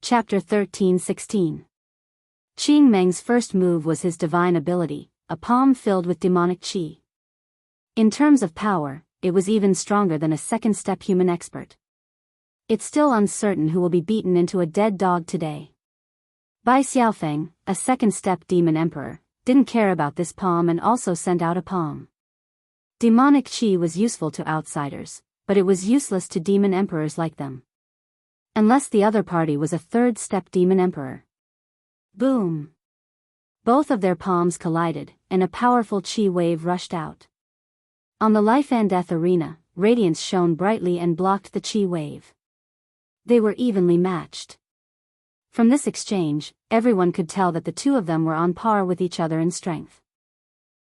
Chapter 13-16. Qing Meng's first move was his divine ability, a palm filled with demonic qi. In terms of power, it was even stronger than a second-step human expert. It's still uncertain who will be beaten into a dead dog today. Bai Xiaofeng, a second-step demon emperor, didn't care about this palm and also sent out a palm. Demonic qi was useful to outsiders, but it was useless to demon emperors like them. Unless the other party was a third-step demon emperor. Boom! Both of their palms collided, and a powerful qi wave rushed out. On the life and death arena, radiance shone brightly and blocked the qi wave. They were evenly matched. From this exchange, everyone could tell that the two of them were on par with each other in strength.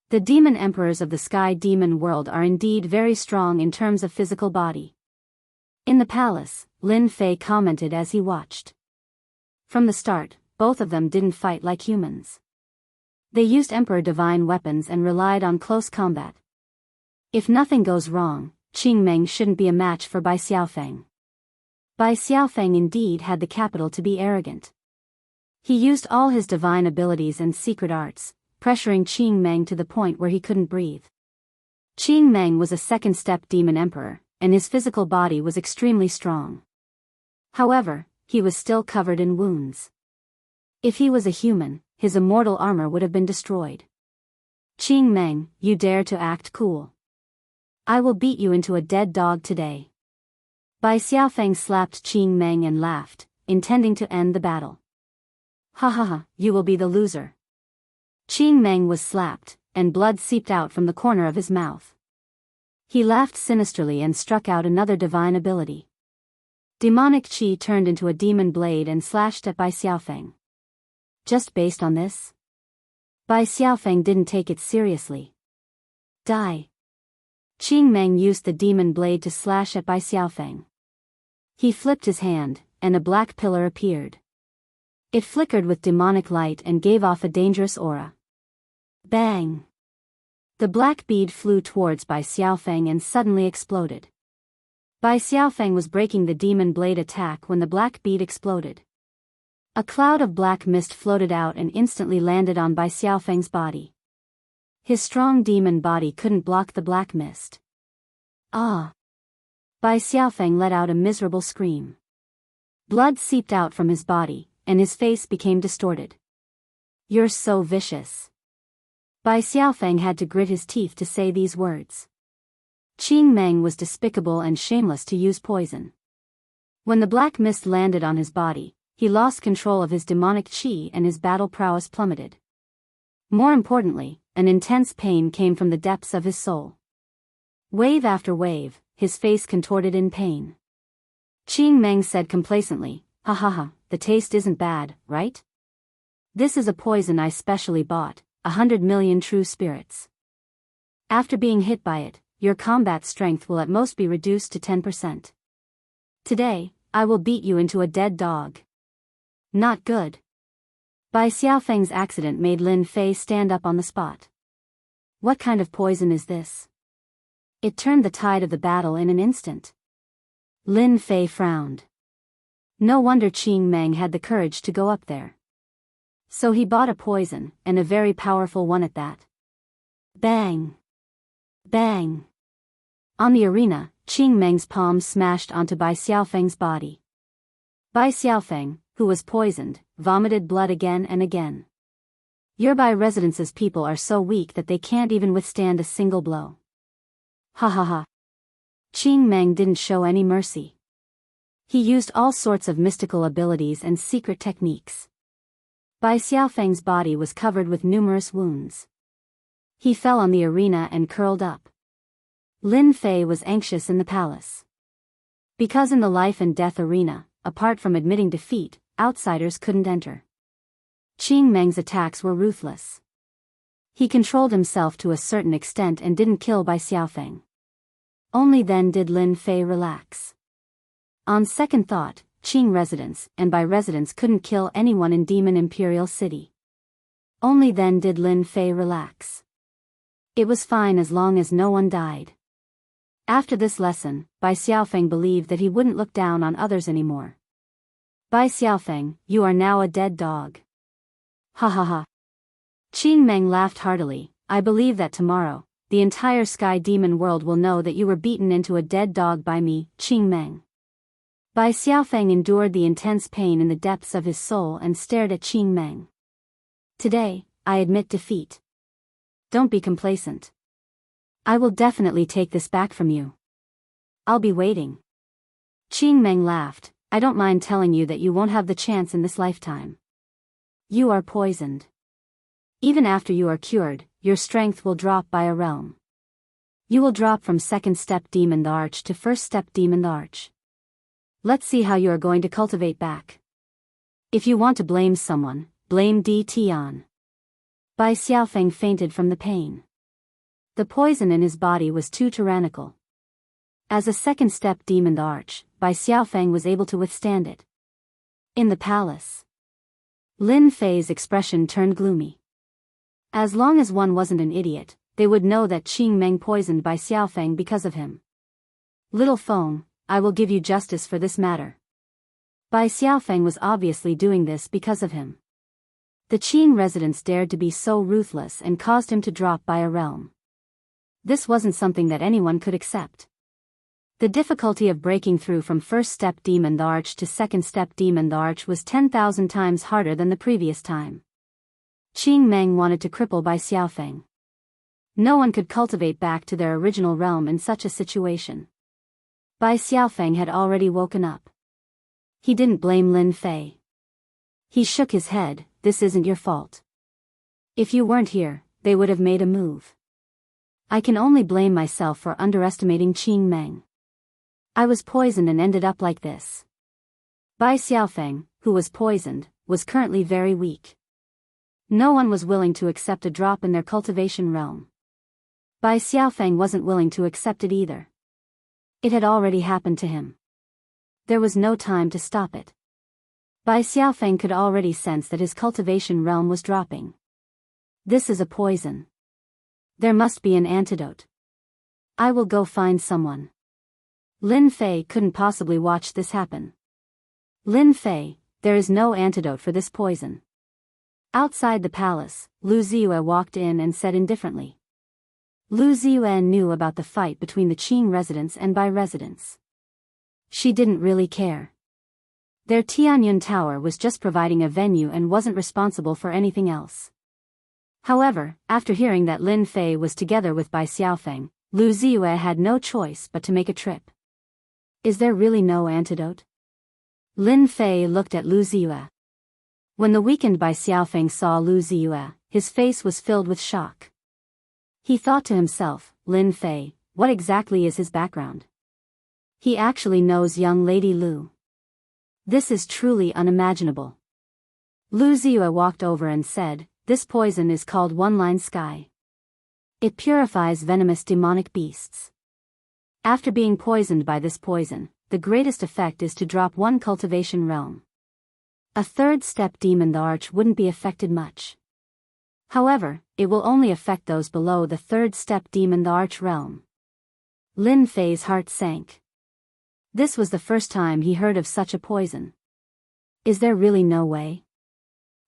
The demon emperors of the sky demon world are indeed very strong in terms of physical body. In the palace, Lin Fei commented as he watched. From the start, both of them didn't fight like humans. They used emperor divine weapons and relied on close combat. If nothing goes wrong, Qing Meng shouldn't be a match for Bai Xiaofeng. Bai Xiaofeng indeed had the capital to be arrogant. He used all his divine abilities and secret arts, pressuring Qing Meng to the point where he couldn't breathe. Qing Meng was a second-step demon emperor, and his physical body was extremely strong. However, he was still covered in wounds. If he was a human, his immortal armor would have been destroyed. Qing Meng, you dare to act cool. I will beat you into a dead dog today. Bai Xiaofeng slapped Qing Meng and laughed, intending to end the battle. Ha ha ha, you will be the loser. Qing Meng was slapped, and blood seeped out from the corner of his mouth. He laughed sinisterly and struck out another divine ability. Demonic qi turned into a demon blade and slashed at Bai Xiaofeng. Just based on this? Bai Xiaofeng didn't take it seriously. Die. Qing Meng used the demon blade to slash at Bai Xiaofeng. He flipped his hand, and a black pillar appeared. It flickered with demonic light and gave off a dangerous aura. Bang! The black bead flew towards Bai Xiaofeng and suddenly exploded. Bai Xiaofeng was breaking the demon blade attack when the black bead exploded. A cloud of black mist floated out and instantly landed on Bai Xiaofeng's body. His strong demon body couldn't block the black mist. Ah! Bai Xiaofeng let out a miserable scream. Blood seeped out from his body, and his face became distorted. You're so vicious. Bai Xiaofeng had to grit his teeth to say these words. Qing Meng was despicable and shameless to use poison. When the black mist landed on his body, he lost control of his demonic qi and his battle prowess plummeted. More importantly, an intense pain came from the depths of his soul. Wave after wave, his face contorted in pain. Qing Meng said complacently, ha ha ha, the taste isn't bad, right? This is a poison I specially bought. 100 million true spirits. After being hit by it, your combat strength will at most be reduced to 10%. Today, I will beat you into a dead dog. Not good. Bai Xiaofeng's accident made Lin Fei stand up on the spot. What kind of poison is this? It turned the tide of the battle in an instant. Lin Fei frowned. No wonder Qing Meng had the courage to go up there. So he bought a poison, and a very powerful one at that. Bang! Bang! On the arena, Qing Meng's palm smashed onto Bai Xiaofeng's body. Bai Xiaofeng, who was poisoned, vomited blood again and again. Your Bai residence's people are so weak that they can't even withstand a single blow. Ha ha ha. Qing Meng didn't show any mercy. He used all sorts of mystical abilities and secret techniques. Bai Xiaofeng's body was covered with numerous wounds. He fell on the arena and curled up. Lin Fei was anxious in the palace. Because in the life and death arena, apart from admitting defeat, outsiders couldn't enter. Qing Meng's attacks were ruthless. He controlled himself to a certain extent and didn't kill Bai Xiaofeng. Only then did Lin Fei relax. On second thought, Qing residents and Bai residents couldn't kill anyone in Demon Imperial City. Only then did Lin Fei relax. It was fine as long as no one died. After this lesson, Bai Xiaofeng believed that he wouldn't look down on others anymore. Bai Xiaofeng, you are now a dead dog. Ha ha ha. Qing Meng laughed heartily. I believe that tomorrow, the entire sky demon world will know that you were beaten into a dead dog by me, Qing Meng. Bai Xiaofeng endured the intense pain in the depths of his soul and stared at Qing Meng. Today, I admit defeat. Don't be complacent. I will definitely take this back from you. I'll be waiting. Qing Meng laughed. I don't mind telling you that you won't have the chance in this lifetime. You are poisoned. Even after you are cured, your strength will drop by a realm. You will drop from second step demon the arch to first step demon the arch. Let's see how you are going to cultivate back. If you want to blame someone, blame Di Tian. Bai Xiaofeng fainted from the pain. The poison in his body was too tyrannical. As a second step demon the arch, Bai Xiaofeng was able to withstand it. In the palace, Lin Fei's expression turned gloomy. As long as one wasn't an idiot, they would know that Qing Meng poisoned Bai Xiaofeng because of him. Little Feng, I will give you justice for this matter. Bai Xiaofeng was obviously doing this because of him. The Qing residents dared to be so ruthless and caused him to drop by a realm. This wasn't something that anyone could accept. The difficulty of breaking through from first step demon the arch to second step demon the arch was 10,000 times harder than the previous time. Qing Meng wanted to cripple Bai Xiaofeng. No one could cultivate back to their original realm in such a situation. Bai Xiaofeng had already woken up. He didn't blame Lin Fei. He shook his head. This isn't your fault. If you weren't here, they would have made a move. I can only blame myself for underestimating Qing Meng. I was poisoned and ended up like this. Bai Xiaofeng, who was poisoned, was currently very weak. No one was willing to accept a drop in their cultivation realm. Bai Xiaofeng wasn't willing to accept it either. It had already happened to him. There was no time to stop it. Bai Xiaofeng could already sense that his cultivation realm was dropping. This is a poison. There must be an antidote. I will go find someone. Lin Fei couldn't possibly watch this happen. Lin Fei, there is no antidote for this poison. Outside the palace, Lu Ziyue walked in and said indifferently. Lu Ziyue knew about the fight between the Qing residents and Bai residents. She didn't really care. Their Tianyun Tower was just providing a venue and wasn't responsible for anything else. However, after hearing that Lin Fei was together with Bai Xiaofeng, Lu Ziyue had no choice but to make a trip. Is there really no antidote? Lin Fei looked at Lu Ziyue. When the weakened Bai Xiaofeng saw Lu Ziyue, his face was filled with shock. He thought to himself, Lin Fei, what exactly is his background? He actually knows young lady Lu. This is truly unimaginable. Lu Ziyue walked over and said, this poison is called one-line sky. It purifies venomous demonic beasts. After being poisoned by this poison, the greatest effect is to drop one cultivation realm. A third step demon the arch wouldn't be affected much. However, it will only affect those below the third step demon the arch realm. Lin Fei's heart sank. This was the first time he heard of such a poison. Is there really no way?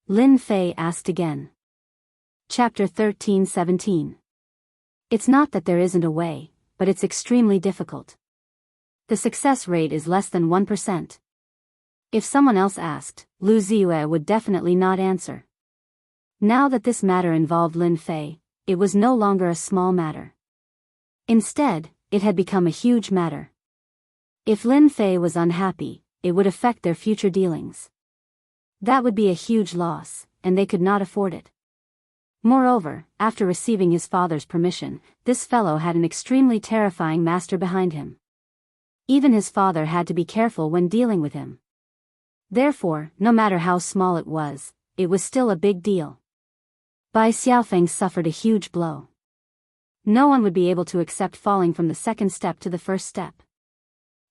Lin Fei asked again. Chapter 13-17. It's not that there isn't a way, but it's extremely difficult. The success rate is less than 1%. If someone else asked, Lu Ziyue would definitely not answer. Now that this matter involved Lin Fei, it was no longer a small matter. Instead, it had become a huge matter. If Lin Fei was unhappy, it would affect their future dealings. That would be a huge loss, and they could not afford it. Moreover, after receiving his father's permission, this fellow had an extremely terrifying master behind him. Even his father had to be careful when dealing with him. Therefore, no matter how small it was still a big deal. Bai Xiaofeng suffered a huge blow. No one would be able to accept falling from the second step to the first step.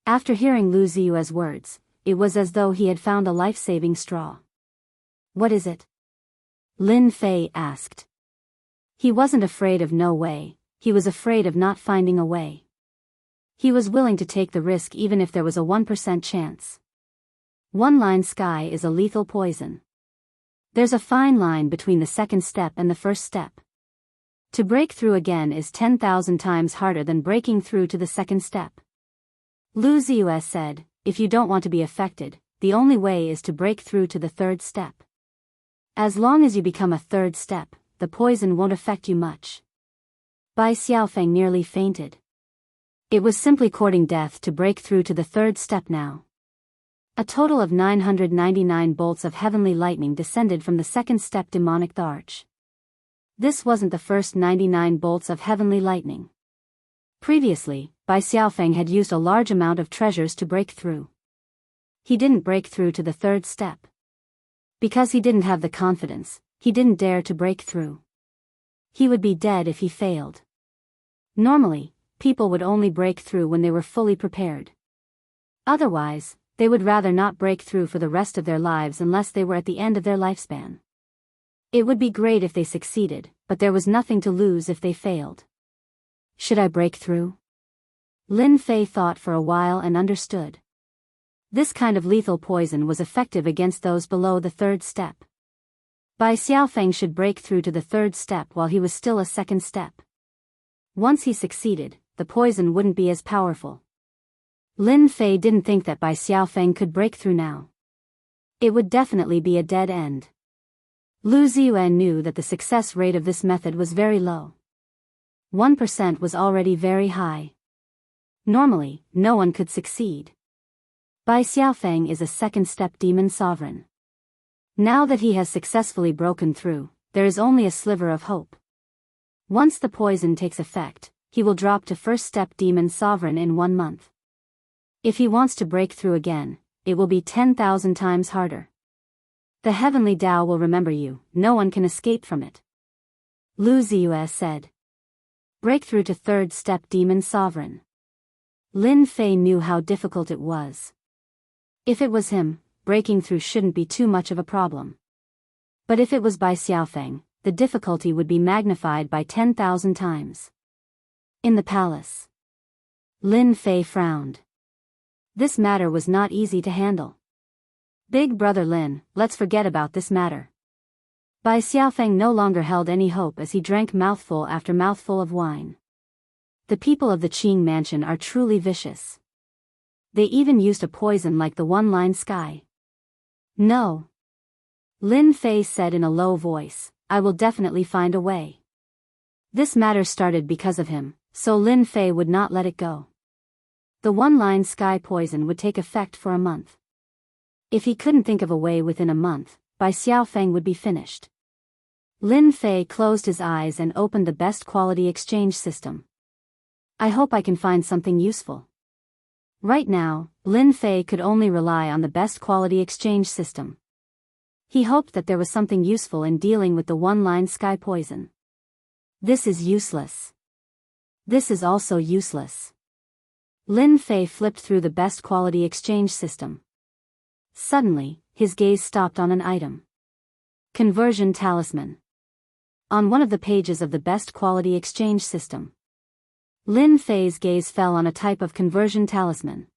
After hearing Lu Ziyue's words, it was as though he had found a life-saving straw. What is it? Lin Fei asked. He wasn't afraid of no way, he was afraid of not finding a way. He was willing to take the risk even if there was a 1% chance. One-line sky is a lethal poison. There's a fine line between the second step and the first step. To break through again is 10,000 times harder than breaking through to the second step. Lu Ziyue said, if you don't want to be affected, the only way is to break through to the third step. As long as you become a third step, the poison won't affect you much. Bai Xiaofeng nearly fainted. It was simply courting death to break through to the third step now. A total of 999 bolts of heavenly lightning descended from the second step demonic arch. This wasn't the first 99 bolts of heavenly lightning. Previously, Bai Xiaofeng had used a large amount of treasures to break through. He didn't break through to the third step. Because he didn't have the confidence, he didn't dare to break through. He would be dead if he failed. Normally, people would only break through when they were fully prepared. Otherwise, they would rather not break through for the rest of their lives unless they were at the end of their lifespan. It would be great if they succeeded, but there was nothing to lose if they failed. Should I break through? Lin Fei thought for a while and understood. This kind of lethal poison was effective against those below the third step. Bai Xiaofeng should break through to the third step while he was still a second step. Once he succeeded, the poison wouldn't be as powerful. Lin Fei didn't think that Bai Xiaofeng could break through now. It would definitely be a dead end. Lu Ziyue knew that the success rate of this method was very low. 1% was already very high. Normally, no one could succeed. Bai Xiaofeng is a second-step demon sovereign. Now that he has successfully broken through, there is only a sliver of hope. Once the poison takes effect, he will drop to first-step demon sovereign in 1 month. If he wants to break through again, it will be 10,000 times harder. The heavenly Tao will remember you, no one can escape from it. Lu Ziyue said. Breakthrough to third-step demon sovereign. Lin Fei knew how difficult it was. If it was him, breaking through shouldn't be too much of a problem. But if it was Bai Xiaofeng, the difficulty would be magnified by 10,000 times. In the palace. Lin Fei frowned. This matter was not easy to handle. Big brother Lin, let's forget about this matter. Bai Xiaofeng no longer held any hope as he drank mouthful after mouthful of wine. The people of the Qing mansion are truly vicious. They even used a poison like the one-line sky. No. Lin Fei said in a low voice, I will definitely find a way. This matter started because of him, so Lin Fei would not let it go. The one-line sky poison would take effect for a month. If he couldn't think of a way within a month, Bai Xiaofeng would be finished. Lin Fei closed his eyes and opened the best quality exchange system. I hope I can find something useful. Right now, Lin Fei could only rely on the best quality exchange system. He hoped that there was something useful in dealing with the one-line sky poison. This is useless. This is also useless. Lin Fei flipped through the best quality exchange system. Suddenly, his gaze stopped on an item. Conversion talisman. On one of the pages of the best quality exchange system. Lin Fei's gaze fell on a type of conversion talisman.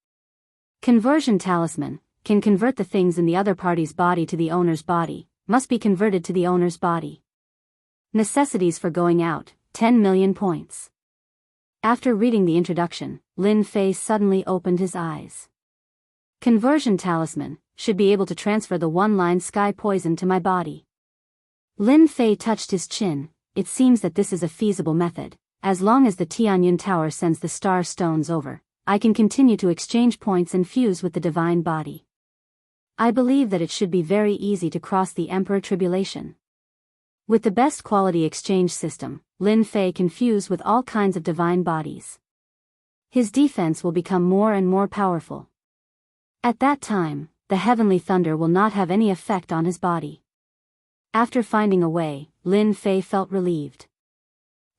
Conversion talisman can convert the things in the other party's body to the owner's body, must be converted to the owner's body. Necessities for going out, 10 million points. After reading the introduction, Lin Fei suddenly opened his eyes. Conversion talisman should be able to transfer the one-line sky poison to my body. Lin Fei touched his chin. It seems that this is a feasible method. As long as the Tianyun Tower sends the star stones over, I can continue to exchange points and fuse with the divine body. I believe that it should be very easy to cross the Emperor Tribulation. With the best quality exchange system, Lin Fei can fuse with all kinds of divine bodies. His defense will become more and more powerful. At that time, the heavenly thunder will not have any effect on his body. After finding a way, Lin Fei felt relieved.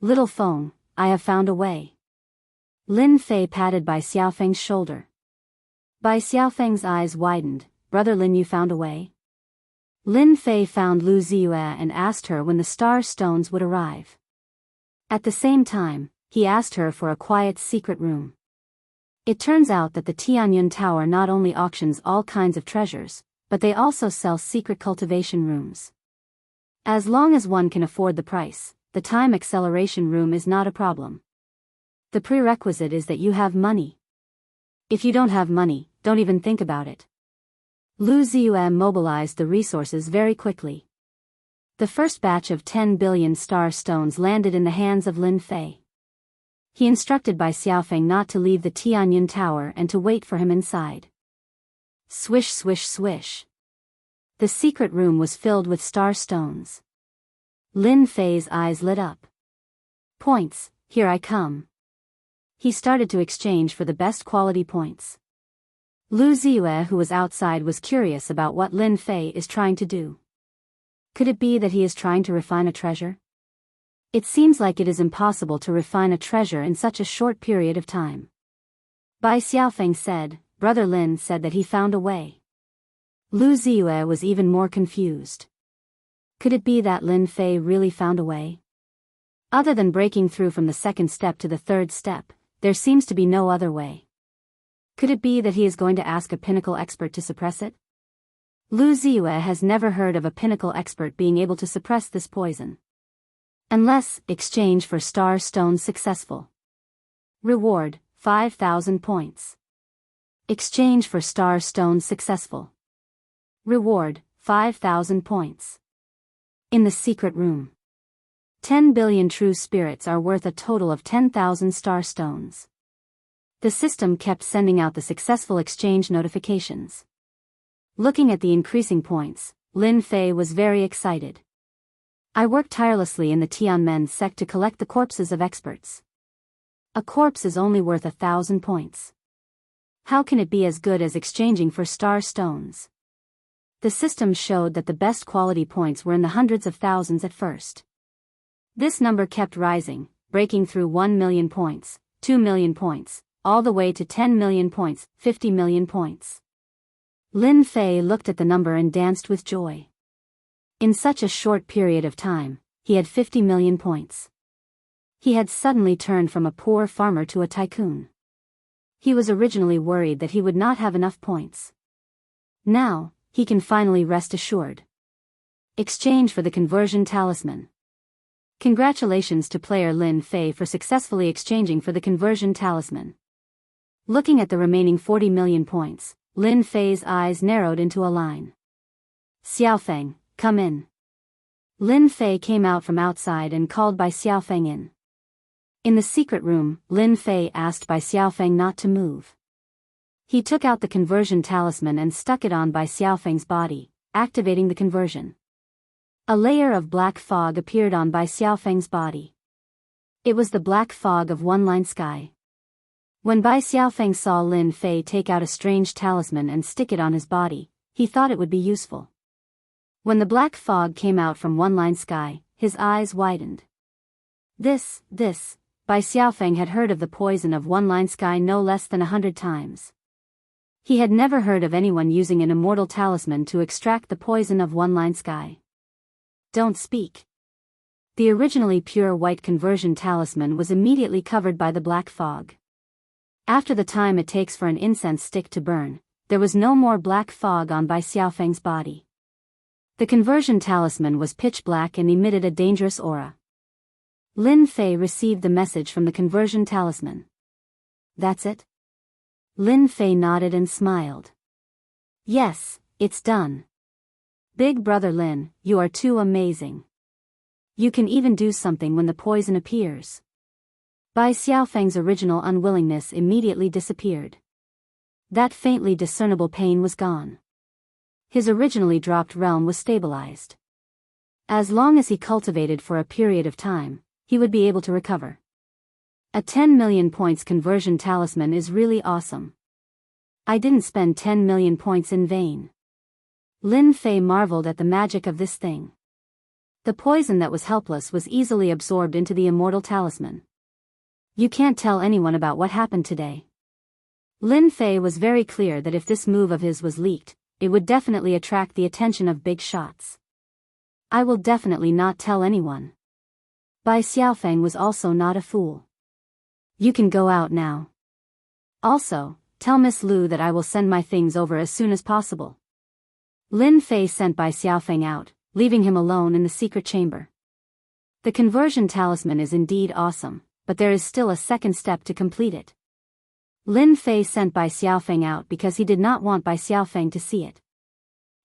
Little Feng, I have found a way. Lin Fei patted Bai Xiaofeng's shoulder. Bai Xiaofeng's eyes widened. Brother Lin, you found a way? Lin Fei found Lu Ziyue and asked her when the star stones would arrive. At the same time, he asked her for a quiet secret room. It turns out that the Tianyun Tower not only auctions all kinds of treasures, but they also sell secret cultivation rooms. As long as one can afford the price, the time acceleration room is not a problem. The prerequisite is that you have money. If you don't have money, don't even think about it. Lu Ziyue mobilized the resources very quickly. The first batch of 10 billion star stones landed in the hands of Lin Fei. He instructed Bai Xiaofeng not to leave the Tianyun Tower and to wait for him inside. Swish swish swish. The secret room was filled with star stones. Lin Fei's eyes lit up. Points, here I come. He started to exchange for the best quality points. Lu Ziyue, who was outside, was curious about what Lin Fei is trying to do. Could it be that he is trying to refine a treasure? It seems like it is impossible to refine a treasure in such a short period of time. Bai Xiaofeng said, Brother Lin said that he found a way. Lu Ziyue was even more confused. Could it be that Lin Fei really found a way? Other than breaking through from the second step to the third step, there seems to be no other way. Could it be that he is going to ask a pinnacle expert to suppress it? Lu Ziyue has never heard of a pinnacle expert being able to suppress this poison. Unless, exchange for star stones successful. Reward, 5,000 points. Exchange for star stones successful. Reward, 5,000 points. In the secret room. 10 billion true spirits are worth a total of 10,000 star stones. The system kept sending out the successful exchange notifications. Looking at the increasing points, Lin Fei was very excited. I worked tirelessly in the Tianmen sect to collect the corpses of experts. A corpse is only worth 1,000 points. How can it be as good as exchanging for star stones? The system showed that the best quality points were in the hundreds of thousands at first. This number kept rising, breaking through 1 million points, 2 million points, all the way to 10 million points, 50 million points. Lin Fei looked at the number and danced with joy. In such a short period of time, he had 50 million points. He had suddenly turned from a poor farmer to a tycoon. He was originally worried that he would not have enough points. Now, he can finally rest assured. Exchange for the conversion talisman. Congratulations to player Lin Fei for successfully exchanging for the conversion talisman. Looking at the remaining 40 million points, Lin Fei's eyes narrowed into a line. Xiaofeng, come in. Lin Fei came out from outside and called Bai Xiaofeng in. In the secret room, Lin Fei asked Bai Xiaofeng not to move. He took out the conversion talisman and stuck it on Bai Xiaofeng's body, activating the conversion. A layer of black fog appeared on Bai Xiaofeng's body. It was the black fog of one-line sky. When Bai Xiaofeng saw Lin Fei take out a strange talisman and stick it on his body, he thought it would be useful. When the black fog came out from one-line sky, his eyes widened. This, Bai Xiaofeng had heard of the poison of one-line sky no less than 100 times. He had never heard of anyone using an immortal talisman to extract the poison of one-line sky. Don't speak. The originally pure white conversion talisman was immediately covered by the black fog. After the time it takes for an incense stick to burn, there was no more black fog on Bai Xiaofeng's body. The conversion talisman was pitch black and emitted a dangerous aura. Lin Fei received the message from the conversion talisman. That's it? Lin Fei nodded and smiled. Yes, it's done. Big brother Lin, you are too amazing. You can even do something when the poison appears. Bai Xiaofeng's original unwillingness immediately disappeared. That faintly discernible pain was gone. His originally dropped realm was stabilized. As long as he cultivated for a period of time, he would be able to recover. A 10 million points conversion talisman is really awesome. I didn't spend 10 million points in vain. Lin Fei marveled at the magic of this thing. The poison that was helpless was easily absorbed into the immortal talisman. You can't tell anyone about what happened today. Lin Fei was very clear that if this move of his was leaked, it would definitely attract the attention of big shots. I will definitely not tell anyone. Bai Xiaofeng was also not a fool. You can go out now. Also, tell Miss Lu that I will send my things over as soon as possible. Lin Fei sent Bai Xiaofeng out, leaving him alone in the secret chamber. The conversion talisman is indeed awesome, but there is still a second step to complete it. Lin Fei sent Bai Xiaofeng out because he did not want Bai Xiaofeng to see it.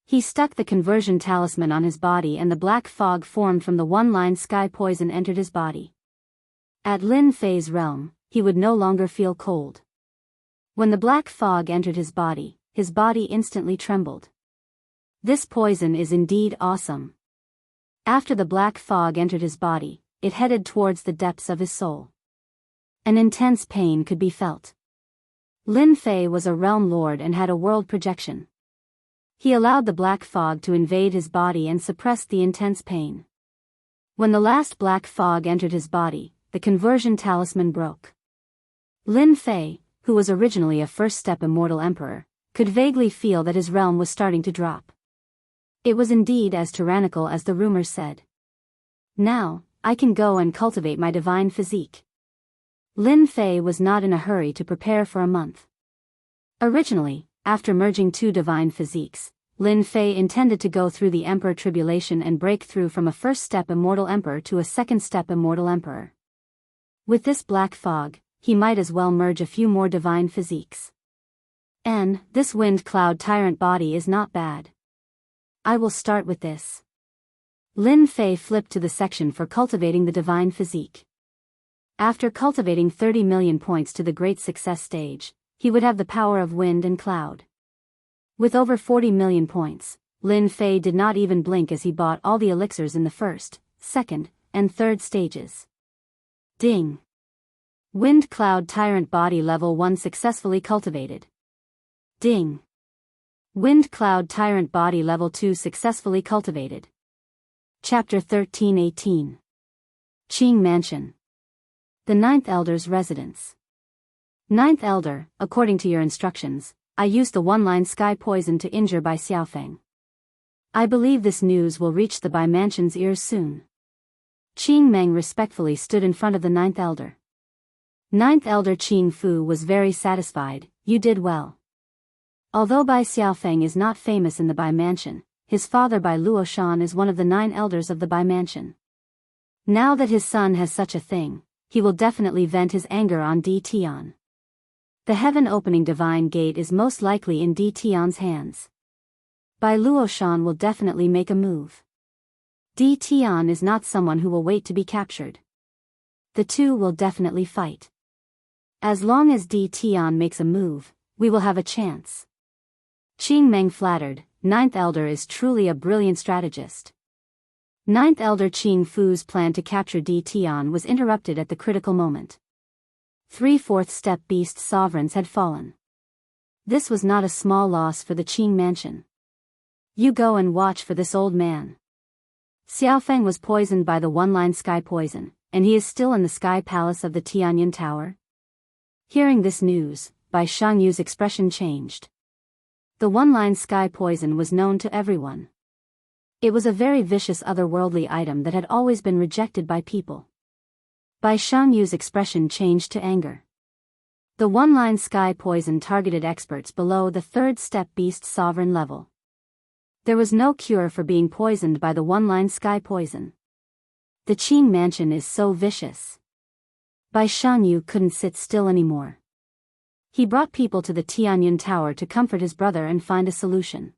He stuck the conversion talisman on his body and the black fog formed from the one-line sky poison entered his body. At Lin Fei's realm, he would no longer feel cold. When the black fog entered his body instantly trembled. This poison is indeed awesome. After the black fog entered his body, it headed towards the depths of his soul. An intense pain could be felt. Lin Fei was a realm lord and had a world projection. He allowed the black fog to invade his body and suppressed the intense pain. When the last black fog entered his body, the conversion talisman broke. Lin Fei, who was originally a first-step immortal emperor, could vaguely feel that his realm was starting to drop. It was indeed as tyrannical as the rumors said. Now, I can go and cultivate my divine physique. Lin Fei was not in a hurry to prepare for a month. Originally, after merging two divine physiques, Lin Fei intended to go through the emperor tribulation and break through from a first-step immortal emperor to a second-step immortal emperor. With this black fog, he might as well merge a few more divine physiques. And this wind cloud tyrant body is not bad. I will start with this. Lin Fei flipped to the section for cultivating the divine physique. After cultivating 30 million points to the great success stage, he would have the power of wind and cloud. With over 40 million points, Lin Fei did not even blink as he bought all the elixirs in the first, second, and third stages. Ding! Wind Cloud Tyrant Body Level 1 successfully cultivated. Ding! Wind Cloud Tyrant Body Level 2 successfully cultivated. Chapter 1318. Qing Mansion. The Ninth Elder's Residence. Ninth Elder, according to your instructions, I used the one-line sky poison to injure Bai Xiaofeng. I believe this news will reach the Bai Mansion's ears soon. Qing Meng respectfully stood in front of the Ninth Elder. Ninth Elder Qing Fu was very satisfied. You did well. Although Bai Xiaofeng is not famous in the Bai Mansion, his father Bai Luoshan is one of the 9 elders of the Bai Mansion. Now that his son has such a thing, he will definitely vent his anger on Di Tian. The heaven-opening divine gate is most likely in Di Tian's hands. Bai Luoshan will definitely make a move. Di Tian is not someone who will wait to be captured. The two will definitely fight. As long as Di Tian makes a move, we will have a chance. Qing Meng flattered, Ninth Elder is truly a brilliant strategist. Ninth Elder Qing Fu's plan to capture Di Tian was interrupted at the critical moment. 3/4 step beast sovereigns had fallen. This was not a small loss for the Qing mansion. You go and watch for this old man. Xiaofeng was poisoned by the one-line sky poison, and he is still in the sky palace of the Tianyan Tower. Hearing this news, Bai Xiangyu's expression changed. The one-line sky poison was known to everyone. It was a very vicious otherworldly item that had always been rejected by people. Bai Xiangyu's expression changed to anger. The one-line sky poison targeted experts below the 3rd step beast sovereign level. There was no cure for being poisoned by the one-line sky poison. The Qing mansion is so vicious. Bai Xiangyu couldn't sit still anymore. He brought people to the Tianyan Tower to comfort his brother and find a solution.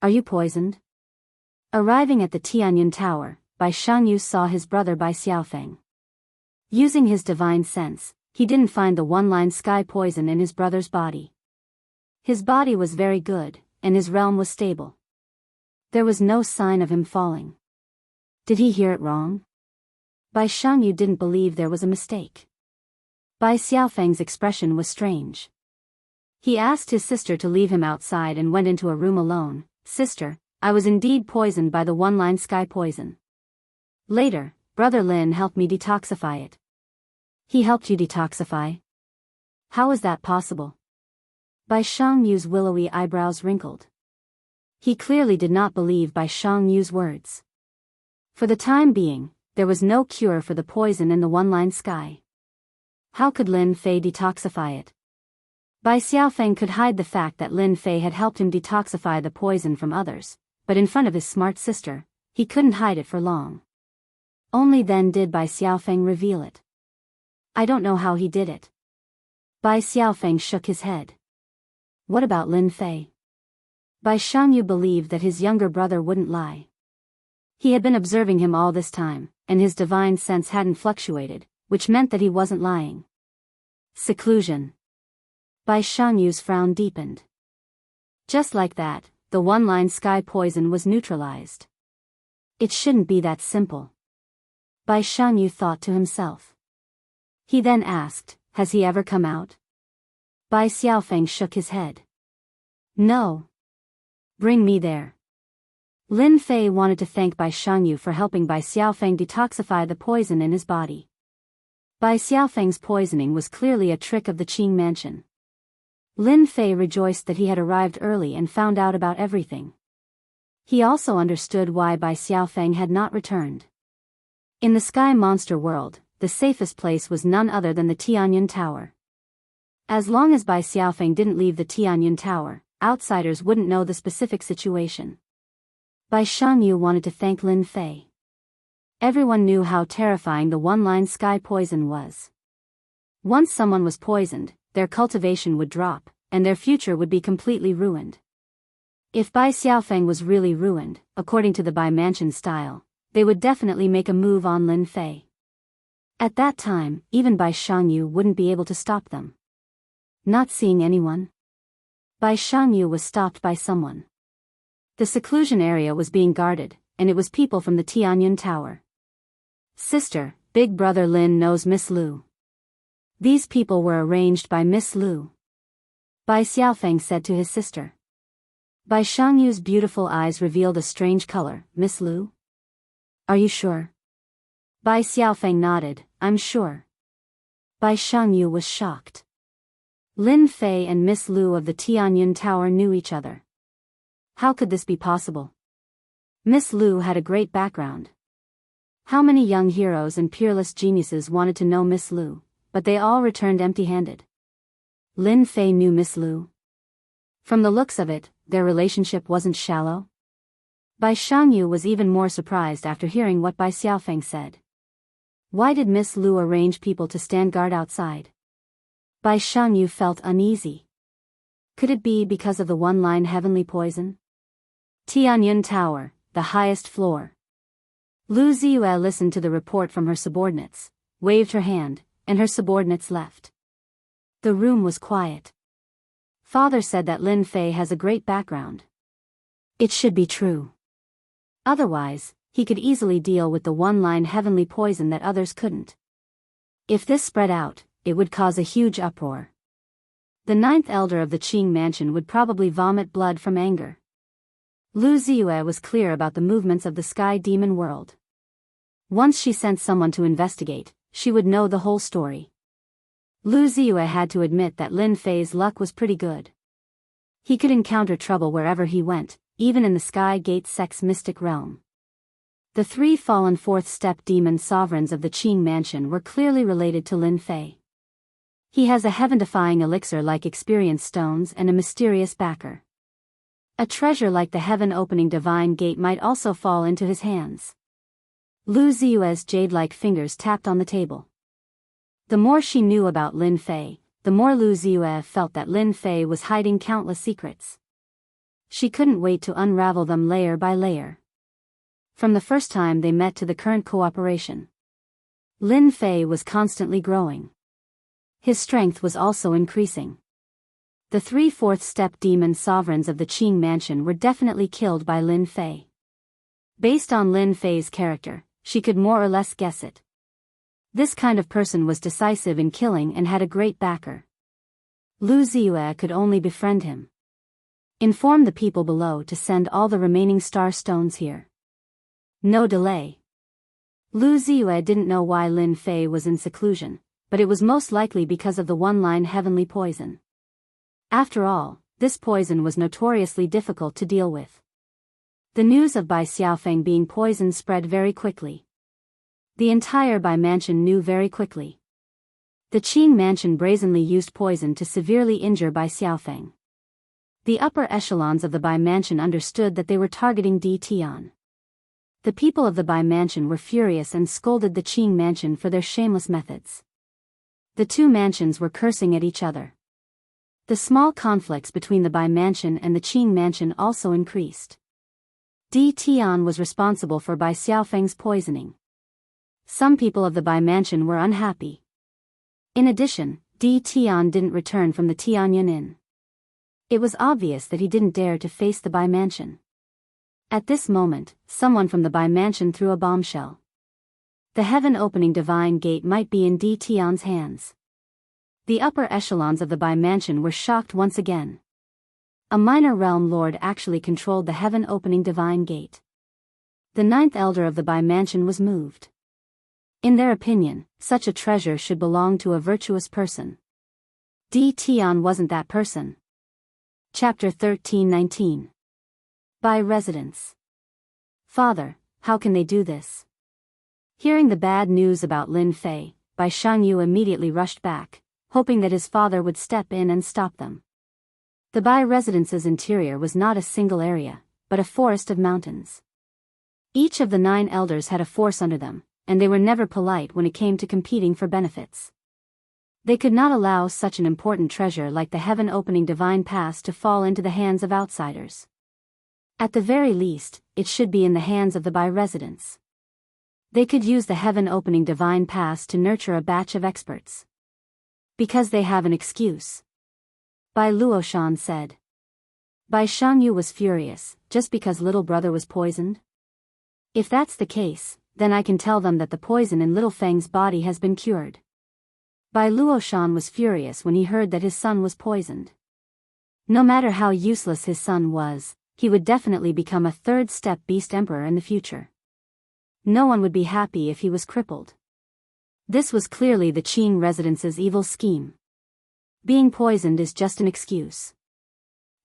Are you poisoned? Arriving at the Tianyan Tower, Bai Xiangyu saw his brother Bai Xiaofeng. Using his divine sense, he didn't find the one-line sky poison in his brother's body. His body was very good, and his realm was stable. There was no sign of him falling. Did he hear it wrong? Bai Xiangyu didn't believe there was a mistake. Bai Xiaofeng's expression was strange. He asked his sister to leave him outside and went into a room alone. Sister, I was indeed poisoned by the one-line sky poison. Later, Brother Lin helped me detoxify it. He helped you detoxify? How is that possible? Bai Xiangyu's willowy eyebrows wrinkled. He clearly did not believe Bai Xiangyu's words. For the time being, there was no cure for the poison in the one-line sky. How could Lin Fei detoxify it? Bai Xiaofeng could hide the fact that Lin Fei had helped him detoxify the poison from others, but in front of his smart sister, he couldn't hide it for long. Only then did Bai Xiaofeng reveal it. I don't know how he did it. Bai Xiaofeng shook his head. What about Lin Fei? Bai Xiangyu believed that his younger brother wouldn't lie. He had been observing him all this time, and his divine sense hadn't fluctuated, which meant that he wasn't lying. Seclusion. Bai Xiangyu's frown deepened. Just like that, the one-line sky poison was neutralized. It shouldn't be that simple. Bai Xiangyu thought to himself. He then asked, has he ever come out? Bai Xiaofeng shook his head. No. Bring me there. Lin Fei wanted to thank Bai Xiangyu for helping Bai Xiaofeng detoxify the poison in his body. Bai Xiaofeng's poisoning was clearly a trick of the Qing mansion. Lin Fei rejoiced that he had arrived early and found out about everything. He also understood why Bai Xiaofeng had not returned. In the sky monster world, the safest place was none other than the Tianyun Tower. As long as Bai Xiaofeng didn't leave the Tianyun Tower, outsiders wouldn't know the specific situation. Bai Xiangyu wanted to thank Lin Fei. Everyone knew how terrifying the one-line sky poison was. Once someone was poisoned, their cultivation would drop, and their future would be completely ruined. If Bai Xiaofeng was really ruined, according to the Bai Mansion style, they would definitely make a move on Lin Fei. At that time, even Bai Xiangyu wouldn't be able to stop them. Not seeing anyone, Bai Xiangyu was stopped by someone. The seclusion area was being guarded, and it was people from the Tianyun Tower. Sister, big brother Lin knows Miss Lu. These people were arranged by Miss Lu. Bai Xiaofeng said to his sister. Bai Xiangyu's beautiful eyes revealed a strange color. Miss Lu? Are you sure? Bai Xiaofeng nodded, I'm sure. Bai Xiangyu was shocked. Lin Fei and Miss Lu of the Tianyun Tower knew each other. How could this be possible? Miss Lu had a great background. How many young heroes and peerless geniuses wanted to know Miss Lu, but they all returned empty-handed. Lin Fei knew Miss Lu. From the looks of it, their relationship wasn't shallow. Bai Xiangyu was even more surprised after hearing what Bai Xiaofeng said. Why did Miss Lu arrange people to stand guard outside? Bai Xiangyu felt uneasy. Could it be because of the one-line heavenly poison? Tianyun Tower, the highest floor. Lu Ziyue listened to the report from her subordinates, waved her hand, and her subordinates left. The room was quiet. Father said that Lin Fei has a great background. It should be true. Otherwise, he could easily deal with the one-line heavenly poison that others couldn't. If this spread out, it would cause a huge uproar. The ninth elder of the Qing mansion would probably vomit blood from anger. Lu Ziyue was clear about the movements of the sky demon world. Once she sent someone to investigate, she would know the whole story. Lu Ziyue had to admit that Lin Fei's luck was pretty good. He could encounter trouble wherever he went, even in the Sky Gate Sect's mystic realm. The three fallen fourth-step demon sovereigns of the Qing mansion were clearly related to Lin Fei. He has a heaven-defying elixir-like experience stones and a mysterious backer. A treasure like the heaven-opening divine gate might also fall into his hands. Lu Ziyue's jade-like fingers tapped on the table. The more she knew about Lin Fei, the more Lu Ziyue felt that Lin Fei was hiding countless secrets. She couldn't wait to unravel them layer by layer. From the first time they met to the current cooperation, Lin Fei was constantly growing. His strength was also increasing. The three fourth-step demon sovereigns of the Qing mansion were definitely killed by Lin Fei. Based on Lin Fei's character, she could more or less guess it. This kind of person was decisive in killing and had a great backer. Lu Ziyue could only befriend him. Inform the people below to send all the remaining star stones here. No delay. Lu Ziyue didn't know why Lin Fei was in seclusion, but it was most likely because of the one-line heavenly poison. After all, this poison was notoriously difficult to deal with. The news of Bai Xiaofeng being poisoned spread very quickly. The entire Bai mansion knew very quickly. The Qing mansion brazenly used poison to severely injure Bai Xiaofeng. The upper echelons of the Bai mansion understood that they were targeting Di Tian. The people of the Bai mansion were furious and scolded the Qing mansion for their shameless methods. The two mansions were cursing at each other. The small conflicts between the Bai mansion and the Qing mansion also increased. Di Tian was responsible for Bai Xiaofeng's poisoning. Some people of the Bai mansion were unhappy. In addition, Di Tian didn't return from the Tianyan Inn. It was obvious that he didn't dare to face the Bai mansion. At this moment, someone from the Bai mansion threw a bombshell. The heaven-opening divine gate might be in Di Tian's hands. The upper echelons of the Bai mansion were shocked once again. A minor realm lord actually controlled the heaven-opening divine gate. The ninth elder of the Bai mansion was moved. In their opinion, such a treasure should belong to a virtuous person. Di Tian wasn't that person. Chapter 13-19. Bai residents. Father, how can they do this? Hearing the bad news about Lin Fei, Bai Xianxia immediately rushed back, hoping that his father would step in and stop them. The Bai residence's interior was not a single area, but a forest of mountains. Each of the 9 elders had a force under them, and they were never polite when it came to competing for benefits. They could not allow such an important treasure like the heaven-opening divine pass to fall into the hands of outsiders. At the very least, it should be in the hands of the Bai residents. They could use the heaven-opening divine pass to nurture a batch of experts. Because they have an excuse. Bai Luoshan said. Bai Xianxia was furious, just because little brother was poisoned? If that's the case, then I can tell them that the poison in little Feng's body has been cured. Bai Luoshan was furious when he heard that his son was poisoned. No matter how useless his son was, he would definitely become a third-step beast emperor in the future. No one would be happy if he was crippled. This was clearly the Qing residence's evil scheme. Being poisoned is just an excuse.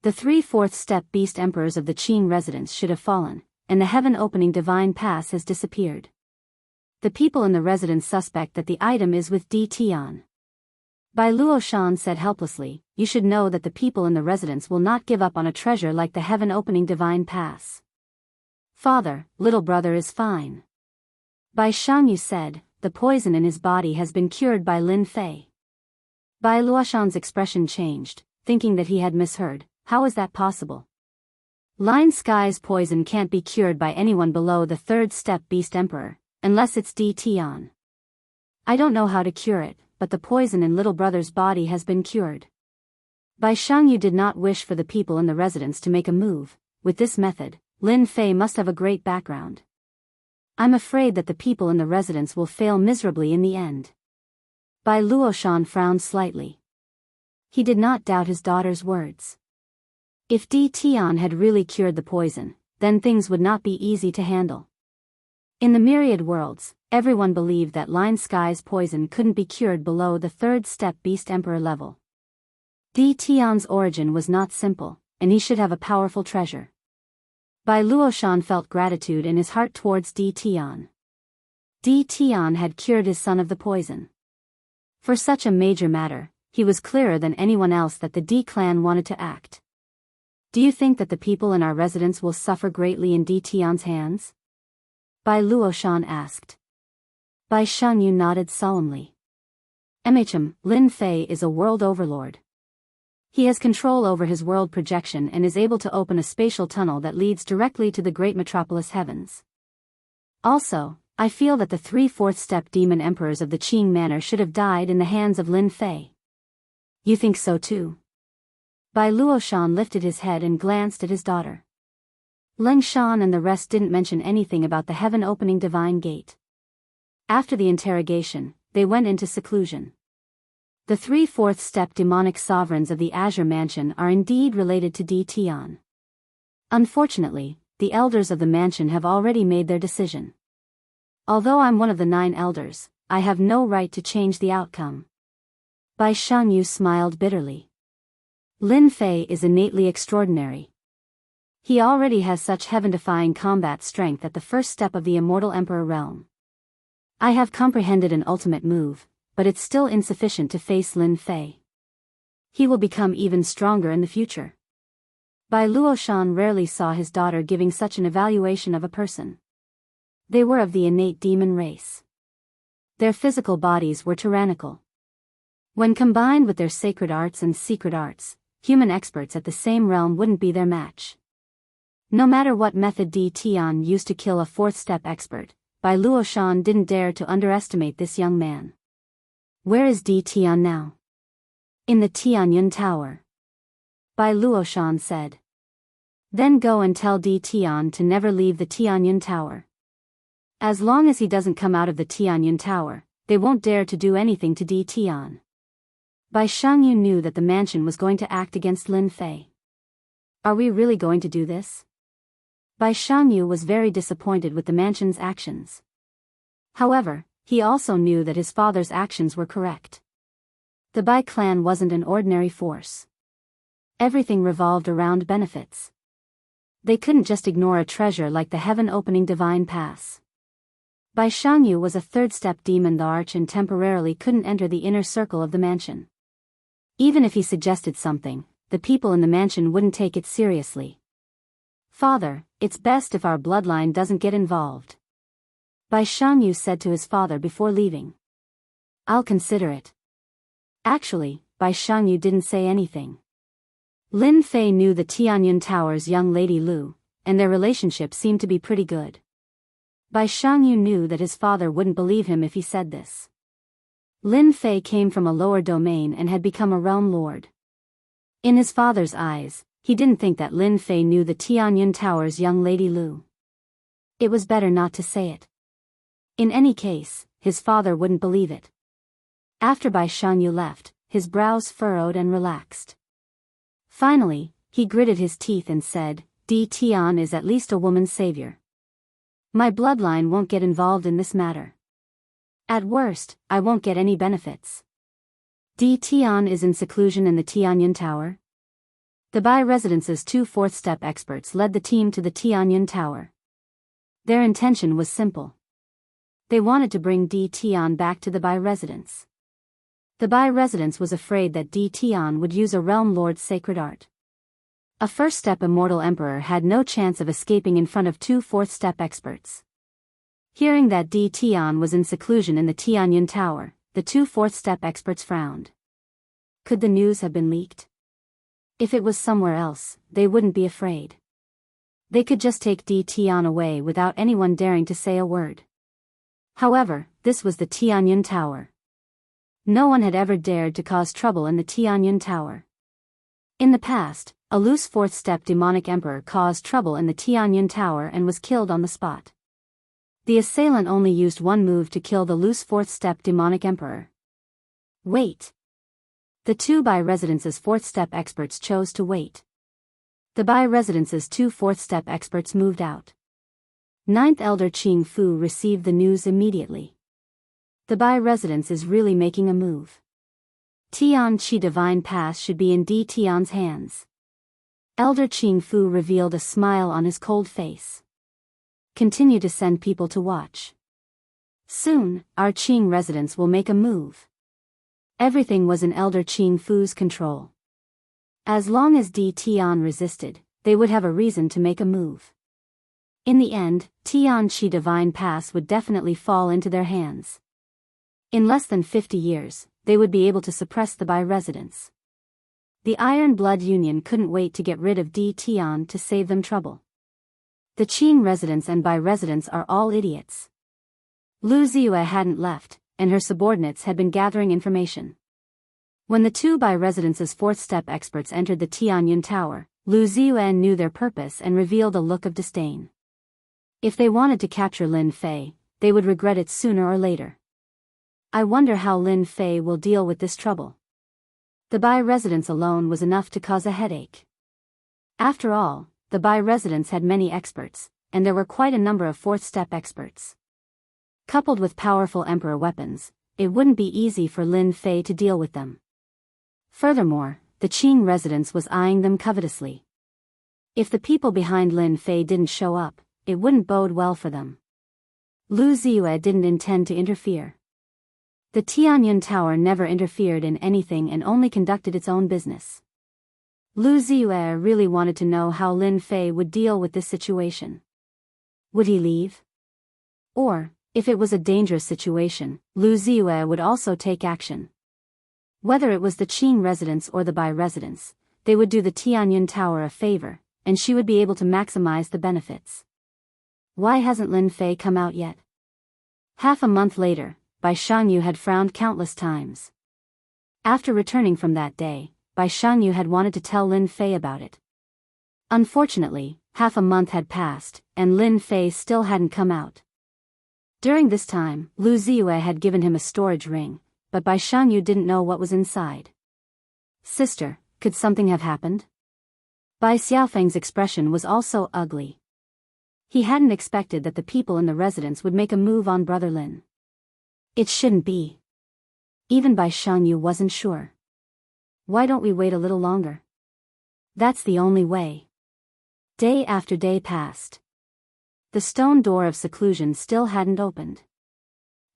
The 3 fourth-step beast emperors of the Qing residence should have fallen, and the heaven-opening divine pass has disappeared. The people in the residence suspect that the item is with Di Tian. Bai Luoshan said helplessly, you should know that the people in the residence will not give up on a treasure like the heaven-opening divine pass. Father, little brother is fine. Bai Xianxia said, the poison in his body has been cured by Lin Fei. Bai Luoshan's expression changed, thinking that he had misheard. How is that possible? Lion Sky's poison can't be cured by anyone below the third-step beast emperor, unless it's Di Tian. I don't know how to cure it, but the poison in little brother's body has been cured. Bai Xianxia did not wish for the people in the residence to make a move. With this method, Lin Fei must have a great background. I'm afraid that the people in the residence will fail miserably in the end. Bai Luoshan frowned slightly. He did not doubt his daughter's words. If Di Tian had really cured the poison, then things would not be easy to handle. In the myriad worlds, everyone believed that Lion Sky's poison couldn't be cured below the third-step beast emperor level. Di Tian's origin was not simple, and he should have a powerful treasure. Bai Luoshan felt gratitude in his heart towards Di Tian. Di Tian had cured his son of the poison. For such a major matter, he was clearer than anyone else that the Di clan wanted to act. Do you think that the people in our residence will suffer greatly in Di Tian's hands? Bai Luoshan asked. Bai Xianxia nodded solemnly. Lin Fei is a world overlord. He has control over his world projection and is able to open a spatial tunnel that leads directly to the great metropolis heavens. Also, I feel that the 3 fourth-step demon emperors of the Qing manor should have died in the hands of Lin Fei. You think so too? Bai Luoshan lifted his head and glanced at his daughter. Leng Shan and the rest didn't mention anything about the heaven-opening divine gate. After the interrogation, they went into seclusion. The 3 fourth-step demonic sovereigns of the Azure Mansion are indeed related to Di Tian. Unfortunately, the elders of the mansion have already made their decision. Although I'm one of the 9 elders, I have no right to change the outcome. Bai Xianxia smiled bitterly. Lin Fei is innately extraordinary. He already has such heaven-defying combat strength at the first step of the Immortal Emperor realm. I have comprehended an ultimate move, but it's still insufficient to face Lin Fei. He will become even stronger in the future. Bai Luoshan rarely saw his daughter giving such an evaluation of a person. They were of the innate demon race. Their physical bodies were tyrannical. When combined with their sacred arts and secret arts, human experts at the same realm wouldn't be their match. No matter what method Di Tian used to kill a fourth-step expert, Bai Luoshan didn't dare to underestimate this young man. Where is Di Tian now? In the Tianyun Tower. Bai Luoshan said. Then go and tell Di Tian to never leave the Tianyun Tower. As long as he doesn't come out of the Tianyun Tower, they won't dare to do anything to Di Tian. Bai Xianxia knew that the mansion was going to act against Lin Fei. Are we really going to do this? Bai Xianxia was very disappointed with the mansion's actions. However, he also knew that his father's actions were correct. The Bai clan wasn't an ordinary force. Everything revolved around benefits. They couldn't just ignore a treasure like the heaven-opening divine pass. Bai Xianxia was a third-step demon the arch and temporarily couldn't enter the inner circle of the mansion. Even if he suggested something, the people in the mansion wouldn't take it seriously. Father, it's best if our bloodline doesn't get involved. Bai Xianxia said to his father before leaving. I'll consider it. Actually, Bai Xianxia didn't say anything. Lin Fei knew the Tianyun Tower's young lady Lu, and their relationship seemed to be pretty good. Bai Xianxia knew that his father wouldn't believe him if he said this. Lin Fei came from a lower domain and had become a realm lord. In his father's eyes, he didn't think that Lin Fei knew the Tianyun Tower's young lady Lu. It was better not to say it. In any case, his father wouldn't believe it. After Bai Xianxia left, his brows furrowed and relaxed. Finally, he gritted his teeth and said, Di Tian is at least a woman's savior. My bloodline won't get involved in this matter. At worst, I won't get any benefits. Di Tian is in seclusion in the Tianyun Tower. The Bai Residence's two fourth-step experts led the team to the Tianyun Tower. Their intention was simple. They wanted to bring Di Tian back to the Bai Residence. The Bai Residence was afraid that Di Tian would use a realm lord's sacred art. A first-step immortal emperor had no chance of escaping in front of two fourth-step experts. Hearing that Di Tian was in seclusion in the Tianyun Tower, the two fourth-step experts frowned. Could the news have been leaked? If it was somewhere else, they wouldn't be afraid. They could just take Di Tian away without anyone daring to say a word. However, this was the Tianyun Tower. No one had ever dared to cause trouble in the Tianyun Tower. In the past, a loose fourth-step demonic emperor caused trouble in the Tianyun Tower and was killed on the spot. The assailant only used one move to kill the loose fourth-step demonic emperor. Wait. The two Bai Residence's fourth-step experts chose to wait. The Bai Residence's two fourth-step experts moved out. Ninth Elder Qing Fu received the news immediately. The Bai Residence is really making a move. Tian Qi Divine Pass should be in Di Tian's hands. Elder Qing Fu revealed a smile on his cold face. Continue to send people to watch. Soon, our Qing residence will make a move. Everything was in Elder Qing Fu's control. As long as Di Tian resisted, they would have a reason to make a move. In the end, Tian Qi Divine Pass would definitely fall into their hands. In less than 50 years, they would be able to suppress the Bai residence. The Iron Blood Union couldn't wait to get rid of Di Tian to save them trouble. The Qing residents and Bai residents are all idiots. Lu Ziyue hadn't left, and her subordinates had been gathering information. When the two Bai residence's fourth-step experts entered the Tianyun Tower, Lu Ziyue knew their purpose and revealed a look of disdain. If they wanted to capture Lin Fei, they would regret it sooner or later. I wonder how Lin Fei will deal with this trouble. The Bai residence alone was enough to cause a headache. After all, the Bai residence had many experts, and there were quite a number of fourth-step experts. Coupled with powerful emperor weapons, it wouldn't be easy for Lin Fei to deal with them. Furthermore, the Qing residence was eyeing them covetously. If the people behind Lin Fei didn't show up, it wouldn't bode well for them. Lu Ziyue didn't intend to interfere. The Tianyun Tower never interfered in anything and only conducted its own business. Lu Ziyue really wanted to know how Lin Fei would deal with this situation. Would he leave? Or, if it was a dangerous situation, Lu Ziyue would also take action. Whether it was the Qing residence or the Bai residence, they would do the Tianyun Tower a favor, and she would be able to maximize the benefits. Why hasn't Lin Fei come out yet? Half a month later, Bai Shangyu had frowned countless times. After returning from that day, Bai Shangyu had wanted to tell Lin Fei about it. Unfortunately, half a month had passed, and Lin Fei still hadn't come out. During this time, Lu Ziyue had given him a storage ring, but Bai Shangyu didn't know what was inside. Sister, could something have happened? Bai Xiaofeng's expression was also ugly. He hadn't expected that the people in the residence would make a move on Brother Lin. It shouldn't be. Even Bai Shangyu wasn't sure. Why don't we wait a little longer? That's the only way. Day after day passed. The stone door of seclusion still hadn't opened.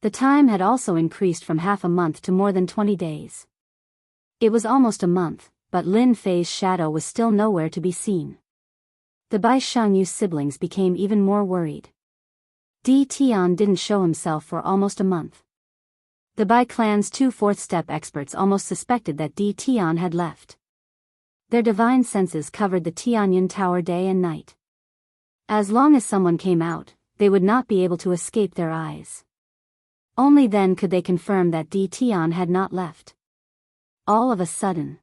The time had also increased from half a month to more than 20 days. It was almost a month, but Lin Fei's shadow was still nowhere to be seen. The Bai Shangyu siblings became even more worried. Di Tian didn't show himself for almost a month. The Bai clan's 2 fourth-step experts almost suspected that Di Tian had left. Their divine senses covered the Tianyun Tower day and night. As long as someone came out, they would not be able to escape their eyes. Only then could they confirm that Di Tian had not left. All of a sudden,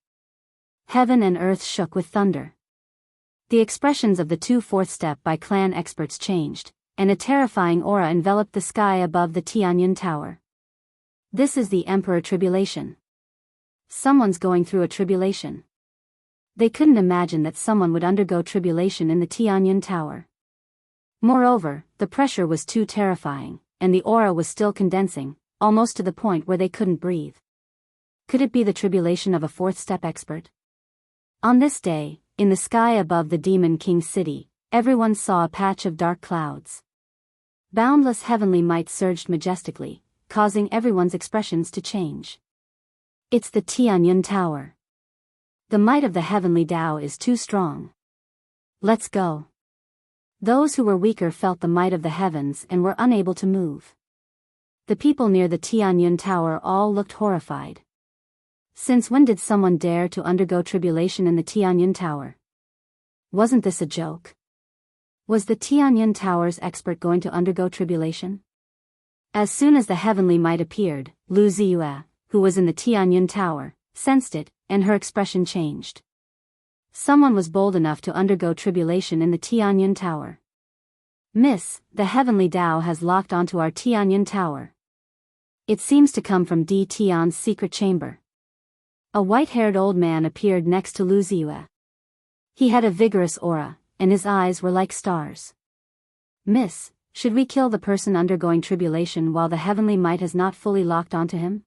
heaven and earth shook with thunder. The expressions of the 2 fourth-step Bai clan experts changed, and a terrifying aura enveloped the sky above the Tianyun Tower. This is the Emperor Tribulation. Someone's going through a tribulation. They couldn't imagine that someone would undergo tribulation in the Tianyun Tower. Moreover, the pressure was too terrifying, and the aura was still condensing, almost to the point where they couldn't breathe. Could it be the tribulation of a fourth-step expert? On this day, in the sky above the Demon King city, everyone saw a patch of dark clouds. Boundless heavenly might surged majestically, causing everyone's expressions to change. It's the Tianyun Tower. The might of the heavenly Tao is too strong. Let's go. Those who were weaker felt the might of the heavens and were unable to move. The people near the Tianyun Tower all looked horrified. Since when did someone dare to undergo tribulation in the Tianyun Tower? Wasn't this a joke? Was the Tianyun Tower's expert going to undergo tribulation? As soon as the heavenly might appeared, Lu Ziyue, who was in the Tianyun Tower, sensed it, and her expression changed. Someone was bold enough to undergo tribulation in the Tianyun Tower. Miss, the heavenly Tao has locked onto our Tianyun Tower. It seems to come from Di Tian's secret chamber. A white-haired old man appeared next to Lu Ziyue. He had a vigorous aura, and his eyes were like stars. Miss, should we kill the person undergoing tribulation while the heavenly might has not fully locked onto him?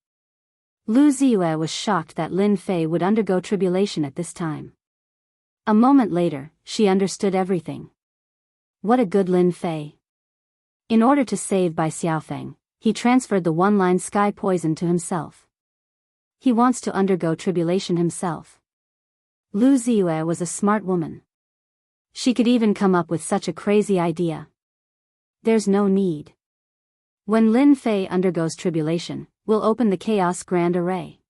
Lu Ziyue was shocked that Lin Fei would undergo tribulation at this time. A moment later, she understood everything. What a good Lin Fei. In order to save Bai Xiaofeng, he transferred the one-line sky poison to himself. He wants to undergo tribulation himself. Lu Ziyue was a smart woman. She could even come up with such a crazy idea. There's no need. When Lin Fei undergoes tribulation, we'll open the Chaos Grand Array.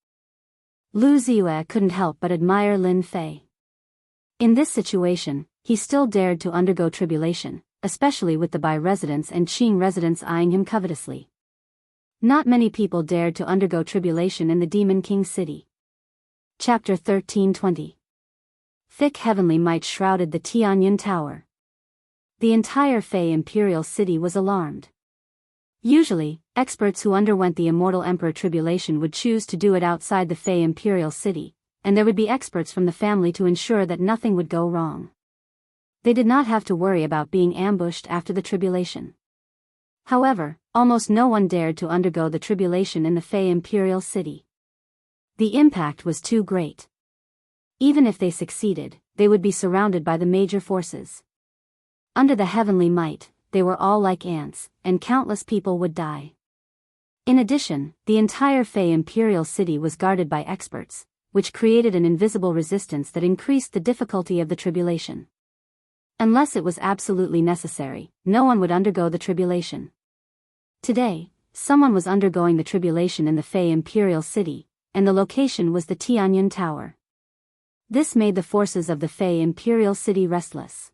Lu Ziyue couldn't help but admire Lin Fei. In this situation, he still dared to undergo tribulation, especially with the Bai residents and Qing residents eyeing him covetously. Not many people dared to undergo tribulation in the Demon King city. Chapter 1320. Thick heavenly might shrouded the Tianyun Tower. The entire Fei imperial city was alarmed. Usually, experts who underwent the Immortal Emperor tribulation would choose to do it outside the Fei imperial city, and there would be experts from the family to ensure that nothing would go wrong. They did not have to worry about being ambushed after the tribulation. However, almost no one dared to undergo the tribulation in the Fei imperial city. The impact was too great. Even if they succeeded, they would be surrounded by the major forces. Under the heavenly might, they were all like ants, and countless people would die. In addition, the entire Fey imperial city was guarded by experts, which created an invisible resistance that increased the difficulty of the tribulation. Unless it was absolutely necessary, no one would undergo the tribulation. Today, someone was undergoing the tribulation in the Fey imperial city, and the location was the Tianyun Tower. This made the forces of the Fey imperial city restless.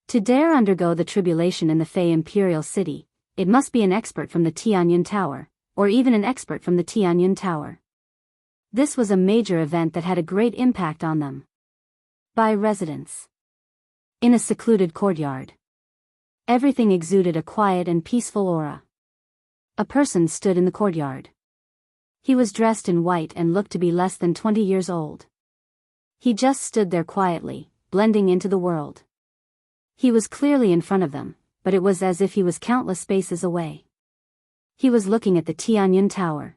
To dare undergo the tribulation in the Fey imperial city, it must be an expert from the Tianyun Tower, or even an expert from the Tianyun Tower. This was a major event that had a great impact on them. By residents. In a secluded courtyard. Everything exuded a quiet and peaceful aura. A person stood in the courtyard. He was dressed in white and looked to be less than 20 years old. He just stood there quietly, blending into the world. He was clearly in front of them, but it was as if he was countless spaces away. He was looking at the Tianyun Tower.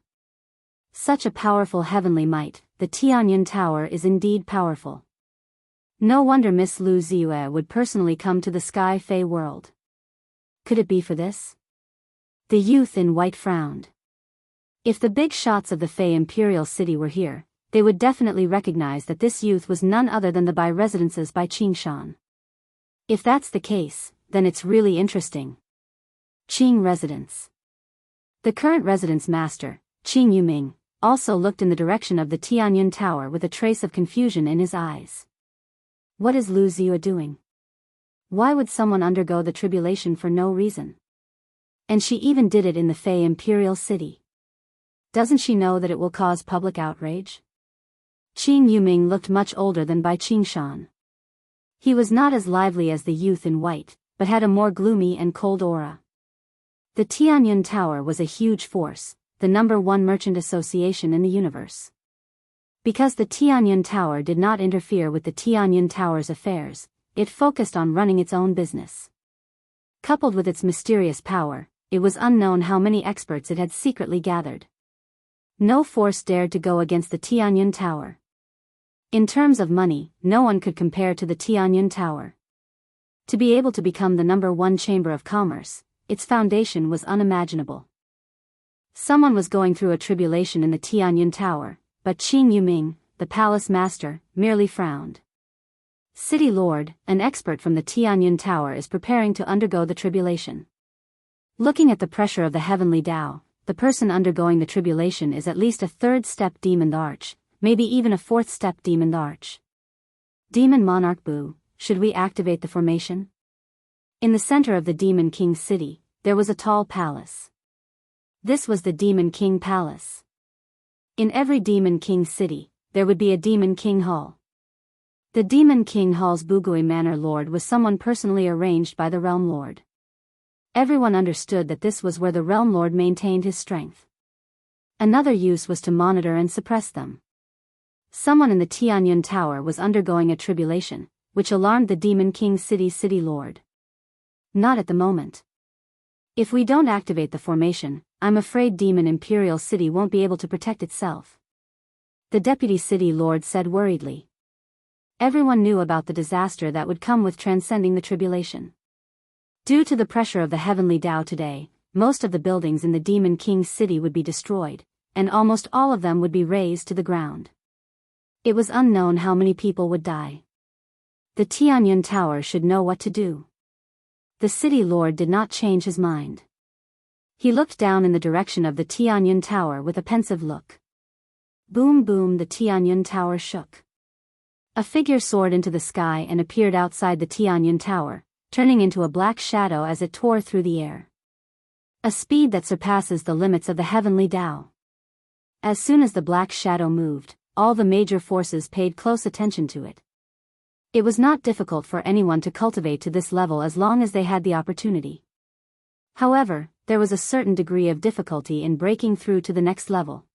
Such a powerful heavenly might, the Tianyun Tower is indeed powerful. No wonder Miss Lu Ziyue would personally come to the Sky Fey world. Could it be for this? The youth in white frowned. If the big shots of the Fey imperial city were here, they would definitely recognize that this youth was none other than the Bai residences by Qingshan. If that's the case, then it's really interesting. Qing residence. The current residence master, Qing Yuming, also looked in the direction of the Tianyun Tower with a trace of confusion in his eyes. What is Lu Ziyue doing? Why would someone undergo the tribulation for no reason? And she even did it in the Fey imperial city. Doesn't she know that it will cause public outrage? Qing Yuming looked much older than Bai Qingshan. He was not as lively as the youth in white, but had a more gloomy and cold aura. The Tianyun Tower was a huge force, the #1 merchant association in the universe. Because the Tianyun Tower did not interfere with the Tianyun Tower's affairs, it focused on running its own business. Coupled with its mysterious power, it was unknown how many experts it had secretly gathered. No force dared to go against the Tianyun Tower. In terms of money, no one could compare to the Tianyun Tower. To be able to become the #1 chamber of commerce, its foundation was unimaginable. Someone was going through a tribulation in the Tianyun Tower, but Qing Yuming, the palace master, merely frowned. City Lord, an expert from the Tianyun Tower, is preparing to undergo the tribulation. Looking at the pressure of the heavenly Tao, the person undergoing the tribulation is at least a 3rd step Demon Arch, maybe even a 4th step Demon Arch. Demon Monarch Bu, should we activate the formation? In the center of the Demon King's city, there was a tall palace. This was the Demon King Palace. In every Demon King city, there would be a Demon King Hall. The Demon King Hall's Bugui Manor Lord was someone personally arranged by the Realm Lord. Everyone understood that this was where the Realm Lord maintained his strength. Another use was to monitor and suppress them. Someone in the Tianyun Tower was undergoing a tribulation, which alarmed the Demon King City's City Lord. Not at the moment. If we don't activate the formation, I'm afraid Demon Imperial City won't be able to protect itself. The Deputy City Lord said worriedly. Everyone knew about the disaster that would come with transcending the tribulation. Due to the pressure of the heavenly Tao today, most of the buildings in the Demon King's city would be destroyed, and almost all of them would be razed to the ground. It was unknown how many people would die. The Tianyun Tower should know what to do. The City Lord did not change his mind. He looked down in the direction of the Tianyun Tower with a pensive look. Boom boom, the Tianyun Tower shook. A figure soared into the sky and appeared outside the Tianyun Tower, turning into a black shadow as it tore through the air. A speed that surpasses the limits of the heavenly Tao. As soon as the black shadow moved, all the major forces paid close attention to it. It was not difficult for anyone to cultivate to this level as long as they had the opportunity. However, there was a certain degree of difficulty in breaking through to the next level.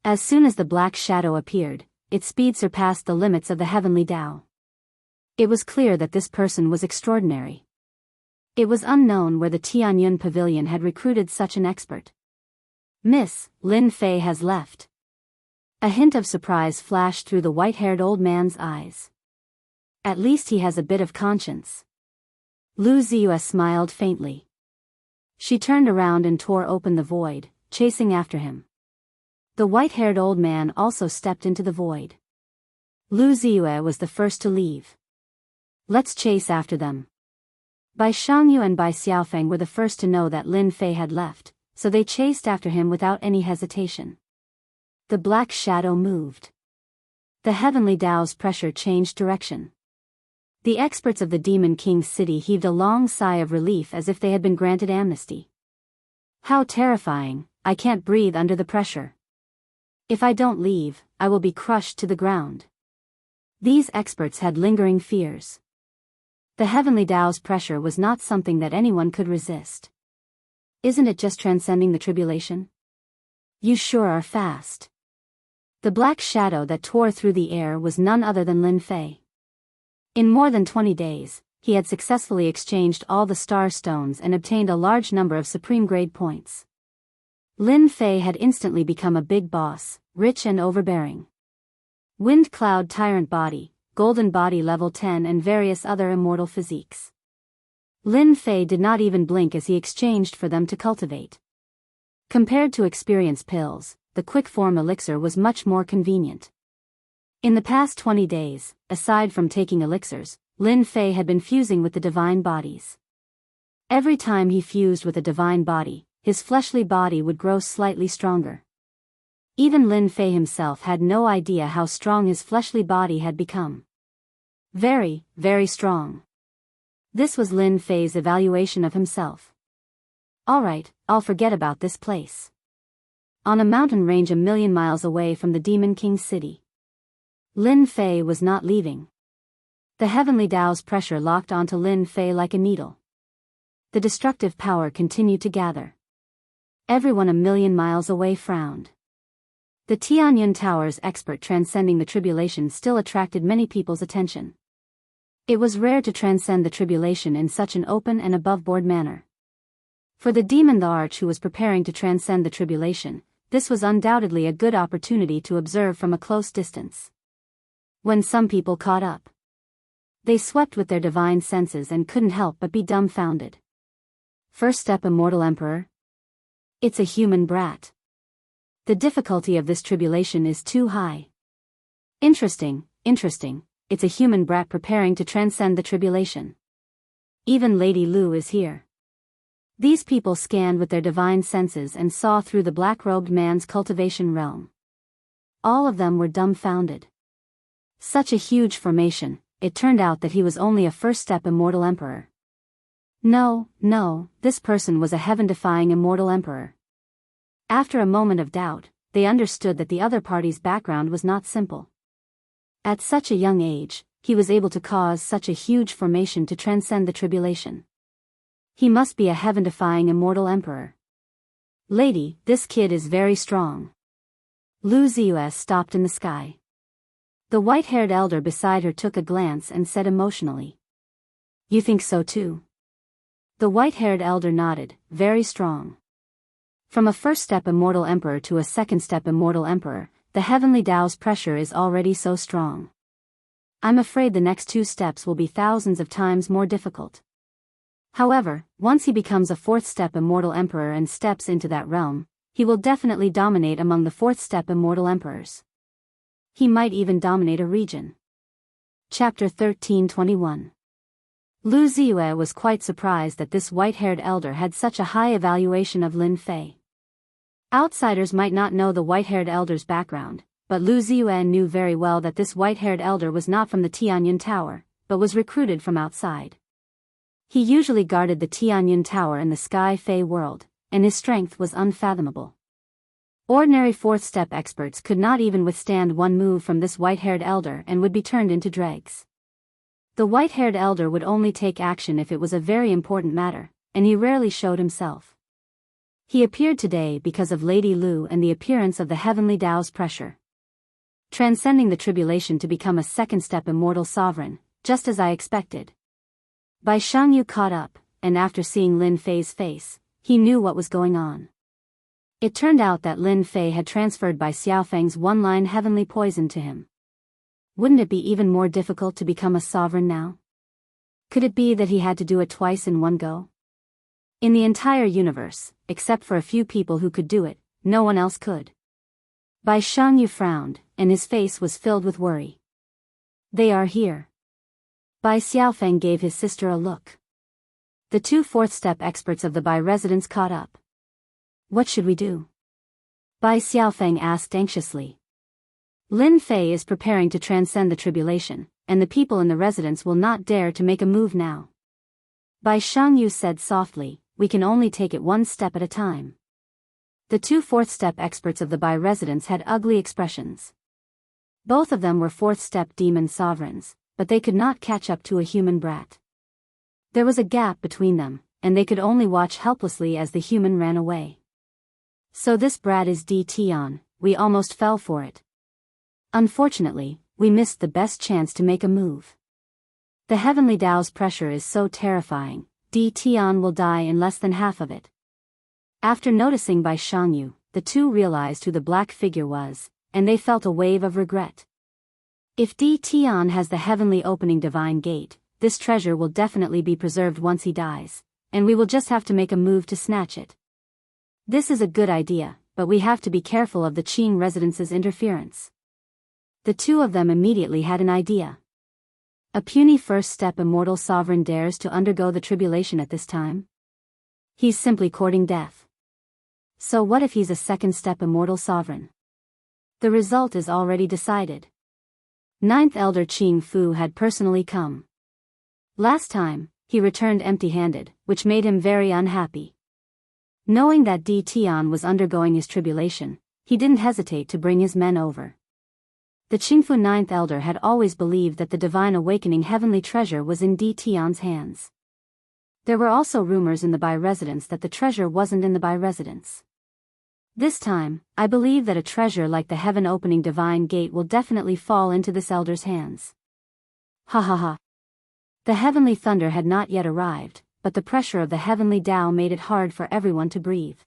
As soon as the black shadow appeared, its speed surpassed the limits of the heavenly Tao. It was clear that this person was extraordinary. It was unknown where the Tianyun Pavilion had recruited such an expert. Miss Lin Fei has left. A hint of surprise flashed through the white-haired old man's eyes. At least he has a bit of conscience. Lu Ziyue smiled faintly. She turned around and tore open the void, chasing after him. The white-haired old man also stepped into the void. Lu Ziyue was the first to leave. Let's chase after them. Bai Shangyu and Bai Xiaofeng were the first to know that Lin Fei had left, so they chased after him without any hesitation. The black shadow moved. The heavenly Dao's pressure changed direction. The experts of the Demon King's city heaved a long sigh of relief as if they had been granted amnesty. How terrifying, I can't breathe under the pressure. If I don't leave, I will be crushed to the ground. These experts had lingering fears. The heavenly Dao's pressure was not something that anyone could resist. Isn't it just transcending the tribulation? You sure are fast. The black shadow that tore through the air was none other than Lin Fei. In more than 20 days, he had successfully exchanged all the star stones and obtained a large number of supreme grade points. Lin Fei had instantly become a big boss, rich and overbearing. Wind Cloud Tyrant Body, Golden Body Level 10 and various other immortal physiques. Lin Fei did not even blink as he exchanged for them to cultivate. Compared to experience pills, the quick form elixir was much more convenient. In the past 20 days, aside from taking elixirs, Lin Fei had been fusing with the divine bodies. Every time he fused with a divine body, his fleshly body would grow slightly stronger. Even Lin Fei himself had no idea how strong his fleshly body had become. Very, very strong. This was Lin Fei's evaluation of himself. Alright, I'll forget about this place. On a mountain range 1,000,000 miles away from the Demon King's city. Lin Fei was not leaving. The heavenly Dao's pressure locked onto Lin Fei like a needle. The destructive power continued to gather. Everyone 1,000,000 miles away frowned. The Tianyun Tower's expert transcending the tribulation still attracted many people's attention. It was rare to transcend the tribulation in such an open and above-board manner. For the demon the Arch who was preparing to transcend the tribulation, this was undoubtedly a good opportunity to observe from a close distance. When some people caught up, they swept with their divine senses and couldn't help but be dumbfounded. First step Immortal Emperor? It's a human brat. The difficulty of this tribulation is too high. Interesting, it's a human brat preparing to transcend the tribulation. Even Lady Lu is here. These people scanned with their divine senses and saw through the black-robed man's cultivation realm. All of them were dumbfounded. Such a huge formation, it turned out that he was only a first-step Immortal Emperor. No, this person was a heaven-defying Immortal Emperor. After a moment of doubt, they understood that the other party's background was not simple. At such a young age, he was able to cause such a huge formation to transcend the tribulation. He must be a heaven-defying Immortal Emperor. Lady, this kid is very strong. Lu Ziyue stopped in the sky. The white-haired elder beside her took a glance and said emotionally. You think so too? The white-haired elder nodded, very strong. From a first-step Immortal Emperor to a second-step Immortal Emperor, the heavenly Dao's pressure is already so strong. I'm afraid the next 2 steps will be thousands of times more difficult. However, once he becomes a 4th-step Immortal Emperor and steps into that realm, he will definitely dominate among the 4th-step Immortal Emperors. He might even dominate a region. Chapter 1321. Lu Ziyue was quite surprised that this white-haired elder had such a high evaluation of Lin Fei. Outsiders might not know the white-haired elder's background, but Lu Ziyue knew very well that this white-haired elder was not from the Tianyun Tower, but was recruited from outside. He usually guarded the Tianyun Tower in the Sky Fei world, and his strength was unfathomable. Ordinary 4th-step experts could not even withstand one move from this white-haired elder and would be turned into dregs. The white-haired elder would only take action if it was a very important matter, and he rarely showed himself. He appeared today because of Lady Lu and the appearance of the heavenly Dao's pressure. Transcending the tribulation to become a 2nd-step immortal sovereign, just as I expected. Bai Shangyu caught up, and after seeing Lin Fei's face, he knew what was going on. It turned out that Lin Fei had transferred Bai Xiaofeng's one-line heavenly poison to him. Wouldn't it be even more difficult to become a sovereign now? Could it be that he had to do it twice in one go? In the entire universe, except for a few people who could do it, no one else could. Bai Xianxia frowned, and his face was filled with worry. They are here. Bai Xiaofeng gave his sister a look. The two fourth-step experts of the Bai residence caught up. What should we do? Bai Xiaofeng asked anxiously. Lin Fei is preparing to transcend the tribulation, and the people in the residence will not dare to make a move now. Bai Xianxia said softly, we can only take it one step at a time. The two fourth-step experts of the Bai residence had ugly expressions. Both of them were fourth-step demon sovereigns, but they could not catch up to a human brat. There was a gap between them, and they could only watch helplessly as the human ran away. So this brat is Tian, we almost fell for it. Unfortunately, we missed the best chance to make a move. The heavenly Dao's pressure is so terrifying, Tian will die in less than half of it. After noticing Bai Xianxia, the two realized who the black figure was, and they felt a wave of regret. If Tian has the heavenly opening divine gate, this treasure will definitely be preserved once he dies, and we will just have to make a move to snatch it. This is a good idea, but we have to be careful of the Qing residence's interference. The two of them immediately had an idea. A puny first-step immortal sovereign dares to undergo the tribulation at this time? He's simply courting death. So what if he's a second-step immortal sovereign? The result is already decided. Ninth Elder Qing Fu had personally come. Last time, he returned empty-handed, which made him very unhappy. Knowing that Tian was undergoing his tribulation, he didn't hesitate to bring his men over. The Qingfu Ninth Elder had always believed that the divine awakening heavenly treasure was in Tian's hands. There were also rumors in the Bai residence that the treasure wasn't in the Bai residence. This time, I believe that a treasure like the heaven-opening divine gate will definitely fall into this elder's hands. Ha ha ha. The heavenly thunder had not yet arrived, but the pressure of the heavenly Tao made it hard for everyone to breathe.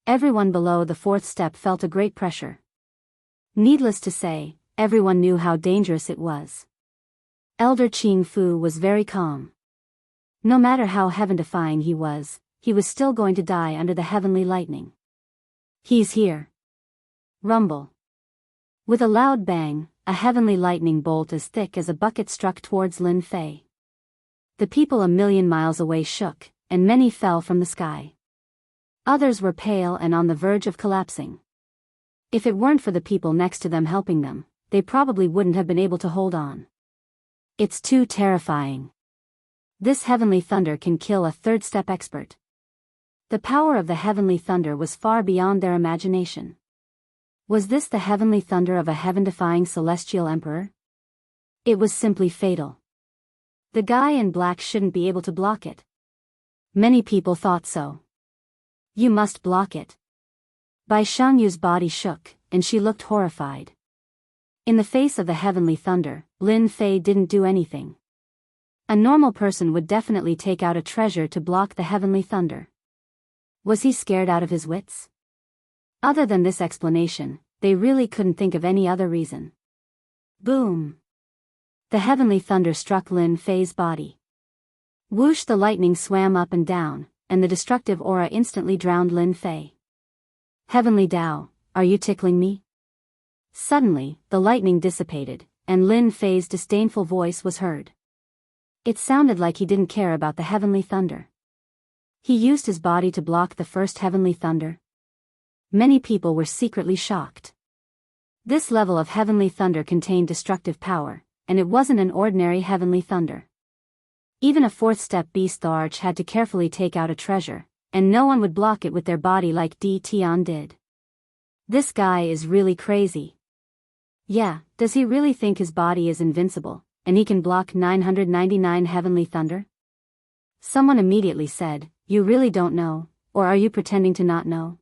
Everyone below the fourth step felt a great pressure. Needless to say, everyone knew how dangerous it was. Elder Qing Fu was very calm. No matter how heaven-defying he was still going to die under the heavenly lightning. He's here. Rumble. With a loud bang, a heavenly lightning bolt as thick as a bucket struck towards Lin Fei. The people a million miles away shook, and many fell from the sky. Others were pale and on the verge of collapsing. If it weren't for the people next to them helping them, they probably wouldn't have been able to hold on. It's too terrifying. This heavenly thunder can kill a third-step expert. The power of the heavenly thunder was far beyond their imagination. Was this the heavenly thunder of a heaven-defying celestial emperor? It was simply fatal. The guy in black shouldn't be able to block it. Many people thought so. You must block it. Bai Xiangxia's body shook, and she looked horrified. In the face of the heavenly thunder, Lin Fei didn't do anything. A normal person would definitely take out a treasure to block the heavenly thunder. Was he scared out of his wits? Other than this explanation, they really couldn't think of any other reason. Boom! The heavenly thunder struck Lin Fei's body. Whoosh! The lightning swam up and down, and the destructive aura instantly drowned Lin Fei. Heavenly Dao, are you tickling me? Suddenly, the lightning dissipated, and Lin Fei's disdainful voice was heard. It sounded like he didn't care about the heavenly thunder. He used his body to block the first heavenly thunder. Many people were secretly shocked. This level of heavenly thunder contained destructive power, and it wasn't an ordinary heavenly thunder. Even a fourth-step beast arch had to carefully take out a treasure, and no one would block it with their body like Tian did. This guy is really crazy. Yeah, does he really think his body is invincible, and he can block 999 heavenly thunder? Someone immediately said, you really don't know, or are you pretending to not know?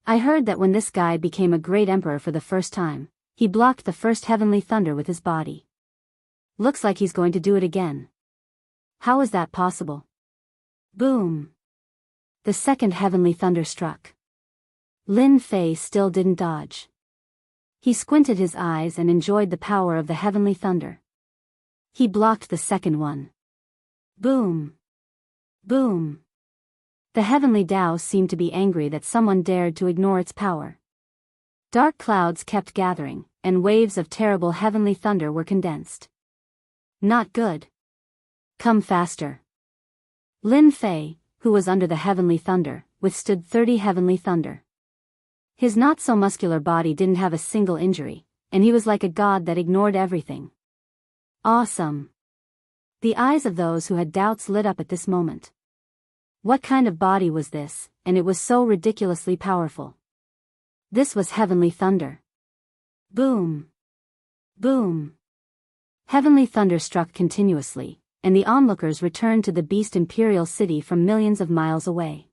I heard that when this guy became a great emperor for the first time, he blocked the first heavenly thunder with his body. Looks like he's going to do it again. How is that possible? Boom! The second heavenly thunder struck. Lin Fei still didn't dodge. He squinted his eyes and enjoyed the power of the heavenly thunder. He blocked the second one. Boom! Boom! The heavenly Tao seemed to be angry that someone dared to ignore its power. Dark clouds kept gathering, and waves of terrible heavenly thunder were condensed. Not good. Come faster. Lin Fei, who was under the heavenly thunder, withstood 30 heavenly thunder. His not-so-muscular body didn't have a single injury, and he was like a god that ignored everything. Awesome. The eyes of those who had doubts lit up at this moment. What kind of body was this, and it was so ridiculously powerful. This was heavenly thunder. Boom. Boom. Heavenly thunder struck continuously, and the onlookers returned to the beast imperial city from millions of miles away.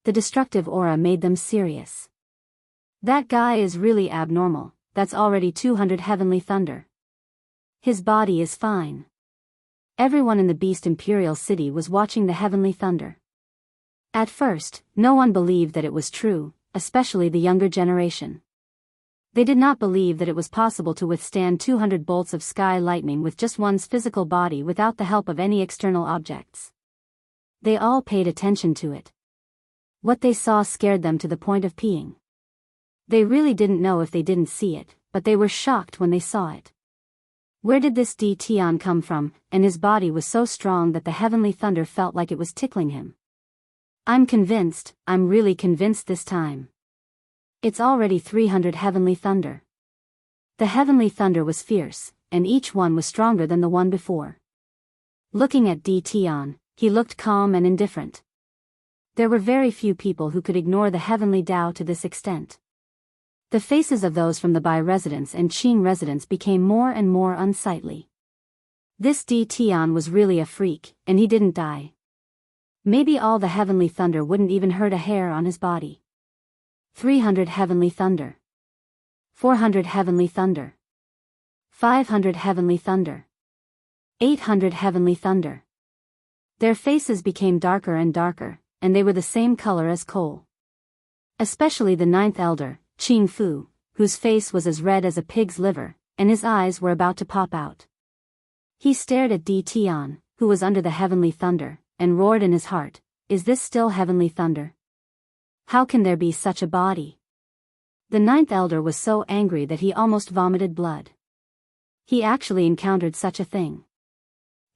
The destructive aura made them serious. That guy is really abnormal, that's already 200 heavenly thunder. His body is fine. Everyone in the beast imperial city was watching the heavenly thunder. At first, no one believed that it was true, especially the younger generation. They did not believe that it was possible to withstand 200 bolts of sky lightning with just one's physical body without the help of any external objects. They all paid attention to it. What they saw scared them to the point of peeing. They really didn't know if they didn't see it, but they were shocked when they saw it. Where did this D Tian come from? And his body was so strong that the heavenly thunder felt like it was tickling him. I'm convinced, I'm really convinced this time. It's already 300 heavenly thunder. The heavenly thunder was fierce, and each one was stronger than the one before. Looking at D Tian, he looked calm and indifferent. There were very few people who could ignore the heavenly Tao to this extent. The faces of those from the Bai residence and Qing residence became more and more unsightly. This D Tian was really a freak, and he didn't die. Maybe all the heavenly thunder wouldn't even hurt a hair on his body. 300 heavenly thunder. 400 heavenly thunder. 500 heavenly thunder. 800 heavenly thunder. Their faces became darker and darker, and they were the same color as coal. Especially the ninth elder, Qing Fu, whose face was as red as a pig's liver, and his eyes were about to pop out. He stared at D Tian, who was under the heavenly thunder, and roared in his heart, "Is this still heavenly thunder? How can there be such a body?" The ninth elder was so angry that he almost vomited blood. He actually encountered such a thing.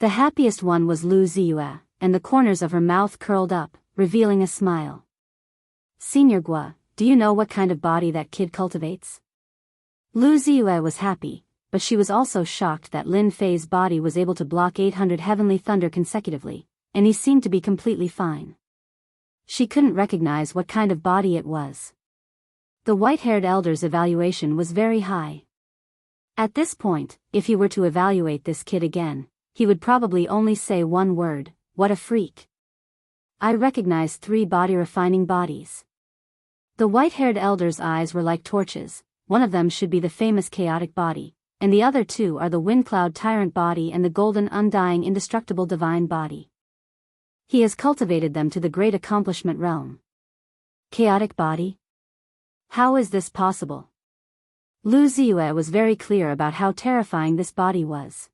The happiest one was Lu Ziyue, and the corners of her mouth curled up, revealing a smile. "Senior Gua, do you know what kind of body that kid cultivates?" Lu Ziyue was happy, but she was also shocked that Lin Fei's body was able to block 800 heavenly thunder consecutively, and he seemed to be completely fine. She couldn't recognize what kind of body it was. The white-haired elder's evaluation was very high. At this point, if he were to evaluate this kid again, he would probably only say one word: "What a freak." I recognize 3 body-refining bodies. The white-haired elder's eyes were like torches. One of them should be the famous chaotic body, and the other 2 are the wind-cloud tyrant body and the golden undying indestructible divine body. He has cultivated them to the great accomplishment realm. Chaotic body? How is this possible? Lu Ziyue was very clear about how terrifying this body was.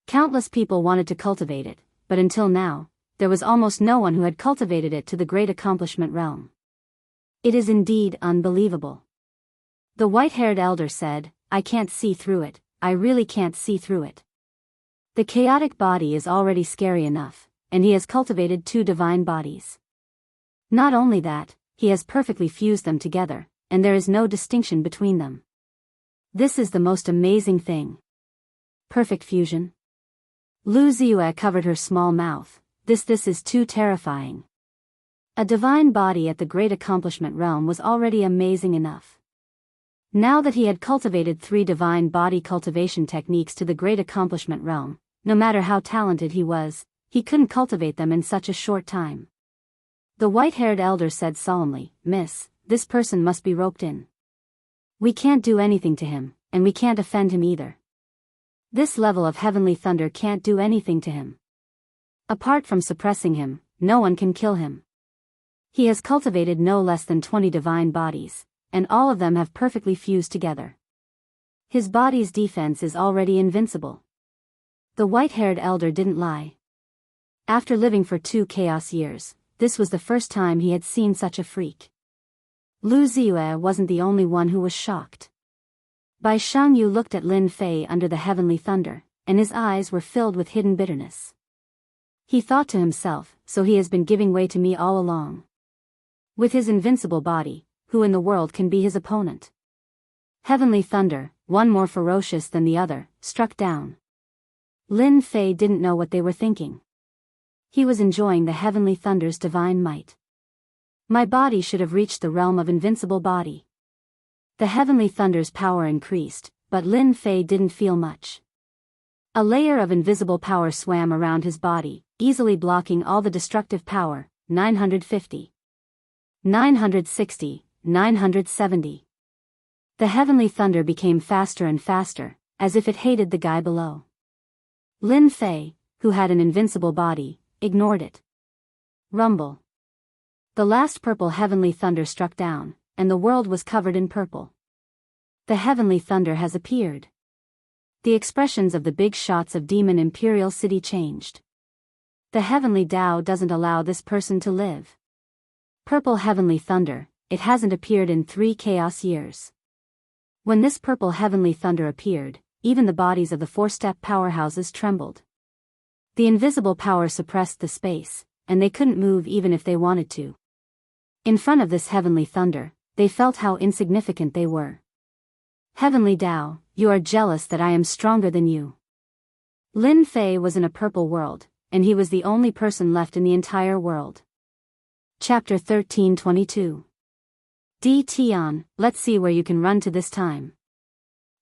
Countless people wanted to cultivate it, but until now, there was almost no one who had cultivated it to the great accomplishment realm. It is indeed unbelievable. The white-haired elder said, "I can't see through it, I really can't see through it. The chaotic body is already scary enough, and he has cultivated 2 divine bodies. Not only that, he has perfectly fused them together, and there is no distinction between them. This is the most amazing thing. Perfect fusion." Lu Ziyue covered her small mouth. This is too terrifying. A divine body at the great accomplishment realm was already amazing enough. Now that he had cultivated 3 divine body cultivation techniques to the great accomplishment realm, no matter how talented he was, he couldn't cultivate them in such a short time. The white-haired elder said solemnly, "Miss, this person must be roped in. We can't do anything to him, and we can't offend him either. This level of heavenly thunder can't do anything to him. Apart from suppressing him, no one can kill him. He has cultivated no less than 20 divine bodies, and all of them have perfectly fused together. His body's defense is already invincible." The white-haired elder didn't lie. After living for 2 chaos years, this was the first time he had seen such a freak. Lu Ziyue wasn't the only one who was shocked. Bai Shangyu looked at Lin Fei under the heavenly thunder, and his eyes were filled with hidden bitterness. He thought to himself, so he has been giving way to me all along. With his invincible body, who in the world can be his opponent? Heavenly thunder, one more ferocious than the other, struck down. Lin Fei didn't know what they were thinking. He was enjoying the heavenly thunder's divine might. My body should have reached the realm of invincible body. The heavenly thunder's power increased, but Lin Fei didn't feel much. A layer of invisible power swam around his body, easily blocking all the destructive power. 950. 960, 970. The heavenly thunder became faster and faster, as if it hated the guy below. Lin Fei, who had an invincible body, ignored it. Rumble. The last purple heavenly thunder struck down, and the world was covered in purple. The heavenly thunder has appeared. The expressions of the big shots of Demon Imperial City changed. The heavenly Tao doesn't allow this person to live. Purple heavenly thunder, it hasn't appeared in 3 chaos years. When this purple heavenly thunder appeared, even the bodies of the 4-step powerhouses trembled. The invisible power suppressed the space, and they couldn't move even if they wanted to. In front of this heavenly thunder, they felt how insignificant they were. Heavenly Tao, you are jealous that I am stronger than you. Lin Fei was in a purple world, and he was the only person left in the entire world. Chapter 1322. Di Tian, let's see where you can run to this time.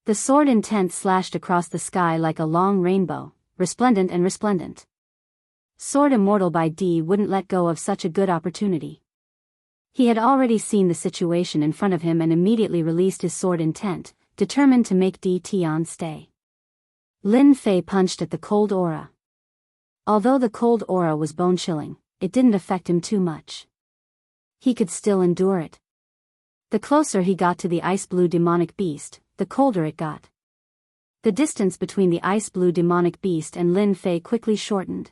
The sword intent slashed across the sky like a long rainbow, resplendent and resplendent. Sword Immortal by D wouldn't let go of such a good opportunity. He had already seen the situation in front of him and immediately released his sword intent, determined to make Di Tian stay. Lin Fei punched at the cold aura. Although the cold aura was bone-chilling, it didn't affect him too much. He could still endure it. The closer he got to the ice-blue demonic beast, the colder it got. The distance between the ice-blue demonic beast and Lin Fei quickly shortened.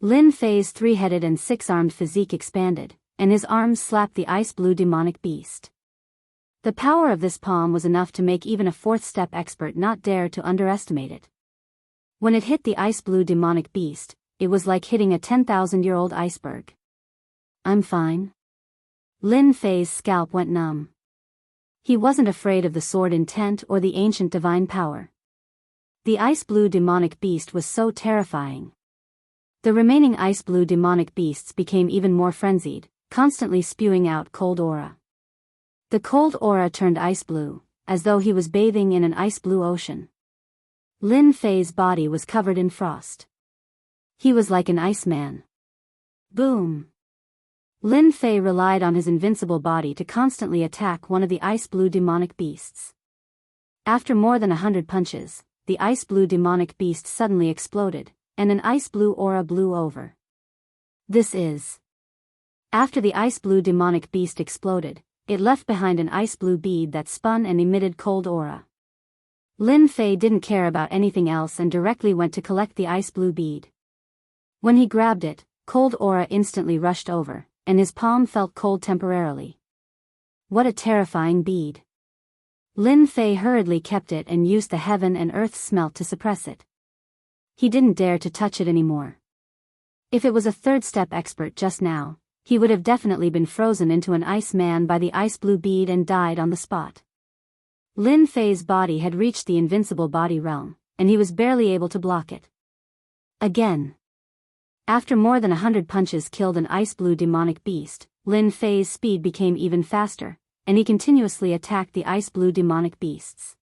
Lin Fei's 3-headed and 6-armed physique expanded, and his arms slapped the ice-blue demonic beast. The power of this palm was enough to make even a 4th-step expert not dare to underestimate it. When it hit the ice-blue demonic beast, it was like hitting a 10,000-year-old iceberg. I'm fine. Lin Fei's scalp went numb. He wasn't afraid of the sword intent or the ancient divine power. The ice-blue demonic beast was so terrifying. The remaining ice-blue demonic beasts became even more frenzied, constantly spewing out cold aura. The cold aura turned ice-blue, as though he was bathing in an ice-blue ocean. Lin Fei's body was covered in frost. He was like an iceman. Boom! Lin Fei relied on his invincible body to constantly attack one of the ice-blue demonic beasts. After more than 100 punches, the ice-blue demonic beast suddenly exploded, and an ice-blue aura blew over. This is. After the ice-blue demonic beast exploded, it left behind an ice-blue bead that spun and emitted cold aura. Lin Fei didn't care about anything else and directly went to collect the ice-blue bead. When he grabbed it, cold aura instantly rushed over, and his palm felt cold temporarily. What a terrifying bead. Lin Fei hurriedly kept it and used the heaven and earth smelt to suppress it. He didn't dare to touch it anymore. If it was a 3rd-step expert just now, he would have definitely been frozen into an ice man by the ice-blue bead and died on the spot. Lin Fei's body had reached the invincible body realm, and he was barely able to block it. Again. After more than 100 punches killed an ice-blue demonic beast, Lin Fei's speed became even faster, and he continuously attacked the ice-blue demonic beasts.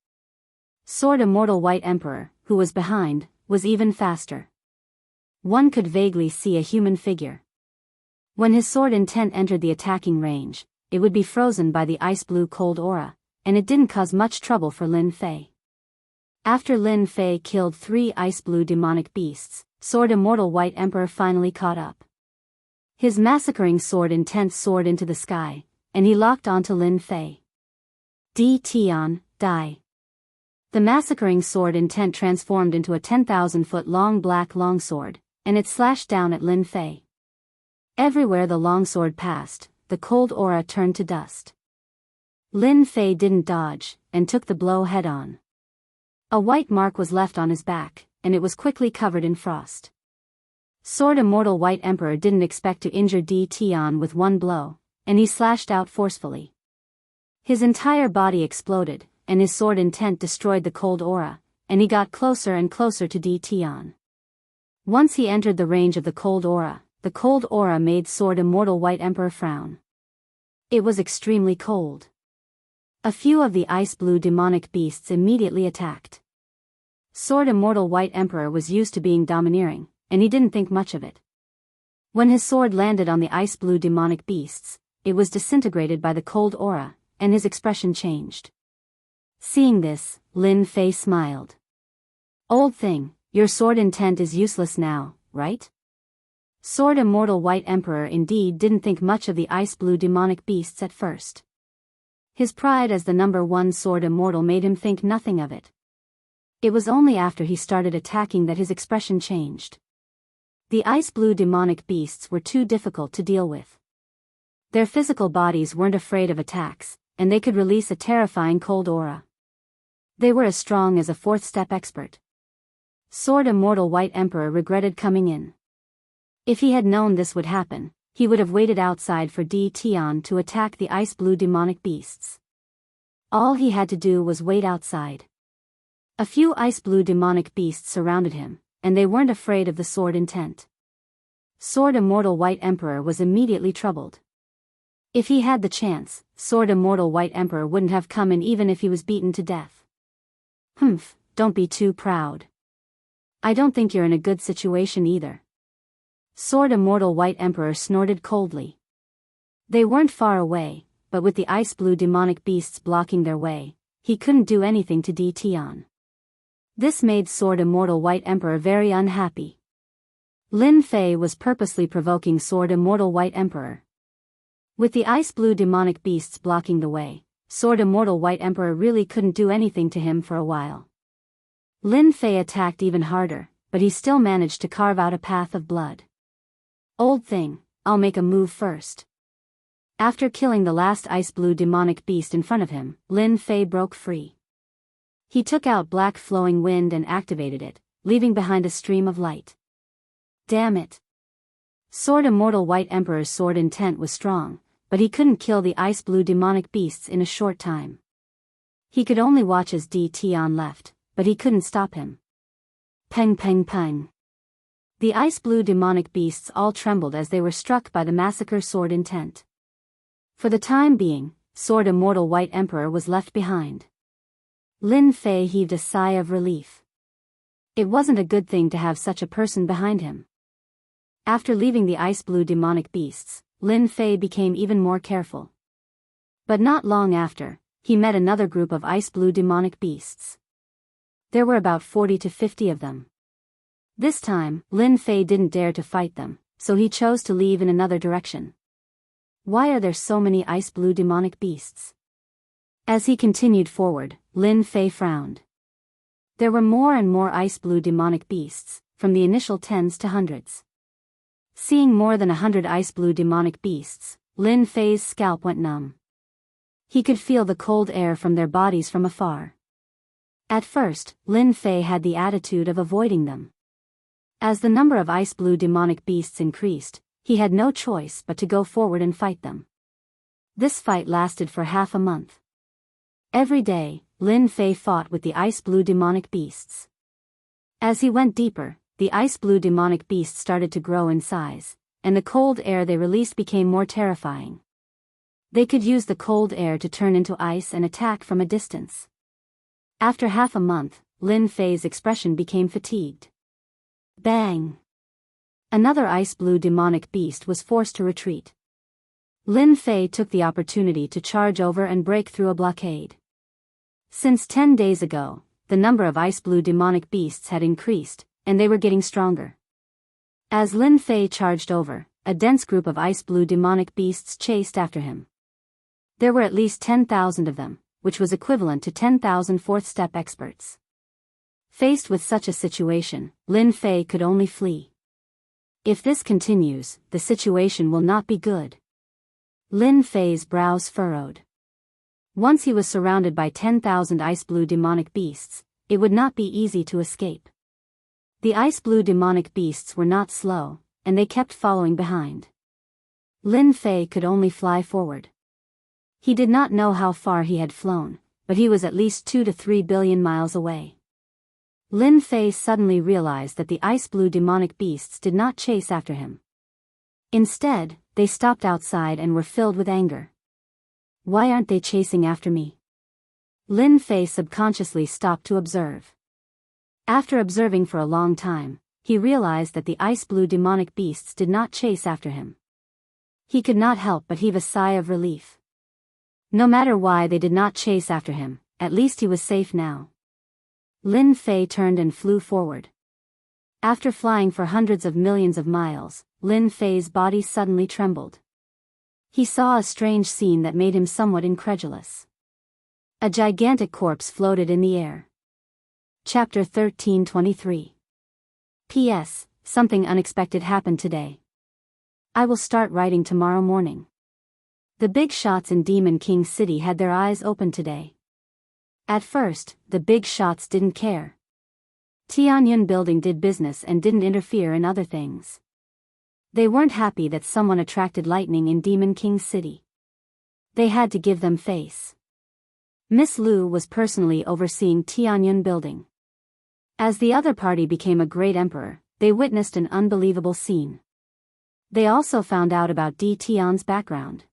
Sword Immortal White Emperor, who was behind, was even faster. One could vaguely see a human figure. When his sword intent entered the attacking range, it would be frozen by the ice-blue cold aura, and it didn't cause much trouble for Lin Fei. After Lin Fei killed 3 ice-blue demonic beasts, Sword Immortal White Emperor finally caught up. His massacring sword intent soared into the sky, and he locked onto Lin Fei. Di Tian, die. The massacring sword intent transformed into a 10,000-foot long black longsword, and it slashed down at Lin Fei. Everywhere the longsword passed, the cold aura turned to dust. Lin Fei didn't dodge, and took the blow head-on. A white mark was left on his back, and it was quickly covered in frost. Sword Immortal White Emperor didn't expect to injure Di Tian with one blow, and he slashed out forcefully. His entire body exploded, and his sword intent destroyed the cold aura, and he got closer and closer to Di Tian. Once he entered the range of the cold aura made Sword Immortal White Emperor frown. It was extremely cold. A few of the ice-blue demonic beasts immediately attacked. Sword Immortal White Emperor was used to being domineering, and he didn't think much of it. When his sword landed on the ice-blue demonic beasts, it was disintegrated by the cold aura, and his expression changed. Seeing this, Lin Fei smiled. "Old thing, your sword intent is useless now, right?" Sword Immortal White Emperor indeed didn't think much of the ice-blue demonic beasts at first. His pride as the #1 Sword Immortal made him think nothing of it. It was only after he started attacking that his expression changed. The ice-blue demonic beasts were too difficult to deal with. Their physical bodies weren't afraid of attacks, and they could release a terrifying cold aura. They were as strong as a fourth-step expert. Sword Immortal White Emperor regretted coming in. If he had known this would happen, he would have waited outside for Di Tian to attack the ice-blue demonic beasts. All he had to do was wait outside. A few ice-blue demonic beasts surrounded him, and they weren't afraid of the sword intent. Sword Immortal White Emperor was immediately troubled. If he had the chance, Sword Immortal White Emperor wouldn't have come in even if he was beaten to death. "Humph, don't be too proud. I don't think you're in a good situation either." Sword Immortal White Emperor snorted coldly. They weren't far away, but with the ice-blue demonic beasts blocking their way, he couldn't do anything to Di Tian. This made Sword Immortal White Emperor very unhappy. Lin Fei was purposely provoking Sword Immortal White Emperor. With the ice-blue demonic beasts blocking the way, Sword Immortal White Emperor really couldn't do anything to him for a while. Lin Fei attacked even harder, but he still managed to carve out a path of blood. "Old thing, I'll make a move first." After killing the last ice-blue demonic beast in front of him, Lin Fei broke free. He took out black flowing wind and activated it, leaving behind a stream of light. Damn it! Sword Immortal White Emperor's sword intent was strong, but he couldn't kill the ice-blue demonic beasts in a short time. He could only watch as Di Tian left, but he couldn't stop him. Peng peng peng. The ice-blue demonic beasts all trembled as they were struck by the massacre sword intent. For the time being, Sword Immortal White Emperor was left behind. Lin Fei heaved a sigh of relief. It wasn't a good thing to have such a person behind him. After leaving the ice-blue demonic beasts, Lin Fei became even more careful. But not long after, he met another group of ice-blue demonic beasts. There were about 40 to 50 of them. This time, Lin Fei didn't dare to fight them, so he chose to leave in another direction. Why are there so many ice-blue demonic beasts? As he continued forward, Lin Fei frowned. There were more and more ice-blue demonic beasts, from the initial tens to hundreds. Seeing more than 100 ice-blue demonic beasts, Lin Fei's scalp went numb. He could feel the cold air from their bodies from afar. At first, Lin Fei had the attitude of avoiding them. As the number of ice-blue demonic beasts increased, he had no choice but to go forward and fight them. This fight lasted for half a month. Every day, Lin Fei fought with the ice-blue demonic beasts. As he went deeper, the ice-blue demonic beasts started to grow in size, and the cold air they released became more terrifying. They could use the cold air to turn into ice and attack from a distance. After half a month, Lin Fei's expression became fatigued. Bang! Another ice-blue demonic beast was forced to retreat. Lin Fei took the opportunity to charge over and break through a blockade. Since 10 days ago, the number of ice-blue demonic beasts had increased, and they were getting stronger. As Lin Fei charged over, a dense group of ice-blue demonic beasts chased after him. There were at least 10,000 of them, which was equivalent to 10,000 fourth-step experts. Faced with such a situation, Lin Fei could only flee. If this continues, the situation will not be good. Lin Fei's brows furrowed. Once he was surrounded by 10,000 ice-blue demonic beasts, it would not be easy to escape. The ice-blue demonic beasts were not slow, and they kept following behind. Lin Fei could only fly forward. He did not know how far he had flown, but he was at least 2 to 3 billion miles away. Lin Fei suddenly realized that the ice-blue demonic beasts did not chase after him. Instead, they stopped outside and were filled with anger. Why aren't they chasing after me? Lin Fei subconsciously stopped to observe. After observing for a long time, he realized that the ice-blue demonic beasts did not chase after him. He could not help but heave a sigh of relief. No matter why they did not chase after him, at least he was safe now. Lin Fei turned and flew forward. After flying for hundreds of millions of miles, Lin Fei's body suddenly trembled. He saw a strange scene that made him somewhat incredulous. A gigantic corpse floated in the air. Chapter 1323. P.S. Something unexpected happened today. I will start writing tomorrow morning. The big shots in Demon King City had their eyes open today. At first, the big shots didn't care. Tianyun Building did business and didn't interfere in other things. They weren't happy that someone attracted lightning in Demon King City. They had to give them face. Miss Lu was personally overseeing Tianyun Building. As the other party became a great emperor, they witnessed an unbelievable scene. They also found out about Di Tian's background.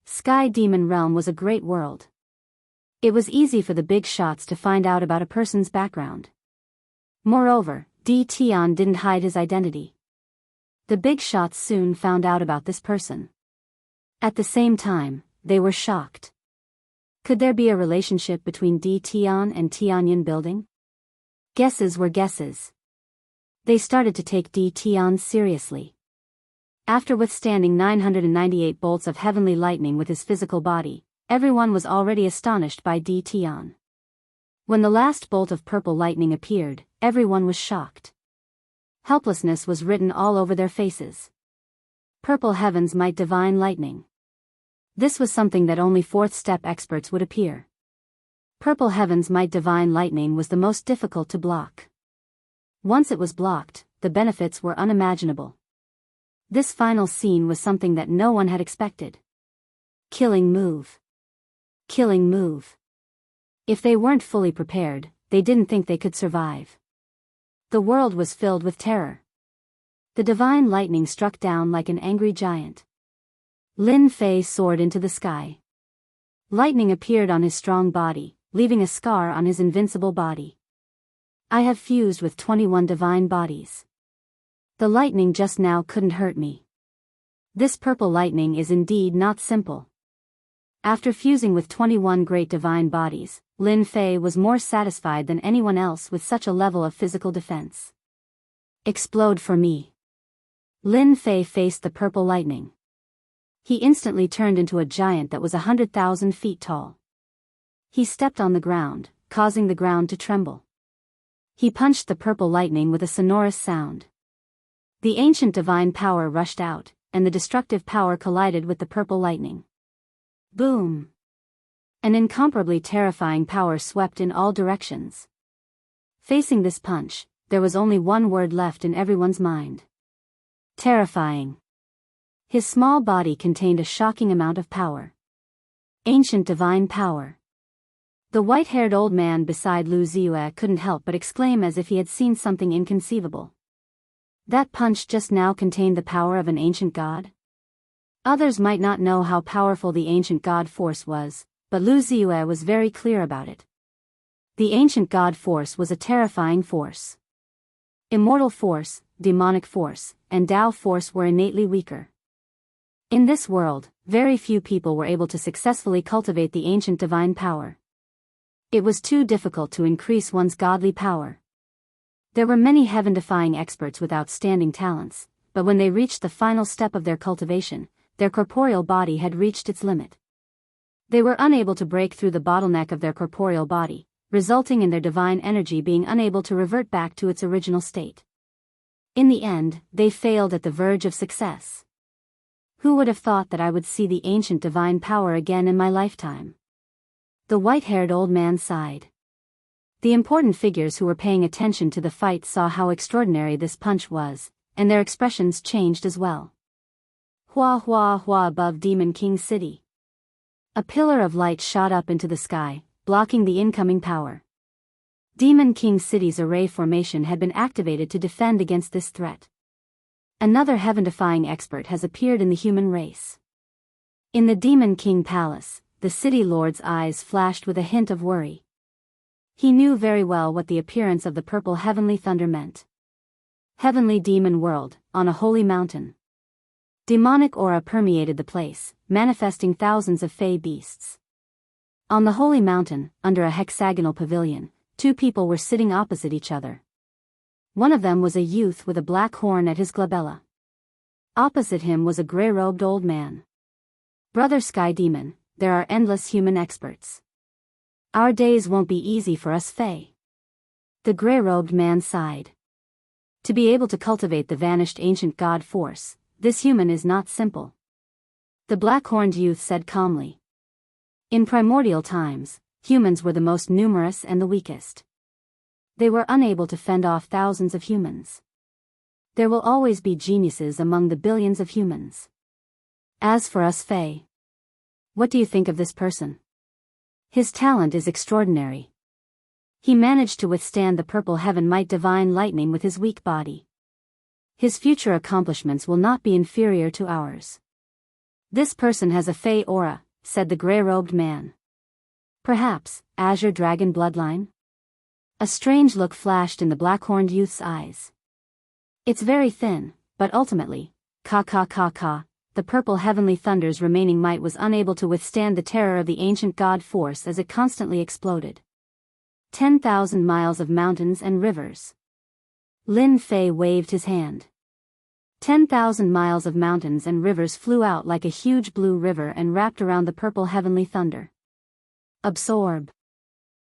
Sky Demon Realm was a great world. It was easy for the big shots to find out about a person's background. Moreover, Di Tian didn't hide his identity. The big shots soon found out about this person. At the same time, they were shocked. Could there be a relationship between Di Tian and Tianyun Building? Guesses were guesses. They started to take Di Tian seriously. After withstanding 998 bolts of heavenly lightning with his physical body, everyone was already astonished by Di Tian. When the last bolt of purple lightning appeared, everyone was shocked. Helplessness was written all over their faces. Purple heavens might divine lightning. This was something that only fourth-step experts would appear. Purple heavens might divine lightning was the most difficult to block. Once it was blocked, the benefits were unimaginable. This final scene was something that no one had expected. Killing move. Killing move. If they weren't fully prepared, they didn't think they could survive. The world was filled with terror. The divine lightning struck down like an angry giant. Lin Fei soared into the sky. Lightning appeared on his strong body, leaving a scar on his invincible body. I have fused with 21 divine bodies. The lightning just now couldn't hurt me. This purple lightning is indeed not simple. After fusing with 21 great divine bodies, Lin Fei was more satisfied than anyone else with such a level of physical defense. Explode for me. Lin Fei faced the purple lightning. He instantly turned into a giant that was 100,000 feet tall. He stepped on the ground, causing the ground to tremble. He punched the purple lightning with a sonorous sound. The ancient divine power rushed out, and the destructive power collided with the purple lightning. Boom! An incomparably terrifying power swept in all directions. Facing this punch, there was only one word left in everyone's mind. Terrifying. His small body contained a shocking amount of power. Ancient divine power. The white-haired old man beside Lu Ziyue couldn't help but exclaim as if he had seen something inconceivable. That punch just now contained the power of an ancient god? Others might not know how powerful the ancient god force was, but Lu Ziyue was very clear about it. The ancient god force was a terrifying force. Immortal force, demonic force, and Tao force were innately weaker. In this world, very few people were able to successfully cultivate the ancient divine power. It was too difficult to increase one's godly power. There were many heaven-defying experts with outstanding talents, but when they reached the final step of their cultivation, their corporeal body had reached its limit. They were unable to break through the bottleneck of their corporeal body, resulting in their divine energy being unable to revert back to its original state. In the end, they failed at the verge of success. Who would have thought that I would see the ancient divine power again in my lifetime? The white-haired old man sighed. The important figures who were paying attention to the fight saw how extraordinary this punch was, and their expressions changed as well. Hua hua hua above Demon King's city. A pillar of light shot up into the sky, blocking the incoming power. Demon King's city's array formation had been activated to defend against this threat. Another heaven-defying expert has appeared in the human race. In the Demon King Palace, the city lord's eyes flashed with a hint of worry. He knew very well what the appearance of the purple heavenly thunder meant. Heavenly demon world, on a holy mountain. Demonic aura permeated the place, manifesting thousands of fey beasts. On the holy mountain, under a hexagonal pavilion, two people were sitting opposite each other. One of them was a youth with a black horn at his glabella. Opposite him was a grey-robed old man. Brother Sky Demon, there are endless human experts. Our days won't be easy for us Fae. The grey-robed man sighed. To be able to cultivate the vanished ancient god force, this human is not simple. The black-horned youth said calmly. In primordial times, humans were the most numerous and the weakest. They were unable to fend off thousands of humans. There will always be geniuses among the billions of humans. As for us Fae, what do you think of this person? His talent is extraordinary. He managed to withstand the purple heaven might divine lightning with his weak body. His future accomplishments will not be inferior to ours. This person has a Fey aura, said the grey-robed man. Perhaps, Azure Dragon bloodline? A strange look flashed in the black-horned youth's eyes. It's very thin, but ultimately, the purple heavenly thunder's remaining might was unable to withstand the terror of the ancient god force as it constantly exploded. 10,000 miles of mountains and rivers. Lin Fei waved his hand. 10,000 miles of mountains and rivers flew out like a huge blue river and wrapped around the purple heavenly thunder. Absorb.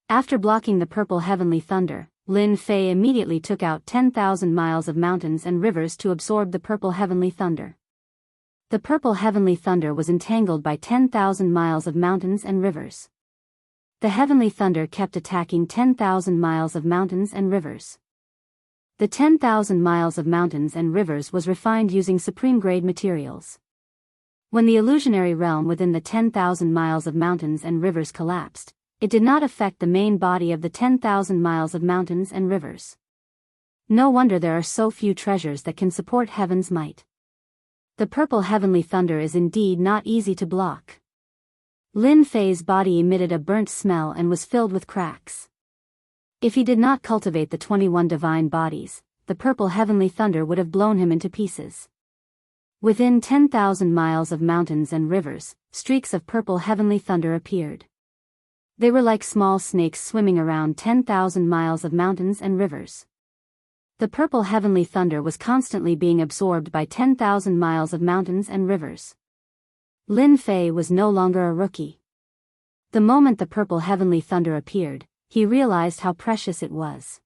After blocking the purple heavenly thunder, Lin Fei immediately took out 10,000 miles of mountains and rivers to absorb the purple heavenly thunder. The purple heavenly thunder was entangled by 10,000 miles of mountains and rivers. The heavenly thunder kept attacking 10,000 miles of mountains and rivers. The 10,000 miles of mountains and rivers was refined using supreme-grade materials. When the illusionary realm within the 10,000 miles of mountains and rivers collapsed, it did not affect the main body of the 10,000 miles of mountains and rivers. No wonder there are so few treasures that can support heaven's might. The purple heavenly thunder is indeed not easy to block. Lin Fei's body emitted a burnt smell and was filled with cracks. If he did not cultivate the 21 divine bodies, the purple heavenly thunder would have blown him into pieces. Within 10,000 miles of mountains and rivers, streaks of purple heavenly thunder appeared. They were like small snakes swimming around 10,000 miles of mountains and rivers. The purple heavenly thunder was constantly being absorbed by 10,000 miles of mountains and rivers. Lin Fei was no longer a rookie. The moment the purple heavenly thunder appeared, he realized how precious it was.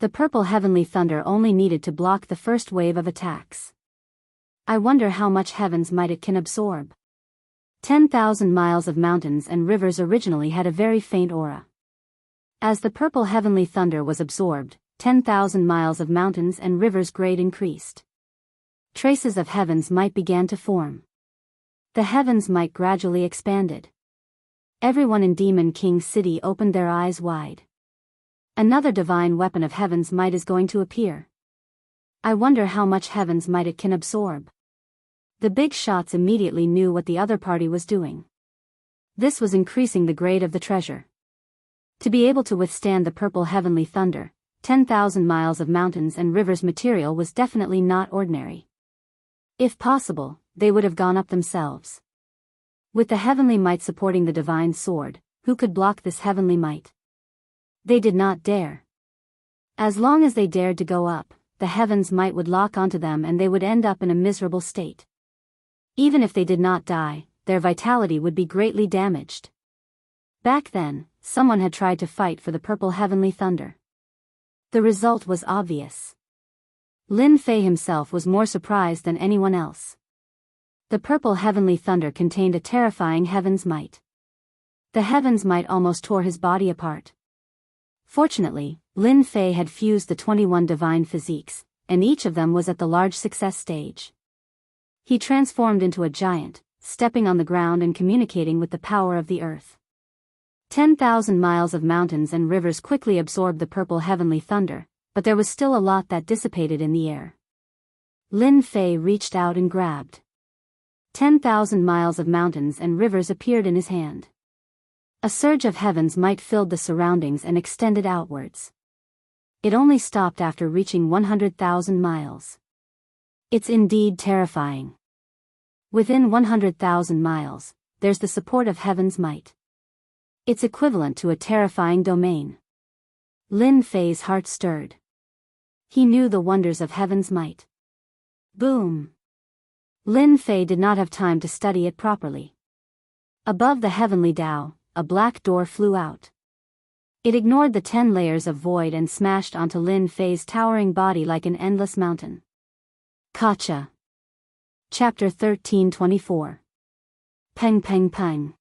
The purple heavenly thunder only needed to block the first wave of attacks. I wonder how much heaven's might it can absorb. 10,000 miles of mountains and rivers originally had a very faint aura. As the purple heavenly thunder was absorbed, 10,000 miles of mountains and rivers' grade increased. Traces of heaven's might began to form. The heaven's might gradually expanded. Everyone in Demon King's city opened their eyes wide. Another divine weapon of heaven's might is going to appear. I wonder how much heaven's might it can absorb. The big shots immediately knew what the other party was doing. This was increasing the grade of the treasure. To be able to withstand the purple heavenly thunder, 10,000 miles of mountains and rivers material was definitely not ordinary. If possible, they would have gone up themselves. With the heavenly might supporting the divine sword, who could block this heavenly might? They did not dare. As long as they dared to go up, the heaven's might would lock onto them and they would end up in a miserable state. Even if they did not die, their vitality would be greatly damaged. Back then, someone had tried to fight for the purple heavenly thunder. The result was obvious. Lin Fei himself was more surprised than anyone else. The purple heavenly thunder contained a terrifying heaven's might. The heaven's might almost tore his body apart. Fortunately, Lin Fei had fused the 21 divine physiques, and each of them was at the large success stage. He transformed into a giant, stepping on the ground and communicating with the power of the earth. 10,000 miles of mountains and rivers quickly absorbed the purple heavenly thunder, but there was still a lot that dissipated in the air. Lin Fei reached out and grabbed. 10,000 miles of mountains and rivers appeared in his hand. A surge of heaven's might filled the surroundings and extended outwards. It only stopped after reaching 100,000 miles. It's indeed terrifying. Within 100,000 miles, there's the support of heaven's might. It's equivalent to a terrifying domain. Lin Fei's heart stirred. He knew the wonders of heaven's might. Boom! Lin Fei did not have time to study it properly. Above the heavenly Tao, a black door flew out. It ignored the 10 layers of void and smashed onto Lin Fei's towering body like an endless mountain. Gotcha. Chapter 1324. Peng peng peng.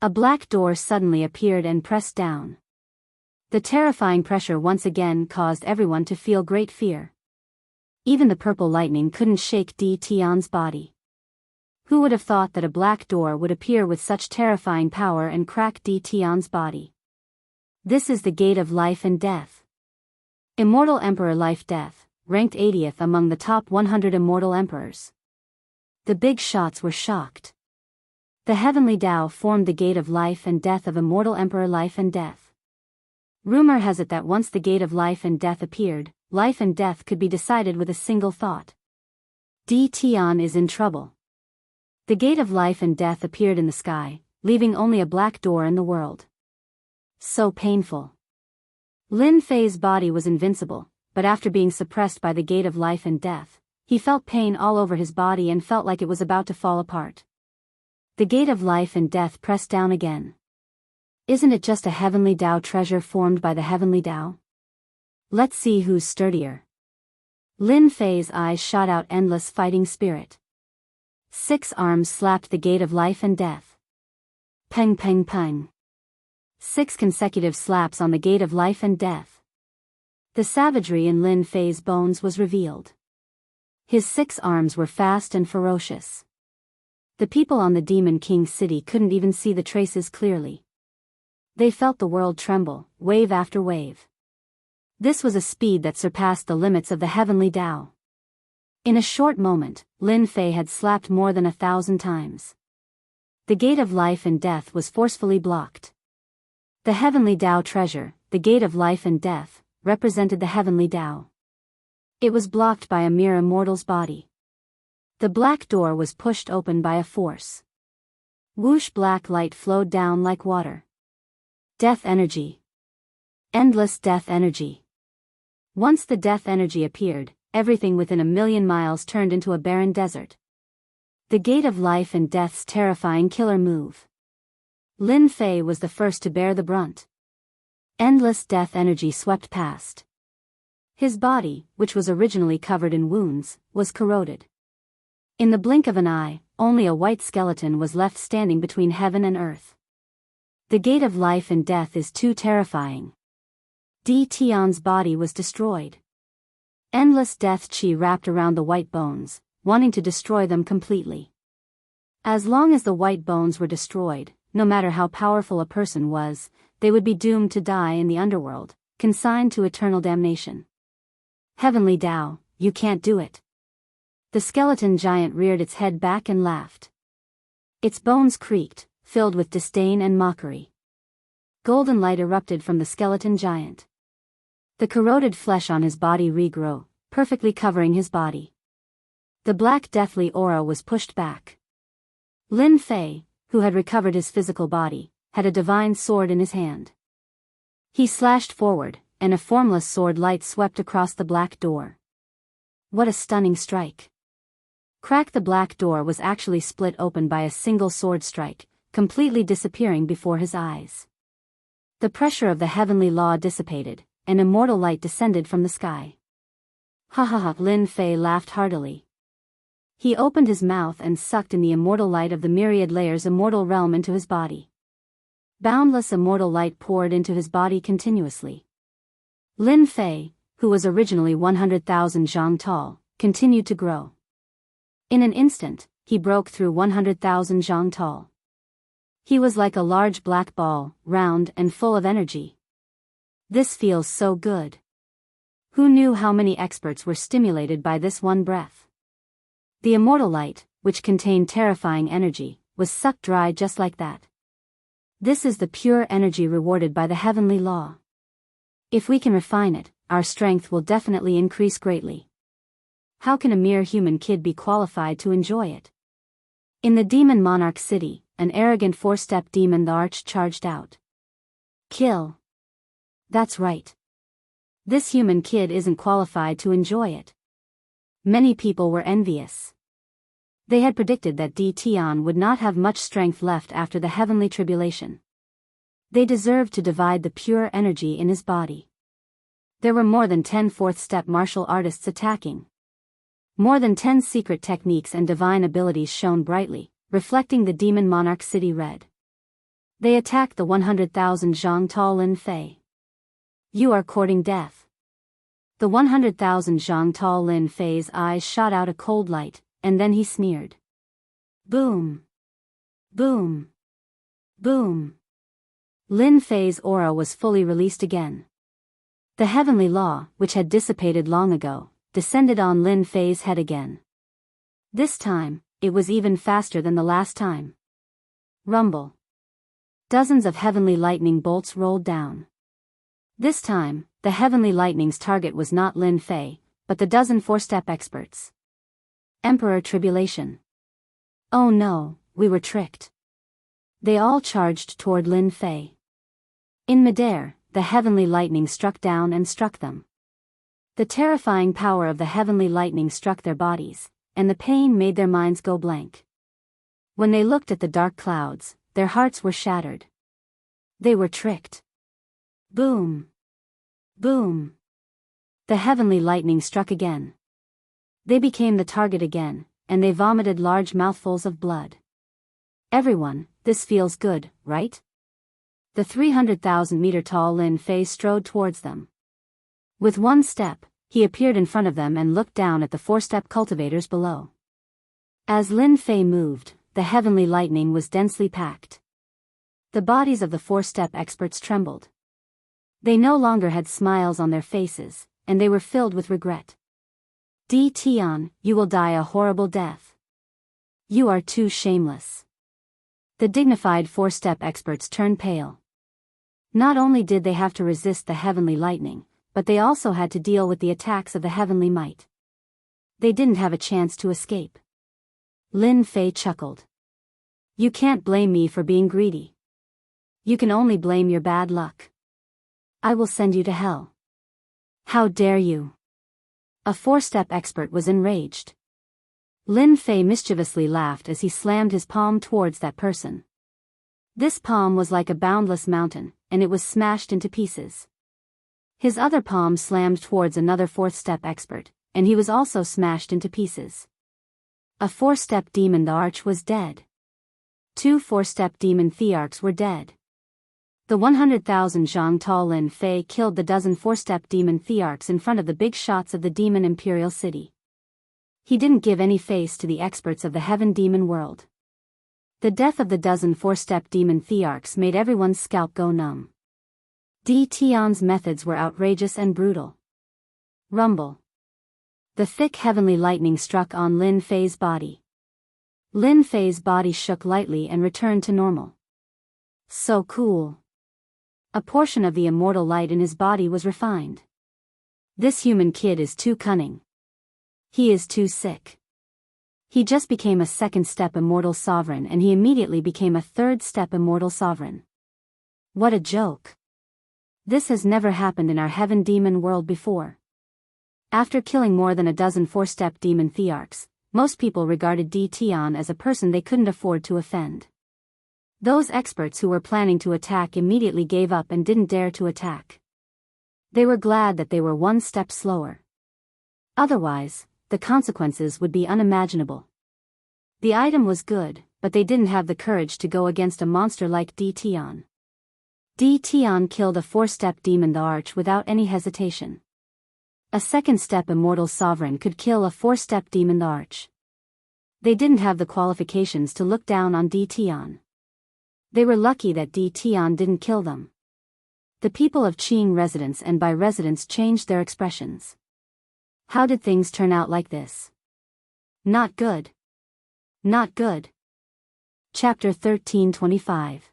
A black door suddenly appeared and pressed down. The terrifying pressure once again caused everyone to feel great fear. Even the purple lightning couldn't shake Di Tian's body. Who would have thought that a black door would appear with such terrifying power and crack Di Tian's body? This is the gate of life and death. Immortal Emperor Life-Death, ranked 80th among the top 100 immortal emperors. The big shots were shocked. The heavenly Tao formed the gate of life and death of Immortal Emperor Life and Death. Rumor has it that once the gate of life and death appeared, life and death could be decided with a single thought. Di Tian is in trouble. The gate of life and death appeared in the sky, leaving only a black door in the world. So painful. Lin Fei's body was invincible, but after being suppressed by the gate of life and death, he felt pain all over his body and felt like it was about to fall apart. The gate of life and death pressed down again. Isn't it just a heavenly Tao treasure formed by the heavenly Tao? Let's see who's sturdier. Lin Fei's eyes shot out endless fighting spirit. 6 arms slapped the gate of life and death. Peng peng peng. 6 consecutive slaps on the gate of life and death. The savagery in Lin Fei's bones was revealed. His 6 arms were fast and ferocious. The people on the Demon King's city couldn't even see the traces clearly. They felt the world tremble, wave after wave. This was a speed that surpassed the limits of the heavenly Tao. In a short moment, Lin Fei had slapped more than 1,000 times. The gate of life and death was forcefully blocked. The heavenly Tao treasure, the gate of life and death, represented the heavenly Tao. It was blocked by a mere immortal's body. The black door was pushed open by a force. Whoosh, black light flowed down like water. Death energy. Endless death energy. Once the death energy appeared, everything within 1,000,000 miles turned into a barren desert. The gate of life and death's terrifying killer move. Lin Fei was the first to bear the brunt. Endless death energy swept past. His body, which was originally covered in wounds, was corroded. In the blink of an eye, only a white skeleton was left standing between heaven and earth. The gate of life and death is too terrifying. Di Tian's body was destroyed. Endless death chi wrapped around the white bones, wanting to destroy them completely. As long as the white bones were destroyed, no matter how powerful a person was, they would be doomed to die in the underworld, consigned to eternal damnation. Heavenly Tao, you can't do it. The skeleton giant reared its head back and laughed. Its bones creaked, filled with disdain and mockery. Golden light erupted from the skeleton giant. The corroded flesh on his body regrew, perfectly covering his body. The black deathly aura was pushed back. Lin Fei, who had recovered his physical body, had a divine sword in his hand. He slashed forward, and a formless sword light swept across the black door. What a stunning strike! Crack! The black door was actually split open by a single sword strike, completely disappearing before his eyes. The pressure of the heavenly law dissipated, and immortal light descended from the sky. Ha ha ha, Lin Fei laughed heartily. He opened his mouth and sucked in the immortal light of the myriad layers immortal realm into his body. Boundless immortal light poured into his body continuously. Lin Fei, who was originally 100,000 zhang tall, continued to grow. In an instant, he broke through 100,000 zhang tall. He was like a large black ball, round and full of energy. This feels so good. Who knew how many experts were stimulated by this one breath? The immortal light, which contained terrifying energy, was sucked dry just like that. This is the pure energy rewarded by the heavenly law. If we can refine it, our strength will definitely increase greatly. How can a mere human kid be qualified to enjoy it? In the demon monarch city, an arrogant four-step demon the Arch charged out. Kill. That's right. This human kid isn't qualified to enjoy it. Many people were envious. They had predicted that Di Tian would not have much strength left after the heavenly tribulation. They deserved to divide the pure energy in his body. There were more than 10 fourth-step martial artists attacking. More than 10 secret techniques and divine abilities shone brightly, reflecting the demon monarch city red. They attacked the 100,000 zhang tall Lin Fei. You are courting death. The 100,000 zhang tall Lin Fei's eyes shot out a cold light, and then he sneered. Boom! Boom! Boom! Lin Fei's aura was fully released again. The heavenly law, which had dissipated long ago, descended on Lin Fei's head again. This time, it was even faster than the last time. Rumble. Dozens of heavenly lightning bolts rolled down. This time, the heavenly lightning's target was not Lin Fei, but the dozen four-step experts. Emperor Tribulation. Oh no, we were tricked. They all charged toward Lin Fei. In midair, the heavenly lightning struck down and struck them. The terrifying power of the heavenly lightning struck their bodies, and the pain made their minds go blank. When they looked at the dark clouds, their hearts were shattered. They were tricked. Boom! Boom! The heavenly lightning struck again. They became the target again, and they vomited large mouthfuls of blood. Everyone, this feels good, right? The 300,000-meter-tall Lin Fei strode towards them. With one step, he appeared in front of them and looked down at the four-step cultivators below. As Lin Fei moved, the heavenly lightning was densely packed. The bodies of the four-step experts trembled. They no longer had smiles on their faces, and they were filled with regret. Di Tian, you will die a horrible death. You are too shameless. The dignified four-step experts turned pale. Not only did they have to resist the heavenly lightning, but they also had to deal with the attacks of the heavenly might. They didn't have a chance to escape. Lin Fei chuckled. You can't blame me for being greedy. You can only blame your bad luck. I will send you to hell. How dare you? A four-step expert was enraged. Lin Fei mischievously laughed as he slammed his palm towards that person. This palm was like a boundless mountain, and it was smashed into pieces. His other palm slammed towards another fourth-step expert, and he was also smashed into pieces. A four-step demon the Arch was dead. 2 four-step demon thearchs were dead. The 100,000 zhang tall Lin Fei killed the dozen four-step demon thearchs in front of the big shots of the demon imperial city. He didn't give any face to the experts of the heaven demon world. The death of the dozen four-step demon thearchs made everyone's scalp go numb. Di Tian's methods were outrageous and brutal. Rumble. The thick heavenly lightning struck on Lin Fei's body. Lin Fei's body shook lightly and returned to normal. So cool. A portion of the immortal light in his body was refined. This human kid is too cunning. He is too sick. He just became a second-step immortal sovereign and he immediately became a third-step immortal sovereign. What a joke. This has never happened in our heaven demon world before. After killing more than a dozen four-step demon thearchs, most people regarded Di Tian as a person they couldn't afford to offend. Those experts who were planning to attack immediately gave up and didn't dare to attack. They were glad that they were one step slower. Otherwise, the consequences would be unimaginable. The item was good, but they didn't have the courage to go against a monster like D. Tian. D. Tian killed a 4-step demon the Arch without any hesitation. A 2nd-step immortal sovereign could kill a 4-step demon the Arch. They didn't have the qualifications to look down on D. Tian. They were lucky that D. Tian didn't kill them. The people of Qing residents and by residents changed their expressions. How did things turn out like this? Not good. Not good. Chapter 1325.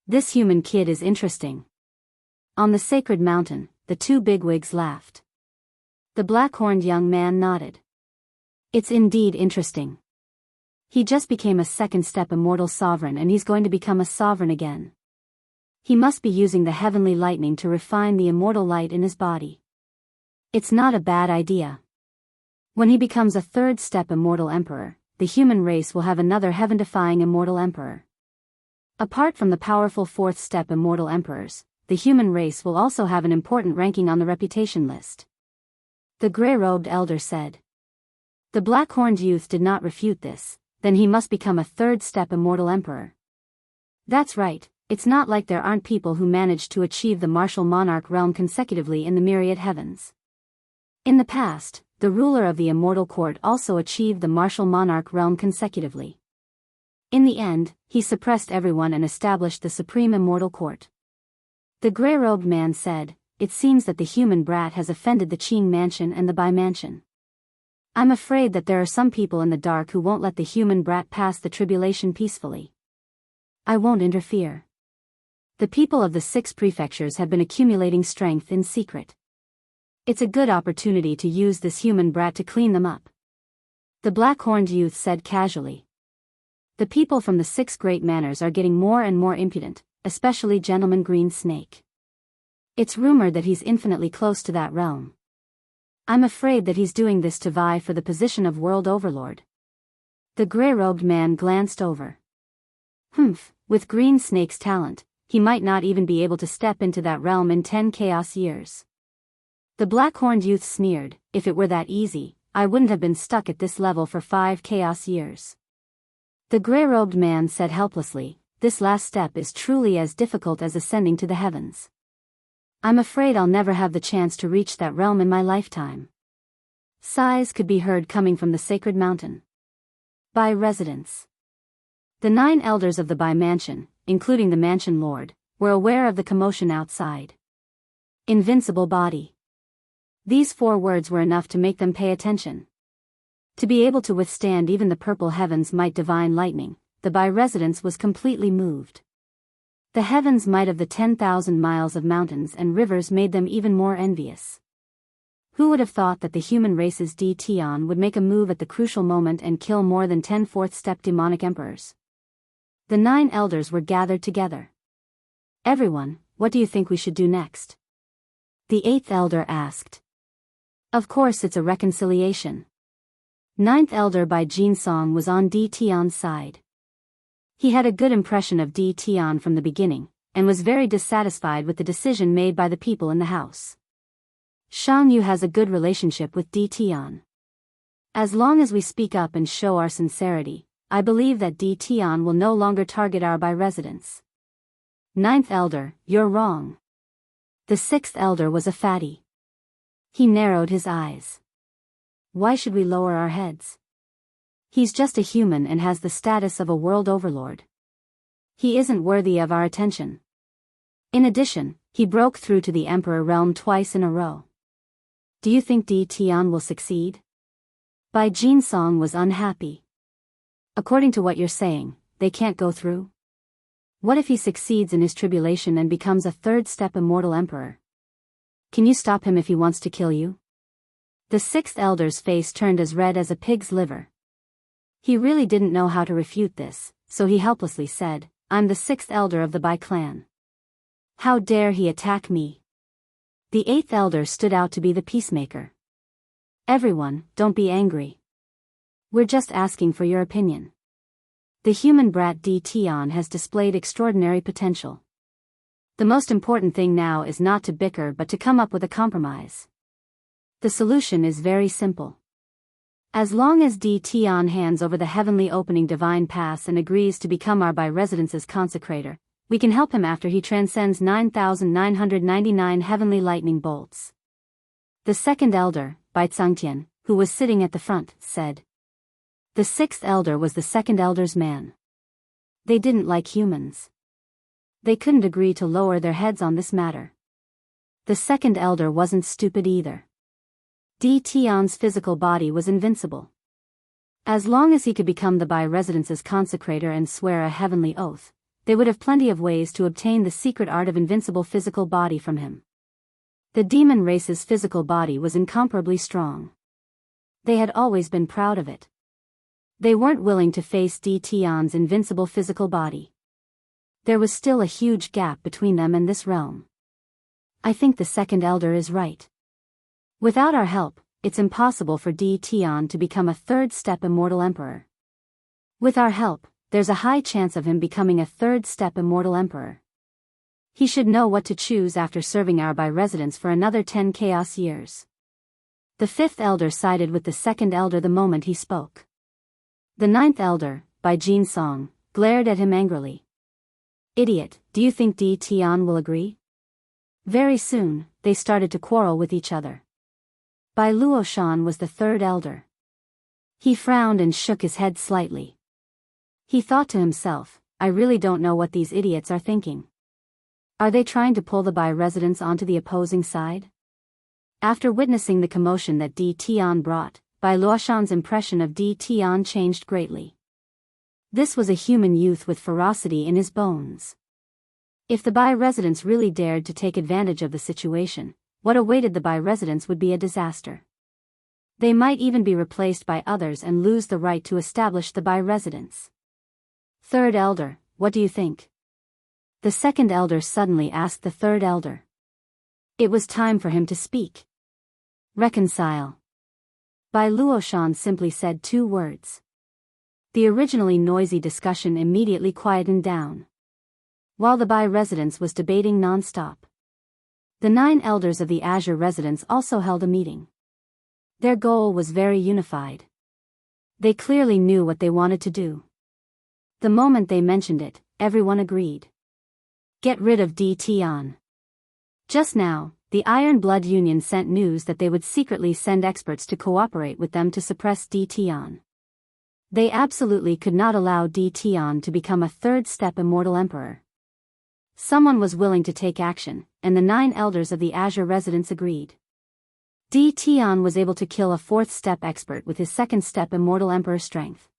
This human kid is interesting. On the sacred mountain, the two bigwigs laughed. The black-horned young man nodded. It's indeed interesting. He just became a 2nd-step immortal sovereign and he's going to become a sovereign again. He must be using the heavenly lightning to refine the immortal light in his body. It's not a bad idea. When he becomes a 3rd-step immortal emperor, the human race will have another heaven-defying immortal emperor. Apart from the powerful 4th-step immortal emperors, the human race will also have an important ranking on the reputation list. The gray-robed elder said. The black-horned youth did not refute this. Then he must become a 3rd-step immortal emperor. That's right, it's not like there aren't people who managed to achieve the martial monarch realm consecutively in the myriad heavens. In the past, the ruler of the immortal court also achieved the martial monarch realm consecutively. In the end, he suppressed everyone and established the supreme immortal court. The gray-robed man said, it seems that the human brat has offended the Qing mansion and the Bai mansion. I'm afraid that there are some people in the dark who won't let the human brat pass the tribulation peacefully. I won't interfere. The people of the 6 prefectures have been accumulating strength in secret. It's a good opportunity to use this human brat to clean them up. The black-horned youth said casually. The people from the 6 great manors are getting more and more impudent, especially Gentleman Green Snake. It's rumored that he's infinitely close to that realm. I'm afraid that he's doing this to vie for the position of world overlord. The gray-robed man glanced over. With Green Snake's talent, he might not even be able to step into that realm in 10 chaos years. The black-horned youth sneered, if it were that easy, I wouldn't have been stuck at this level for 5 chaos years. The gray-robed man said helplessly, this last step is truly as difficult as ascending to the heavens. I'm afraid I'll never have the chance to reach that realm in my lifetime. Sighs could be heard coming from the sacred mountain. Bai residents. The 9 elders of the Bai mansion, including the mansion lord, were aware of the commotion outside. Invincible body. These 4 words were enough to make them pay attention. To be able to withstand even the purple heavens' might divine lightning, the Bai residents was completely moved. The heavens' might of the 10,000 miles of mountains and rivers made them even more envious. Who would have thought that the human race's D. Tian would make a move at the crucial moment and kill more than 10 4th-step demonic emperors? The 9 elders were gathered together. Everyone, what do you think we should do next? The 8th elder asked. Of course it's a reconciliation. 9th elder Bai Jinsong was on D. Tian's side. He had a good impression of D. Tian from the beginning, and was very dissatisfied with the decision made by the people in the house. Xianghu has a good relationship with D. Tian. As long as we speak up and show our sincerity, I believe that D. Tian will no longer target our Bai residents. 9th elder, you're wrong. The 6th elder was a fatty. He narrowed his eyes. Why should we lower our heads? He's just a human and has the status of a world overlord. He isn't worthy of our attention. In addition, he broke through to the Emperor realm twice in a row. Do you think D. Tian will succeed? Bai Jinsong was unhappy. According to what you're saying, they can't go through? What if he succeeds in his tribulation and becomes a 3rd-step immortal emperor? Can you stop him if he wants to kill you? The 6th elder's face turned as red as a pig's liver. He really didn't know how to refute this, so he helplessly said, I'm the 6th elder of the Bai clan. How dare he attack me? The 8th elder stood out to be the peacemaker. Everyone, don't be angry. We're just asking for your opinion. The human brat D. Tian has displayed extraordinary potential. The most important thing now is not to bicker but to come up with a compromise. The solution is very simple. As long as D. Tian hands over the heavenly opening divine pass and agrees to become our by-residence's consecrator, we can help him after he transcends 9,999 heavenly lightning bolts. The second elder, Bai Tsangtian, who was sitting at the front, said. The sixth elder was the second elder's man. They didn't like humans. They couldn't agree to lower their heads on this matter. The second elder wasn't stupid either. D. Tian's physical body was invincible. As long as he could become the by-residence's consecrator and swear a heavenly oath, they would have plenty of ways to obtain the secret art of invincible physical body from him. The demon race's physical body was incomparably strong. They had always been proud of it. They weren't willing to face D. Tian's invincible physical body. There was still a huge gap between them and this realm. I think the second elder is right. Without our help, it's impossible for D. Tian to become a third-step immortal emperor. With our help, there's a high chance of him becoming a third-step immortal emperor. He should know what to choose after serving our by-residence for another 10 chaos years. The fifth elder sided with the second elder the moment he spoke. The ninth elder, Bai Jin Song, glared at him angrily. Idiot, do you think D. Tian will agree? Very soon, they started to quarrel with each other. Bai Luoshan was the third elder. He frowned and shook his head slightly. He thought to himself, I really don't know what these idiots are thinking. Are they trying to pull the by-residents onto the opposing side? After witnessing the commotion that D. Tian brought, Bai Luoshan's impression of D. Tian changed greatly. This was a human youth with ferocity in his bones. If the by-residents really dared to take advantage of the situation, what awaited the by-residents would be a disaster. They might even be replaced by others and lose the right to establish the by-residents. Third elder, what do you think? The second elder suddenly asked the third elder. It was time for him to speak. Reconcile. Bai Luoshan simply said 2 words. The originally noisy discussion immediately quietened down. While the by-residence was debating non-stop. The 9 elders of the Azure residence also held a meeting. Their goal was very unified. They clearly knew what they wanted to do. The moment they mentioned it, everyone agreed. Get rid of D. Tian. Just now, the Iron Blood Union sent news that they would secretly send experts to cooperate with them to suppress D. Tian. They absolutely could not allow D. Tian to become a third-step immortal emperor. Someone was willing to take action, and the 9 elders of the Azure residence agreed. D. Tian was able to kill a 4th-step expert with his 2nd-step immortal emperor strength.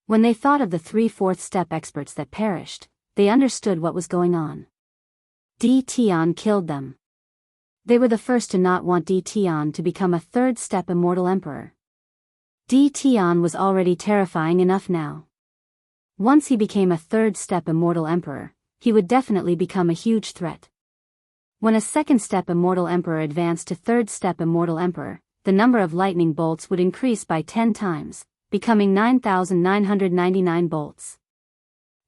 When they thought of the 3 4th-step experts that perished, they understood what was going on. D. Tian killed them. They were the first to not want D. Tian to become a 3rd-step immortal emperor. D. Tian was already terrifying enough now. Once he became a 3rd-step immortal emperor, he would definitely become a huge threat. When a 2nd-step immortal emperor advanced to 3rd-step immortal emperor, the number of lightning bolts would increase by 10 times, becoming 9,999 bolts.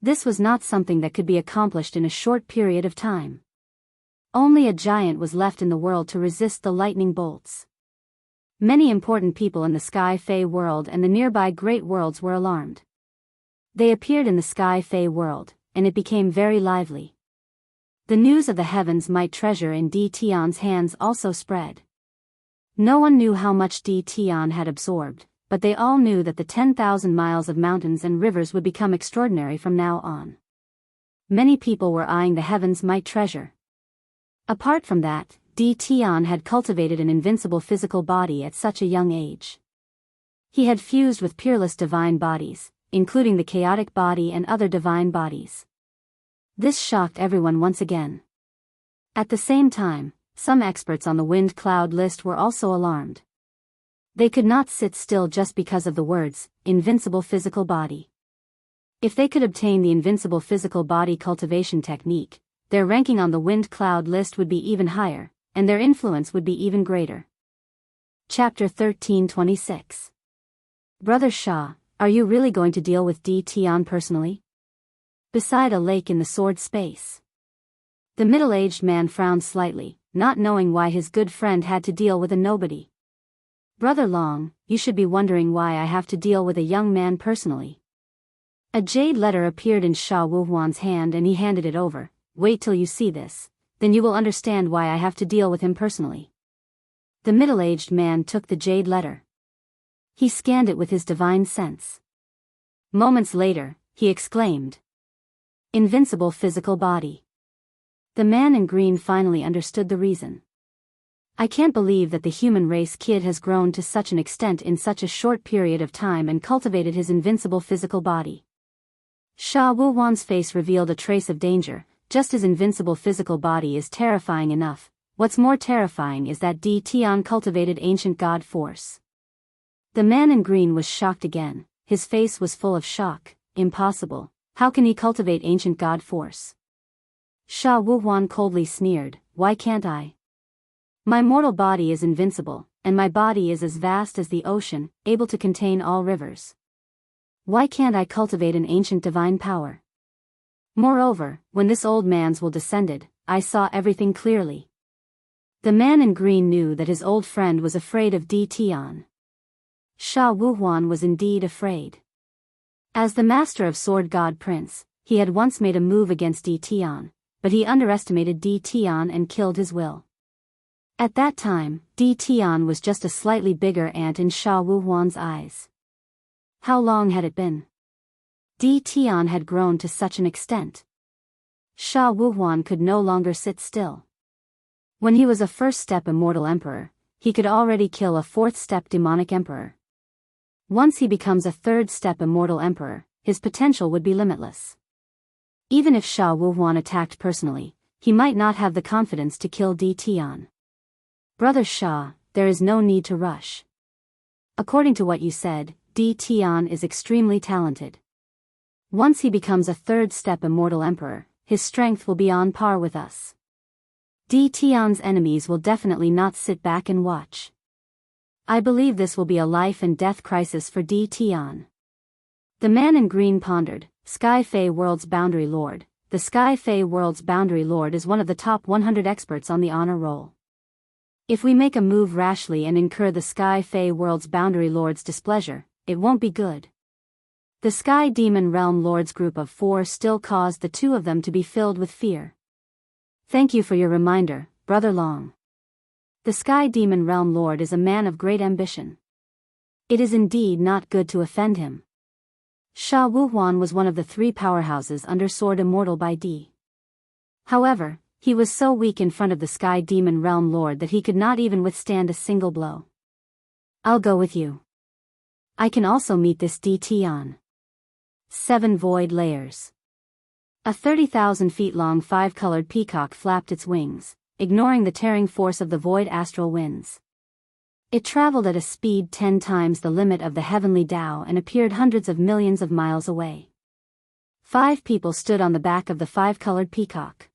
This was not something that could be accomplished in a short period of time. Only a giant was left in the world to resist the lightning bolts. Many important people in the Sky Fae world and the nearby Great Worlds were alarmed. They appeared in the Sky Fae world, and it became very lively. The news of the heavens might treasure in D. Tian's hands also spread. No one knew how much D. Tian had absorbed, but they all knew that the 10,000 miles of mountains and rivers would become extraordinary from now on. Many people were eyeing the heavens might treasure. Apart from that, D. Tian had cultivated an invincible physical body at such a young age. He had fused with peerless divine bodies, including the chaotic body and other divine bodies. This shocked everyone once again. At the same time, some experts on the wind cloud list were also alarmed. They could not sit still just because of the words, invincible physical body. If they could obtain the invincible physical body cultivation technique, their ranking on the wind cloud list would be even higher, and their influence would be even greater. Chapter 1326. Brother Shah, are you really going to deal with D. Tian personally? Beside a lake in the sword space. The middle-aged man frowned slightly, not knowing why his good friend had to deal with a nobody. Brother Long, you should be wondering why I have to deal with a young man personally. A jade letter appeared in Sha Wuhuan's hand and he handed it over. Wait till you see this, then you will understand why I have to deal with him personally. The middle-aged man took the jade letter. He scanned it with his divine sense. Moments later, he exclaimed, "Invincible physical body." The man in green finally understood the reason. I can't believe that the human race kid has grown to such an extent in such a short period of time and cultivated his invincible physical body. Sha Wuhuan's face revealed a trace of danger. Just his invincible physical body is terrifying enough, what's more terrifying is that Di Tian cultivated ancient god force. The man in green was shocked again, his face was full of shock. Impossible, how can he cultivate ancient god force? Sha Wuhuan coldly sneered, why can't I? My mortal body is invincible, and my body is as vast as the ocean, able to contain all rivers. Why can't I cultivate an ancient divine power? Moreover, when this old man's will descended, I saw everything clearly. The man in green knew that his old friend was afraid of Di Tian. Sha Wuhuan was indeed afraid. As the master of Sword God Prince, he had once made a move against Di Tian, but he underestimated Di Tian and killed his will. At that time, Di Tian was just a slightly bigger ant in Sha Wuhuan's eyes. How long had it been? Di Tian had grown to such an extent. Sha Wuhuan could no longer sit still. When he was a first-step immortal emperor, he could already kill a fourth-step demonic emperor. Once he becomes a third-step immortal emperor, his potential would be limitless. Even if Sha Wuhuan attacked personally, he might not have the confidence to kill Di Tian. Brother Sha, there is no need to rush. According to what you said, Di Tian is extremely talented. Once he becomes a third-step immortal emperor, his strength will be on par with us. Di Tian's enemies will definitely not sit back and watch. I believe this will be a life and death crisis for Di Tian. The man in green pondered, Sky Fei World's Boundary Lord. The Sky Fei World's Boundary Lord is one of the top 100 experts on the honor roll. If we make a move rashly and incur the Sky Fei World's Boundary Lord's displeasure, it won't be good. The Sky Demon Realm Lord's group of 4 still caused the 2 of them to be filled with fear. Thank you for your reminder, Brother Long. The Sky Demon Realm Lord is a man of great ambition. It is indeed not good to offend him. Sha Wuhuan was one of the 3 powerhouses under Sword Immortal by D. However, he was so weak in front of the Sky Demon Realm Lord that he could not even withstand a single blow. I'll go with you. I can also meet this Di Tian. 7 Void Layers. A 30,000 feet long 5-colored peacock flapped its wings, ignoring the tearing force of the void astral winds. It traveled at a speed 10 times the limit of the heavenly Tao and appeared hundreds of millions of miles away. 5 people stood on the back of the 5-colored peacock.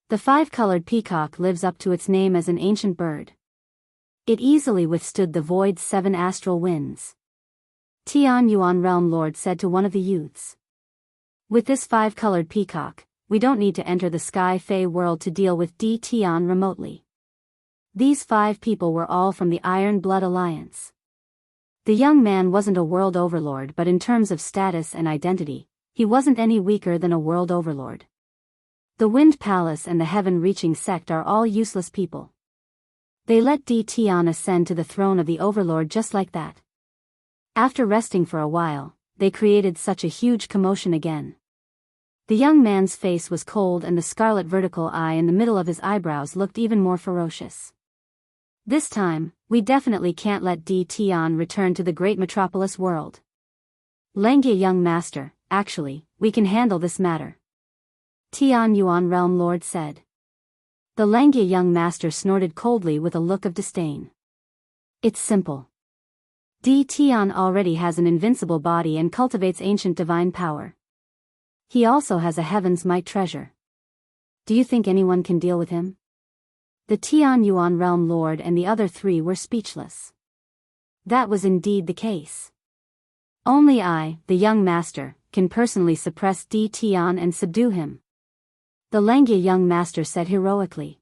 The 5-colored peacock lives up to its name as an ancient bird. It easily withstood the void's 7 astral winds. Tian Yuan Realm Lord said to one of the youths. With this 5-colored peacock, we don't need to enter the Sky Fei world to deal with Di Tian remotely. These 5 people were all from the Iron Blood Alliance. The young man wasn't a world overlord, but in terms of status and identity, he wasn't any weaker than a world overlord. The Wind Palace and the Heaven-Reaching Sect are all useless people. They let Di Tian ascend to the throne of the overlord just like that. After resting for a while, they created such a huge commotion again. The young man's face was cold and the scarlet vertical eye in the middle of his eyebrows looked even more ferocious. This time, we definitely can't let Di Tian return to the great metropolis world. Langya young master, actually, we can handle this matter. Tian Yuan Realm Lord said. The Langya young master snorted coldly with a look of disdain. It's simple. Di Tian already has an invincible body and cultivates ancient divine power. He also has a Heaven's Might treasure. Do you think anyone can deal with him? The Tian Yuan Realm Lord and the other 3 were speechless. That was indeed the case. Only I, the young master, can personally suppress Di Tian and subdue him. The Langya young master said heroically.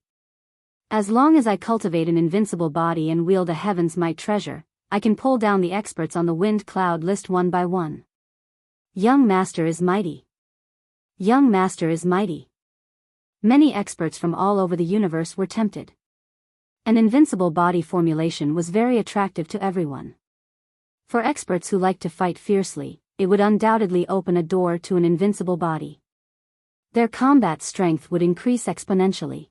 As long as I cultivate an invincible body and wield a heaven's might treasure, I can pull down the experts on the wind cloud list one by one. Young master is mighty. Young master is mighty. Many experts from all over the universe were tempted. An invincible body formulation was very attractive to everyone. For experts who like to fight fiercely, it would undoubtedly open a door to an invincible body. Their combat strength would increase exponentially.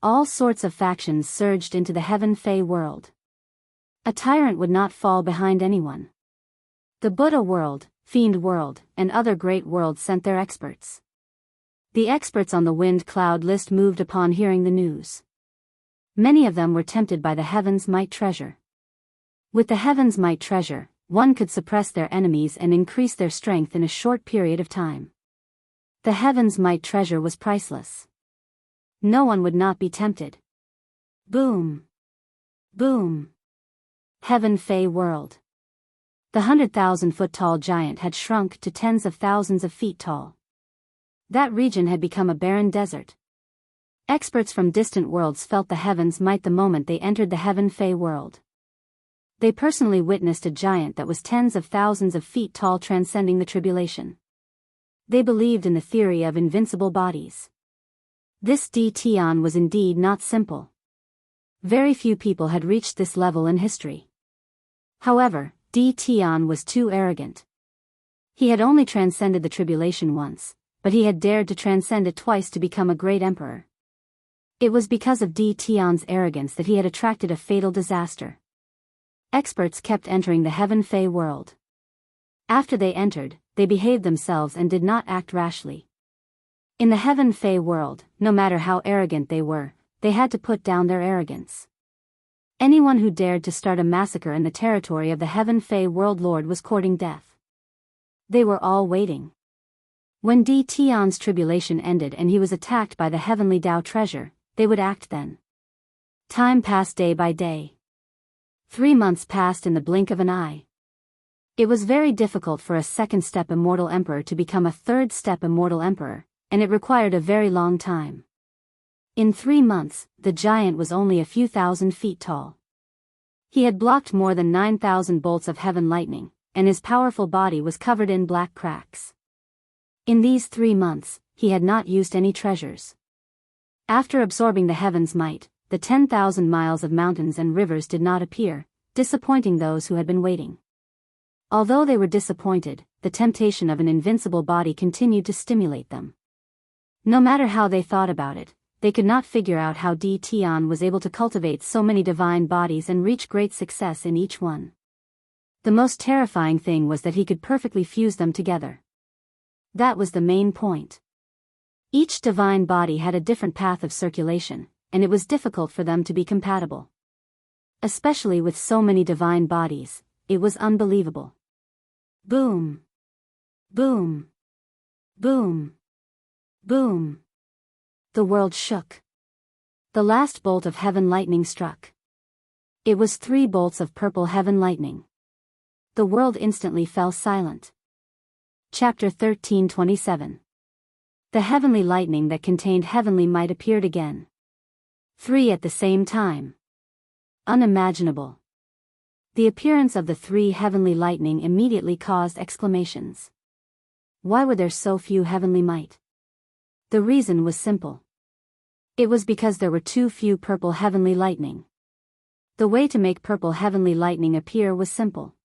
All sorts of factions surged into the Heaven Fey world. A tyrant would not fall behind anyone. The Buddha world, Fiend world, and other great worlds sent their experts. The experts on the wind cloud list moved upon hearing the news. Many of them were tempted by the Heaven's Might treasure. With the Heaven's Might treasure, one could suppress their enemies and increase their strength in a short period of time. The Heaven's Might treasure was priceless. No one would not be tempted. Boom. Boom. Heaven Fey world. The 100,000-foot-tall giant had shrunk to tens of thousands of feet tall. That region had become a barren desert. Experts from distant worlds felt the heavens might the moment they entered the Heaven Fey world. They personally witnessed a giant that was tens of thousands of feet tall transcending the tribulation. They believed in the theory of invincible bodies. This Tian was indeed not simple. Very few people had reached this level in history. However, Tian was too arrogant. He had only transcended the tribulation once, but he had dared to transcend it twice to become a great emperor. It was because of Tian's arrogance that he had attracted a fatal disaster. Experts kept entering the Heaven Fey world. After they entered, they behaved themselves and did not act rashly. In the Heaven Fey world, no matter how arrogant they were, they had to put down their arrogance. Anyone who dared to start a massacre in the territory of the Heaven Fey world lord was courting death. They were all waiting. When Tian's tribulation ended and he was attacked by the heavenly Dao treasure, they would act then. Time passed day by day. 3 months passed in the blink of an eye. It was very difficult for a second-step immortal emperor to become a third-step immortal emperor, and it required a very long time. In 3 months, the giant was only a few thousand feet tall. He had blocked more than 9,000 bolts of heaven lightning, and his powerful body was covered in black cracks. In these 3 months, he had not used any treasures. After absorbing the heaven's might, the 10,000 miles of mountains and rivers did not appear, disappointing those who had been waiting. Although they were disappointed, the temptation of an invincible body continued to stimulate them. No matter how they thought about it, they could not figure out how Tian was able to cultivate so many divine bodies and reach great success in each one. The most terrifying thing was that he could perfectly fuse them together. That was the main point. Each divine body had a different path of circulation, and it was difficult for them to be compatible. Especially with so many divine bodies, it was unbelievable. Boom. Boom. Boom. Boom. The world shook. The last bolt of heaven lightning struck. It was 3 bolts of purple heaven lightning. The world instantly fell silent. Chapter 13:27. The heavenly lightning that contained heavenly might appeared again. 3 at the same time. Unimaginable. The appearance of the 3 heavenly lightning immediately caused exclamations. Why were there so few heavenly might? The reason was simple. It was because there were too few purple heavenly lightning. The way to make purple heavenly lightning appear was simple.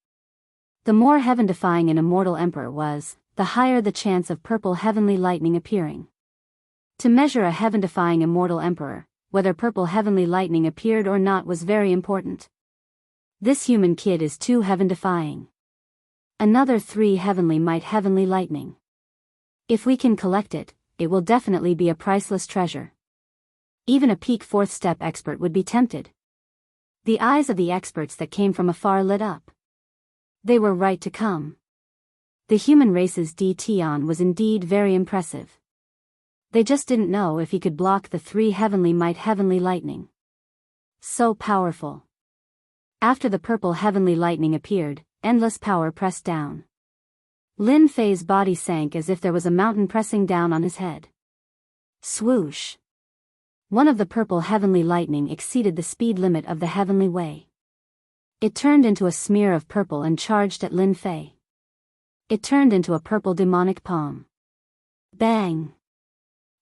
The more heaven-defying an immortal emperor was, the higher the chance of purple heavenly lightning appearing. To measure a heaven-defying immortal emperor, whether purple heavenly lightning appeared or not was very important. This human kid is too heaven-defying. Another 3 heavenly might heavenly lightning. If we can collect it, it will definitely be a priceless treasure. Even a peak 4th step expert would be tempted. The eyes of the experts that came from afar lit up. They were right to come. The human race's Tian was indeed very impressive. They just didn't know if he could block the 3 heavenly might heavenly lightning. So powerful. After the purple heavenly lightning appeared, endless power pressed down. Lin Fei's body sank as if there was a mountain pressing down on his head. Swoosh. One of the purple heavenly lightning exceeded the speed limit of the heavenly way. It turned into a smear of purple and charged at Lin Fei. It turned into a purple demonic palm. Bang!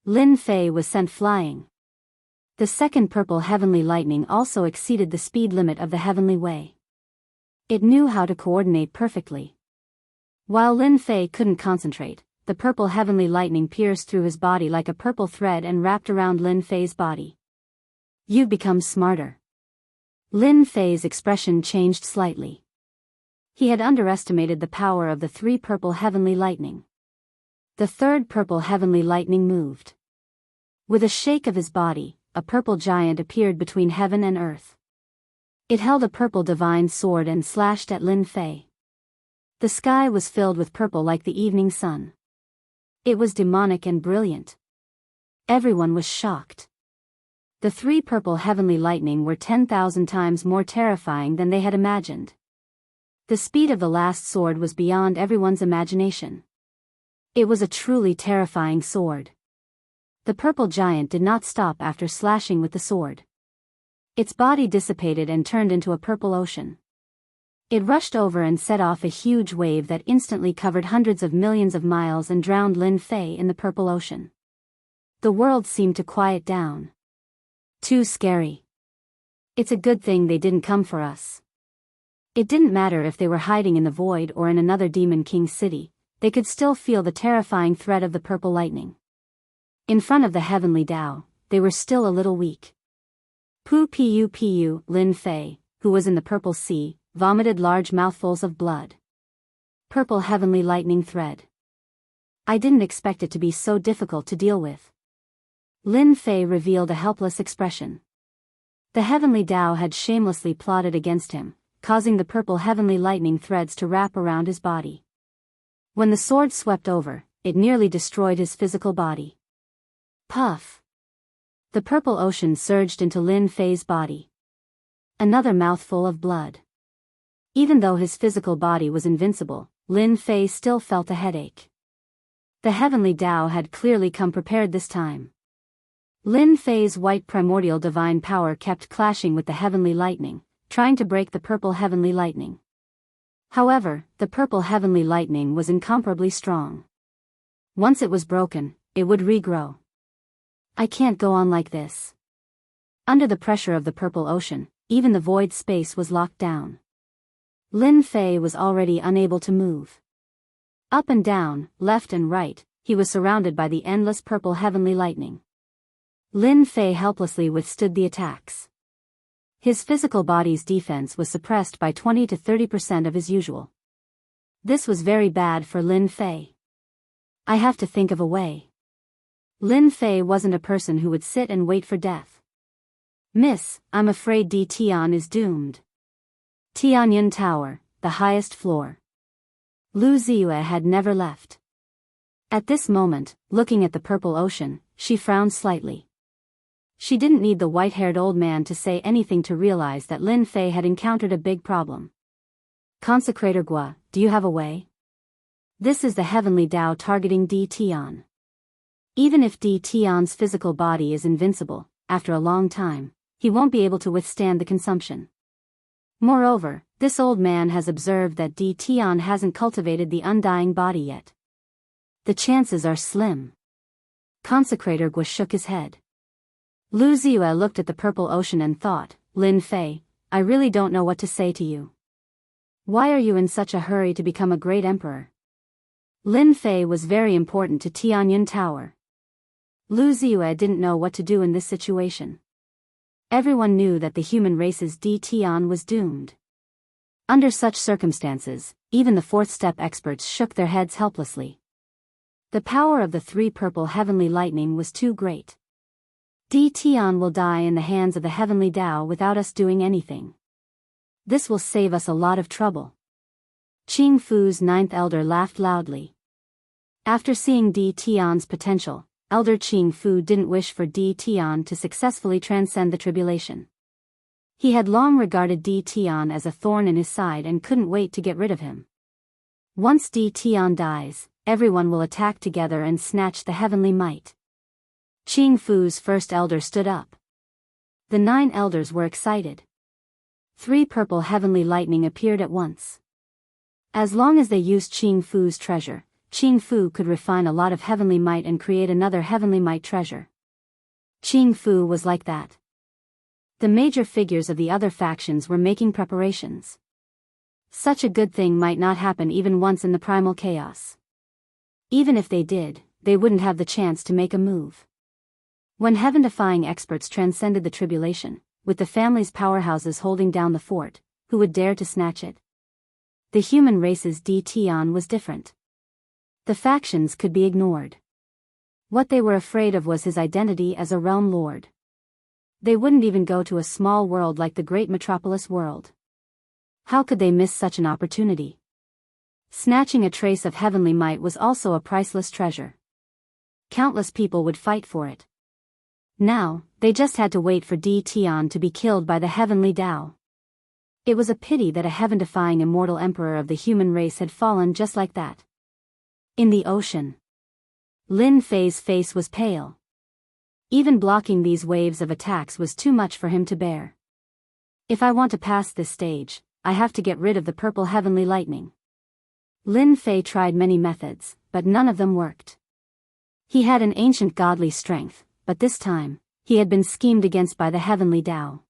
Lin Fei was sent flying. The second purple heavenly lightning also exceeded the speed limit of the heavenly way. It knew how to coordinate perfectly. While Lin Fei couldn't concentrate, the purple heavenly lightning pierced through his body like a purple thread and wrapped around Lin Fei's body. You've become smarter. Lin Fei's expression changed slightly. He had underestimated the power of the three purple heavenly lightning. The third purple heavenly lightning moved. With a shake of his body, a purple giant appeared between heaven and earth. It held a purple divine sword and slashed at Lin Fei. The sky was filled with purple like the evening sun. It was demonic and brilliant. Everyone was shocked. The three purple heavenly lightning were 10,000 times more terrifying than they had imagined. The speed of the last sword was beyond everyone's imagination. It was a truly terrifying sword. The purple giant did not stop after slashing with the sword. Its body dissipated and turned into a purple ocean. It rushed over and set off a huge wave that instantly covered hundreds of millions of miles and drowned Lin Fei in the purple ocean. The world seemed to quiet down. Too scary. It's a good thing they didn't come for us. It didn't matter if they were hiding in the void or in another Demon King city, they could still feel the terrifying threat of the purple lightning. In front of the heavenly Tao, they were still a little weak. Pu, Lin Fei, who was in the purple sea, vomited large mouthfuls of blood. Purple heavenly lightning thread. I didn't expect it to be so difficult to deal with. Lin Fei revealed a helpless expression. The heavenly Tao had shamelessly plotted against him, causing the purple heavenly lightning threads to wrap around his body. When the sword swept over, it nearly destroyed his physical body. Puff! The purple ocean surged into Lin Fei's body. Another mouthful of blood. Even though his physical body was invincible, Lin Fei still felt a headache. The heavenly Tao had clearly come prepared this time. Lin Fei's white primordial divine power kept clashing with the heavenly lightning, trying to break the purple heavenly lightning. However, the purple heavenly lightning was incomparably strong. Once it was broken, it would regrow. I can't go on like this. Under the pressure of the purple ocean, even the void space was locked down. Lin Fei was already unable to move. Up and down, left and right, he was surrounded by the endless purple heavenly lightning. Lin Fei helplessly withstood the attacks. His physical body's defense was suppressed by 20 to 30% of his usual. This was very bad for Lin Fei. I have to think of a way. Lin Fei wasn't a person who would sit and wait for death. Miss, I'm afraid Di Tian is doomed. Tianyun Tower, the highest floor. Lu Ziyue had never left. At this moment, looking at the purple ocean, she frowned slightly. She didn't need the white-haired old man to say anything to realize that Lin Fei had encountered a big problem. Consecrator Gua, do you have a way? This is the heavenly Tao targeting Di Tian. Even if Di Tian's physical body is invincible, after a long time, he won't be able to withstand the consumption. Moreover, this old man has observed that Di Tian hasn't cultivated the undying body yet. The chances are slim. Consecrator Gua shook his head. Lu Ziyue looked at the purple ocean and thought, Lin Fei, I really don't know what to say to you. Why are you in such a hurry to become a great emperor? Lin Fei was very important to Tianyun Tower. Lu Ziyue didn't know what to do in this situation. Everyone knew that the human race's Di Tian was doomed. Under such circumstances, even the fourth step experts shook their heads helplessly. The power of the three purple heavenly lightning was too great. Di Tian will die in the hands of the heavenly Tao without us doing anything. This will save us a lot of trouble. Qing Fu's ninth elder laughed loudly. After seeing Di Tian's potential, Elder Qing Fu didn't wish for Di Tian to successfully transcend the tribulation. He had long regarded Di Tian as a thorn in his side and couldn't wait to get rid of him. Once Di Tian dies, everyone will attack together and snatch the heavenly might. Qing Fu's first elder stood up. The 9 elders were excited. 3 purple heavenly lightning appeared at once. As long as they used Qing Fu's treasure, Qing Fu could refine a lot of heavenly might and create another heavenly might treasure. Qing Fu was like that. The major figures of the other factions were making preparations. Such a good thing might not happen even once in the primal chaos. Even if they did, they wouldn't have the chance to make a move. When heaven-defying experts transcended the tribulation, with the family's powerhouses holding down the fort, who would dare to snatch it? The human race's Tian was different. The factions could be ignored. What they were afraid of was his identity as a realm lord. They wouldn't even go to a small world like the great metropolis world. How could they miss such an opportunity? Snatching a trace of heavenly might was also a priceless treasure. Countless people would fight for it. Now, they just had to wait for Tian to be killed by the heavenly Tao. It was a pity that a heaven-defying immortal emperor of the human race had fallen just like that. In the ocean, Lin Fei's face was pale. Even blocking these waves of attacks was too much for him to bear. If I want to pass this stage, I have to get rid of the purple heavenly lightning. Lin Fei tried many methods, but none of them worked. He had an ancient godly strength, but this time, he had been schemed against by the heavenly Tao.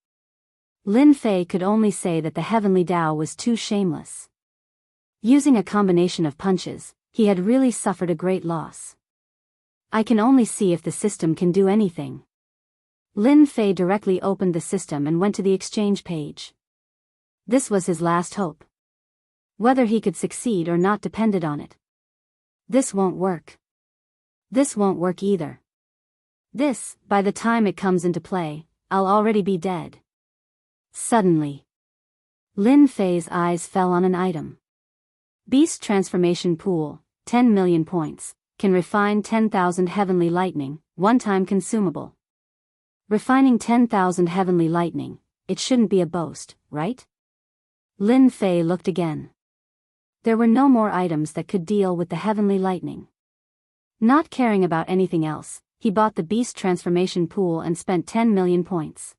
Lin Fei could only say that the heavenly Tao was too shameless. Using a combination of punches, he had really suffered a great loss. I can only see if the system can do anything. Lin Fei directly opened the system and went to the exchange page. This was his last hope. Whether he could succeed or not depended on it. This won't work. This won't work either. This, by the time it comes into play, I'll already be dead. Suddenly, Lin Fei's eyes fell on an item. Beast Transformation Pool, 10 million points, can refine 10,000 heavenly lightning, one-time consumable. Refining 10,000 heavenly lightning, it shouldn't be a boast, right? Lin Fei looked again. There were no more items that could deal with the heavenly lightning. Not caring about anything else, he bought the Beast Transformation Pool and spent 10 million points.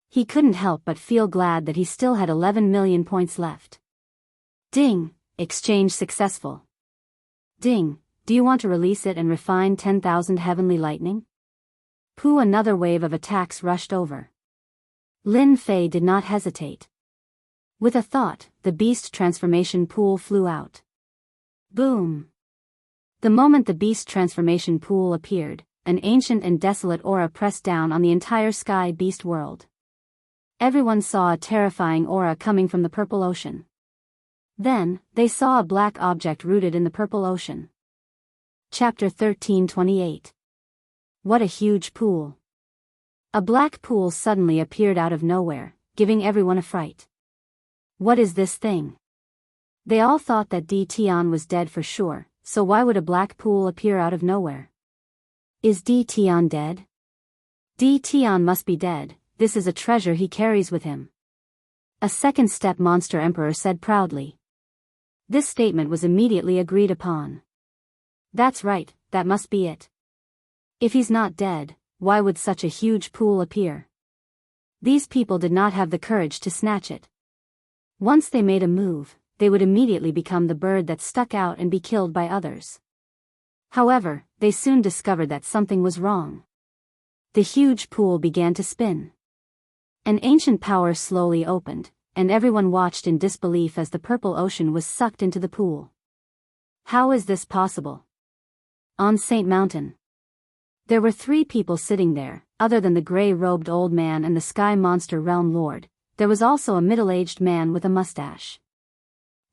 He couldn't help but feel glad that he still had 11 million points left. Ding! Exchange successful. Ding! Do you want to release it and refine 10,000 heavenly lightning? Pooh! Another wave of attacks rushed over. Lin Fei did not hesitate. With a thought, the Beast Transformation Pool flew out. Boom! The moment the Beast Transformation Pool appeared, an ancient and desolate aura pressed down on the entire sky beast world. Everyone saw a terrifying aura coming from the purple ocean. Then, they saw a black object rooted in the purple ocean. Chapter 13:28. What a huge pool. A black pool suddenly appeared out of nowhere, giving everyone a fright. What is this thing? They all thought that Tian was dead for sure, so why would a black pool appear out of nowhere? Is Tian dead? Tian must be dead, this is a treasure he carries with him. A second-step monster emperor said proudly. This statement was immediately agreed upon. That's right, that must be it. If he's not dead, why would such a huge pool appear? These people did not have the courage to snatch it. Once they made a move, they would immediately become the bird that stuck out and be killed by others. However, they soon discovered that something was wrong. The huge pool began to spin. An ancient power slowly opened, and everyone watched in disbelief as the purple ocean was sucked into the pool. How is this possible? On Saint Mountain. There were 3 people sitting there, other than the gray-robed old man and the sky monster realm lord. There was also a middle-aged man with a mustache.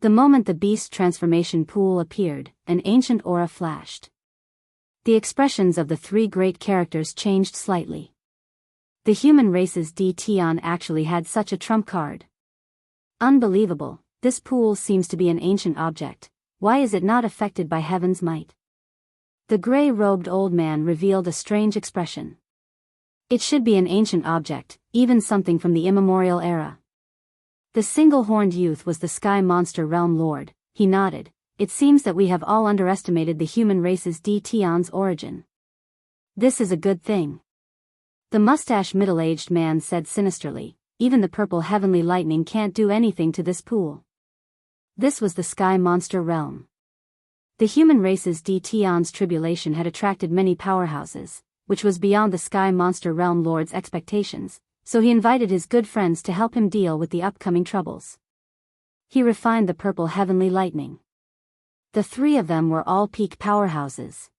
The moment the Beast Transformation Pool appeared, an ancient aura flashed. The expressions of the 3 great characters changed slightly. The human race's Tian actually had such a trump card. Unbelievable, this pool seems to be an ancient object. Why is it not affected by heaven's might? The gray-robed old man revealed a strange expression. It should be an ancient object, even something from the immemorial era. The single-horned youth was the sky monster realm lord. He nodded. It seems that we have all underestimated the human race's Tian's origin. This is a good thing. The mustached middle-aged man said sinisterly, even the purple heavenly lightning can't do anything to this pool. This was the sky monster realm. The human race's Tion's tribulation had attracted many powerhouses, which was beyond the sky monster realm lord's expectations, so he invited his good friends to help him deal with the upcoming troubles. He refined the purple heavenly lightning. The three of them were all peak powerhouses.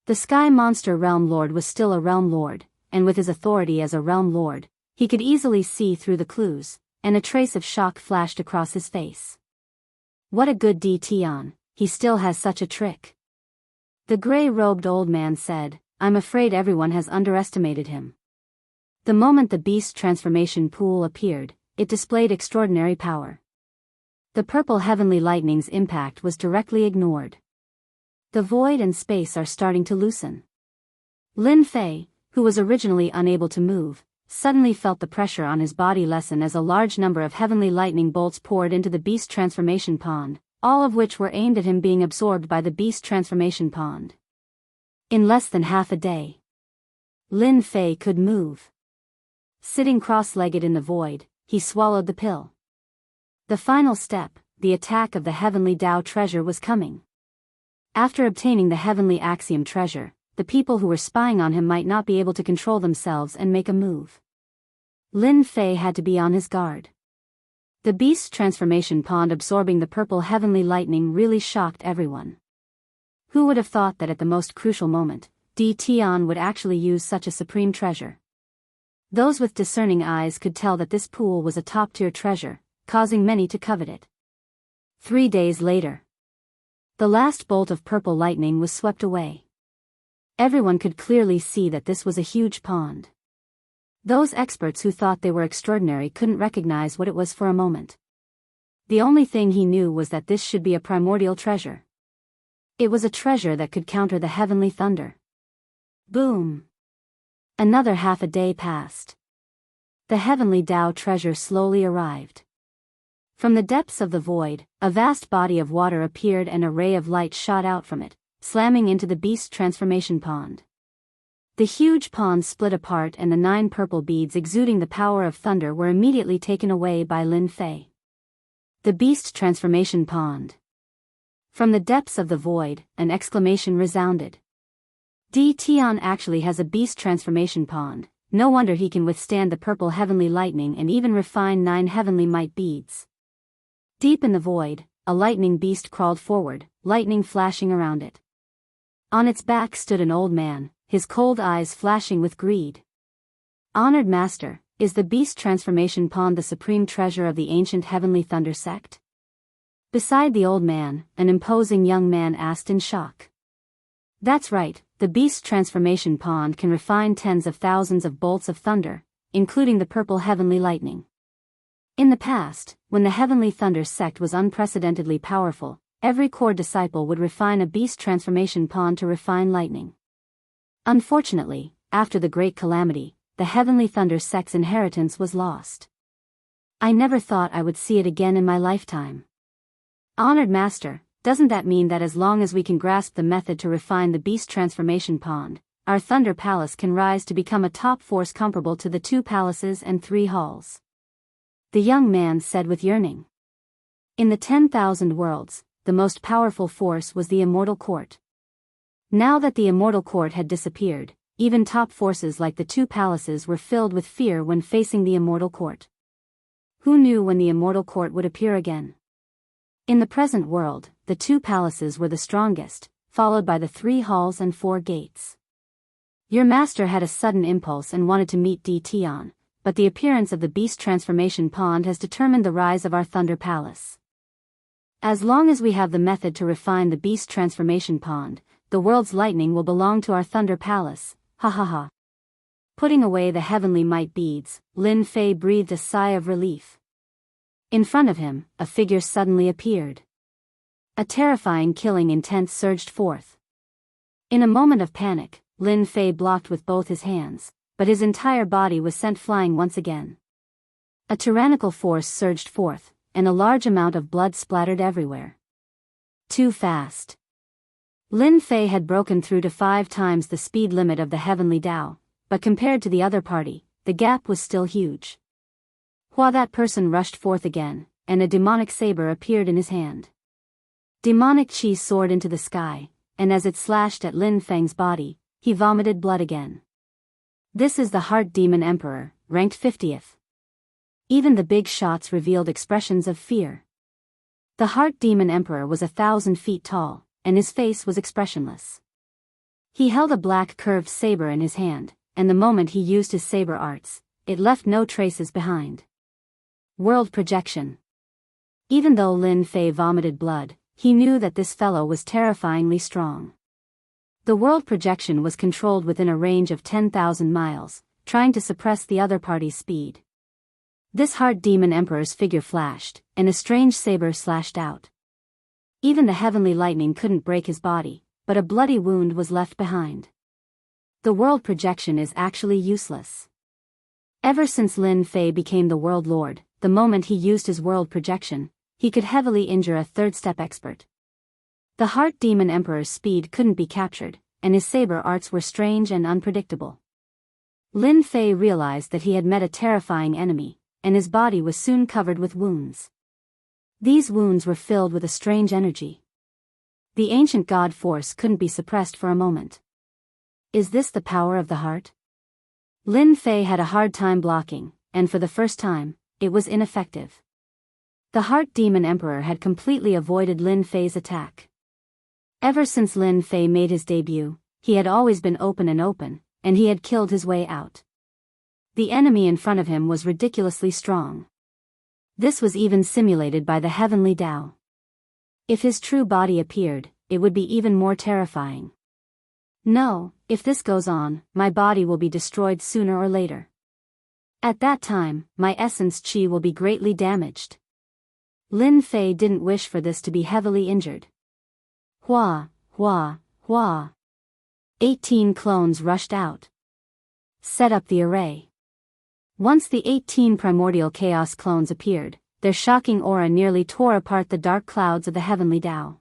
The sky monster realm lord was still a realm lord, and with his authority as a realm lord, he could easily see through the clues, and a trace of shock flashed across his face. What a good Tion, he still has such a trick. The gray-robed old man said, I'm afraid everyone has underestimated him. The moment the beast transformation pool appeared, it displayed extraordinary power. The purple heavenly lightning's impact was directly ignored. The void and space are starting to loosen. Lin Fei, who was originally unable to move, suddenly felt the pressure on his body lessen as a large number of heavenly lightning bolts poured into the beast transformation pond, all of which were aimed at him being absorbed by the beast transformation pond. In less than half a day, Lin Fei could move. Sitting cross-legged in the void, he swallowed the pill. The final step, the attack of the heavenly Dao treasure, was coming. After obtaining the heavenly axiom treasure, the people who were spying on him might not be able to control themselves and make a move. Lin Fei had to be on his guard. The beast transformation pond absorbing the purple heavenly lightning really shocked everyone. Who would have thought that at the most crucial moment, Tion would actually use such a supreme treasure? Those with discerning eyes could tell that this pool was a top-tier treasure, causing many to covet it. 3 days later, the last bolt of purple lightning was swept away. Everyone could clearly see that this was a huge pond. Those experts who thought they were extraordinary couldn't recognize what it was for a moment. The only thing he knew was that this should be a primordial treasure. It was a treasure that could counter the heavenly thunder. Boom! Another half a day passed. The heavenly Dao treasure slowly arrived. From the depths of the void, a vast body of water appeared and a ray of light shot out from it, slamming into the beast transformation pond. The huge pond split apart and the 9 purple beads exuding the power of thunder were immediately taken away by Lin Fei. The beast transformation pond. From the depths of the void, an exclamation resounded. Tion actually has a beast transformation pond, no wonder he can withstand the purple heavenly lightning and even refine 9 heavenly might beads. Deep in the void, a lightning beast crawled forward, lightning flashing around it. On its back stood an old man, his cold eyes flashing with greed. Honored Master, is the beast transformation pond the supreme treasure of the ancient heavenly thunder sect? Beside the old man, an imposing young man asked in shock. That's right, the beast transformation pond can refine tens of thousands of bolts of thunder, including the purple heavenly lightning. In the past, when the heavenly thunder sect was unprecedentedly powerful, every core disciple would refine a beast transformation pond to refine lightning. Unfortunately, after the great calamity, the heavenly thunder sect's inheritance was lost. I never thought I would see it again in my lifetime. Honored Master, doesn't that mean that as long as we can grasp the method to refine the beast transformation pond, our Thunder Palace can rise to become a top force comparable to the 2 palaces and 3 halls? The young man said with yearning. In the 10,000 worlds, the most powerful force was the Immortal Court. Now that the Immortal Court had disappeared, even top forces like the 2 palaces were filled with fear when facing the Immortal Court. Who knew when the Immortal Court would appear again? In the present world, the 2 palaces were the strongest, followed by the 3 halls and 4 gates. Your master had a sudden impulse and wanted to meet Tion, but the appearance of the beast transformation pond has determined the rise of our Thunder Palace. As long as we have the method to refine the beast transformation pond, the world's lightning will belong to our Thunder Palace, ha ha ha. Putting away the heavenly might beads, Lin Fei breathed a sigh of relief. In front of him, a figure suddenly appeared. A terrifying killing intent surged forth. In a moment of panic, Lin Fei blocked with both his hands, but his entire body was sent flying once again. A tyrannical force surged forth, and a large amount of blood splattered everywhere. Too fast. Lin Fei had broken through to 5 times the speed limit of the heavenly Dao, but compared to the other party, the gap was still huge. While that person rushed forth again, and a demonic saber appeared in his hand. Demonic qi soared into the sky, and as it slashed at Lin Fei's body, he vomited blood again. This is the Heart Demon Emperor, ranked 50th. Even the big shots revealed expressions of fear. The Heart Demon Emperor was 1,000 feet tall, and his face was expressionless. He held a black curved saber in his hand, and the moment he used his saber arts, it left no traces behind. World projection. Even though Lin Fei vomited blood, he knew that this fellow was terrifyingly strong. The world projection was controlled within a range of 10,000 miles, trying to suppress the other party's speed. This Heart Demon Emperor's figure flashed, and a strange saber slashed out. Even the heavenly lightning couldn't break his body, but a bloody wound was left behind. The world projection is actually useless. Ever since Lin Fei became the world lord, the moment he used his world projection, he could heavily injure a third-step expert. The Heart Demon Emperor's speed couldn't be captured, and his saber arts were strange and unpredictable. Lin Fei realized that he had met a terrifying enemy, and his body was soon covered with wounds. These wounds were filled with a strange energy. The ancient god force couldn't be suppressed for a moment. Is this the power of the heart? Lin Fei had a hard time blocking, and for the first time, it was ineffective. The Heart Demon Emperor had completely avoided Lin Fei's attack. Ever since Lin Fei made his debut, he had always been open, and he had killed his way out. The enemy in front of him was ridiculously strong. This was even simulated by the heavenly Dao. If his true body appeared, it would be even more terrifying. No, if this goes on, my body will be destroyed sooner or later. At that time, my essence qi will be greatly damaged. Lin Fei didn't wish for this to be heavily injured. Hua, hua, hua. 18 clones rushed out. Set up the array. Once the 18 primordial chaos clones appeared, their shocking aura nearly tore apart the dark clouds of the heavenly Dao.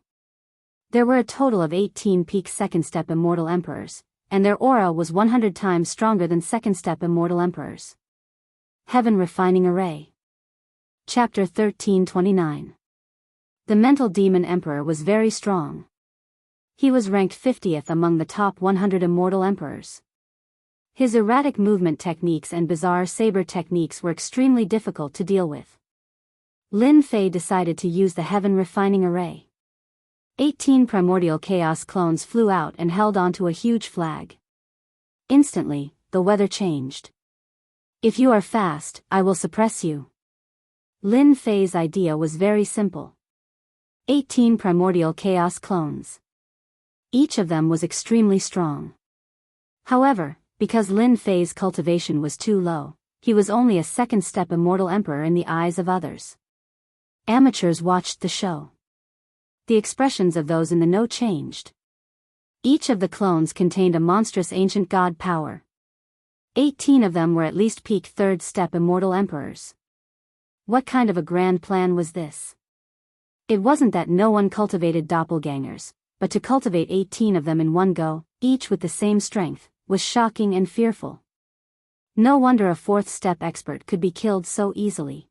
There were a total of 18 peak second-step immortal emperors, and their aura was 100 times stronger than second-step immortal emperors. Heaven Refining Array. Chapter 1329. The Mental Demon Emperor was very strong. He was ranked 50th among the top 100 immortal emperors. His erratic movement techniques and bizarre saber techniques were extremely difficult to deal with. Lin Fei decided to use the Heaven Refining Array. 18 primordial chaos clones flew out and held onto a huge flag. Instantly, the weather changed. If you are fast, I will suppress you. Lin Fei's idea was very simple. 18 primordial chaos clones. Each of them was extremely strong. However, because Lin Fei's cultivation was too low, he was only a second-step immortal emperor in the eyes of others. Amateurs watched the show. The expressions of those in the know changed. Each of the clones contained a monstrous ancient god power. 18 of them were at least peak third-step immortal emperors. What kind of a grand plan was this? It wasn't that no one cultivated doppelgangers, but to cultivate 18 of them in one go, each with the same strength, was shocking and fearful. No wonder a fourth-step expert could be killed so easily.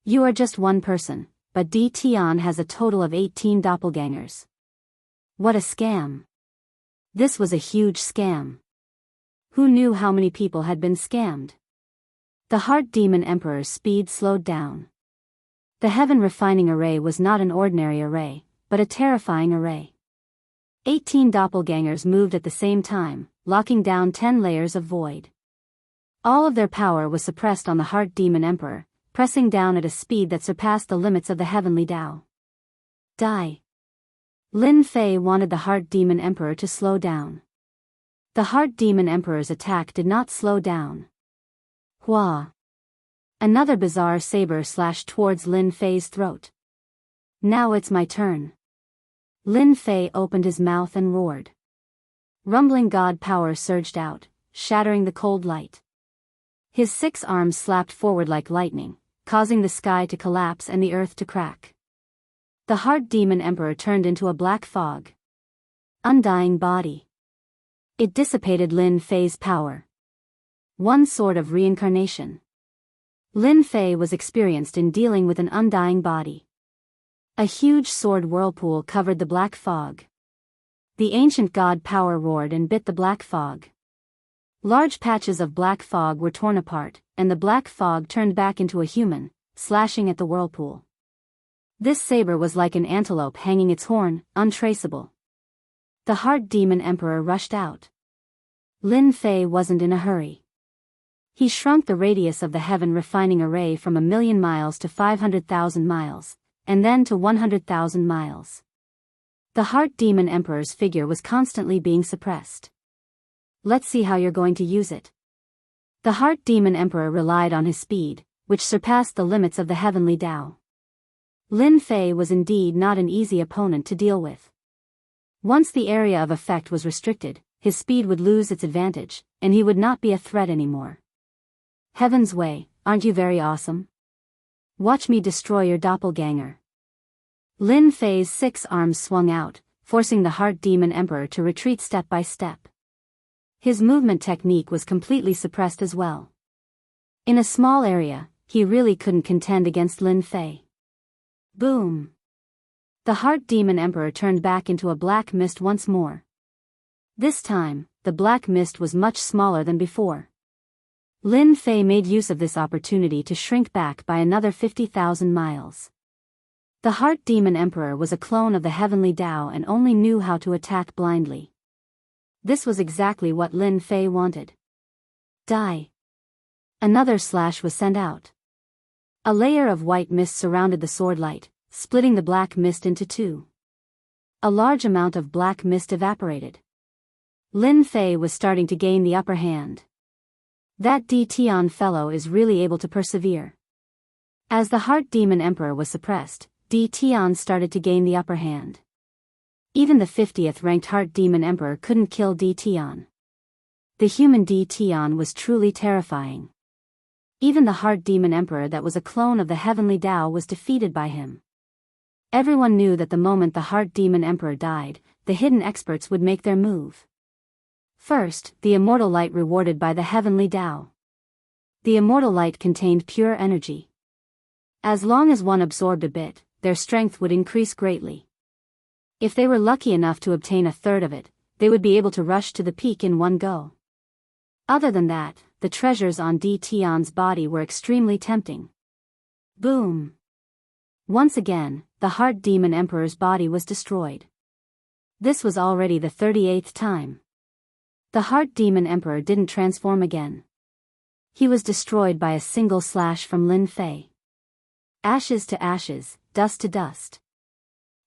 You are just one person, but Di Tian has a total of 18 doppelgangers. What a scam. This was a huge scam. Who knew how many people had been scammed? The Heart Demon Emperor's speed slowed down. The Heaven Refining Array was not an ordinary array, but a terrifying array. 18 doppelgangers moved at the same time, locking down 10 layers of void. All of their power was suppressed on the Heart Demon Emperor, pressing down at a speed that surpassed the limits of the heavenly Dao. Die. Lin Fei wanted the Heart Demon Emperor to slow down. The Heart Demon Emperor's attack did not slow down. Hua. Another bizarre saber slashed towards Lin Fei's throat. Now it's my turn. Lin Fei opened his mouth and roared. Rumbling god power surged out, shattering the cold light. His 6 arms slapped forward like lightning, causing the sky to collapse and the earth to crack. The Heart Demon Emperor turned into a black fog. Undying body. It dissipated Lin Fei's power. One sort of reincarnation. Lin Fei was experienced in dealing with an undying body. A huge sword whirlpool covered the black fog. The ancient god power roared and bit the black fog. Large patches of black fog were torn apart, and the black fog turned back into a human, slashing at the whirlpool. This saber was like an antelope hanging its horn, untraceable. The Heart Demon Emperor rushed out. Lin Fei wasn't in a hurry. He shrunk the radius of the heaven refining array from 1,000,000 miles to 500,000 miles, and then to 100,000 miles. The Heart Demon Emperor's figure was constantly being suppressed. Let's see how you're going to use it. The Heart Demon Emperor relied on his speed, which surpassed the limits of the heavenly Tao. Lin Fei was indeed not an easy opponent to deal with. Once the area of effect was restricted, his speed would lose its advantage, and he would not be a threat anymore. Heaven's way, aren't you very awesome? Watch me destroy your doppelganger. Lin Fei's 6 arms swung out, forcing the Heart Demon Emperor to retreat step by step. His movement technique was completely suppressed as well. In a small area, he really couldn't contend against Lin Fei. Boom! The Heart Demon Emperor turned back into a black mist once more. This time, the black mist was much smaller than before. Lin Fei made use of this opportunity to shrink back by another 50,000 miles. The Heart Demon Emperor was a clone of the heavenly Tao and only knew how to attack blindly. This was exactly what Lin Fei wanted. Die! Another slash was sent out. A layer of white mist surrounded the sword light, splitting the black mist into two. A large amount of black mist evaporated. Lin Fei was starting to gain the upper hand. That Di Tian fellow is really able to persevere. As the Heart Demon Emperor was suppressed, Di Tian started to gain the upper hand. Even the 50th ranked Heart Demon Emperor couldn't kill Di Tian. The human Di Tian was truly terrifying. Even the Heart Demon Emperor that was a clone of the heavenly Tao was defeated by him. Everyone knew that the moment the Heart Demon Emperor died, the hidden experts would make their move. First, the immortal light rewarded by the heavenly Tao. The immortal light contained pure energy. As long as one absorbed a bit, their strength would increase greatly. If they were lucky enough to obtain a third of it, they would be able to rush to the peak in one go. Other than that, the treasures on Di Tian's body were extremely tempting. Boom! Once again, the Heart Demon Emperor's body was destroyed. This was already the 38th time. The Heart Demon Emperor didn't transform again. He was destroyed by a single slash from Lin Fei. Ashes to ashes, dust to dust.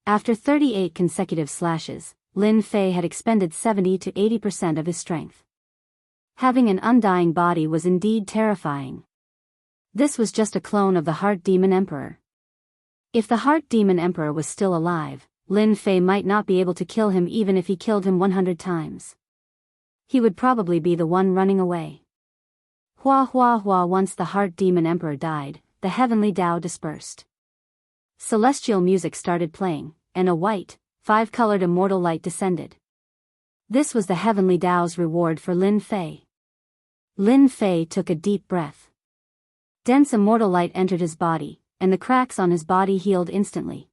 After 38 consecutive slashes, Lin Fei had expended 70 to 80% of his strength. Having an undying body was indeed terrifying. This was just a clone of the Heart Demon Emperor. If the Heart Demon Emperor was still alive, Lin Fei might not be able to kill him even if he killed him 100 times. He would probably be the one running away. Hua hua hua. Once the Heart Demon Emperor died, the heavenly Tao dispersed. Celestial music started playing, and a white, 5-colored immortal light descended. This was the heavenly Tao's reward for Lin Fei. Lin Fei took a deep breath. Dense immortal light entered his body, and the cracks on his body healed instantly.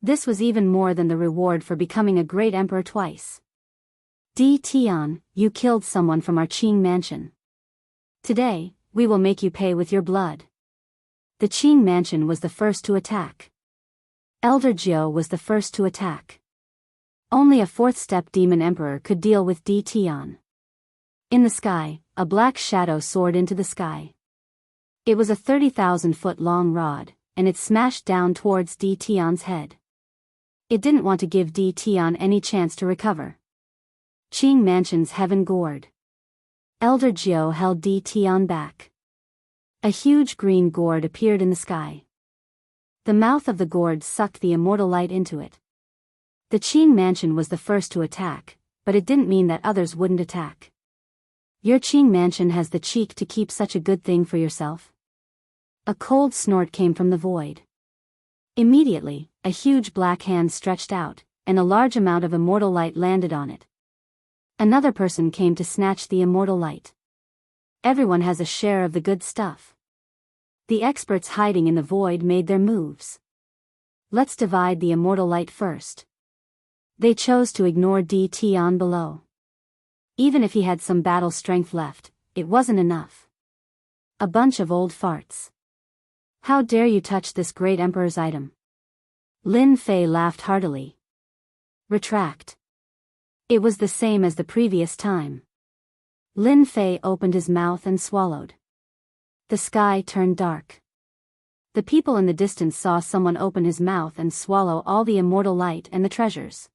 This was even more than the reward for becoming a great emperor twice. Di Tian, you killed someone from our Qing mansion. Today, we will make you pay with your blood. The Qing mansion was the first to attack. Elder Jiao was the first to attack. Only a 4th-step demon emperor could deal with Di Tian. In the sky, a black shadow soared into the sky. It was a 30,000-foot-long rod, and it smashed down towards Di Tian's head. It didn't want to give Di Tian any chance to recover. Qing Mansion's heaven gourd. Elder Jiao held Di Tian back. A huge green gourd appeared in the sky. The mouth of the gourd sucked the immortal light into it. The Qing Mansion was the first to attack, but it didn't mean that others wouldn't attack. Your Qing Mansion has the cheek to keep such a good thing for yourself? A cold snort came from the void. Immediately, a huge black hand stretched out, and a large amount of immortal light landed on it. Another person came to snatch the immortal light. Everyone has a share of the good stuff. The experts hiding in the void made their moves. Let's divide the immortal light first. They chose to ignore Di Tian below. Even if he had some battle strength left, it wasn't enough. A bunch of old farts. How dare you touch this great emperor's item? Lin Fei laughed heartily. Retract. It was the same as the previous time. Lin Fei opened his mouth and swallowed. The sky turned dark. The people in the distance saw someone open his mouth and swallow all the immortal light and the treasures.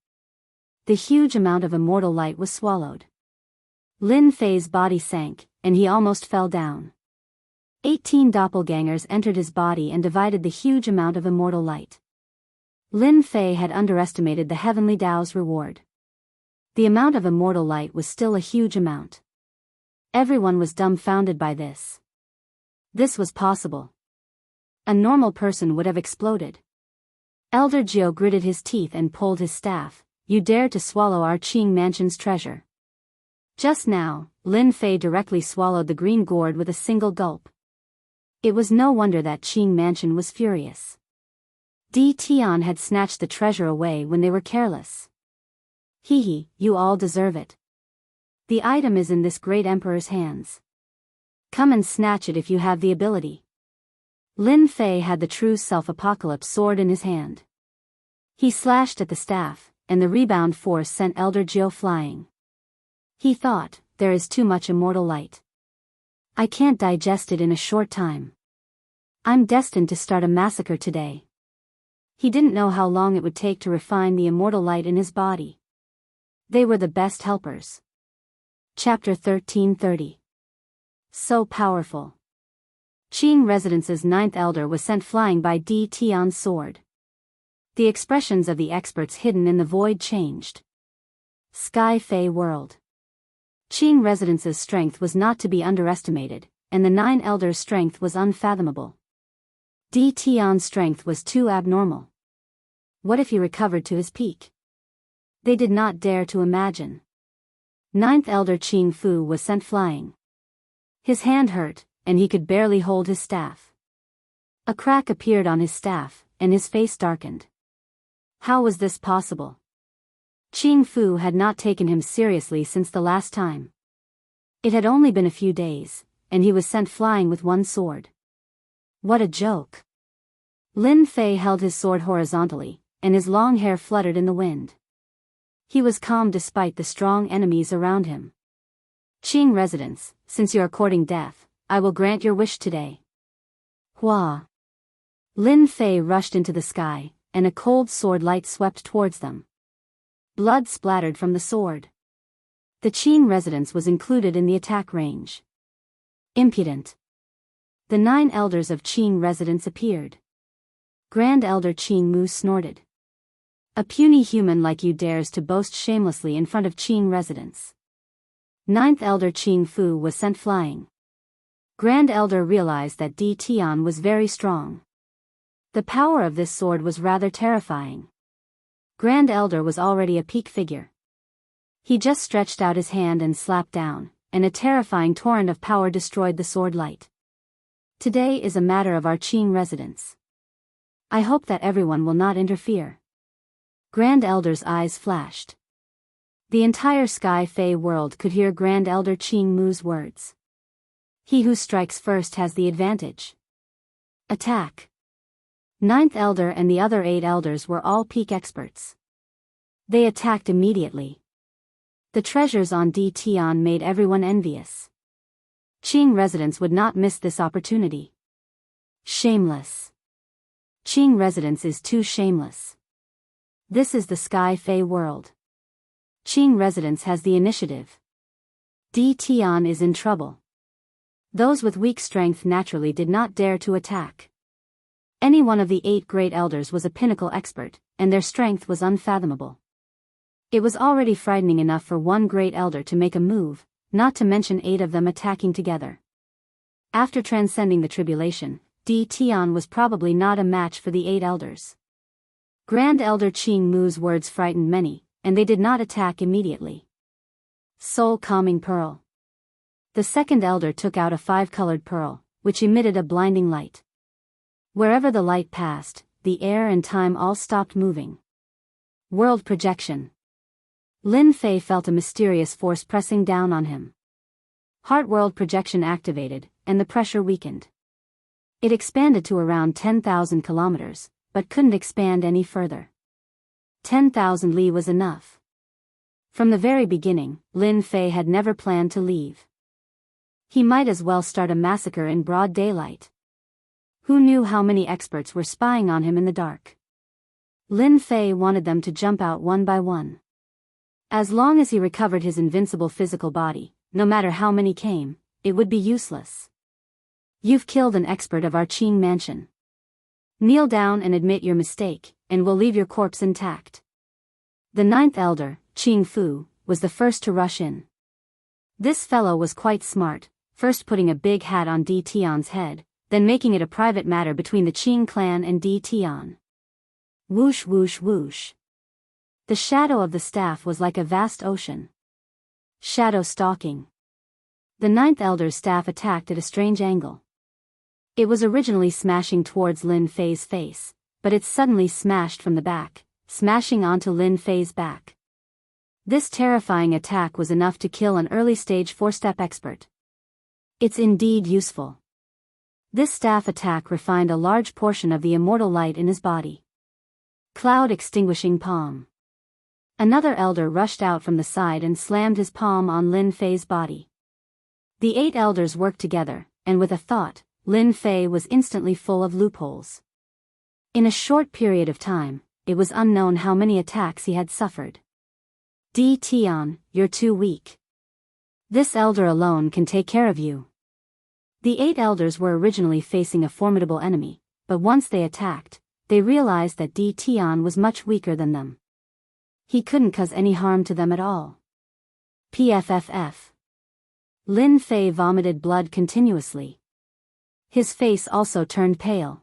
The huge amount of immortal light was swallowed. Lin Fei's body sank, and he almost fell down. 18 doppelgangers entered his body and divided the huge amount of immortal light. Lin Fei had underestimated the heavenly Tao's reward. The amount of immortal light was still a huge amount. Everyone was dumbfounded by this. This was possible. A normal person would have exploded. Elder Jiao gritted his teeth and pulled his staff. You dare to swallow our Qing mansion's treasure. Just now, Lin Fei directly swallowed the green gourd with a single gulp. It was no wonder that Qing mansion was furious. Di Tian had snatched the treasure away when they were careless. Hee, you all deserve it. The item is in this great emperor's hands. Come and snatch it if you have the ability. Lin Fei had the true self-apocalypse sword in his hand. He slashed at the staff, and the rebound force sent Elder Jiao flying. He thought, there is too much immortal light. I can't digest it in a short time. I'm destined to start a massacre today. He didn't know how long it would take to refine the immortal light in his body. They were the best helpers. Chapter 1330. So powerful. Qing Residence's 9th elder was sent flying by Di Tian's sword. The expressions of the experts hidden in the void changed. Sky Fei World. Qing Residence's strength was not to be underestimated, and the 9 elders' strength was unfathomable. Di Tian's strength was too abnormal. What if he recovered to his peak? They did not dare to imagine. 9th elder Qing Fu was sent flying. His hand hurt, and he could barely hold his staff. A crack appeared on his staff, and his face darkened. How was this possible? Qing Fu had not taken him seriously since the last time. It had only been a few days, and he was sent flying with one sword. What a joke! Lin Fei held his sword horizontally, and his long hair fluttered in the wind. He was calm despite the strong enemies around him. Qing Residence, since you are courting death, I will grant your wish today. Hua! Lin Fei rushed into the sky, and a cold sword light swept towards them. Blood splattered from the sword. The Qing Residence was included in the attack range. Impudent. The 9 elders of Qing Residence appeared. Grand Elder Qing Mu snorted. A puny human like you dares to boast shamelessly in front of Qing Residence. 9th Elder Qing Fu was sent flying. Grand Elder realized that Di Tian was very strong. The power of this sword was rather terrifying. Grand Elder was already a peak figure. He just stretched out his hand and slapped down, and a terrifying torrent of power destroyed the sword light. Today is a matter of our Qing Residence. I hope that everyone will not interfere. Grand Elder's eyes flashed. The entire Sky Fei world could hear Grand Elder Qing Mu's words. He who strikes first has the advantage. Attack. 9th elder and the other 8 elders were all peak experts. They attacked immediately. The treasures on Di Tian made everyone envious. Qing Residence would not miss this opportunity. Shameless. Qing Residence is too shameless. This is the Sky Fei world. Qing Residence has the initiative. Di Tian is in trouble. Those with weak strength naturally did not dare to attack. Any one of the 8 great elders was a pinnacle expert, and their strength was unfathomable. It was already frightening enough for one great elder to make a move, not to mention 8 of them attacking together. After transcending the tribulation, Di Tian was probably not a match for the 8 elders. Grand Elder Qing Mu's words frightened many, and they did not attack immediately. Soul Calming Pearl. The second elder took out a 5-colored pearl, which emitted a blinding light. Wherever the light passed, the air and time all stopped moving. World projection. Lin Fei felt a mysterious force pressing down on him. Heart world projection activated, and the pressure weakened. It expanded to around 10,000 kilometers, but couldn't expand any further. 10,000 li was enough. From the very beginning, Lin Fei had never planned to leave. He might as well start a massacre in broad daylight. Who knew how many experts were spying on him in the dark? Lin Fei wanted them to jump out one by one. As long as he recovered his invincible physical body, no matter how many came, it would be useless. You've killed an expert of our Qing mansion. Kneel down and admit your mistake, and we'll leave your corpse intact. The ninth elder, Qing Fu, was the first to rush in. This fellow was quite smart, first putting a big hat on Di Tian's head, then making it a private matter between the Qing clan and Di Tian. Whoosh whoosh whoosh. The shadow of the staff was like a vast ocean. Shadow stalking. The ninth elder's staff attacked at a strange angle. It was originally smashing towards Lin Fei's face, but it suddenly smashed from the back, smashing onto Lin Fei's back. This terrifying attack was enough to kill an early-stage 4-step expert. It's indeed useful. This staff attack refined a large portion of the immortal light in his body. Cloud extinguishing palm. Another elder rushed out from the side and slammed his palm on Lin Fei's body. The 8 elders worked together, and with a thought, Lin Fei was instantly full of loopholes. In a short period of time, it was unknown how many attacks he had suffered. Di Tian, you're too weak. This elder alone can take care of you. The 8 elders were originally facing a formidable enemy, but once they attacked, they realized that Di Tian was much weaker than them. He couldn't cause any harm to them at all. PFFF. Lin Fei vomited blood continuously. His face also turned pale.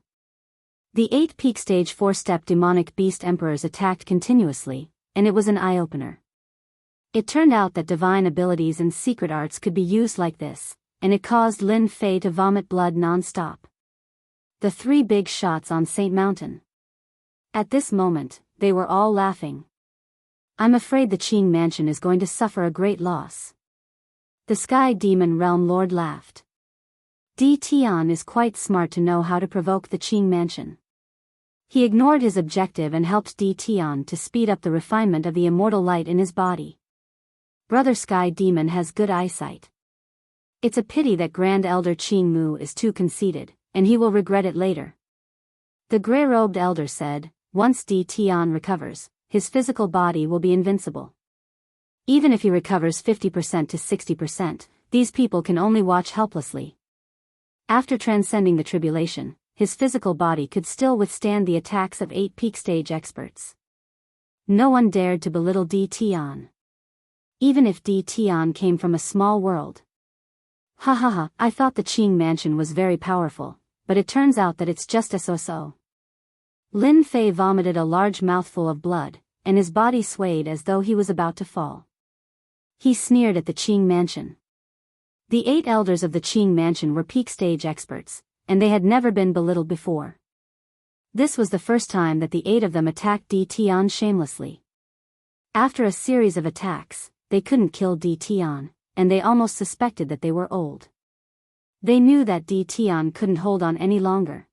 The 8 peak stage 4-step demonic beast emperors attacked continuously, and it was an eye-opener. It turned out that divine abilities and secret arts could be used like this, and it caused Lin Fei to vomit blood non-stop. The 3 big shots on Saint Mountain. At this moment, they were all laughing. I'm afraid the Qing mansion is going to suffer a great loss. The Sky Demon Realm Lord laughed. Di Tian is quite smart to know how to provoke the Qing mansion. He ignored his objective and helped Di Tian to speed up the refinement of the immortal light in his body. Brother Sky Demon has good eyesight. It's a pity that Grand Elder Qing Mu is too conceited, and he will regret it later. The gray-robed elder said, once Di Tian recovers, his physical body will be invincible. Even if he recovers 50% to 60%, these people can only watch helplessly. After transcending the tribulation, his physical body could still withstand the attacks of 8 peak stage experts. No one dared to belittle Di Tian. Even if Di Tian came from a small world. Ha ha ha, I thought the Qing mansion was very powerful, but it turns out that it's just a so-so. Lin Fei vomited a large mouthful of blood, and his body swayed as though he was about to fall. He sneered at the Qing mansion. The 8 elders of the Qing mansion were peak stage experts, and they had never been belittled before. This was the first time that the 8 of them attacked Di Tian shamelessly. After a series of attacks, they couldn't kill Di Tian, and they almost suspected that they were old. They knew that Di Tian couldn't hold on any longer.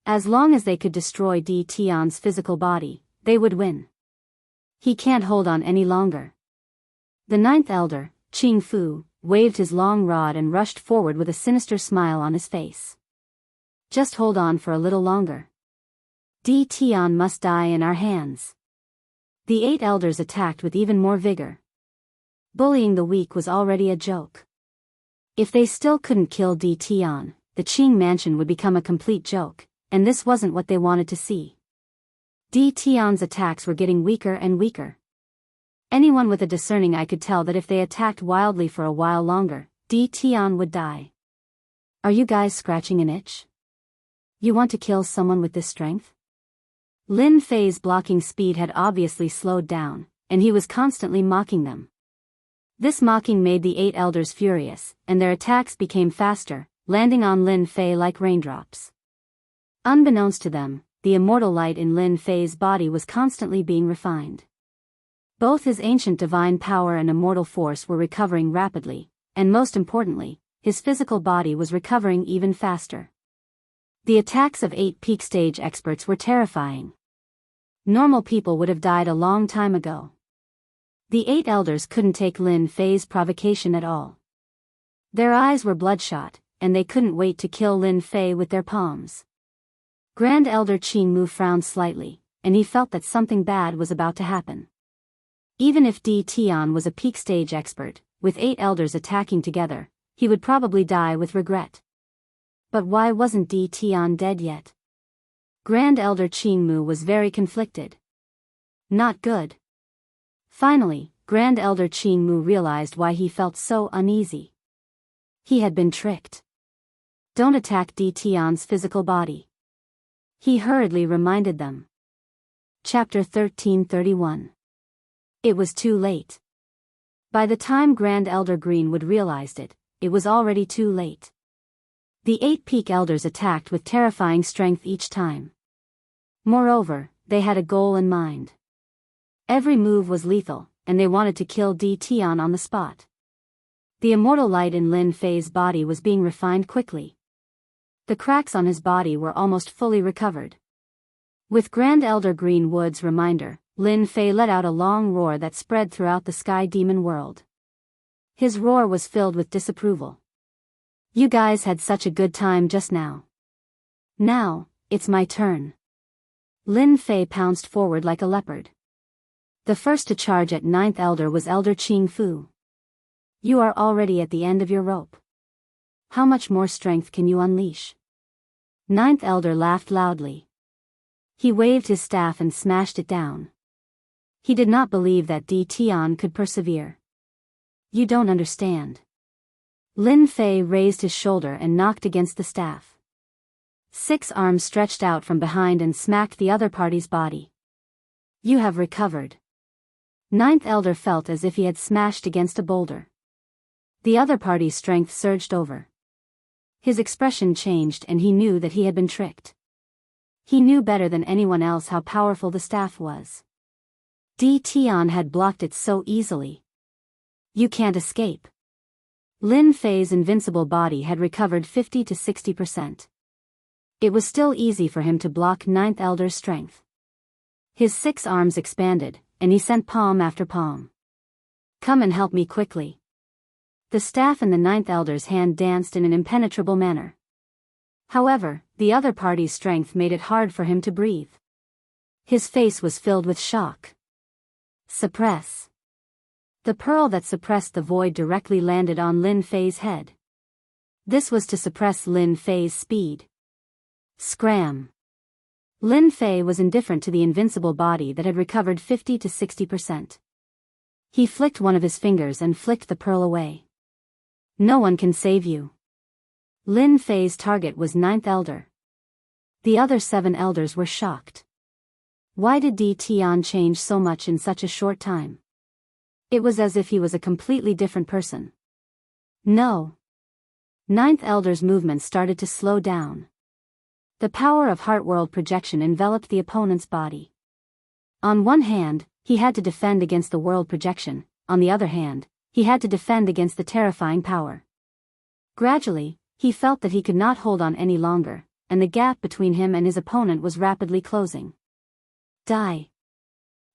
As long as they could destroy Di Tian's physical body, they would win. He can't hold on any longer. The 9th elder, Qing Fu, waved his long rod and rushed forward with a sinister smile on his face. Just hold on for a little longer. Di Tian must die in our hands. The 8 elders attacked with even more vigor. Bullying the weak was already a joke. If they still couldn't kill Di Tian, the Qing mansion would become a complete joke, and this wasn't what they wanted to see. Di Tian's attacks were getting weaker and weaker. Anyone with a discerning eye could tell that if they attacked wildly for a while longer, Di Tian would die. Are you guys scratching an itch? You want to kill someone with this strength? Lin Fei's blocking speed had obviously slowed down, and he was constantly mocking them. This mocking made the 8 elders furious, and their attacks became faster, landing on Lin Fei like raindrops. Unbeknownst to them, the immortal light in Lin Fei's body was constantly being refined. Both his ancient divine power and immortal force were recovering rapidly, and most importantly, his physical body was recovering even faster. The attacks of 8 peak stage experts were terrifying. Normal people would have died a long time ago. The 8 elders couldn't take Lin Fei's provocation at all. Their eyes were bloodshot, and they couldn't wait to kill Lin Fei with their palms. Grand Elder Jianghu frowned slightly, and he felt that something bad was about to happen. Even if Di Tian was a peak stage expert, with 8 elders attacking together, he would probably die with regret. But why wasn't Di Tian dead yet? Grand Elder Jianghu was very conflicted. Not good. Finally, Grand Elder Jianghu realized why he felt so uneasy. He had been tricked. Don't attack Di Tian's physical body. He hurriedly reminded them. Chapter 1331. It was too late. By the time Grand Elder Greenwood realized it, it was already too late. The 8 peak elders attacked with terrifying strength each time. Moreover, they had a goal in mind. Every move was lethal, and they wanted to kill Di Tian on the spot. The immortal light in Lin Fei's body was being refined quickly. The cracks on his body were almost fully recovered. With Grand Elder Greenwood's reminder, Lin Fei let out a long roar that spread throughout the Sky Demon world. His roar was filled with disapproval. You guys had such a good time just now. Now, it's my turn. Lin Fei pounced forward like a leopard. The first to charge at 9th Elder was Elder Qingfu. You are already at the end of your rope. How much more strength can you unleash? 9th Elder laughed loudly. He waved his staff and smashed it down. He did not believe that Di Tian could persevere. You don't understand. Lin Fei raised his shoulder and knocked against the staff. 6 arms stretched out from behind and smacked the other party's body. You have recovered. 9th Elder felt as if he had smashed against a boulder. The other party's strength surged over. His expression changed and he knew that he had been tricked. He knew better than anyone else how powerful the staff was. Di Tian had blocked it so easily. You can't escape. Lin Fei's invincible body had recovered 50 to 60%. It was still easy for him to block 9th Elder's strength. His 6 arms expanded, and he sent palm after palm. Come and help me quickly. The staff in the 9th Elder's hand danced in an impenetrable manner. However, the other party's strength made it hard for him to breathe. His face was filled with shock. Suppress. The pearl that suppressed the void directly landed on Lin Fei's head. This was to suppress Lin Fei's speed. Scram. Lin Fei was indifferent to the invincible body that had recovered 50 to 60%. He flicked one of his fingers and flicked the pearl away. No one can save you. Lin Fei's target was 9th Elder. The other 7 elders were shocked. Why did Di Tian change so much in such a short time? It was as if he was a completely different person. No. 9th Elder's movement started to slow down. The power of heart world projection enveloped the opponent's body. On one hand, he had to defend against the world projection, on the other hand, he had to defend against the terrifying power. Gradually, he felt that he could not hold on any longer, and the gap between him and his opponent was rapidly closing. Die.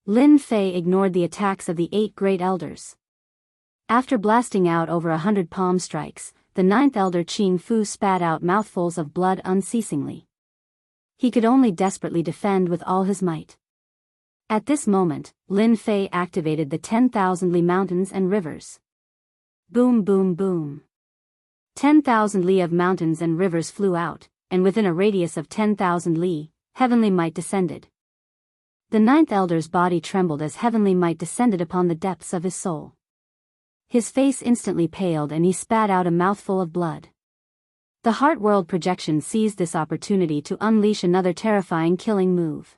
Lin Fei ignored the attacks of the 8 great elders. After blasting out over 100 palm strikes, the 9th Elder Qingfu spat out mouthfuls of blood unceasingly. He could only desperately defend with all his might. At this moment, Lin Fei activated the 10,000 li mountains and rivers. Boom boom boom. 10,000 li of mountains and rivers flew out, and within a radius of 10,000 li, heavenly might descended. The 9th Elder's body trembled as heavenly might descended upon the depths of his soul. His face instantly paled and he spat out a mouthful of blood. The heart world projection seized this opportunity to unleash another terrifying killing move.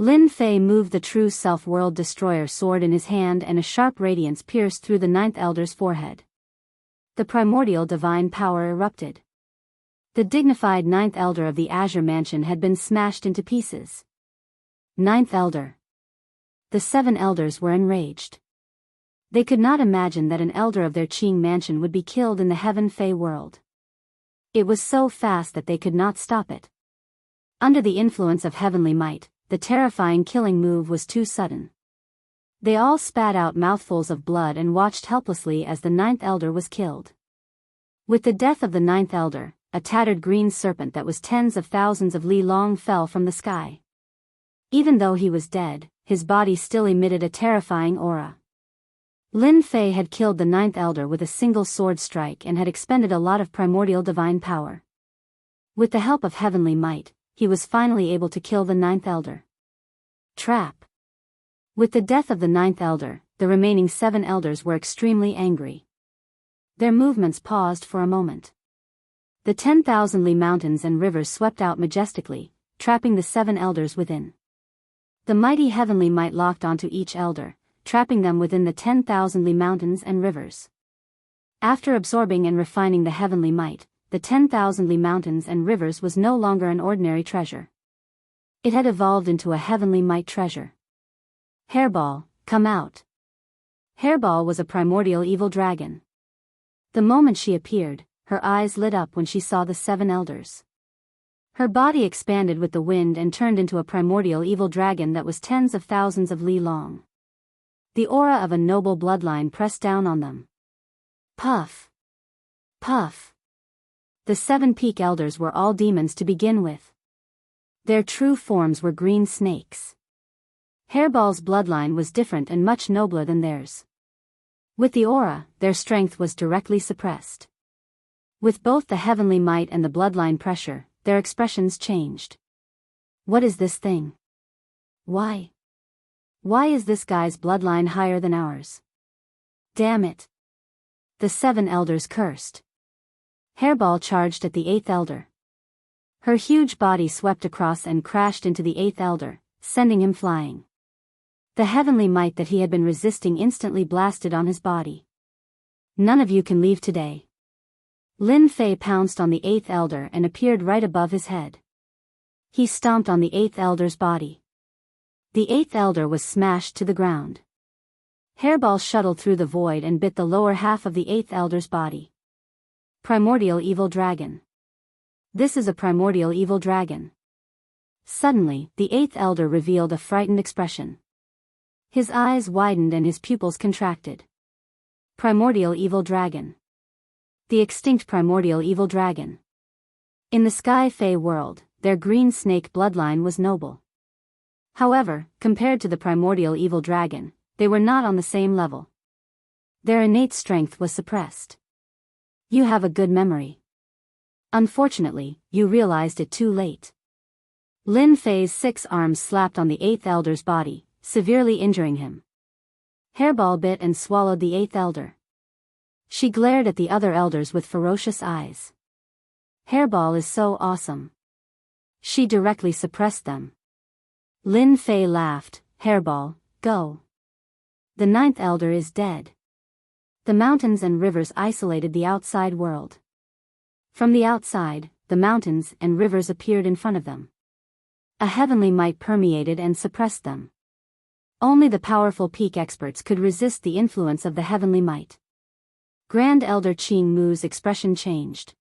Lin Fei moved the true self-world destroyer sword in his hand, and a sharp radiance pierced through the ninth elder's forehead. The primordial divine power erupted. The dignified ninth elder of the Azure Mansion had been smashed into pieces. Ninth elder. The 7 elders were enraged. They could not imagine that an elder of their Qing mansion would be killed in the Heaven Fei world. It was so fast that they could not stop it. Under the influence of heavenly might, the terrifying killing move was too sudden. They all spat out mouthfuls of blood and watched helplessly as the ninth elder was killed. With the death of the ninth elder, a tattered green serpent that was tens of thousands of li long fell from the sky. Even though he was dead, his body still emitted a terrifying aura. Lin Fei had killed the ninth elder with a single sword strike and had expended a lot of primordial divine power. With the help of heavenly might, he was finally able to kill the ninth elder. Trap. With the death of the ninth elder, the remaining 7 elders were extremely angry. Their movements paused for a moment. The 10,000 li mountains and rivers swept out majestically, trapping the 7 elders within. The mighty heavenly might locked onto each elder, trapping them within the 10,000 li mountains and rivers. After absorbing and refining the heavenly might, the 10,000 li mountains and rivers was no longer an ordinary treasure. It had evolved into a heavenly might treasure. Hairball, come out. Hairball was a primordial evil dragon. The moment she appeared, her eyes lit up when she saw the 7 elders. Her body expanded with the wind and turned into a primordial evil dragon that was tens of thousands of li long. The aura of a noble bloodline pressed down on them. Puff. Puff. The 7 peak elders were all demons to begin with. Their true forms were green snakes. Hairball's bloodline was different and much nobler than theirs. With the aura, their strength was directly suppressed. With both the heavenly might and the bloodline pressure, their expressions changed. What is this thing? Why? Why is this guy's bloodline higher than ours? Damn it. The 7 elders cursed. Hairball charged at the 8th elder. Her huge body swept across and crashed into the 8th elder, sending him flying. The heavenly might that he had been resisting instantly blasted on his body. None of you can leave today. Lin Fei pounced on the 8th elder and appeared right above his head. He stomped on the 8th elder's body. The 8th elder was smashed to the ground. Hairball shuttled through the void and bit the lower half of the 8th elder's body. Primordial evil dragon. This is a primordial evil dragon. Suddenly, the 8th elder revealed a frightened expression. His eyes widened and his pupils contracted. Primordial evil dragon. The extinct primordial evil dragon. In the Sky Fey world, their green snake bloodline was noble. However, compared to the primordial evil dragon, they were not on the same level. Their innate strength was suppressed. You have a good memory. Unfortunately, you realized it too late. Lin Fei's 6 arms slapped on the 8th elder's body, severely injuring him. Hairball bit and swallowed the 8th elder. She glared at the other elders with ferocious eyes. Hairball is so awesome. She directly suppressed them. Lin Fei laughed. Hairball, go. The 9th elder is dead. The mountains and rivers isolated the outside world. From the outside, the mountains and rivers appeared in front of them. A heavenly might permeated and suppressed them. Only the powerful peak experts could resist the influence of the heavenly might. Grand Elder Qing Mu's expression changed.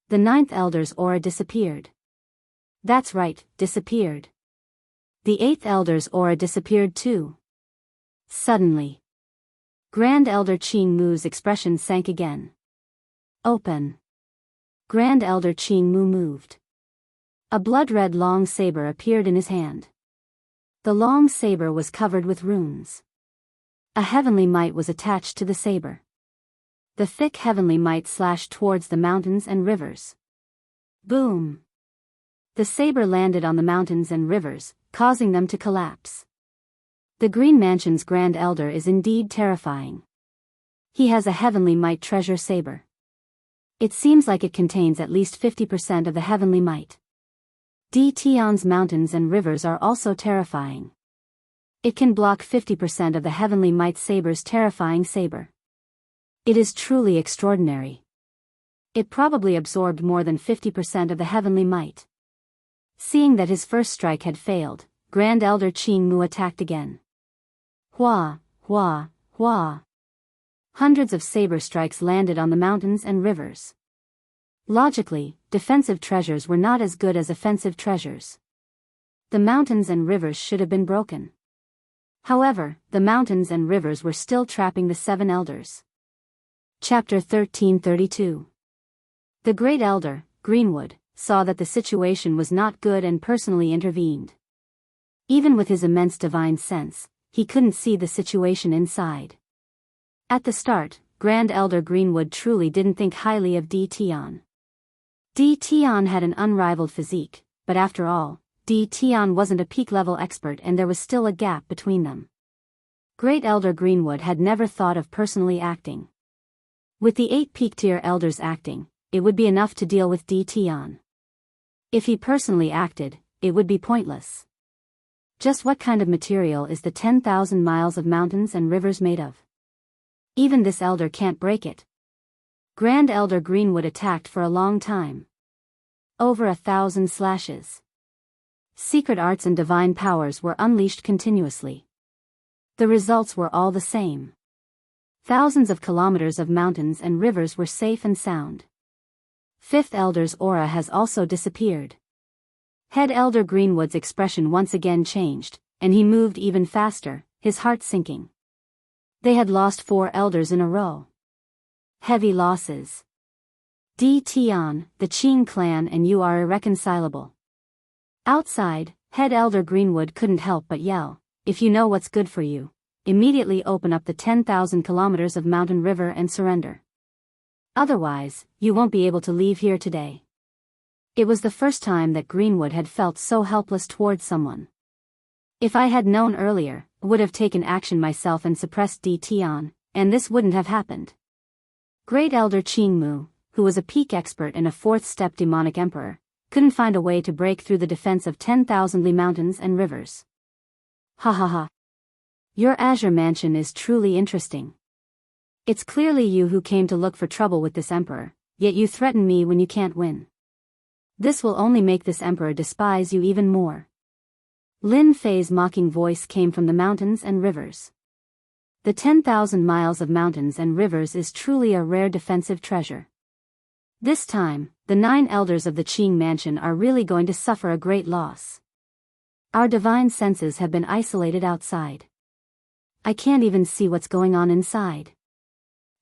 The 9th elder's aura disappeared. That's right, disappeared. The 8th elder's aura disappeared too. Suddenly, Grand Elder Qing Mu's expression sank again. Open. Grand Elder Qing Mu moved. A blood-red long saber appeared in his hand. The long saber was covered with runes. A heavenly might was attached to the saber. The thick heavenly might slashed towards the mountains and rivers. Boom! The saber landed on the mountains and rivers, causing them to collapse. The Green Mansion's Grand Elder is indeed terrifying. He has a heavenly might treasure saber. It seems like it contains at least 50% of the heavenly might. Tian's mountains and rivers are also terrifying. It can block 50% of the heavenly might saber's terrifying saber. It is truly extraordinary. It probably absorbed more than 50% of the heavenly might. Seeing that his first strike had failed, Grand Elder Qing Mu attacked again. Hua, hua, hua. Hundreds of saber strikes landed on the mountains and rivers. Logically, defensive treasures were not as good as offensive treasures. The mountains and rivers should have been broken. However, the mountains and rivers were still trapping the 7 elders. Chapter 1332. The Great Elder, Greenwood, saw that the situation was not good and personally intervened. Even with his immense divine sense, he couldn't see the situation inside. At the start, Grand Elder Greenwood truly didn't think highly of Tian. Tian had an unrivaled physique, but after all, Tian wasn't a peak-level expert and there was still a gap between them. Great Elder Greenwood had never thought of personally acting. With the 8 peak-tier elders acting, it would be enough to deal with Tian. If he personally acted, it would be pointless. Just what kind of material is the 10,000 miles of mountains and rivers made of? Even this elder can't break it. Grand Elder Greenwood attacked for a long time. Over 1,000 slashes. Secret arts and divine powers were unleashed continuously. The results were all the same. Thousands of kilometers of mountains and rivers were safe and sound. 5th Elder's aura has also disappeared. Head Elder Greenwood's expression once again changed, and he moved even faster, his heart sinking. They had lost 4 elders in a row. Heavy losses. Tian, the Qing clan and you are irreconcilable. Outside, Head Elder Greenwood couldn't help but yell, if you know what's good for you, immediately open up the 10,000 kilometers of mountain river and surrender. Otherwise, you won't be able to leave here today. It was the first time that Greenwood had felt so helpless towards someone. If I had known earlier, I would have taken action myself and suppressed Tian, and this wouldn't have happened. Great Elder Qing Mu, who was a peak expert and a 4th-step demonic emperor, couldn't find a way to break through the defense of 10,000 li mountains and rivers. Ha ha ha. Your azure mansion is truly interesting. It's clearly you who came to look for trouble with this emperor, yet you threaten me when you can't win. This will only make this emperor despise you even more. Lin Fei's mocking voice came from the mountains and rivers. The 10,000 miles of mountains and rivers is truly a rare defensive treasure. This time, the 9 elders of the Qing mansion are really going to suffer a great loss. Our divine senses have been isolated outside. I can't even see what's going on inside.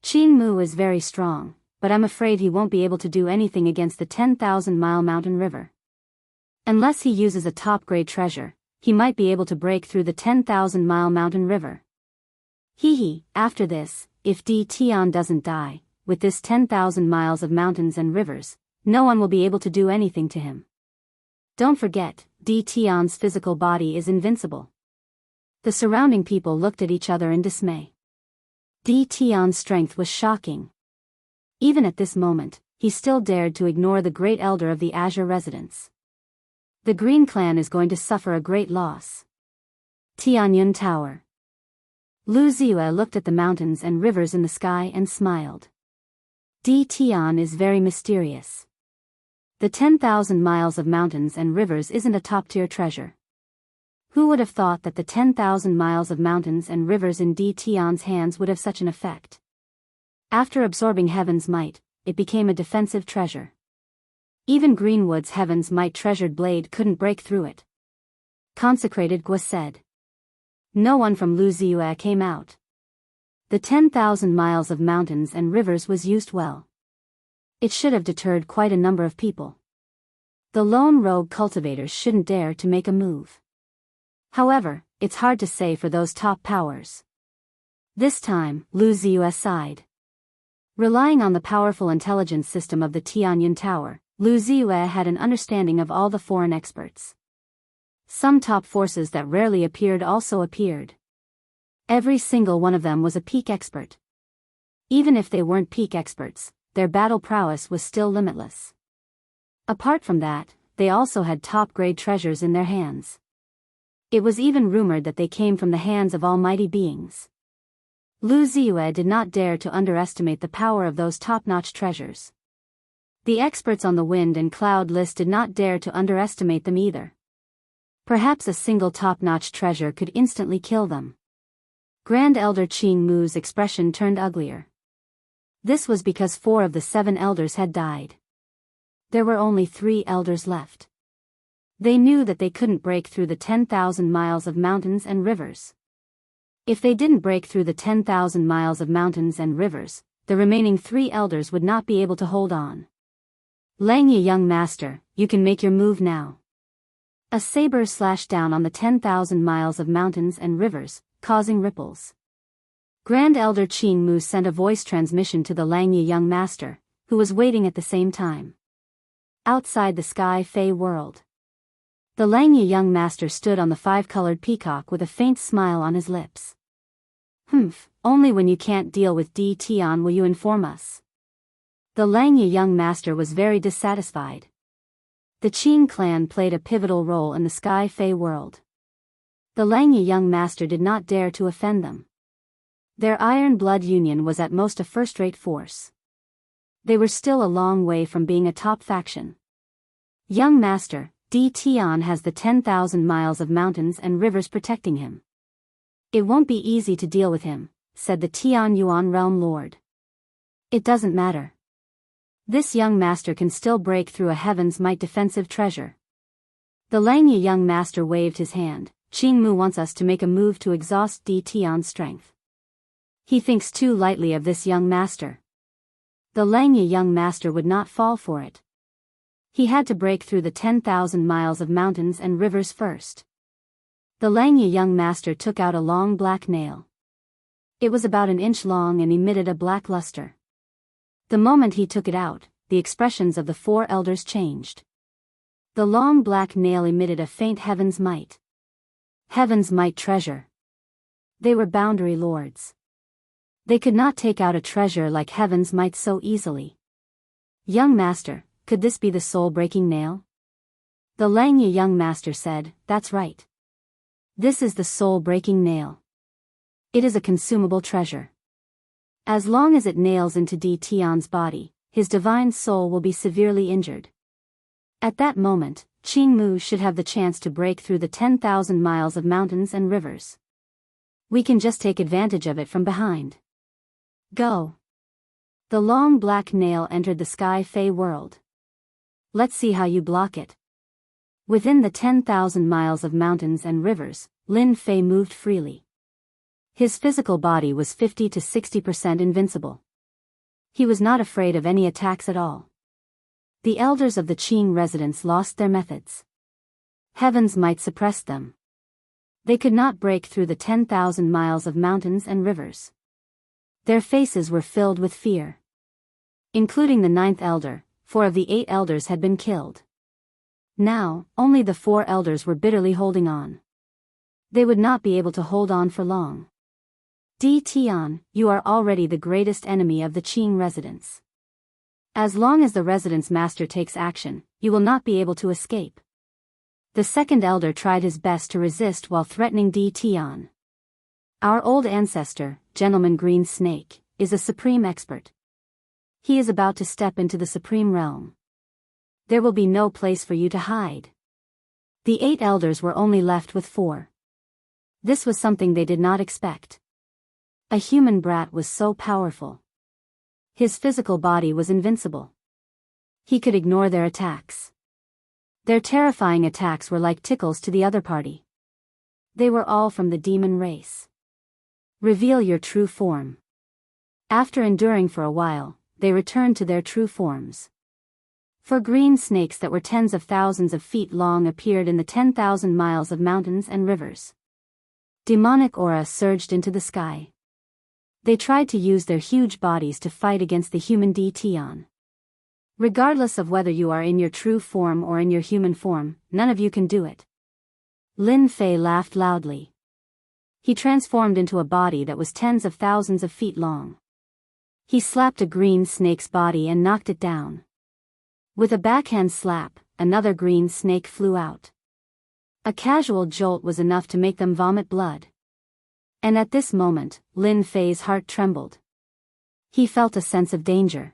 Qing Mu is very strong, but I'm afraid he won't be able to do anything against the 10,000-mile mountain river. Unless he uses a top-grade treasure, he might be able to break through the 10,000-mile mountain river. After this, if Tian doesn't die, with this 10,000 miles of mountains and rivers, no one will be able to do anything to him. Don't forget, Tian's physical body is invincible. The surrounding people looked at each other in dismay. Tian's strength was shocking. Even at this moment, he still dared to ignore the great elder of the Azure residence. The Green Clan is going to suffer a great loss. Tianyun Tower. Lu Ziyue looked at the mountains and rivers in the sky and smiled. Tian is very mysterious. The 10,000 miles of mountains and rivers isn't a top-tier treasure. Who would have thought that the 10,000 miles of mountains and rivers in Tian's hands would have such an effect? After absorbing Heaven's might, it became a defensive treasure. Even Greenwood's Heaven's might treasured blade couldn't break through it. Consecrated Gua said. No one from Lu Ziyue came out. The 10,000 miles of mountains and rivers was used well. It should have deterred quite a number of people. The lone rogue cultivators shouldn't dare to make a move. However, it's hard to say for those top powers. This time, Lu Ziyue sighed. Relying on the powerful intelligence system of the Tianyun Tower, Lu Ziyue had an understanding of all the foreign experts. Some top forces that rarely appeared also appeared. Every single one of them was a peak expert. Even if they weren't peak experts, their battle prowess was still limitless. Apart from that, they also had top-grade treasures in their hands. It was even rumored that they came from the hands of almighty beings. Lu Ziyue did not dare to underestimate the power of those top-notch treasures. The experts on the wind and cloud list did not dare to underestimate them either. Perhaps a single top-notch treasure could instantly kill them. Grand Elder Qing Mu's expression turned uglier. This was because 4 of the 7 elders had died. There were only 3 elders left. They knew that they couldn't break through the 10,000 miles of mountains and rivers. If they didn't break through the 10,000 miles of mountains and rivers, the remaining 3 elders would not be able to hold on. Langye, young master, you can make your move now. A saber slashed down on the 10,000 miles of mountains and rivers, causing ripples. Grand Elder Qing Mu sent a voice transmission to the Langye young master, who was waiting at the same time. Outside the Sky Fey world. The Langye young master stood on the 5-colored peacock with a faint smile on his lips. Only when you can't deal with Di Tian will you inform us. The Langye young master was very dissatisfied. The Qing clan played a pivotal role in the Sky Fey world. The Langye young master did not dare to offend them. Their Iron Blood Union was at most a first-rate force. They were still a long way from being a top faction. Young master, Di Tian has the 10,000 miles of mountains and rivers protecting him. It won't be easy to deal with him, said the Tian Yuan Realm Lord. It doesn't matter. This young master can still break through a Heaven's Might defensive treasure. The Langye young master waved his hand. Qing Mu wants us to make a move to exhaust Di Tian's strength. He thinks too lightly of this young master. The Langye young master would not fall for it. He had to break through the 10,000 miles of mountains and rivers first. The Langye young master took out a long black nail. It was about an inch long and emitted a black luster. The moment he took it out, the expressions of the 4 elders changed. The long black nail emitted a faint Heaven's Might. Heaven's Might treasure. They were boundary lords. They could not take out a treasure like Heaven's Might so easily. Young master, could this be the soul-breaking nail? The Langye young master said, that's right. This is the soul-breaking nail. It is a consumable treasure. As long as it nails into Di Tian's body, his divine soul will be severely injured. At that moment, Qing Mu should have the chance to break through the 10,000 miles of mountains and rivers. We can just take advantage of it from behind. Go. The long black nail entered the Sky Fey world. Let's see how you block it. Within the 10,000 miles of mountains and rivers, Lin Fei moved freely. His physical body was 50 to 60% invincible. He was not afraid of any attacks at all. The elders of the Qing residence lost their methods. Heaven's Might suppressed them. They could not break through the 10,000 miles of mountains and rivers. Their faces were filled with fear. Including the 9th elder, 4 of the 8 elders had been killed. Now, only the 4 elders were bitterly holding on. They would not be able to hold on for long. Di Tian, you are already the greatest enemy of the Qing residence. As long as the residence master takes action, you will not be able to escape. The 2nd elder tried his best to resist while threatening Di Tian. Our old ancestor, Gentleman Green Snake, is a supreme expert. He is about to step into the supreme realm. There will be no place for you to hide. The 8 elders were only left with 4. This was something they did not expect. A human brat was so powerful. His physical body was invincible. He could ignore their attacks. Their terrifying attacks were like tickles to the other party. They were all from the demon race. Reveal your true form. After enduring for a while, they returned to their true forms. 4 green snakes that were tens of thousands of feet long appeared in the 10,000 miles of mountains and rivers. Demonic aura surged into the sky. They tried to use their huge bodies to fight against the human Di Tian. Regardless of whether you are in your true form or in your human form, none of you can do it. Lin Fei laughed loudly. He transformed into a body that was tens of thousands of feet long. He slapped a green snake's body and knocked it down. With a backhand slap, another green snake flew out. A casual jolt was enough to make them vomit blood. And at this moment, Lin Fei's heart trembled. He felt a sense of danger.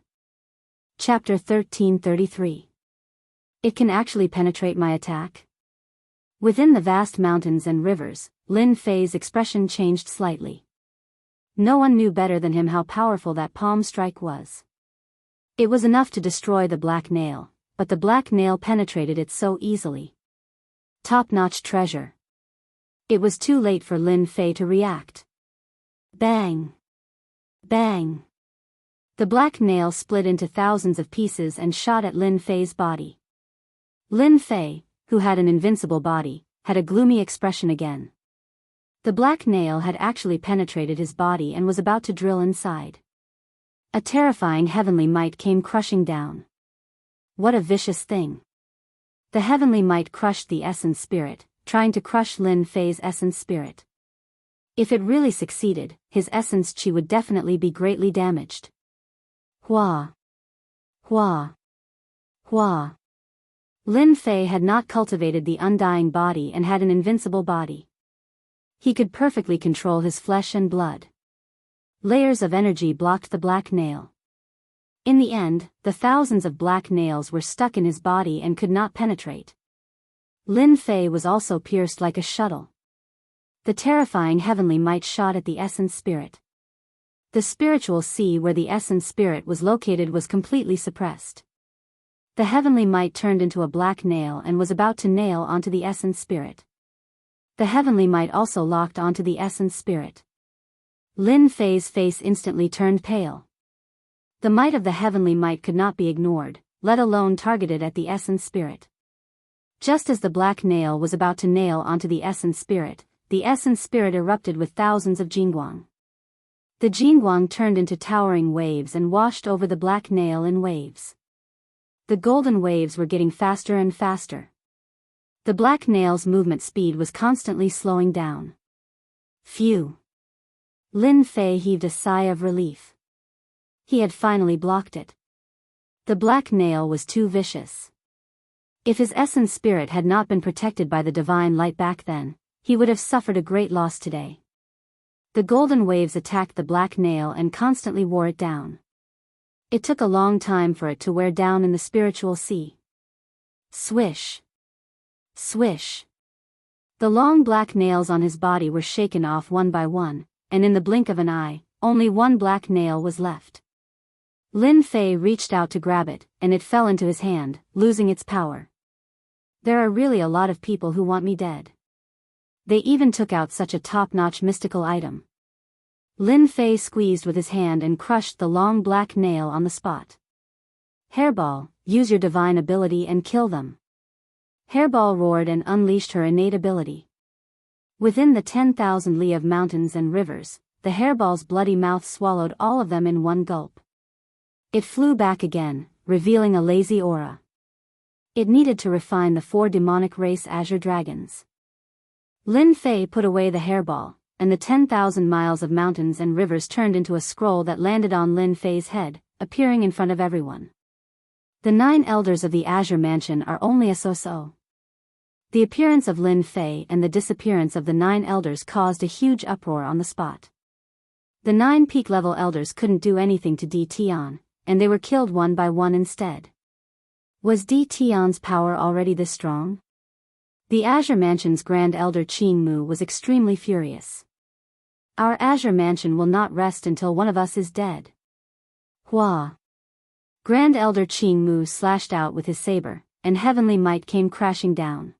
Chapter 1333. It can actually penetrate my attack? Within the vast mountains and rivers, Lin Fei's expression changed slightly. No one knew better than him how powerful that palm strike was. It was enough to destroy the black nail, but the black nail penetrated it so easily. Top-notch treasure. It was too late for Lin Fei to react. Bang! Bang! The black nail split into thousands of pieces and shot at Lin Fei's body. Lin Fei, who had an invincible body, had a gloomy expression again. The black nail had actually penetrated his body and was about to drill inside. A terrifying heavenly might came crushing down. What a vicious thing. The heavenly might crushed the essence spirit, trying to crush Lin Fei's essence spirit. If it really succeeded, his essence chi would definitely be greatly damaged. Hua! Hua! Hua! Lin Fei had not cultivated the undying body and had an invincible body. He could perfectly control his flesh and blood. Layers of energy blocked the black nail. In the end, the thousands of black nails were stuck in his body and could not penetrate. Lin Fei was also pierced like a shuttle. The terrifying heavenly might shot at the essence spirit. The spiritual sea where the essence spirit was located was completely suppressed. The heavenly might turned into a black nail and was about to nail onto the essence spirit. The heavenly might also locked onto the essence spirit. Lin Fei's face instantly turned pale. The might of the heavenly might could not be ignored, let alone targeted at the essence spirit. Just as the black nail was about to nail onto the essence spirit erupted with thousands of jingguang. The jingguang turned into towering waves and washed over the black nail in waves. The golden waves were getting faster and faster. The black nail's movement speed was constantly slowing down. Phew! Lin Fei heaved a sigh of relief. He had finally blocked it. The black nail was too vicious. If his essence spirit had not been protected by the divine light back then, he would have suffered a great loss today. The golden waves attacked the black nail and constantly wore it down. It took a long time for it to wear down in the spiritual sea. Swish! Swish! The long black nails on his body were shaken off one by one, and in the blink of an eye, only one black nail was left. Lin Fei reached out to grab it, and it fell into his hand, losing its power. There are really a lot of people who want me dead. They even took out such a top-notch mystical item. Lin Fei squeezed with his hand and crushed the long black nail on the spot. Hairball, use your divine ability and kill them. Hairball roared and unleashed her innate ability. Within the 10,000 li of mountains and rivers, the hairball's bloody mouth swallowed all of them in one gulp. It flew back again, revealing a lazy aura. It needed to refine the 4 demonic race azure dragons. Lin Fei put away the hairball, and the 10,000 miles of mountains and rivers turned into a scroll that landed on Lin Fei's head, appearing in front of everyone. The 9 elders of the Azure Mansion are only a so-so. The appearance of Lin Fei and the disappearance of the 9 elders caused a huge uproar on the spot. The 9 peak-level elders couldn't do anything to Di Tian, and they were killed one by one instead. Was Di Tian's power already this strong? The Azure Mansion's Grand Elder Qing Mu was extremely furious. Our Azure Mansion will not rest until one of us is dead. Hua! Grand Elder Qing Mu slashed out with his saber, and heavenly might came crashing down.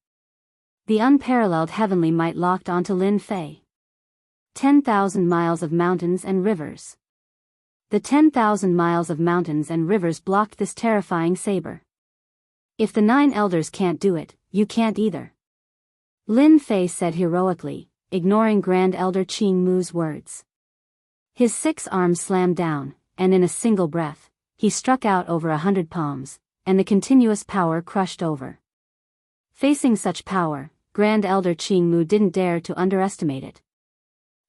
The unparalleled heavenly might locked onto Lin Fei. 10,000 miles of mountains and rivers. The 10,000 miles of mountains and rivers blocked this terrifying saber. If the 9 elders can't do it, you can't either. Lin Fei said heroically, ignoring Grand Elder Qing Mu's words. His 6 arms slammed down, and in a single breath, he struck out over 100 palms, and the continuous power crushed over. Facing such power, Grand Elder Qing Mu didn't dare to underestimate it.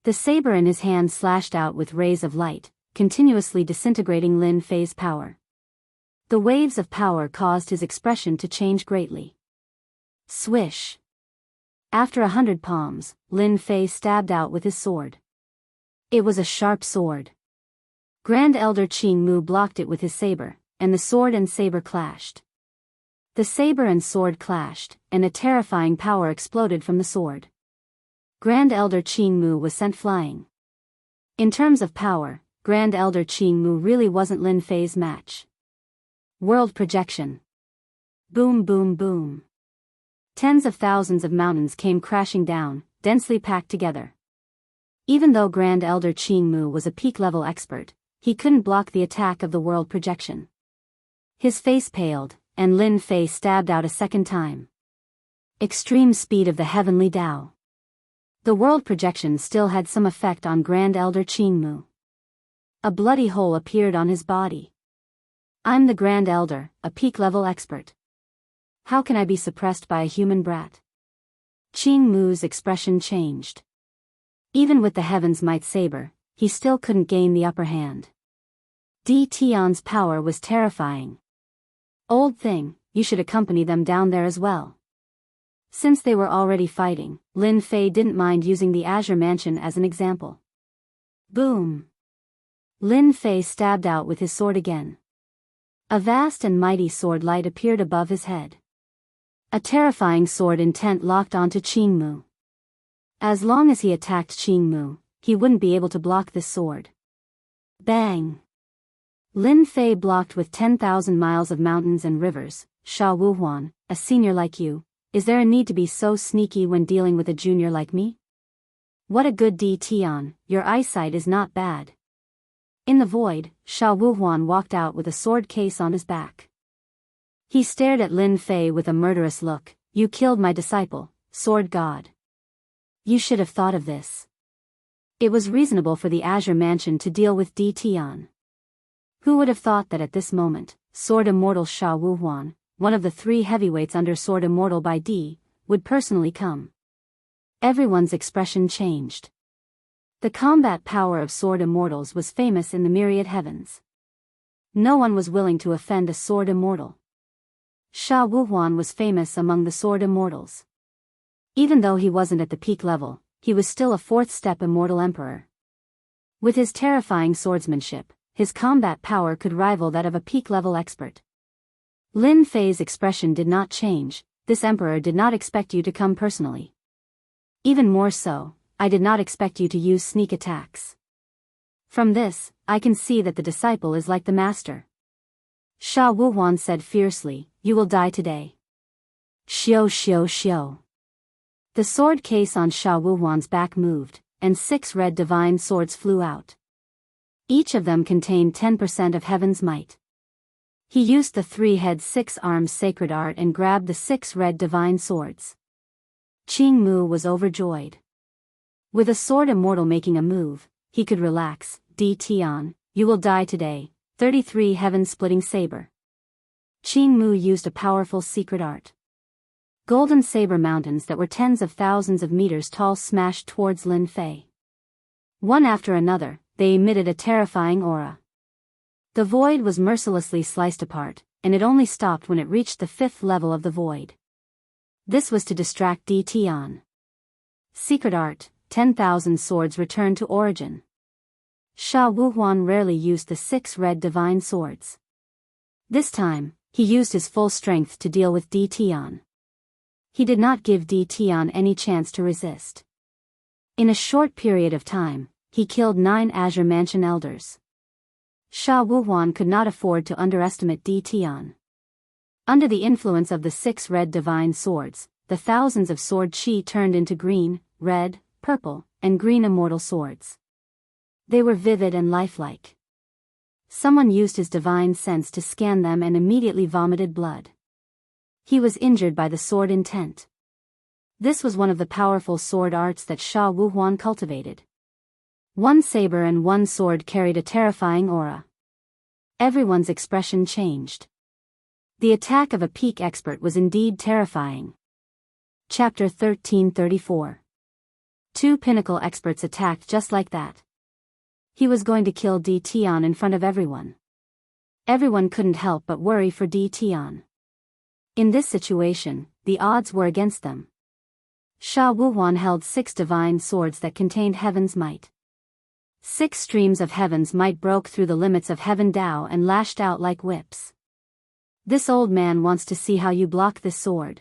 The saber in his hand slashed out with rays of light, continuously disintegrating Lin Fei's power. The waves of power caused his expression to change greatly. Swish. After 100 palms, Lin Fei stabbed out with his sword. It was a sharp sword. Grand Elder Qing Mu blocked it with his saber, and the sword and saber clashed. The saber and sword clashed, and a terrifying power exploded from the sword. Grand Elder Qing Mu was sent flying. In terms of power, Grand Elder Qing Mu really wasn't Lin Fei's match. World projection. Boom boom boom. Tens of thousands of mountains came crashing down, densely packed together. Even though Grand Elder Qing Mu was a peak-level expert, he couldn't block the attack of the world projection. His face paled, and Lin Fei stabbed out a second time. Extreme speed of the heavenly Tao. The world projection still had some effect on Grand Elder Qing Mu. A bloody hole appeared on his body. I'm the Grand Elder, a peak-level expert. How can I be suppressed by a human brat? Qing Mu's expression changed. Even with the Heaven's Might saber, he still couldn't gain the upper hand. Di Tian's power was terrifying. Old thing, you should accompany them down there as well. Since they were already fighting, Lin Fei didn't mind using the Azure Mansion as an example. Boom! Lin Fei stabbed out with his sword again. A vast and mighty sword light appeared above his head. A terrifying sword intent locked onto Qing Mu. As long as he attacked Qing Mu, he wouldn't be able to block this sword. Bang! Lin Fei blocked with 10,000 miles of mountains and rivers. Sha Wuhuan, a senior like you, is there a need to be so sneaky when dealing with a junior like me? What a good Di Tian, your eyesight is not bad. In the void, Sha Wuhuan walked out with a sword case on his back. He stared at Lin Fei with a murderous look. You killed my disciple, sword god. You should have thought of this. It was reasonable for the Azure Mansion to deal with Di Tian. Who would have thought that at this moment, Sword Immortal Sha Wuhuan, one of the 3 heavyweights under Sword Immortal by Di, would personally come? Everyone's expression changed. The combat power of Sword Immortals was famous in the myriad heavens. No one was willing to offend a Sword Immortal. Sha Wuhuan was famous among the Sword Immortals. Even though he wasn't at the peak level, he was still a 4th-step Immortal Emperor. With his terrifying swordsmanship, his combat power could rival that of a peak-level expert. Lin Fei's expression did not change. This emperor did not expect you to come personally. Even more so, I did not expect you to use sneak attacks. From this, I can see that the disciple is like the master. Sha Wuhuan said fiercely, you will die today. Xiao xiao xiao. The sword case on Sha Wuhuan's back moved, and 6 red divine swords flew out. Each of them contained 10% of heaven's might. He used the 3-head 6-armed sacred art and grabbed the 6 red divine swords. Qing Mu was overjoyed. With a sword immortal making a move, he could relax. Di Tian, you will die today. 33 heaven-splitting saber. Qing Mu used a powerful secret art. Golden saber mountains that were tens of thousands of meters tall smashed towards Lin Fei. One after another, they emitted a terrifying aura. The void was mercilessly sliced apart, and it only stopped when it reached the 5th level of the void. This was to distract Di Tian. Secret art, 10,000 swords returned to origin. Sha Wuhuan rarely used the 6 red divine swords. This time, he used his full strength to deal with Di Tian. He did not give Di Tian any chance to resist. In a short period of time, he killed 9 Azure Mansion elders. Sha Wuhuan could not afford to underestimate Di Tian. Under the influence of the 6 red divine swords, the thousands of sword chi turned into green, red, purple, and green immortal swords. They were vivid and lifelike. Someone used his divine sense to scan them and immediately vomited blood. He was injured by the sword intent. This was one of the powerful sword arts that Sha Wuhuan cultivated. 1 saber and 1 sword carried a terrifying aura. Everyone's expression changed. The attack of a peak expert was indeed terrifying. Chapter 1334. 2 pinnacle experts attacked just like that. He was going to kill Di Tian in front of everyone. Everyone couldn't help but worry for Di Tian. In this situation, the odds were against them. Sha Wuhuan held 6 divine swords that contained heaven's might. 6 streams of heaven's might broke through the limits of heaven Dao and lashed out like whips. This old man wants to see how you block this sword.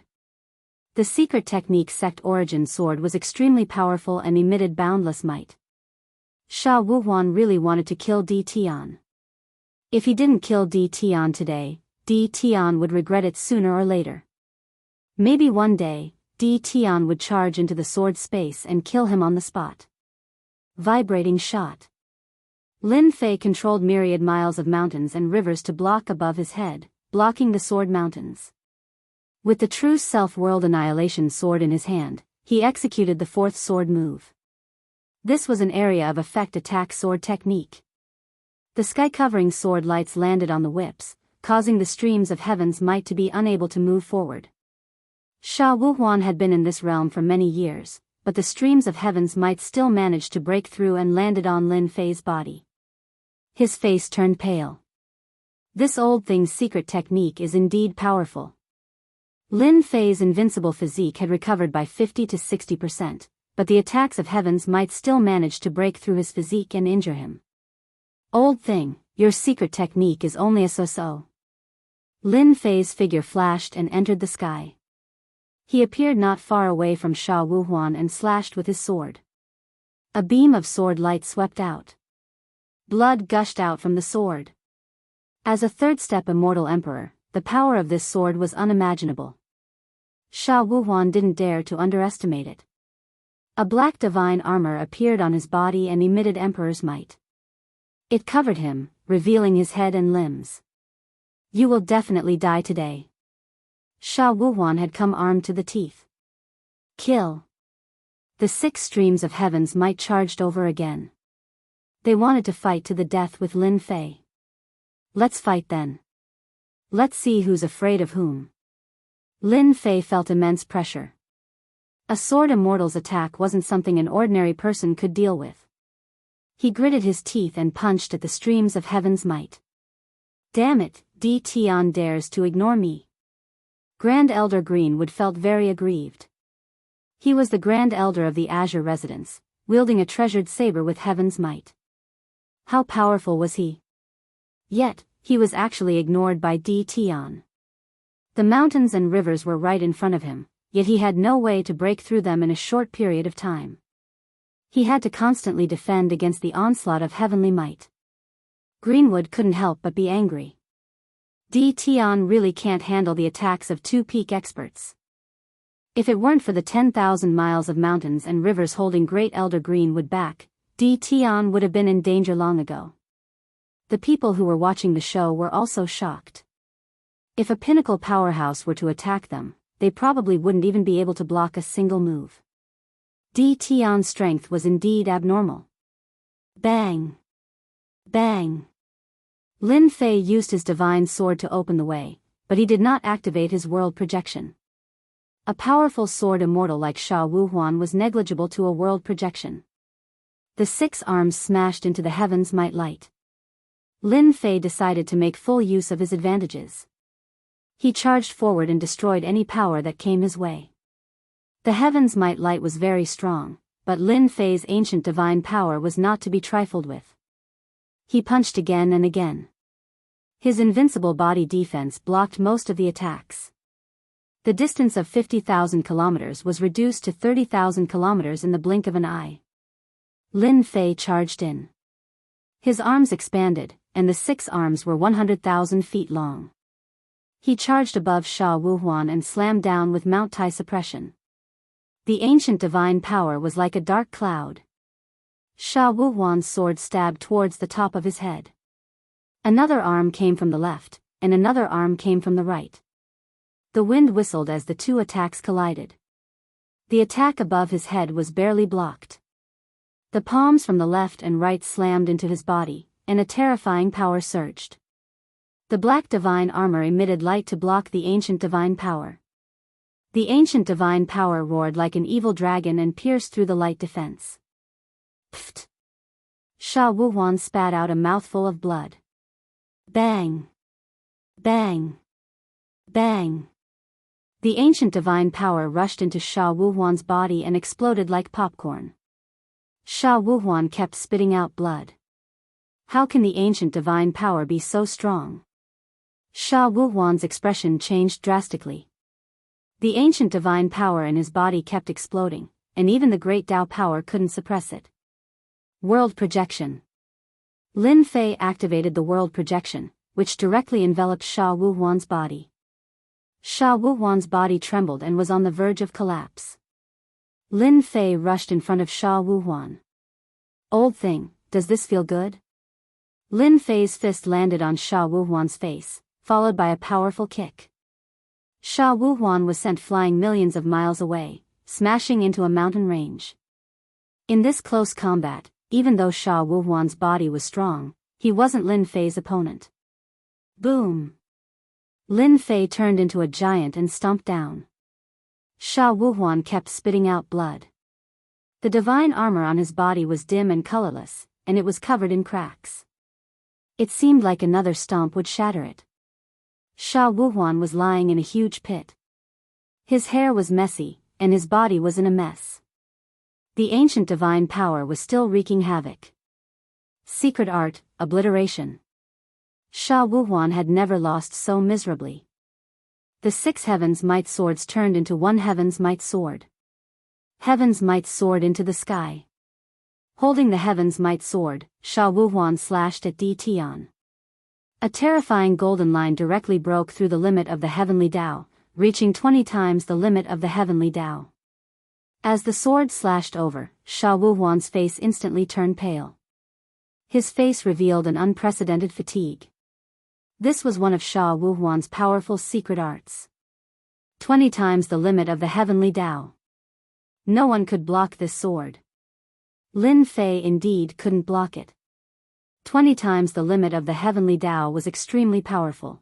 The secret technique sect origin sword was extremely powerful and emitted boundless might. Sha Wuhuan really wanted to kill Di Tian. If he didn't kill Di Tian today, Di Tian would regret it sooner or later. Maybe one day, Di Tian would charge into the sword space and kill him on the spot. Vibrating shot. Lin Fei controlled myriad miles of mountains and rivers to block above his head, blocking the sword mountains. With the true self-world annihilation sword in his hand, he executed the 4th sword move. This was an area of effect attack sword technique. The sky-covering sword lights landed on the whips, causing the streams of heaven's might to be unable to move forward. Sha Wuhuan had been in this realm for many years, but the streams of heaven's might still managed to break through and landed on Lin Fei's body. His face turned pale. This old thing's secret technique is indeed powerful. Lin Fei's invincible physique had recovered by 50 to 60%, but the attacks of heaven's might still managed to break through his physique and injure him. Old thing, your secret technique is only a so-so. Lin Fei's figure flashed and entered the sky. He appeared not far away from Sha Wuhuan and slashed with his sword. A beam of sword light swept out. Blood gushed out from the sword. As a 3rd-step immortal emperor, the power of this sword was unimaginable. Sha Wuhuan didn't dare to underestimate it. A black divine armor appeared on his body and emitted emperor's might. It covered him, revealing his head and limbs. You will definitely die today. Sha Wuhuan had come armed to the teeth. Kill. The 6 streams of heaven's might charged over again. They wanted to fight to the death with Lin Fei. Let's fight then. Let's see who's afraid of whom. Lin Fei felt immense pressure. A sword immortal's attack wasn't something an ordinary person could deal with. He gritted his teeth and punched at the streams of heaven's might. Damn it, Di Tian dares to ignore me. Grand Elder Greenwood felt very aggrieved. He was the Grand Elder of the Azure Residence, wielding a treasured saber with heaven's might. How powerful was he? Yet, he was actually ignored by Di Tian. The mountains and rivers were right in front of him, yet he had no way to break through them in a short period of time. He had to constantly defend against the onslaught of heavenly might. Greenwood couldn't help but be angry. Di Tian really can't handle the attacks of 2 peak experts. If it weren't for the 10,000 miles of mountains and rivers holding Great Elder Greenwood back, Di Tian would have been in danger long ago. The people who were watching the show were also shocked. If a pinnacle powerhouse were to attack them, they probably wouldn't even be able to block a single move. Di Tian's strength was indeed abnormal. Bang! Bang! Lin Fei used his divine sword to open the way, but he did not activate his world projection. A powerful sword immortal like Sha Wuhuan was negligible to a world projection. The 6 arms smashed into the heaven's might light. Lin Fei decided to make full use of his advantages. He charged forward and destroyed any power that came his way. The heaven's might light was very strong, but Lin Fei's ancient divine power was not to be trifled with. He punched again and again. His invincible body defense blocked most of the attacks. The distance of 50,000 kilometers was reduced to 30,000 kilometers in the blink of an eye. Lin Fei charged in. His arms expanded, and the 6 arms were 100,000 feet long. He charged above Sha Wuhuan and slammed down with Mount Tai suppression. The ancient divine power was like a dark cloud. Sha Wuhuan's sword stabbed towards the top of his head. Another arm came from the left, and another arm came from the right. The wind whistled as the 2 attacks collided. The attack above his head was barely blocked. The palms from the left and right slammed into his body, and a terrifying power surged. The black divine armor emitted light to block the ancient divine power. The ancient divine power roared like an evil dragon and pierced through the light defense. Pfft! Sha Wuhuan spat out a mouthful of blood. Bang! Bang! Bang! The ancient divine power rushed into Sha Wuhuan's body and exploded like popcorn. Sha Wuhuan kept spitting out blood. How can the ancient divine power be so strong? Sha Wuhuan's expression changed drastically. The ancient divine power in his body kept exploding, and even the great Tao power couldn't suppress it. World projection. Lin Fei activated the world projection, which directly enveloped Sha Wuhuan's body. Sha Wuhuan's body trembled and was on the verge of collapse. Lin Fei rushed in front of Sha Wuhuan. Old thing, does this feel good? Lin Fei's fist landed on Sha Wuhuan's face, followed by a powerful kick. Sha Wuhuan was sent flying millions of miles away, smashing into a mountain range. In this close combat, even though Sha Wuhuan's body was strong, he wasn't Lin Fei's opponent. Boom! Lin Fei turned into a giant and stomped down. Sha Wuhuan kept spitting out blood. The divine armor on his body was dim and colorless, and it was covered in cracks. It seemed like another stomp would shatter it. Sha Wuhuan was lying in a huge pit. His hair was messy, and his body was in a mess. The ancient divine power was still wreaking havoc. Secret art, obliteration. Sha Wuhuan had never lost so miserably. The 6 Heaven's Might swords turned into 1 Heaven's Might sword. Heaven's Might sword into the sky. Holding the Heaven's Might sword, Sha Wuhuan slashed at Di Tian. A terrifying golden line directly broke through the limit of the heavenly Tao, reaching 20 times the limit of the heavenly Tao. As the sword slashed over, Sha Wuhuan's face instantly turned pale. His face revealed an unprecedented fatigue. This was one of Sha Wuhuan's powerful secret arts. 20 times the limit of the heavenly Tao. No one could block this sword. Lin Fei indeed couldn't block it. 20 times the limit of the heavenly Tao was extremely powerful.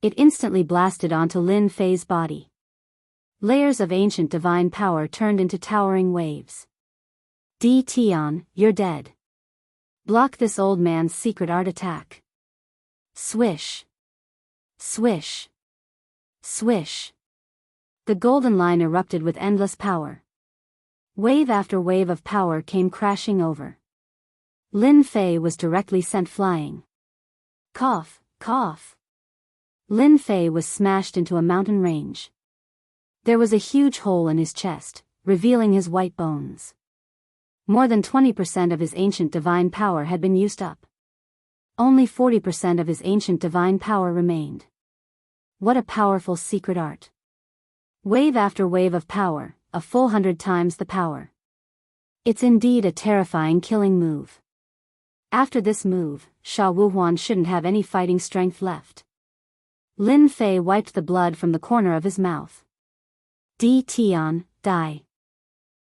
It instantly blasted onto Lin Fei's body. Layers of ancient divine power turned into towering waves. Di Tian, you're dead. Block this old man's secret art attack. Swish. Swish. Swish. The golden line erupted with endless power. Wave after wave of power came crashing over. Lin Fei was directly sent flying. Cough, cough. Lin Fei was smashed into a mountain range. There was a huge hole in his chest, revealing his white bones. More than 20% of his ancient divine power had been used up. Only 40% of his ancient divine power remained. What a powerful secret art. Wave after wave of power, a full 100 times the power. It's indeed a terrifying killing move. After this move, Sha Wuhuan shouldn't have any fighting strength left. Lin Fei wiped the blood from the corner of his mouth. Di Tian, die.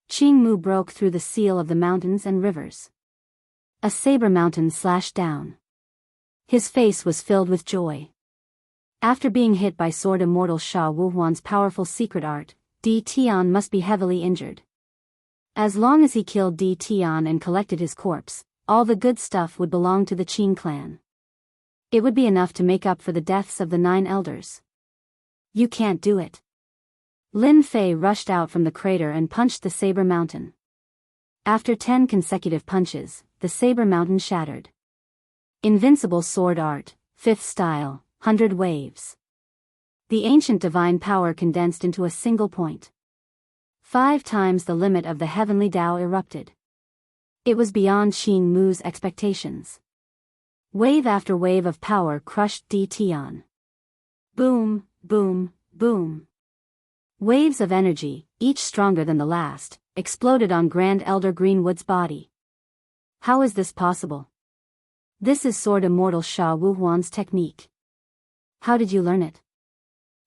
Qingmu broke through the seal of the mountains and rivers. A saber mountain slashed down. His face was filled with joy. After being hit by sword immortal Sha Wuhuan's powerful secret art, Di Tian must be heavily injured. As long as he killed Di Tian and collected his corpse, all the good stuff would belong to the Qing clan. It would be enough to make up for the deaths of the 9 elders. You can't do it. Lin Fei rushed out from the crater and punched the saber mountain. After 10 consecutive punches, the saber mountain shattered. Invincible sword art, 5th style, 100 waves. The ancient divine power condensed into a single point. 5 times the limit of the heavenly Tao erupted. It was beyond Qingmu's expectations. Wave after wave of power crushed Di Tian. Boom, boom, boom. Waves of energy, each stronger than the last, exploded on Grand Elder Greenwood's body. How is this possible? This is Sword Immortal Sha Wuhuan's technique. How did you learn it?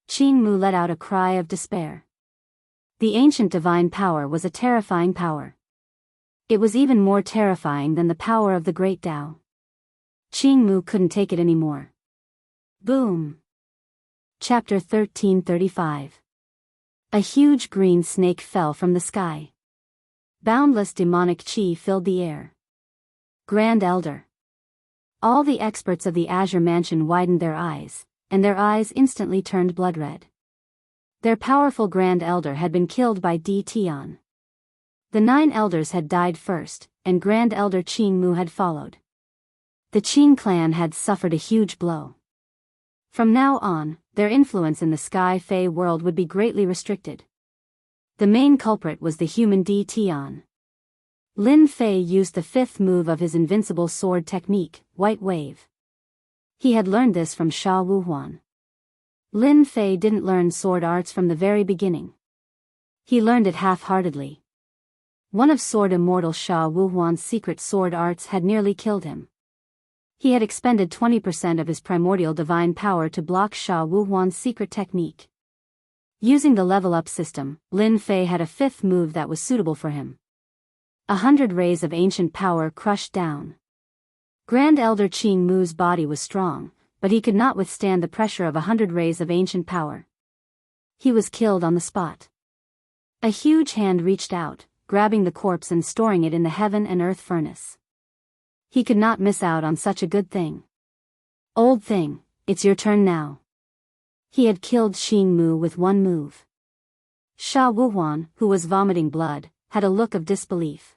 Qingmu let out a cry of despair. The ancient divine power was a terrifying power. It was even more terrifying than the power of the great Tao. Qingmu couldn't take it anymore. Boom. Chapter 1335. A huge green snake fell from the sky. Boundless demonic chi filled the air. Grand Elder. All the experts of the Azure Mansion widened their eyes, and their eyes instantly turned blood-red. Their powerful Grand Elder had been killed by Di Tian. The 9 elders had died first, and Grand Elder Qing Mu had followed. The Qing clan had suffered a huge blow. From now on, their influence in the Sky Fae world would be greatly restricted. The main culprit was the human Di Tian. Lin Fei used the 5th move of his invincible sword technique, White Wave. He had learned this from Sha Wuhuan. Lin Fei didn't learn sword arts from the very beginning. He learned it half-heartedly. One of Sword Immortal Sha Wuhuan's secret sword arts had nearly killed him. He had expended 20% of his primordial divine power to block Sha Wuhuan's secret technique. Using the level-up system, Lin Fei had a 5th move that was suitable for him. 100 rays of ancient power crushed down. Grand Elder Qing Mu's body was strong, but he could not withstand the pressure of 100 rays of ancient power. He was killed on the spot. A huge hand reached out, grabbing the corpse and storing it in the heaven and earth furnace. He could not miss out on such a good thing. Old thing, it's your turn now. He had killed Qing Mu with one move. Sha Wuhuan, who was vomiting blood, had a look of disbelief.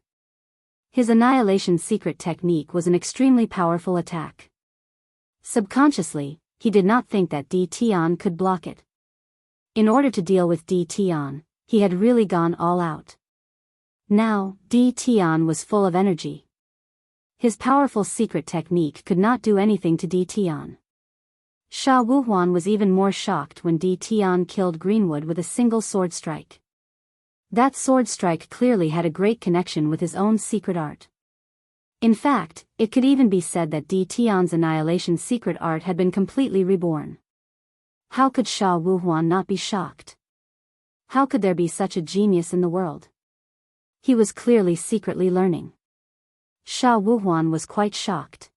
His annihilation secret technique was an extremely powerful attack. Subconsciously, he did not think that Di Tian could block it. In order to deal with Di Tian, he had really gone all out. Now, Di Tian was full of energy. His powerful secret technique could not do anything to Di Tian. Sha Wuhuan was even more shocked when Di Tian killed Greenwood with a single sword strike. That sword strike clearly had a great connection with his own secret art. In fact, it could even be said that Di Tian's annihilation secret art had been completely reborn. How could Sha Wuhuan not be shocked? How could there be such a genius in the world? He was clearly secretly learning. Sha Wuhuan was quite shocked.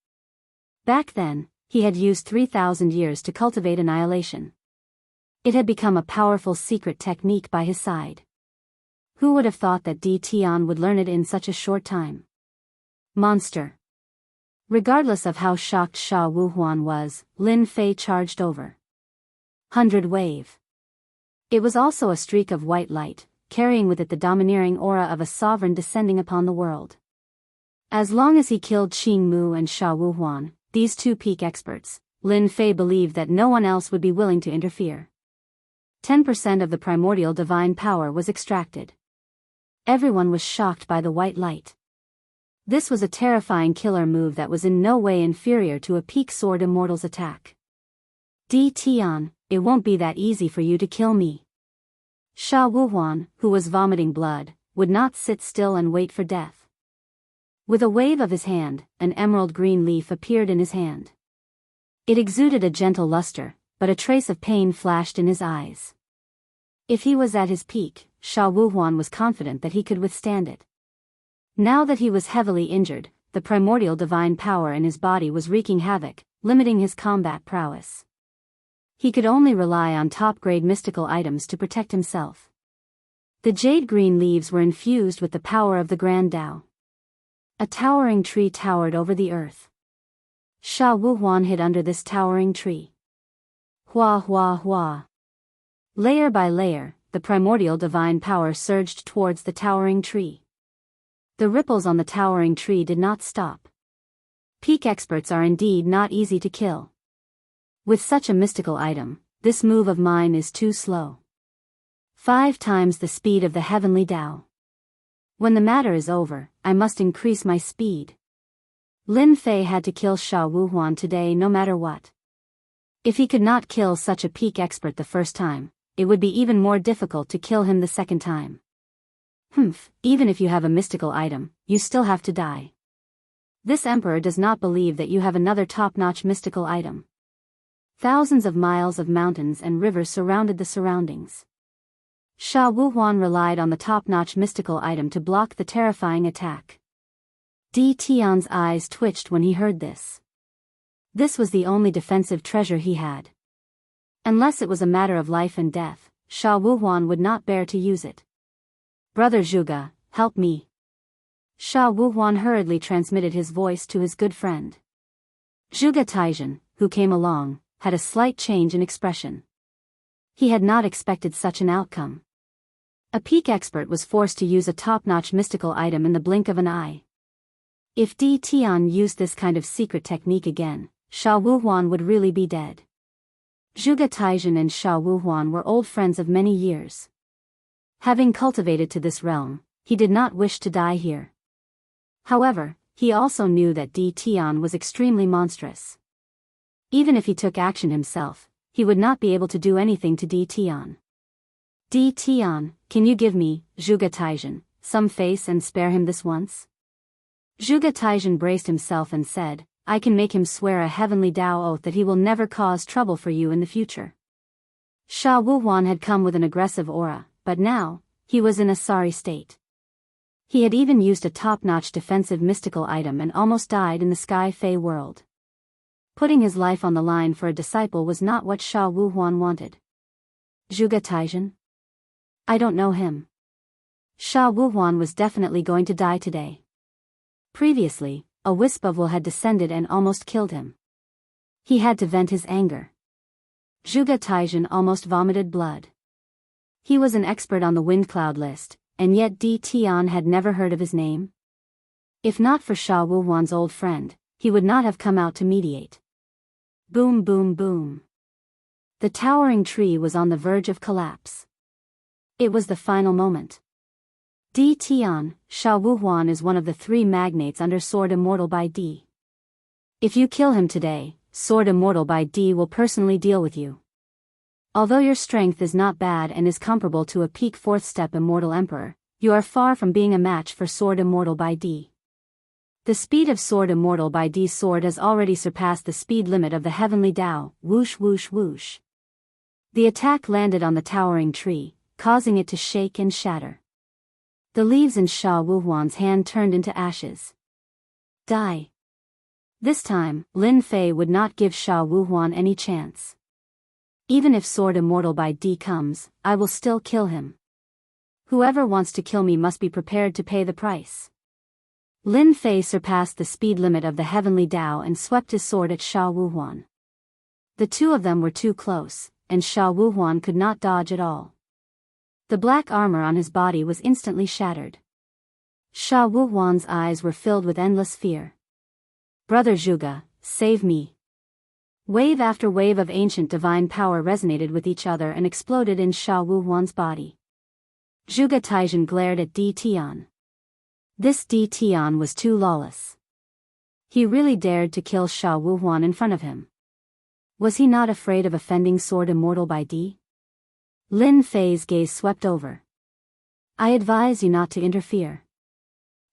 Back then, he had used 3,000 years to cultivate annihilation. It had become a powerful secret technique by his side. Who would have thought that Di Tian would learn it in such a short time? Monster. Regardless of how shocked Sha Wuhuan was, Lin Fei charged over. 100 Wave. It was also a streak of white light, carrying with it the domineering aura of a sovereign descending upon the world. As long as he killed Qing Mu and Sha Wuhuan, these 2 peak experts, Lin Fei believed that no one else would be willing to interfere. 10% of the primordial divine power was extracted. Everyone was shocked by the white light. This was a terrifying killer move that was in no way inferior to a peak sword immortal's attack. Di Tian, it won't be that easy for you to kill me. Sha Wuhuan, who was vomiting blood, would not sit still and wait for death. With a wave of his hand, an emerald green leaf appeared in his hand. It exuded a gentle luster, but a trace of pain flashed in his eyes. If he was at his peak, Sha Wuhuan was confident that he could withstand it. Now that he was heavily injured, the primordial divine power in his body was wreaking havoc, limiting his combat prowess. He could only rely on top-grade mystical items to protect himself. The jade-green leaves were infused with the power of the Grand Tao. A towering tree towered over the earth. Sha Wuhuan hid under this towering tree. Hua hua hua. Layer by layer, the primordial divine power surged towards the towering tree. The ripples on the towering tree did not stop. Peak experts are indeed not easy to kill. With such a mystical item, this move of mine is too slow. 5 times the speed of the heavenly Tao. When the matter is over, I must increase my speed. Lin Fei had to kill Sha Wuhuan today no matter what. If he could not kill such a peak expert the first time, it would be even more difficult to kill him the second time. Even if you have a mystical item, you still have to die. This emperor does not believe that you have another top-notch mystical item. Thousands of miles of mountains and rivers surrounded the surroundings. Sha Wuhuan relied on the top-notch mystical item to block the terrifying attack. Di Tian's eyes twitched when he heard this. This was the only defensive treasure he had. Unless it was a matter of life and death, Sha Wuhuan would not bear to use it. Brother Zhuge, help me. Sha Wuhuan hurriedly transmitted his voice to his good friend. Zhuge Taizhen, who came along, had a slight change in expression. He had not expected such an outcome. A peak expert was forced to use a top-notch mystical item in the blink of an eye. If Di Tian used this kind of secret technique again, Sha Wuhuan would really be dead. Zhuge Taizhen and Sha Wuhuan were old friends of many years. Having cultivated to this realm, he did not wish to die here. However, he also knew that Di Tian was extremely monstrous. Even if he took action himself, he would not be able to do anything to Di Tian. Di Tian, can you give me, Zhuge Taizhen, some face and spare him this once? Zhuge Taizhen braced himself and said, I can make him swear a heavenly Dao oath that he will never cause trouble for you in the future. Sha Wuhuan had come with an aggressive aura, but now, he was in a sorry state. He had even used a top-notch defensive mystical item and almost died in the Sky Fey world. Putting his life on the line for a disciple was not what Sha Wuhuan wanted. Zhuge Taizhen? I don't know him. Sha Wuhuan was definitely going to die today. Previously, a wisp of wool had descended and almost killed him. He had to vent his anger. Zhuge Taizhen almost vomited blood. He was an expert on the wind cloud list, and yet Di Tian had never heard of his name. If not for Sha Wuhuan's old friend, he would not have come out to mediate. Boom boom boom. The towering tree was on the verge of collapse. It was the final moment. Di Tian, Sha Wuhuan is one of the 3 magnates under Sword Immortal by Di. If you kill him today, Sword Immortal by Di will personally deal with you. Although your strength is not bad and is comparable to a peak 4th step Immortal Emperor, you are far from being a match for Sword Immortal by Di. The speed of Sword Immortal by Di's sword has already surpassed the speed limit of the Heavenly Dao, whoosh whoosh whoosh. The attack landed on the towering tree, causing it to shake and shatter. The leaves in Sha Wuhuan's hand turned into ashes. Die. This time, Lin Fei would not give Sha Wuhuan any chance. Even if Sword Immortal by Di comes, I will still kill him. Whoever wants to kill me must be prepared to pay the price. Lin Fei surpassed the speed limit of the Heavenly Dao and swept his sword at Sha Wuhuan. The two of them were too close, and Sha Wuhuan could not dodge at all. The black armor on his body was instantly shattered. Sha Wuhuan's eyes were filled with endless fear. Brother Zhuge, save me. Wave after wave of ancient divine power resonated with each other and exploded in Sha Wuhuan's body. Zhuge Taizhen glared at Di Tian. This Di Tian was too lawless. He really dared to kill Sha Wuhuan in front of him. Was he not afraid of offending Sword Immortal by Di? Lin Fei's gaze swept over. I advise you not to interfere.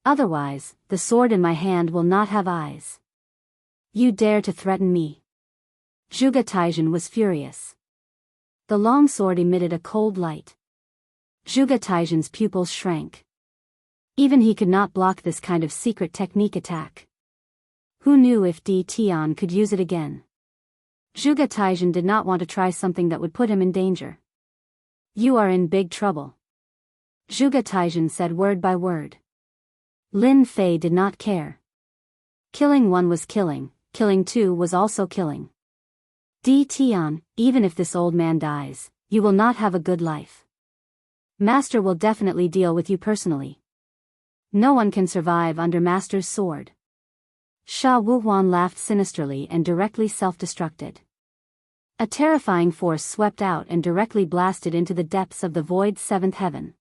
Otherwise, the sword in my hand will not have eyes. You dare to threaten me? Zhuge Taizhen was furious. The long sword emitted a cold light. Zhuge Taizhen's pupils shrank. Even he could not block this kind of secret technique attack. Who knew if Di Tian could use it again? Zhuge Taizhen did not want to try something that would put him in danger. You are in big trouble. Zhuge Taizhen said word by word. Lin Fei did not care. Killing one was killing, killing two was also killing. Di Tian, even if this old man dies, you will not have a good life. Master will definitely deal with you personally. No one can survive under Master's sword. Sha Wuhuan laughed sinisterly and directly self-destructed. A terrifying force swept out and directly blasted into the depths of the void 7th heaven.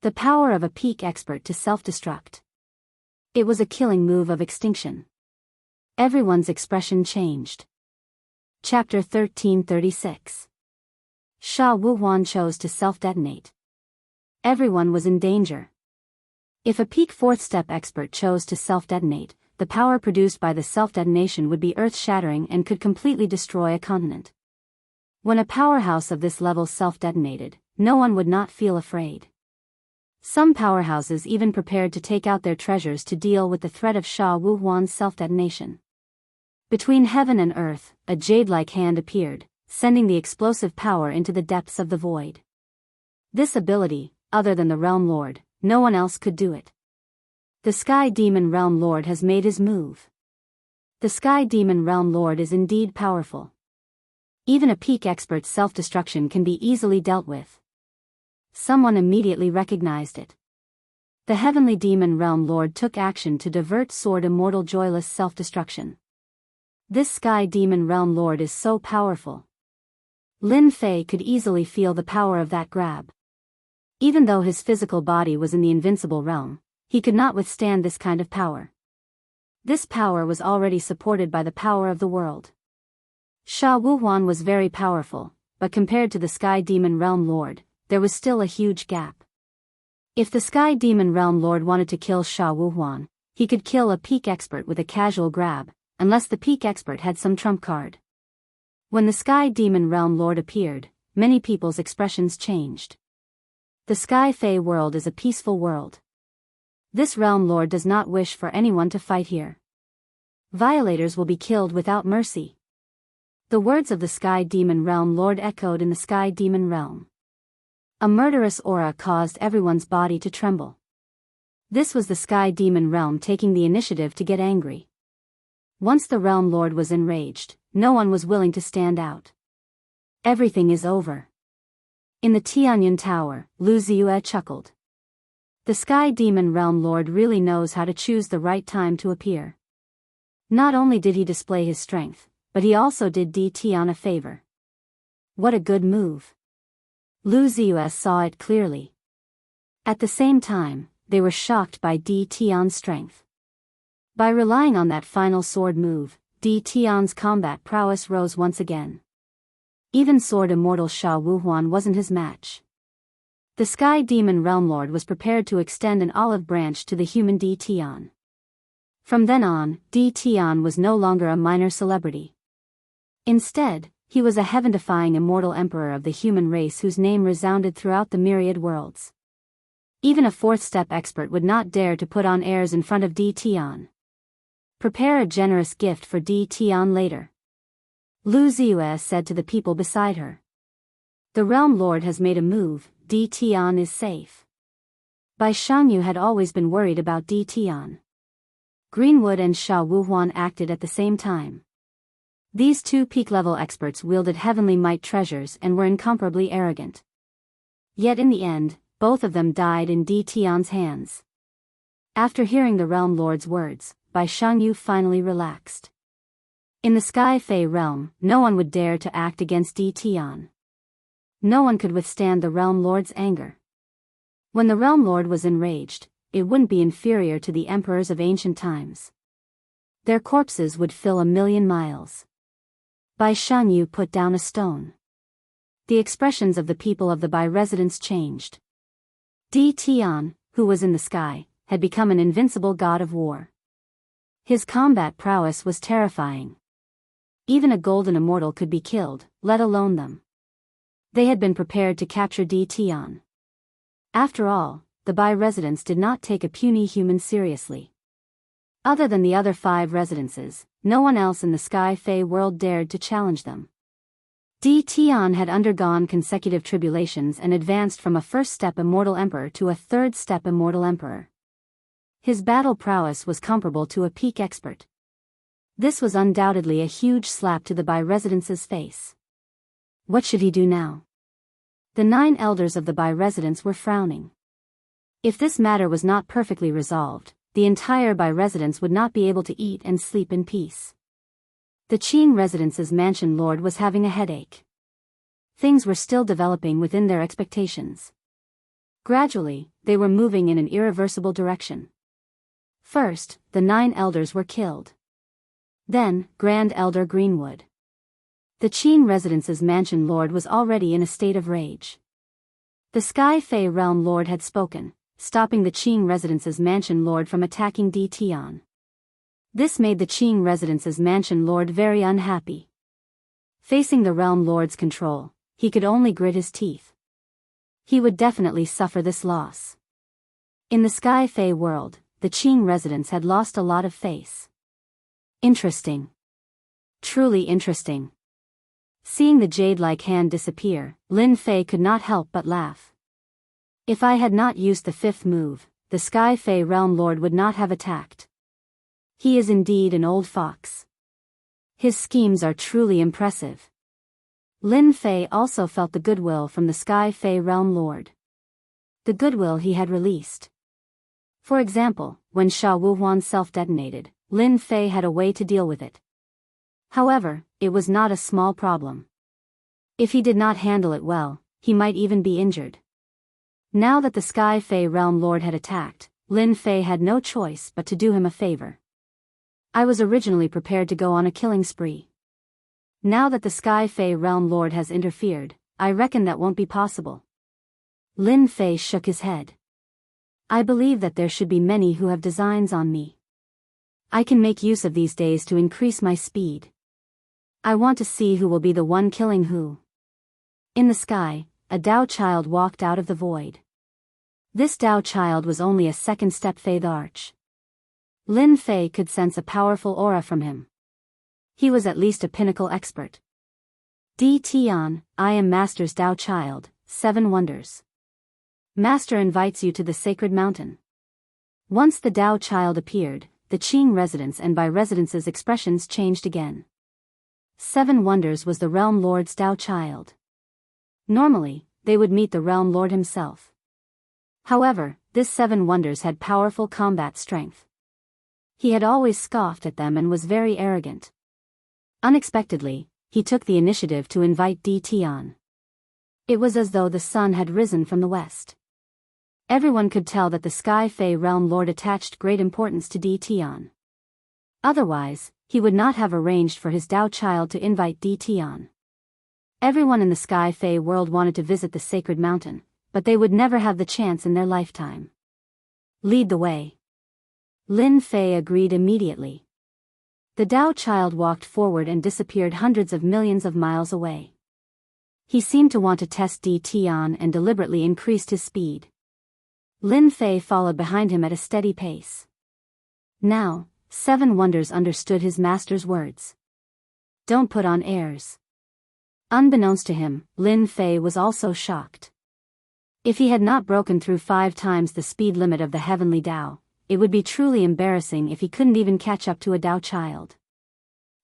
The power of a peak expert to self-destruct. It was a killing move of extinction. Everyone's expression changed. Chapter 1336. Sha Wuhuan chose to self-detonate. Everyone was in danger. If a peak 4th step expert chose to self-detonate, the power produced by the self-detonation would be earth-shattering and could completely destroy a continent. When a powerhouse of this level self-detonated, no one would not feel afraid. Some powerhouses even prepared to take out their treasures to deal with the threat of Sha Wuhuan's self-detonation. Between heaven and earth, a jade-like hand appeared, sending the explosive power into the depths of the void. This ability, other than the Realm Lord, no one else could do it. The Sky Demon Realm Lord has made his move. The Sky Demon Realm Lord is indeed powerful. Even a peak expert's self-destruction can be easily dealt with. Someone immediately recognized it. The heavenly demon realm lord took action to divert Sword Immortal joyless self-destruction. This sky demon realm lord is so powerful. Lin Fei could easily feel the power of that grab. Even though his physical body was in the invincible realm, he could not withstand this kind of power. This power was already supported by the power of the world. Sha Wuhuan was very powerful, but compared to the Sky Demon Realm Lord, there was still a huge gap. If the Sky Demon Realm Lord wanted to kill Sha Wuhuan, he could kill a peak expert with a casual grab, unless the peak expert had some trump card. When the Sky Demon Realm Lord appeared, many people's expressions changed. The Sky Fey world is a peaceful world. This Realm Lord does not wish for anyone to fight here. Violators will be killed without mercy. The words of the Sky Demon Realm Lord echoed in the Sky Demon Realm. A murderous aura caused everyone's body to tremble. This was the Sky Demon Realm taking the initiative to get angry. Once the Realm Lord was enraged, no one was willing to stand out. Everything is over. In the Tianyun Tower, Lu Ziyue chuckled. The Sky Demon Realm Lord really knows how to choose the right time to appear. Not only did he display his strength, but he also did Di Tian a favor. What a good move. Lu Ziyue saw it clearly. At the same time, they were shocked by Di Tian's strength. By relying on that final sword move, Di Tian's combat prowess rose once again. Even Sword Immortal Sha Wuhuan wasn't his match. The Sky Demon Realm Lord was prepared to extend an olive branch to the human Di Tian. From then on, Di Tian was no longer a minor celebrity. Instead, he was a heaven-defying immortal emperor of the human race whose name resounded throughout the myriad worlds. Even a fourth-step expert would not dare to put on airs in front of Di Tian. Prepare a generous gift for Di Tian later. Lu Ziyue said to the people beside her. The Realm Lord has made a move, Di Tian is safe. Bai Shangyu had always been worried about Di Tian. Greenwood and Sha Wuhuan acted at the same time. These two peak-level experts wielded heavenly might treasures and were incomparably arrogant. Yet in the end, both of them died in Di Tian's hands. After hearing the Realm Lord's words, Bai Shangyu finally relaxed. In the Sky Fey realm, no one would dare to act against Di Tian. No one could withstand the Realm Lord's anger. When the Realm Lord was enraged, it wouldn't be inferior to the emperors of ancient times. Their corpses would fill 1,000,000 miles. Bai Shangyu put down a stone. The expressions of the people of the Bai residence changed. Di Tian, who was in the sky, had become an invincible god of war. His combat prowess was terrifying. Even a golden immortal could be killed, let alone them. They had been prepared to capture Di Tian. After all, the Bai residents did not take a puny human seriously. Other than the other 5 residences, no one else in the Sky Fey world dared to challenge them. Di Tian had undergone consecutive tribulations and advanced from a first-step immortal emperor to a third-step immortal emperor. His battle prowess was comparable to a peak expert. This was undoubtedly a huge slap to the Bai residence's face. What should he do now? The 9 elders of the Bai residence were frowning. If this matter was not perfectly resolved, the entire Bai residence would not be able to eat and sleep in peace. The Qing residence's mansion lord was having a headache. Things were still developing within their expectations. Gradually, they were moving in an irreversible direction. First, the 9 elders were killed. Then, Grand Elder Greenwood. The Qing residence's mansion lord was already in a state of rage. The Sky Fey realm lord had spoken, stopping the Qing residence's mansion lord from attacking Di Tian. This made the Qing residence's mansion lord very unhappy. Facing the realm lord's control, he could only grit his teeth. He would definitely suffer this loss. In the Sky Fey world, the Qing residents had lost a lot of face. Interesting. Truly interesting. Seeing the jade-like hand disappear, Lin Fei could not help but laugh. If I had not used the 5th move, the Sky Fey Realm Lord would not have attacked. He is indeed an old fox. His schemes are truly impressive. Lin Fei also felt the goodwill from the Sky Fei Realm Lord. The goodwill he had released. For example, when Sha Wuhuan self-detonated, Lin Fei had a way to deal with it. However, it was not a small problem. If he did not handle it well, he might even be injured. Now that the Sky Fei Realm Lord had attacked, Lin Fei had no choice but to do him a favor. I was originally prepared to go on a killing spree. Now that the Sky Fei Realm Lord has interfered, I reckon that won't be possible. Lin Fei shook his head. I believe that there should be many who have designs on me. I can make use of these days to increase my speed. I want to see who will be the one killing who. In the sky, a Dao child walked out of the void. This Dao child was only a second step Fei the Arch. Lin Fei could sense a powerful aura from him. He was at least a pinnacle expert. Di Tian, I am Master's Dao child, 7 wonders. Master invites you to the sacred mountain. Once the Dao child appeared, the Qing residents and by residences expressions changed again. 7 wonders was the Realm Lord's Dao child. Normally, they would meet the Realm Lord himself. However, this 7 wonders had powerful combat strength. He had always scoffed at them and was very arrogant. Unexpectedly, he took the initiative to invite Di Tian. It was as though the sun had risen from the west. Everyone could tell that the Sky Fei Realm Lord attached great importance to Di Tian. Otherwise, he would not have arranged for his Dao child to invite Di Tian. Everyone in the Sky Fei world wanted to visit the sacred mountain, but they would never have the chance in their lifetime. Lead the way. Lin Fei agreed immediately. The Dao child walked forward and disappeared hundreds of millions of miles away. He seemed to want to test Di Tian and deliberately increased his speed. Lin Fei followed behind him at a steady pace. Now, 7 wonders understood his master's words. Don't put on airs. Unbeknownst to him, Lin Fei was also shocked. If he had not broken through 5 times the speed limit of the heavenly Dao, it would be truly embarrassing if he couldn't even catch up to a Dao child.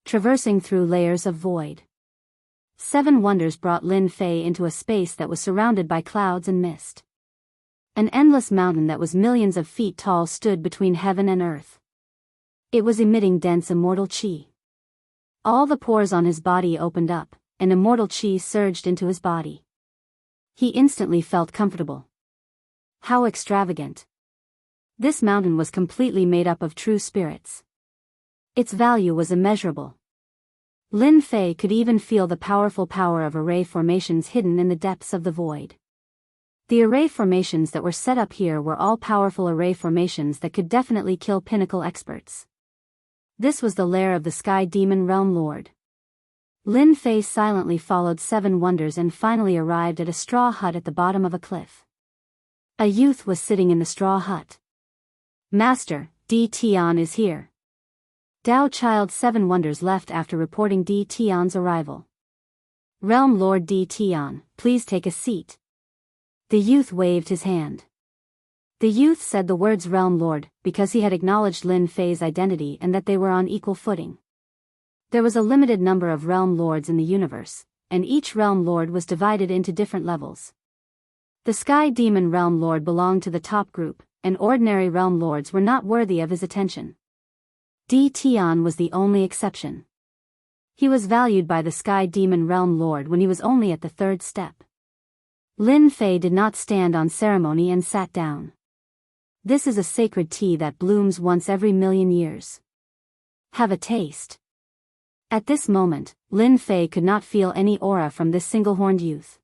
Traversing through layers of void. 7 wonders brought Lin Fei into a space that was surrounded by clouds and mist. An endless mountain that was millions of feet tall stood between heaven and earth. It was emitting dense immortal qi. All the pores on his body opened up, and immortal qi surged into his body. He instantly felt comfortable. How extravagant. This mountain was completely made up of true spirits. Its value was immeasurable. Lin Fei could even feel the powerful power of array formations hidden in the depths of the void. The array formations that were set up here were all powerful array formations that could definitely kill pinnacle experts. This was the lair of the Sky Demon Realm Lord. Lin Fei silently followed 7 wonders and finally arrived at a straw hut at the bottom of a cliff. A youth was sitting in the straw hut. Master, Di Tian is here. Dao Child 7 wonders left after reporting Di Tian's arrival. Realm Lord Di Tian, please take a seat. The youth waved his hand. The youth said the words Realm Lord because he had acknowledged Lin Fei's identity and that they were on equal footing. There was a limited number of Realm Lords in the universe, and each Realm Lord was divided into different levels. The Sky Demon Realm Lord belonged to the top group, and ordinary Realm Lords were not worthy of his attention. Di Tian was the only exception. He was valued by the Sky Demon Realm Lord when he was only at the 3rd step. Lin Fei did not stand on ceremony and sat down. This is a sacred tea that blooms once every million years. Have a taste. At this moment, Lin Fei could not feel any aura from this single-horned youth.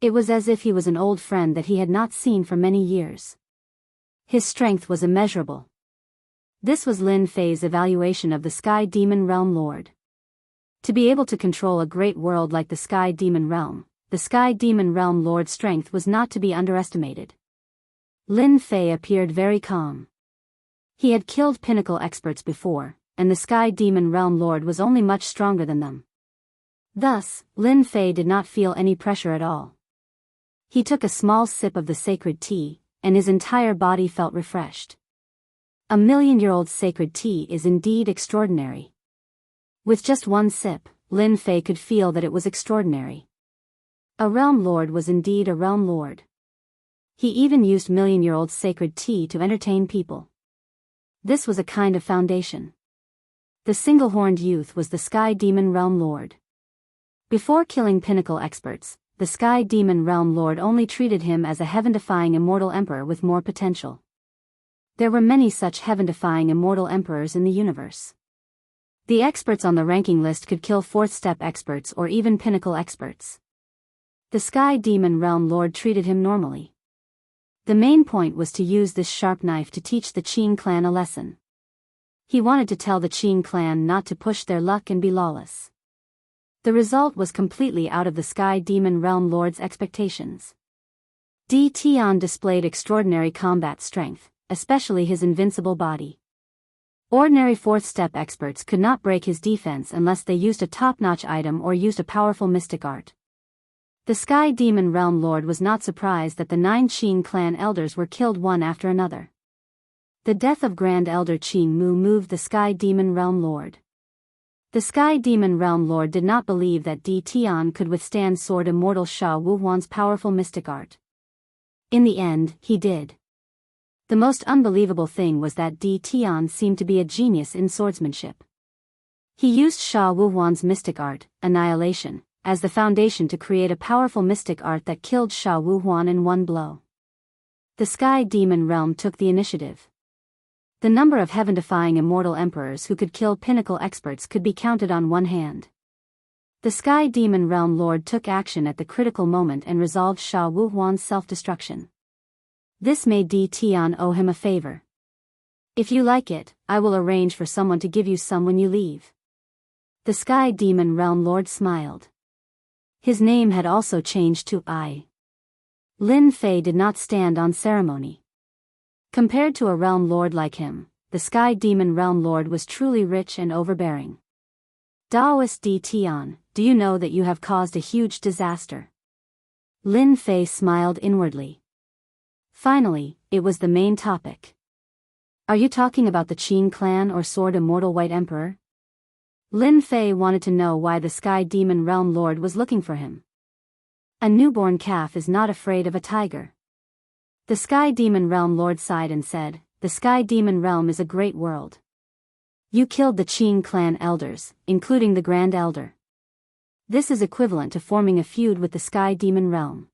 It was as if he was an old friend that he had not seen for many years. His strength was immeasurable. This was Lin Fei's evaluation of the Sky Demon Realm Lord. To be able to control a great world like the Sky Demon Realm, the Sky Demon Realm Lord's strength was not to be underestimated. Lin Fei appeared very calm. He had killed pinnacle experts before, and the Sky Demon Realm Lord was only much stronger than them. Thus, Lin Fei did not feel any pressure at all. He took a small sip of the sacred tea, and his entire body felt refreshed. A million-year-old sacred tea is indeed extraordinary. With just one sip, Lin Fei could feel that it was extraordinary. A realm lord was indeed a realm lord. He even used million-year-old sacred tea to entertain people. This was a kind of foundation. The single-horned youth was the Sky Demon Realm Lord. Before killing pinnacle experts, the Sky Demon Realm Lord only treated him as a heaven-defying immortal emperor with more potential. There were many such heaven-defying immortal emperors in the universe. The experts on the ranking list could kill fourth-step experts or even pinnacle experts. The Sky Demon Realm Lord treated him normally. The main point was to use this sharp knife to teach the Qing clan a lesson. He wanted to tell the Qing clan not to push their luck and be lawless. The result was completely out of the Sky Demon Realm Lord's expectations. Di Tian displayed extraordinary combat strength, especially his invincible body. Ordinary fourth-step experts could not break his defense unless they used a top-notch item or used a powerful mystic art. The Sky Demon Realm Lord was not surprised that the 9 Qing clan elders were killed one after another. The death of Grand Elder Qing Mu moved the Sky Demon Realm Lord. The Sky Demon Realm Lord did not believe that Di Tian could withstand Sword Immortal Sha Wuhuan's powerful mystic art. In the end, he did. The most unbelievable thing was that Di Tian seemed to be a genius in swordsmanship. He used Sha Wuhuan's mystic art, Annihilation, as the foundation to create a powerful mystic art that killed Sha Wuhuan in one blow. The Sky Demon Realm took the initiative. The number of heaven-defying immortal emperors who could kill pinnacle experts could be counted on one hand. The Sky Demon Realm Lord took action at the critical moment and resolved Sha Wuhuan's self-destruction. This made Di Tian owe him a favor. If you like it, I will arrange for someone to give you some when you leave. The Sky Demon Realm Lord smiled. His name had also changed to I. Lin Fei did not stand on ceremony. Compared to a realm lord like him, the Sky Demon Realm Lord was truly rich and overbearing. Daoist Di Tian, do you know that you have caused a huge disaster? Lin Fei smiled inwardly. Finally, it was the main topic. Are you talking about the Qing clan or Sword Immortal White Emperor? Lin Fei wanted to know why the Sky Demon Realm Lord was looking for him. A newborn calf is not afraid of a tiger. The Sky Demon Realm Lord sighed and said, the Sky Demon Realm is a great world. You killed the Qing clan elders, including the Grand Elder. This is equivalent to forming a feud with the Sky Demon Realm.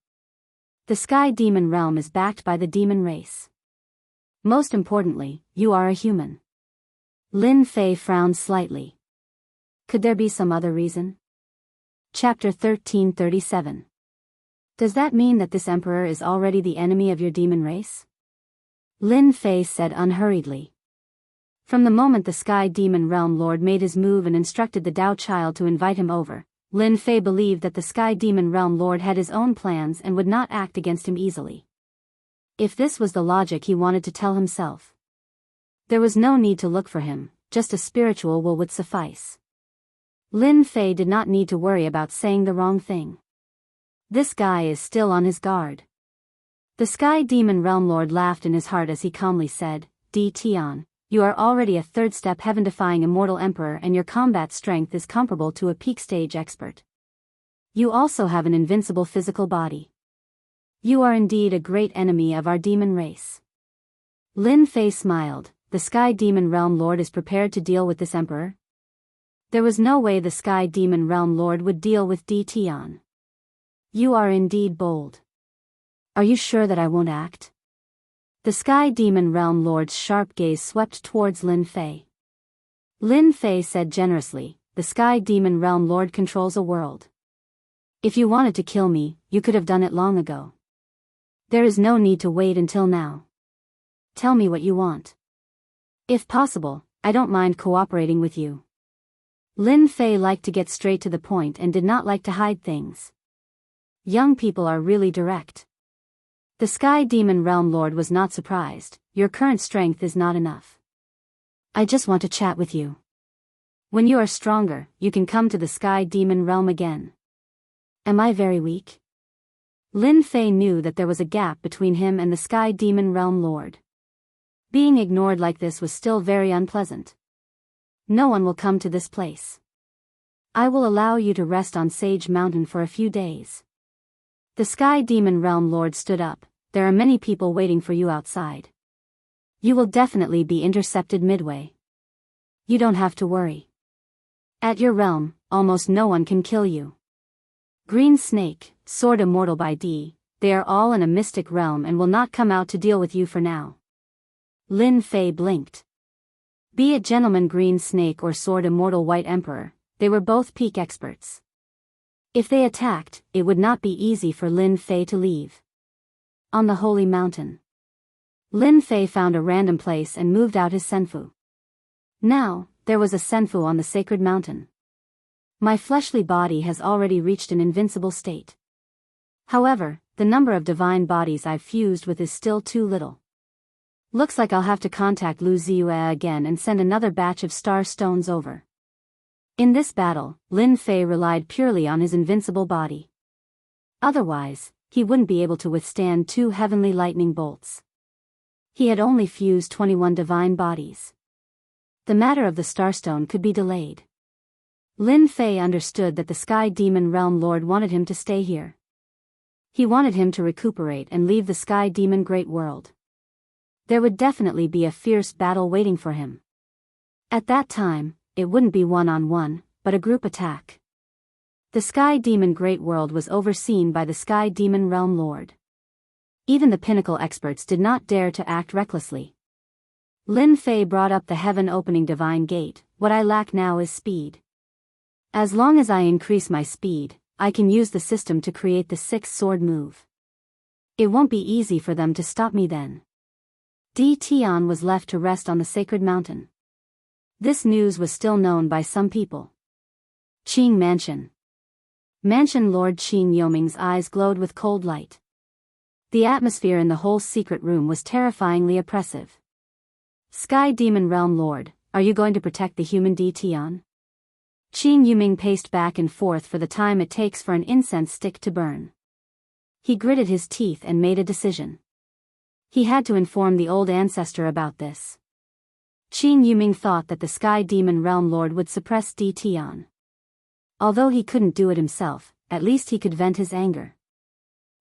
The Sky Demon Realm is backed by the demon race. Most importantly, you are a human. Lin Fei frowned slightly. Could there be some other reason? Chapter 1337. Does that mean that this emperor is already the enemy of your demon race? Lin Fei said unhurriedly. From the moment the Sky Demon Realm Lord made his move and instructed the Dao child to invite him over, Lin Fei believed that the Sky Demon Realm Lord had his own plans and would not act against him easily. If this was the logic he wanted to tell himself, there was no need to look for him, just a spiritual will would suffice. Lin Fei did not need to worry about saying the wrong thing. This guy is still on his guard. The Sky Demon Realm Lord laughed in his heart as he calmly said, Di Tian, you are already a third-step heaven-defying immortal emperor and your combat strength is comparable to a peak-stage expert. You also have an invincible physical body. You are indeed a great enemy of our demon race. Lin Fei smiled. The Sky Demon Realm Lord is prepared to deal with this emperor? There was no way the Sky Demon Realm Lord would deal with Di Tian. You are indeed bold. Are you sure that I won't act? The Sky Demon Realm Lord's sharp gaze swept towards Lin Fei. Lin Fei said generously, the Sky Demon Realm Lord controls a world. If you wanted to kill me, you could have done it long ago. There is no need to wait until now. Tell me what you want. If possible, I don't mind cooperating with you. Lin Fei liked to get straight to the point and did not like to hide things. Young people are really direct. The Sky Demon Realm Lord was not surprised. Your current strength is not enough. I just want to chat with you. When you are stronger, you can come to the Sky Demon Realm again. Am I very weak? Lin Fei knew that there was a gap between him and the Sky Demon Realm Lord. Being ignored like this was still very unpleasant. No one will come to this place. I will allow you to rest on Sage Mountain for a few days. The Sky Demon Realm Lord stood up. There are many people waiting for you outside. You will definitely be intercepted midway. You don't have to worry. At your realm, almost no one can kill you. Green Snake, Sword Immortal by D, they are all in a mystic realm and will not come out to deal with you for now. Lin Fei blinked. Be it Gentleman Green Snake or Sword Immortal White Emperor, they were both peak experts. If they attacked, it would not be easy for Lin Fei to leave. On the Holy Mountain. Lin Fei found a random place and moved out his senfu. Now, there was a senfu on the sacred mountain. My fleshly body has already reached an invincible state. However, the number of divine bodies I've fused with is still too little. Looks like I'll have to contact Lu Ziyue again and send another batch of star stones over. In this battle, Lin Fei relied purely on his invincible body. Otherwise, he wouldn't be able to withstand 2 heavenly lightning bolts. He had only fused 21 divine bodies. The matter of the starstone could be delayed. Lin Fei understood that the Sky Demon Realm Lord wanted him to stay here. He wanted him to recuperate and leave the Sky Demon Great World. There would definitely be a fierce battle waiting for him. At that time, it wouldn't be one-on-one, but a group attack. The Sky Demon Great World was overseen by the Sky Demon Realm Lord. Even the pinnacle experts did not dare to act recklessly. Lin Fei brought up the heaven-opening divine gate. What I lack now is speed. As long as I increase my speed, I can use the system to create the 6th sword move. It won't be easy for them to stop me then. Di Tian was left to rest on the sacred mountain. This news was still known by some people. Qing Mansion. Mansion Lord Qing Yoming's eyes glowed with cold light. The atmosphere in the whole secret room was terrifyingly oppressive. Sky Demon Realm Lord, are you going to protect the human Di Tian? Qing Yuming paced back and forth for the time it takes for an incense stick to burn. He gritted his teeth and made a decision. He had to inform the old ancestor about this. Qing Yuming thought that the Sky Demon Realm Lord would suppress Di Tian. Although he couldn't do it himself, at least he could vent his anger.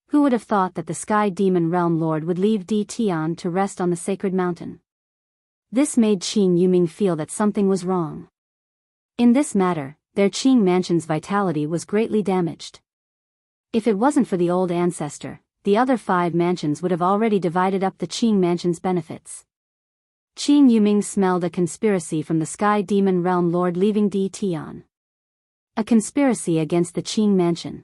Who would have thought that the Sky Demon Realm Lord would leave Di Tian to rest on the sacred mountain? This made Qing Yuming feel that something was wrong. In this matter, their Qing mansion's vitality was greatly damaged. If it wasn't for the old ancestor, the other 5 mansions would have already divided up the Qing mansion's benefits. Qing Yuming smelled a conspiracy from the Sky Demon Realm Lord leaving Di Tian. A conspiracy against the Qing mansion.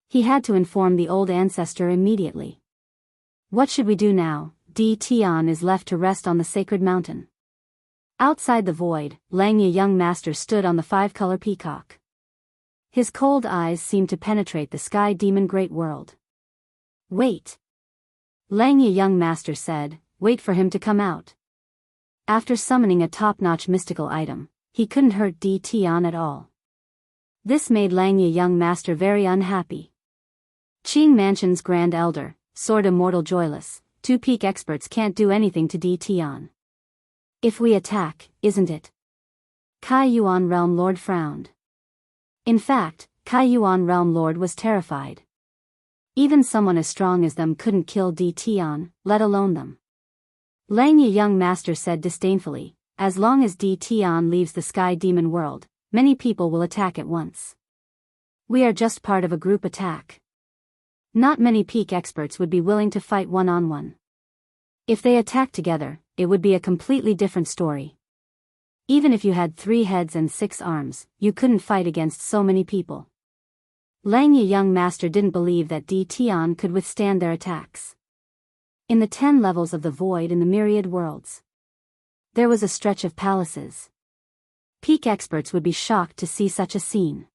He had to inform the old ancestor immediately. What should we do now? Di Tian is left to rest on the sacred mountain. Outside the void, Langya Young Master stood on the 5-color peacock. His cold eyes seemed to penetrate the Sky Demon Great World. Wait. Langya Young Master said, wait for him to come out. After summoning a top-notch mystical item, he couldn't hurt Di Tian at all. This made Langya Young Master very unhappy. Qing Mansion's Grand Elder, Sword Immortal Joyless, 2 peak experts can't do anything to Di Tian. If we attack, isn't it? Kai Yuan Realm Lord frowned. In fact, Kai Yuan Realm Lord was terrified. Even someone as strong as them couldn't kill Di Tian, let alone them. Langya Young Master said disdainfully, as long as Di Tian leaves the Sky Demon world, many people will attack at once. We are just part of a group attack. Not many peak experts would be willing to fight one-on-one. If they attacked together, it would be a completely different story. Even if you had 3 heads and 6 arms, you couldn't fight against so many people. Langya Young Master didn't believe that Di Tian could withstand their attacks. In the 10 levels of the void in the myriad worlds, there was a stretch of palaces. Peak experts would be shocked to see such a scene.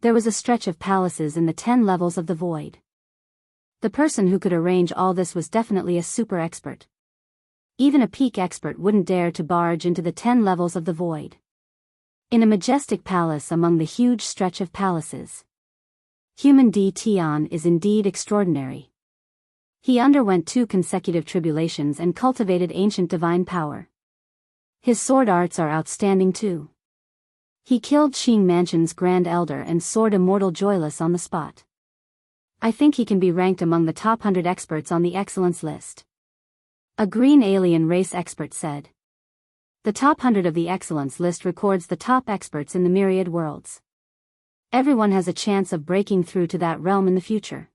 There was a stretch of palaces in the 10 levels of the void. The person who could arrange all this was definitely a super expert. Even a peak expert wouldn't dare to barge into the 10 levels of the void. In a majestic palace among the huge stretch of palaces, human Di Tian is indeed extraordinary. He underwent 2 consecutive tribulations and cultivated ancient divine power. His sword arts are outstanding too. He killed Qing Mansion's Grand Elder and soared immortal joyless on the spot. I think he can be ranked among the top 100 experts on the excellence list. A green alien race expert said. The top 100 of the excellence list records the top experts in the myriad worlds. Everyone has a chance of breaking through to that realm in the future.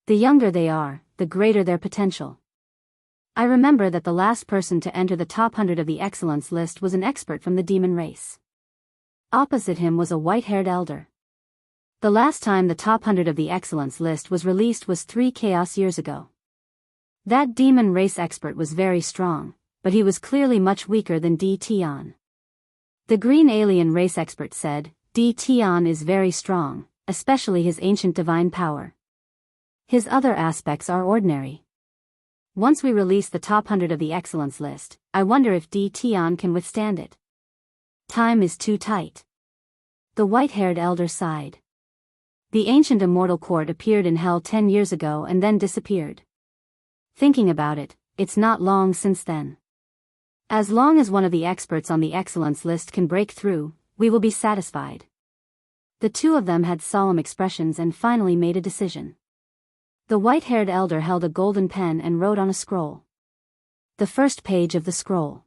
The younger they are, the greater their potential. I remember that the last person to enter the top 100 of the excellence list was an expert from the demon race. Opposite him was a white-haired elder. The last time the top 100 of the excellence list was released was 3 chaos years ago. That demon race expert was very strong, but he was clearly much weaker than D. Tian. The green alien race expert said, D. Tian is very strong, especially his ancient divine power. His other aspects are ordinary. Once we release the top 100 of the excellence list, I wonder if D. Tian can withstand it. Time is too tight. The white-haired elder sighed. The ancient immortal court appeared in hell 10 years ago and then disappeared. Thinking about it, it's not long since then. As long as one of the experts on the excellence list can break through, we will be satisfied. The two of them had solemn expressions and finally made a decision. The white-haired elder held a golden pen and wrote on a scroll. The first page of the scroll.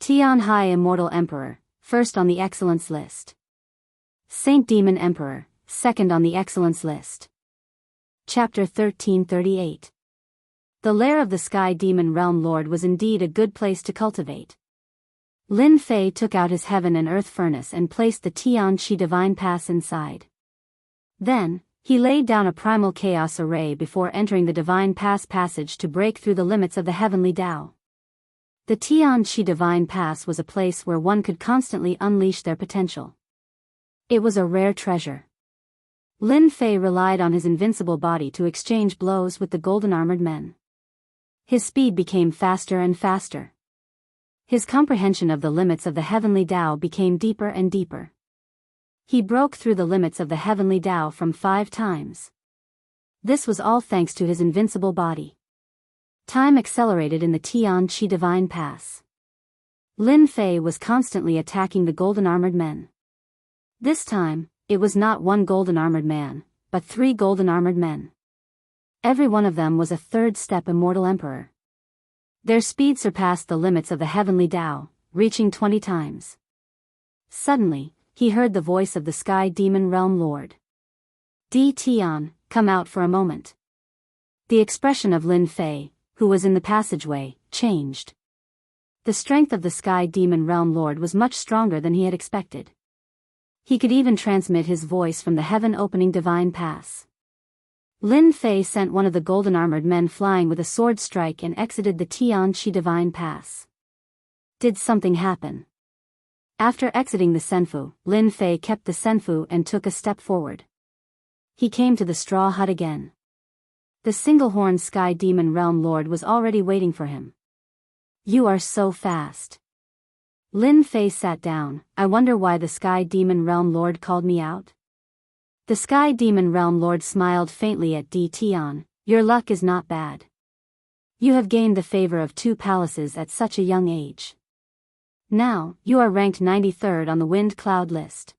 Tian Hai Immortal Emperor, first on the excellence list. Saint Demon Emperor, second on the excellence list. Chapter 1338. The lair of the Sky Demon Realm Lord was indeed a good place to cultivate. Lin Fei took out his heaven and earth furnace and placed the Tian Qi Divine Pass inside. Then, he laid down a primal chaos array before entering the Divine Pass passage to break through the limits of the heavenly Tao. The Tian Qi Divine Pass was a place where one could constantly unleash their potential. It was a rare treasure. Lin Fei relied on his invincible body to exchange blows with the golden-armored men. His speed became faster and faster. His comprehension of the limits of the heavenly Tao became deeper and deeper. He broke through the limits of the heavenly Tao from 5 times. This was all thanks to his invincible body. Time accelerated in the Tian Qi Divine Pass. Lin Fei was constantly attacking the golden-armored men. This time, it was not one golden-armored man, but 3 golden-armored men. Every one of them was a third-step immortal emperor. Their speed surpassed the limits of the heavenly Tao, reaching 20 times. Suddenly, he heard the voice of the Sky Demon Realm Lord. D. Tian, come out for a moment. The expression of Lin Fei, who was in the passageway, changed. The strength of the Sky Demon Realm Lord was much stronger than he had expected. He could even transmit his voice from the heaven-opening divine pass. Lin Fei sent one of the golden-armored men flying with a sword strike and exited the Tian Qi Divine Pass. Did something happen? After exiting the Senfu, Lin Fei kept the Senfu and took a step forward. He came to the straw hut again. The single-horned Sky Demon Realm Lord was already waiting for him. You are so fast. Lin Fei sat down. I wonder why the Sky Demon Realm Lord called me out? The Sky Demon Realm Lord smiled faintly at D. Tian. Your luck is not bad. You have gained the favor of 2 palaces at such a young age. Now, you are ranked 93rd on the Wind Cloud list.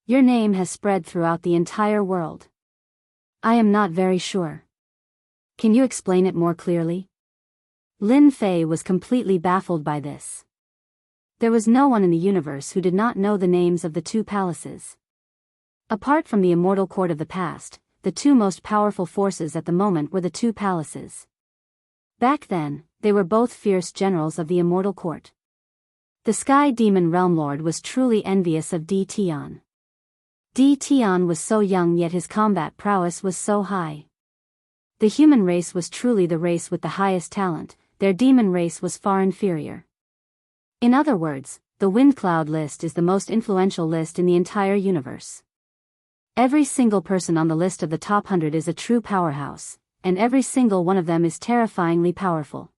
Your name has spread throughout the entire world. I am not very sure. Can you explain it more clearly? Lin Fei was completely baffled by this. There was no one in the universe who did not know the names of the 2 palaces. Apart from the immortal court of the past, the 2 most powerful forces at the moment were the 2 palaces. Back then, they were both fierce generals of the immortal court. The Sky Demon Realm Lord was truly envious of D. Tian. D. Tian was so young yet his combat prowess was so high. The human race was truly the race with the highest talent, their demon race was far inferior. In other words, the Wind Cloud list is the most influential list in the entire universe. Every single person on the list of the top 100 is a true powerhouse, and every single one of them is terrifyingly powerful.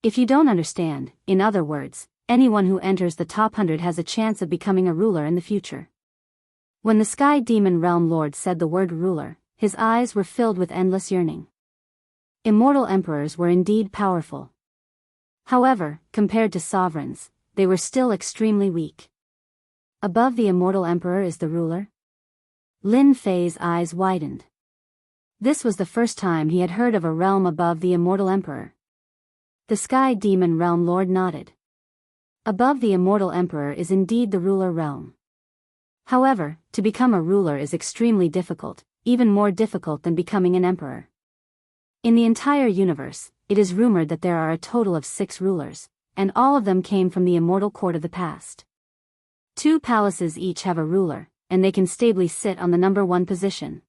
If you don't understand, in other words, anyone who enters the top 100 has a chance of becoming a ruler in the future. When the Sky Demon Realm Lord said the word ruler, his eyes were filled with endless yearning. Immortal emperors were indeed powerful. However, compared to sovereigns, they were still extremely weak. Above the immortal emperor is the ruler? Lin Fei's eyes widened. This was the first time he had heard of a realm above the immortal emperor. The Sky Demon Realm Lord nodded. Above the immortal emperor is indeed the ruler realm. However, to become a ruler is extremely difficult, even more difficult than becoming an emperor. In the entire universe, it is rumored that there are a total of 6 rulers, and all of them came from the immortal court of the past. 2 palaces each have a ruler, and they can stably sit on the number 1 position.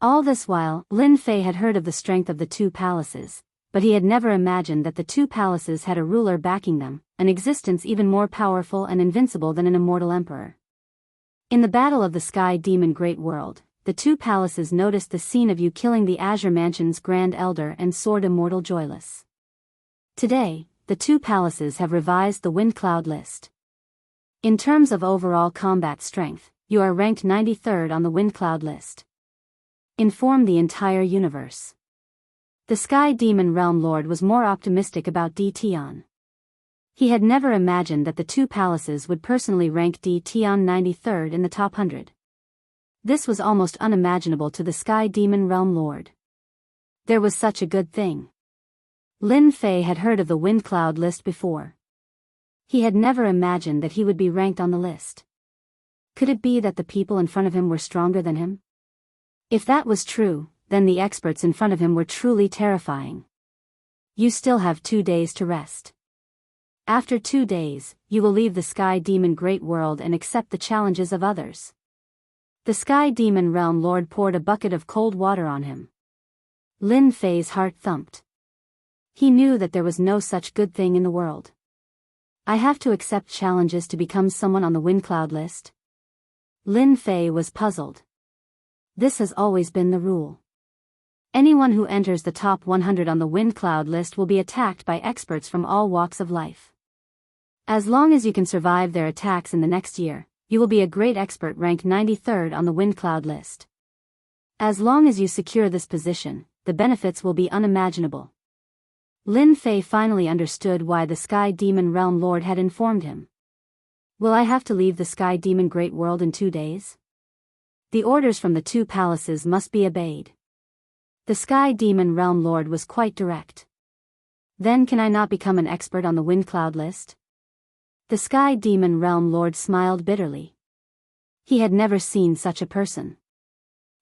All this while, Lin Fei had heard of the strength of the 2 palaces, but he had never imagined that the 2 palaces had a ruler backing them, an existence even more powerful and invincible than an immortal emperor. In the Battle of the Sky Demon Great World, the 2 palaces noticed the scene of you killing the Azure Mansion's Grand Elder and Sword Immortal Joyless. Today, the 2 palaces have revised the Wind Cloud list. In terms of overall combat strength, you are ranked 93rd on the Wind Cloud list. Inform the entire universe. The Sky Demon Realm Lord was more optimistic about D. Tian. He had never imagined that the 2 palaces would personally rank D. Tian 93rd in the top 100. This was almost unimaginable to the Sky Demon Realm Lord. There was such a good thing. Lin Fei had heard of the Wind Cloud list before. He had never imagined that he would be ranked on the list. Could it be that the people in front of him were stronger than him? If that was true, then the experts in front of him were truly terrifying. You still have 2 days to rest. After 2 days, you will leave the Sky Demon Great World and accept the challenges of others. The Sky Demon Realm Lord poured a bucket of cold water on him. Lin Fei's heart thumped. He knew that there was no such good thing in the world. I have to accept challenges to become someone on the Wind Cloud list? Lin Fei was puzzled. This has always been the rule. Anyone who enters the top 100 on the Wind Cloud list will be attacked by experts from all walks of life. As long as you can survive their attacks in the next year, you will be a great expert ranked 93rd on the Wind Cloud list. As long as you secure this position, the benefits will be unimaginable. Lin Fei finally understood why the Sky Demon Realm Lord had informed him. Will I have to leave the Sky Demon Great World in 2 days? The orders from the 2 palaces must be obeyed. The Sky Demon Realm Lord was quite direct. Then can I not become an expert on the Wind Cloud list? The Sky Demon Realm Lord smiled bitterly. He had never seen such a person.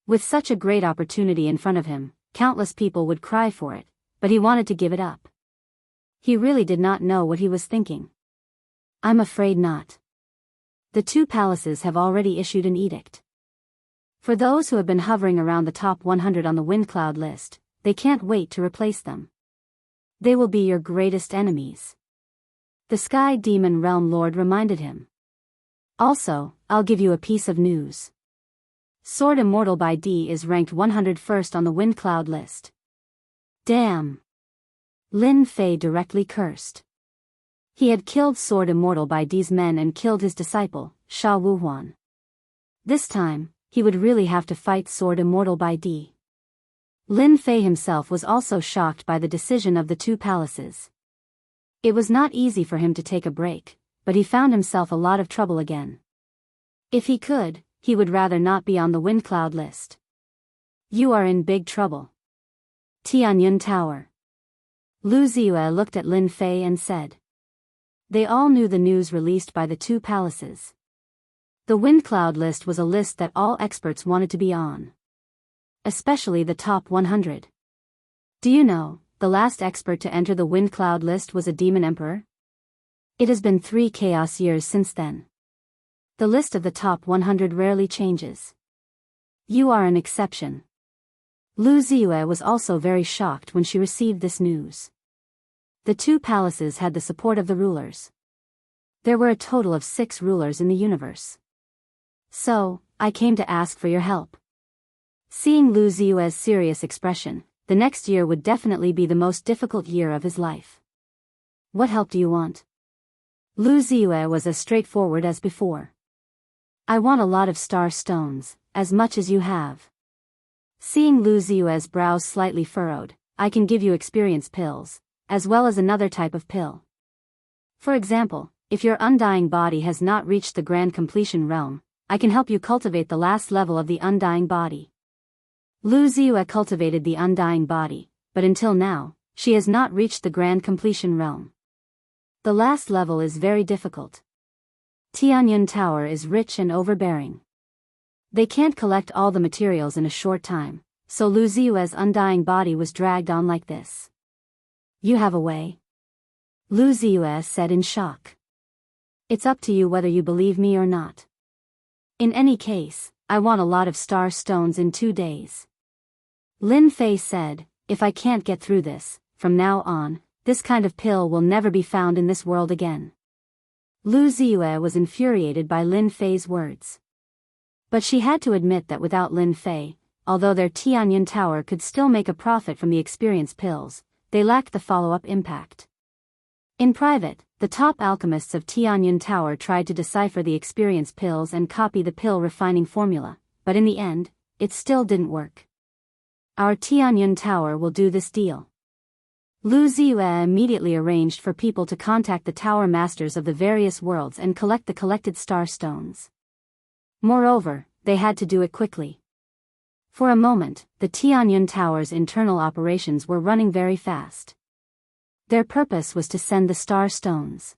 With such a great opportunity in front of him, countless people would cry for it, but he wanted to give it up. He really did not know what he was thinking. I'm afraid not. The 2 palaces have already issued an edict. For those who have been hovering around the top 100 on the Wind Cloud list, they can't wait to replace them. They will be your greatest enemies. The Sky Demon Realm Lord reminded him. Also, I'll give you a piece of news. Sword Immortal by D is ranked 101st on the Wind Cloud list. Damn! Lin Fei directly cursed. He had killed Sword Immortal by D's men and killed his disciple, Sha Wuhuan. This time, he would really have to fight Sword Immortal by D. Lin Fei himself was also shocked by the decision of the 2 palaces. It was not easy for him to take a break, but he found himself a lot of trouble again. If he could, he would rather not be on the Wind Cloud list. You are in big trouble. Tianyun Tower. Lu Ziyue looked at Lin Fei and said. They all knew the news released by the 2 palaces. The Wind Cloud list was a list that all experts wanted to be on. Especially the top 100. Do you know, the last expert to enter the Wind Cloud list was a demon emperor? It has been 3 chaos years since then. The list of the top 100 rarely changes. You are an exception. Lu Ziyue was also very shocked when she received this news. The 2 palaces had the support of the rulers. There were a total of 6 rulers in the universe. So, I came to ask for your help. Seeing Lu Ziyue's serious expression, the next year would definitely be the most difficult year of his life. What help do you want? Lu Ziyue was as straightforward as before. I want a lot of star stones, as much as you have. Seeing Lu Ziyue's brows slightly furrowed, I can give you experience pills, as well as another type of pill. For example, if your undying body has not reached the grand completion realm, I can help you cultivate the last level of the undying body. Lu Ziyue cultivated the undying body, but until now, she has not reached the grand completion realm. The last level is very difficult. Tianyun Tower is rich and overbearing. They can't collect all the materials in a short time, so Lu Ziyue's undying body was dragged on like this. You have a way? Lu Ziyue said in shock. It's up to you whether you believe me or not. In any case, I want a lot of star stones in 2 days. Lin Fei said, if I can't get through this, from now on, this kind of pill will never be found in this world again. Lu Ziyue was infuriated by Lin Fei's words. But she had to admit that without Lin Fei, although their Tianyun Tower could still make a profit from the experience pills, they lacked the follow-up impact. In private, the top alchemists of Tianyun Tower tried to decipher the experience pills and copy the pill refining formula, but in the end, it still didn't work. Our Tianyun Tower will do this deal. Lu Ziyue immediately arranged for people to contact the tower masters of the various worlds and collect the collected star stones. Moreover, they had to do it quickly. For a moment, the Tianyun Tower's internal operations were running very fast. Their purpose was to send the star stones.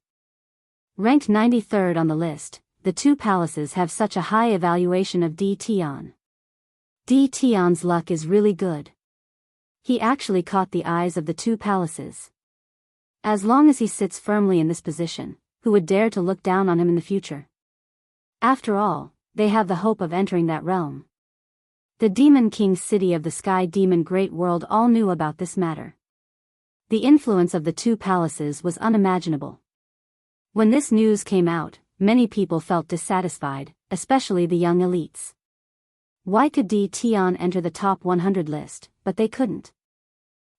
Ranked 93rd on the list, the two palaces have such a high evaluation of D. Tian. D. Tian's luck is really good. He actually caught the eyes of the two palaces. As long as he sits firmly in this position, who would dare to look down on him in the future? After all, they have the hope of entering that realm. The Demon King's city of the Sky Demon Great World all knew about this matter. The influence of the two palaces was unimaginable. When this news came out, many people felt dissatisfied, especially the young elites. Why could D. Tian enter the top 100 list, but they couldn't?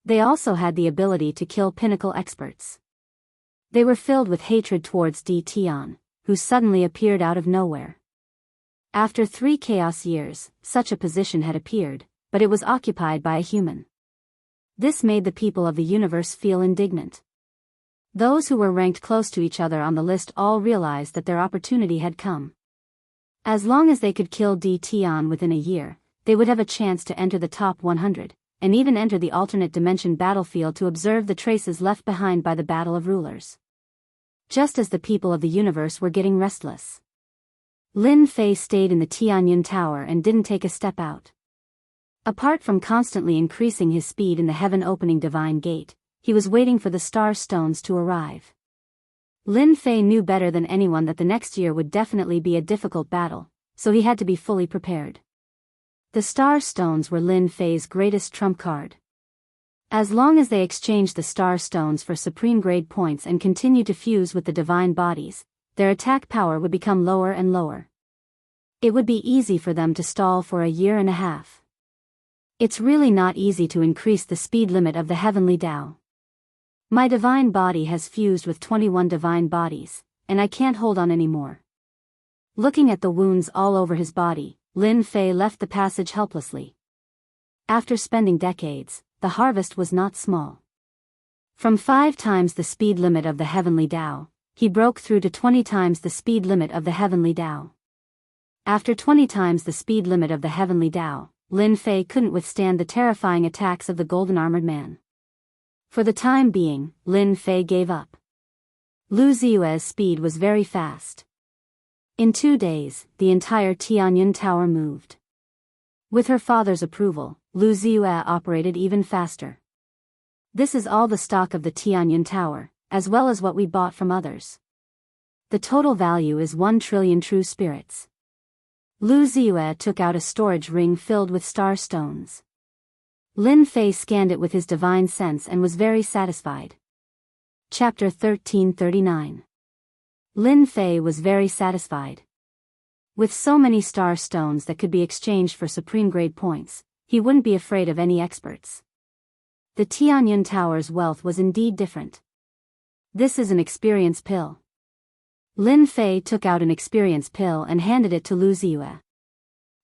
They also had the ability to kill pinnacle experts. They were filled with hatred towards D. Tian, who suddenly appeared out of nowhere. After 3 chaos years, such a position had appeared, but it was occupied by a human. This made the people of the universe feel indignant. Those who were ranked close to each other on the list all realized that their opportunity had come. As long as they could kill D. Tian within a year, they would have a chance to enter the top 100, and even enter the alternate dimension battlefield to observe the traces left behind by the Battle of Rulers. Just as the people of the universe were getting restless, Lin Fei stayed in the Tianyun Tower and didn't take a step out. Apart from constantly increasing his speed in the heaven-opening divine gate, he was waiting for the star stones to arrive. Lin Fei knew better than anyone that the next year would definitely be a difficult battle, so he had to be fully prepared. The star stones were Lin Fei's greatest trump card. As long as they exchanged the star stones for supreme grade points and continued to fuse with the divine bodies, their attack power would become lower and lower. It would be easy for them to stall for a year and a half. It's really not easy to increase the speed limit of the heavenly Tao. My divine body has fused with 21 divine bodies, and I can't hold on anymore. Looking at the wounds all over his body, Lin Fei left the passage helplessly. After spending decades, the harvest was not small. From 5 times the speed limit of the heavenly Tao, he broke through to 20 times the speed limit of the heavenly Tao. After 20 times the speed limit of the heavenly Tao, Lin Fei couldn't withstand the terrifying attacks of the golden armored man. For the time being, Lin Fei gave up. Lu Ziyue's speed was very fast. In 2 days, the entire Tianyun Tower moved. With her father's approval, Lu Ziyue operated even faster. This is all the stock of the Tianyun Tower, as well as what we bought from others. The total value is 1 trillion true spirits. Lu Ziyue took out a storage ring filled with star stones. Lin Fei scanned it with his divine sense and was very satisfied. Chapter 1339. Lin Fei was very satisfied. With so many star stones that could be exchanged for supreme grade points, he wouldn't be afraid of any experts. The Tianyun Tower's wealth was indeed different. This is an experience pill. Lin Fei took out an experience pill and handed it to Lu Ziyue.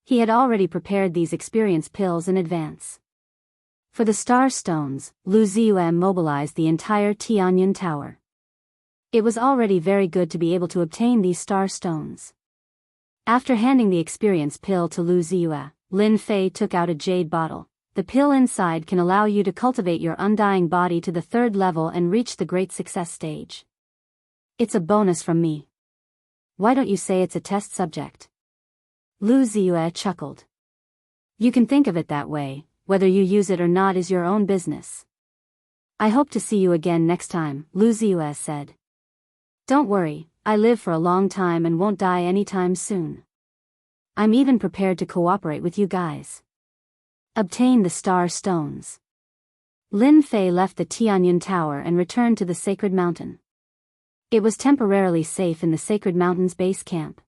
He had already prepared these experience pills in advance. For the star stones, Lu Ziyue mobilized the entire Tianyun Tower. It was already very good to be able to obtain these star stones. After handing the experience pill to Lu Ziyue, Lin Fei took out a jade bottle. The pill inside can allow you to cultivate your undying body to the 3rd level and reach the great success stage. It's a bonus from me. Why don't you say it's a test subject? Lu Ziyue chuckled. You can think of it that way, whether you use it or not is your own business. I hope to see you again next time, Lu Ziyue said. Don't worry, I live for a long time and won't die anytime soon. I'm even prepared to cooperate with you guys. Obtain the star stones. Lin Fei left the Tianyun Tower and returned to the sacred mountain. It was temporarily safe in the sacred mountain's base camp.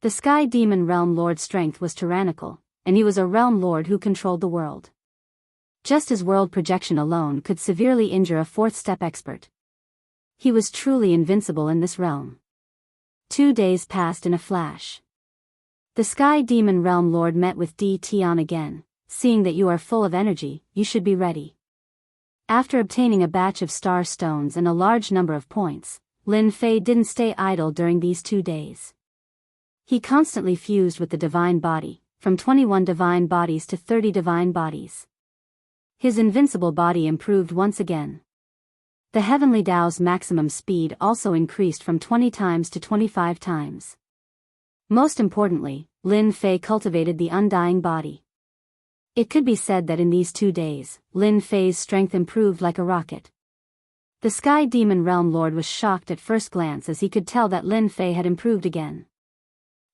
The Sky Demon Realm Lord's strength was tyrannical, and he was a realm lord who controlled the world. Just as world projection alone could severely injure a 4th step expert. He was truly invincible in this realm. 2 days passed in a flash. The Sky Demon Realm Lord met with Di Tian again. Seeing that you are full of energy, you should be ready. After obtaining a batch of star stones and a large number of points, Lin Fei didn't stay idle during these 2 days. He constantly fused with the divine body, from 21 divine bodies to 30 divine bodies. His invincible body improved once again. The heavenly Tao's maximum speed also increased from 20 times to 25 times. Most importantly, Lin Fei cultivated the undying body. It could be said that in these 2 days, Lin Fei's strength improved like a rocket. The Sky Demon Realm Lord was shocked at first glance as he could tell that Lin Fei had improved again.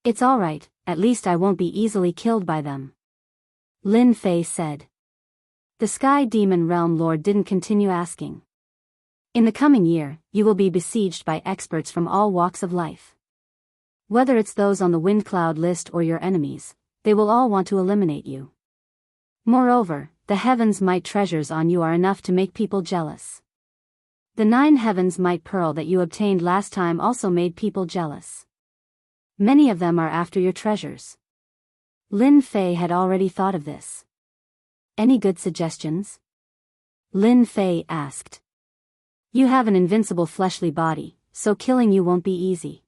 It's alright, at least I won't be easily killed by them. Lin Fei said. The Sky Demon Realm Lord didn't continue asking. In the coming year, you will be besieged by experts from all walks of life. Whether it's those on the wind cloud list or your enemies, they will all want to eliminate you. Moreover, the heavens might treasures on you are enough to make people jealous. The 9 heavens might pearl that you obtained last time also made people jealous. Many of them are after your treasures. Lin Fei had already thought of this. Any good suggestions? Lin Fei asked. You have an invincible fleshly body, so killing you won't be easy.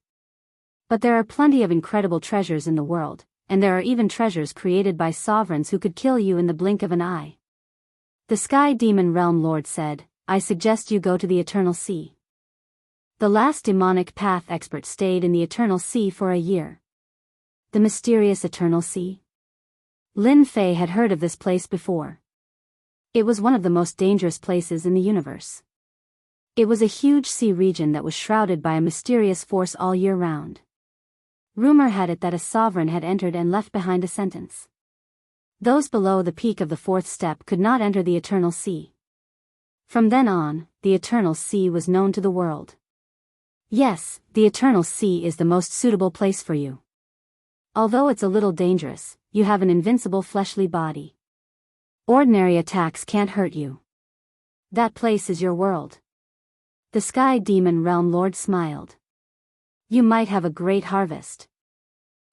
But there are plenty of incredible treasures in the world, and there are even treasures created by sovereigns who could kill you in the blink of an eye. The Sky Demon Realm Lord said, I suggest you go to the Eternal Sea. The last demonic path expert stayed in the Eternal Sea for a year. The mysterious Eternal Sea? Lin Fei had heard of this place before. It was one of the most dangerous places in the universe. It was a huge sea region that was shrouded by a mysterious force all year round. Rumor had it that a sovereign had entered and left behind a sentence. Those below the peak of the 4th step could not enter the Eternal Sea. From then on, the Eternal Sea was known to the world. Yes, the Eternal Sea is the most suitable place for you. Although it's a little dangerous, you have an invincible fleshly body. Ordinary attacks can't hurt you. That place is your world. The Sky Demon Realm Lord smiled. You might have a great harvest.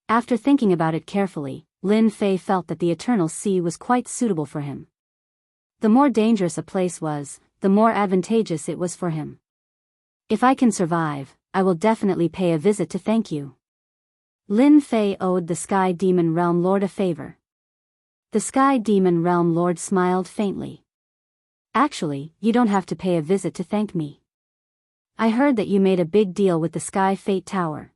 After thinking about it carefully, Lin Fei felt that the Eternal Sea was quite suitable for him. The more dangerous a place was, the more advantageous it was for him. If I can survive, I will definitely pay a visit to thank you. Lin Fei owed the Sky Demon Realm Lord a favor. The Sky Demon Realm Lord smiled faintly. Actually, you don't have to pay a visit to thank me. I heard that you made a big deal with the Sky Fate Tower.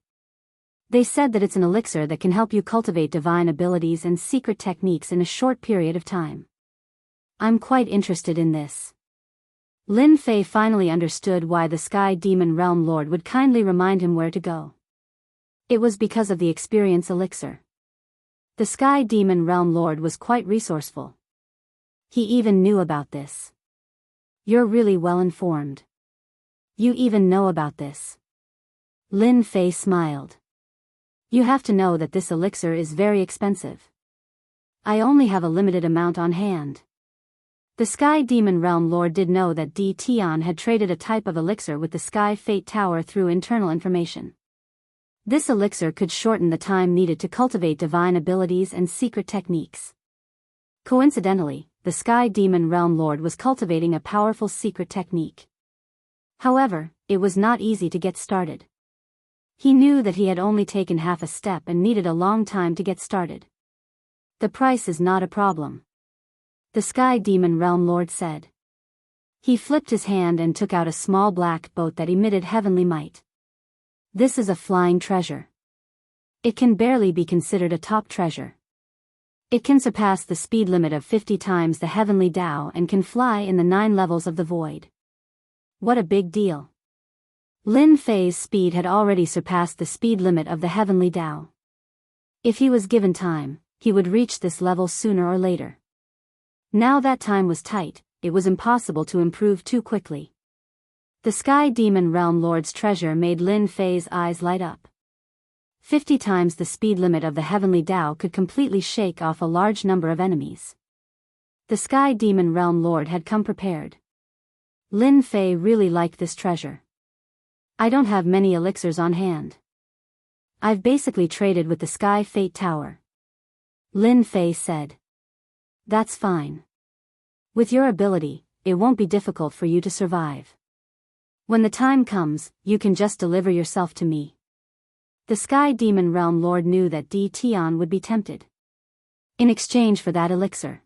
They said that it's an elixir that can help you cultivate divine abilities and secret techniques in a short period of time. I'm quite interested in this. Lin Fei finally understood why the Sky Demon Realm Lord would kindly remind him where to go. It was because of the experience elixir. The Sky Demon Realm Lord was quite resourceful. He even knew about this. You're really well informed. You even know about this. Lin Fei smiled. You have to know that this elixir is very expensive. I only have a limited amount on hand. The Sky Demon Realm Lord did know that Di Tian had traded a type of elixir with the Sky Fate Tower through internal information. This elixir could shorten the time needed to cultivate divine abilities and secret techniques. Coincidentally, the Sky Demon Realm Lord was cultivating a powerful secret technique. However, it was not easy to get started. He knew that he had only taken half a step and needed a long time to get started. The price is not a problem, the Sky Demon Realm Lord said. He flipped his hand and took out a small black boat that emitted heavenly might. This is a flying treasure. It can barely be considered a top treasure. It can surpass the speed limit of 50 times the heavenly Tao and can fly in the 9 levels of the void. What a big deal. Lin Fei's speed had already surpassed the speed limit of the heavenly Tao. If he was given time, he would reach this level sooner or later. Now that time was tight, it was impossible to improve too quickly. The Sky Demon Realm Lord's treasure made Lin Fei's eyes light up. 50 times the speed limit of the heavenly Tao could completely shake off a large number of enemies. The Sky Demon Realm Lord had come prepared. Lin Fei really liked this treasure. I don't have many elixirs on hand. I've basically traded with the Sky Fate Tower, Lin Fei said. That's fine. With your ability, it won't be difficult for you to survive. When the time comes, you can just deliver yourself to me. The Sky Demon Realm Lord knew that Di Tian would be tempted. In exchange for that elixir,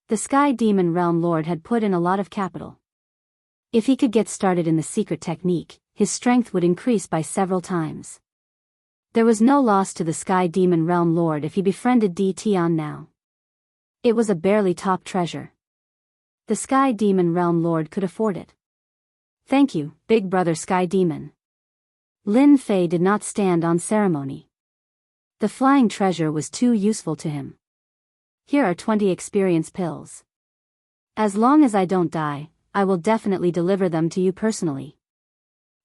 the Sky Demon Realm Lord had put in a lot of capital. If he could get started in the secret technique, his strength would increase by several times. There was no loss to the Sky Demon Realm Lord if he befriended Di Tian now. It was a barely top treasure. The Sky Demon Realm Lord could afford it. Thank you, big brother Sky Demon. Lin Fei did not stand on ceremony. The flying treasure was too useful to him. Here are 20 experience pills. As long as I don't die, I will definitely deliver them to you personally.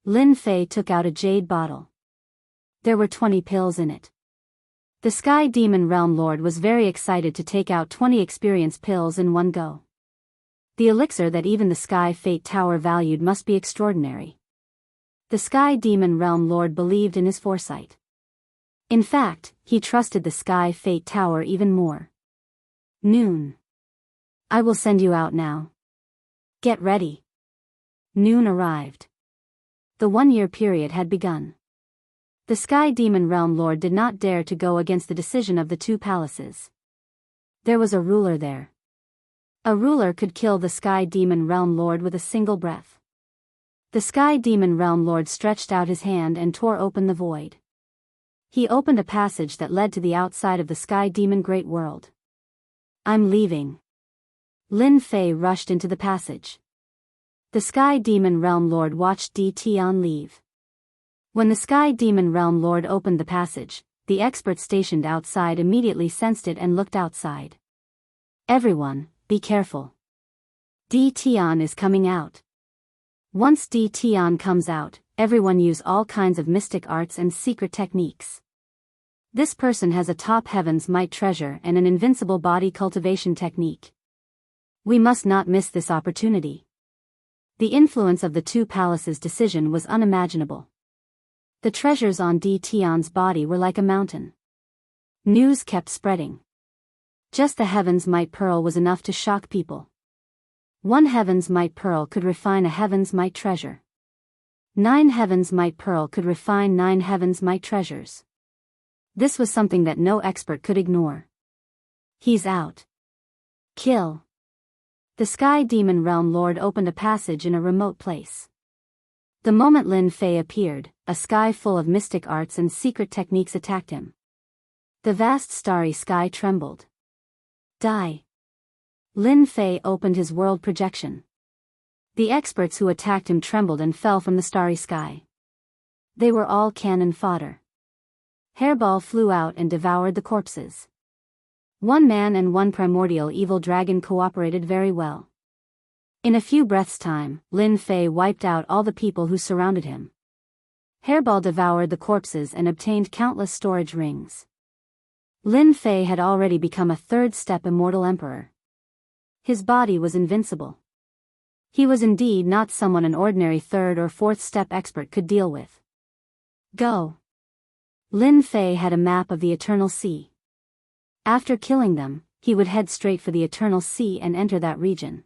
Lin Fei took out a jade bottle. There were 20 pills in it. The Sky Demon Realm Lord was very excited to take out 20 experience pills in one go. The elixir that even the Sky Fate Tower valued must be extraordinary. The Sky Demon Realm Lord believed in his foresight. In fact, he trusted the Sky Fate Tower even more. Noon. I will send you out now. Get ready. Noon arrived. The 1-year period had begun. The Sky Demon Realm Lord did not dare to go against the decision of the 2 palaces. There was a ruler there. A ruler could kill the Sky Demon Realm Lord with a single breath. The Sky Demon Realm Lord stretched out his hand and tore open the void. He opened a passage that led to the outside of the Sky Demon Great World. I'm leaving. Lin Fei rushed into the passage. The Sky Demon Realm Lord watched Di Tian leave. When the Sky Demon Realm Lord opened the passage, the expert stationed outside immediately sensed it and looked outside. Everyone, be careful. Di Tian is coming out. Once Di Tian comes out, everyone use all kinds of mystic arts and secret techniques. This person has a top heaven's might treasure and an invincible body cultivation technique. We must not miss this opportunity. The influence of the 2 palaces' decision was unimaginable. The treasures on Di Tian's body were like a mountain. News kept spreading. Just the Heaven's Might Pearl was enough to shock people. 1 Heaven's Might Pearl could refine a Heaven's Might treasure. 9 Heaven's Might Pearl could refine 9 Heaven's Might treasures. This was something that no expert could ignore. He's out. Kill. The Sky Demon Realm Lord opened a passage in a remote place. The moment Lin Fei appeared, a sky full of mystic arts and secret techniques attacked him. The vast starry sky trembled. Die. Lin Fei opened his world projection. The experts who attacked him trembled and fell from the starry sky. They were all cannon fodder. Hairball flew out and devoured the corpses. 1 man and 1 primordial evil dragon cooperated very well. In a few breaths' time, Lin Fei wiped out all the people who surrounded him. Hairball devoured the corpses and obtained countless storage rings. Lin Fei had already become a 3rd-step immortal emperor. His body was invincible. He was indeed not someone an ordinary 3rd or 4th-step expert could deal with. Go. Lin Fei had a map of the Eternal Sea. After killing them, he would head straight for the Eternal Sea and enter that region.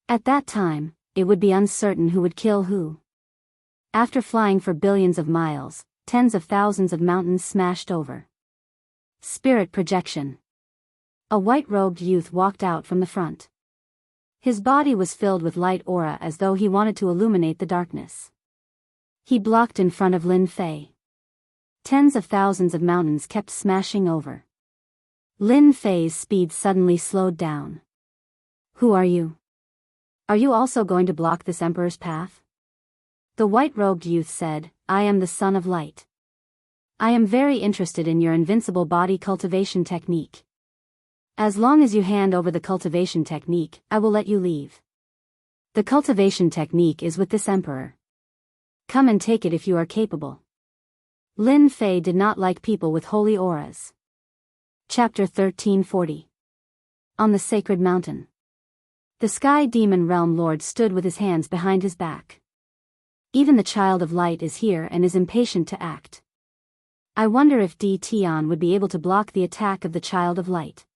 At that time, it would be uncertain who would kill who. After flying for billions of miles, tens of thousands of mountains smashed over. Spirit projection. A white-robed youth walked out from the front. His body was filled with light aura as though he wanted to illuminate the darkness. He blocked in front of Lin Fei. Tens of thousands of mountains kept smashing over. Lin Fei's speed suddenly slowed down. Who are you? Are you also going to block this emperor's path? The white-robed youth said, I am the Son of Light. I am very interested in your invincible body cultivation technique. As long as you hand over the cultivation technique, I will let you leave. The cultivation technique is with this emperor. Come and take it if you are capable. Lin Fei did not like people with holy auras. Chapter 1340. On the Sacred Mountain. The Sky Demon Realm Lord stood with his hands behind his back. Even the Child of Light is here and is impatient to act. I wonder if Di Tian would be able to block the attack of the Child of Light.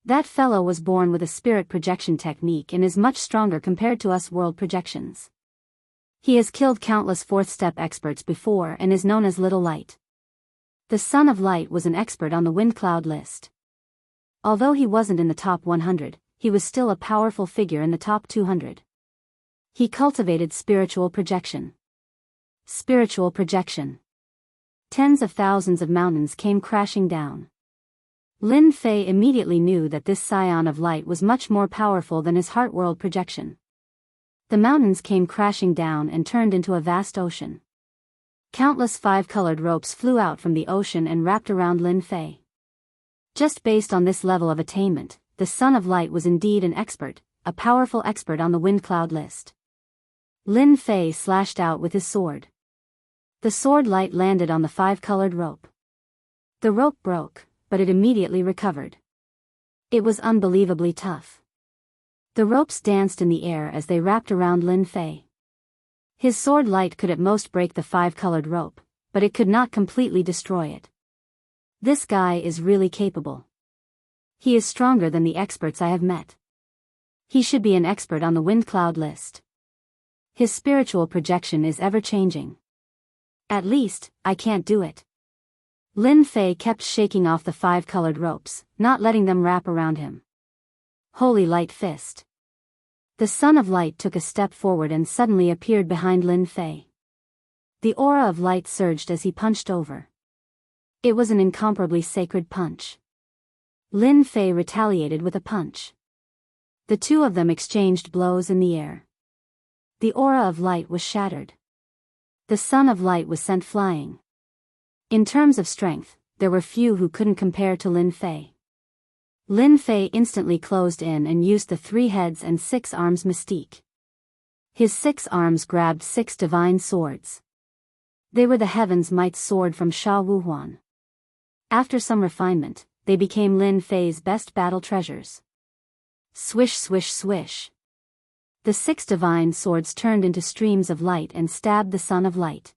That fellow was born with a spirit projection technique and is much stronger compared to us world projections. He has killed countless fourth-step experts before and is known as Little Light. The Son of Light was an expert on the Wind Cloud list. Although he wasn't in the top 100, he was still a powerful figure in the top 200. He cultivated spiritual projection. Spiritual projection. Tens of thousands of mountains came crashing down. Lin Fei immediately knew that this scion of light was much more powerful than his heart world projection. The mountains came crashing down and turned into a vast ocean. Countless five-colored ropes flew out from the ocean and wrapped around Lin Fei. Just based on this level of attainment, the Son of Light was indeed an expert, a powerful expert on the Wind Cloud list. Lin Fei slashed out with his sword. The sword light landed on the five-colored rope. The rope broke, but it immediately recovered. It was unbelievably tough. The ropes danced in the air as they wrapped around Lin Fei. His sword light could at most break the five-colored rope, but it could not completely destroy it. This guy is really capable. He is stronger than the experts I have met. He should be an expert on the Wind Cloud list. His spiritual projection is ever-changing. At least, I can't do it. Lin Fei kept shaking off the five-colored ropes, not letting them wrap around him. Holy Light Fist. The Son of Light took a step forward and suddenly appeared behind Lin Fei. The aura of light surged as he punched over. It was an incomparably sacred punch. Lin Fei retaliated with a punch. The two of them exchanged blows in the air. The aura of light was shattered. The Son of Light was sent flying. In terms of strength, there were few who couldn't compare to Lin Fei. Lin Fei instantly closed in and used the 3 heads and 6 arms mystique. His 6 arms grabbed 6 divine swords. They were the Heaven's Might sword from Sha Wuhuan. After some refinement, they became Lin Fei's best battle treasures. Swish swish swish. The 6 divine swords turned into streams of light and stabbed the Son of Light.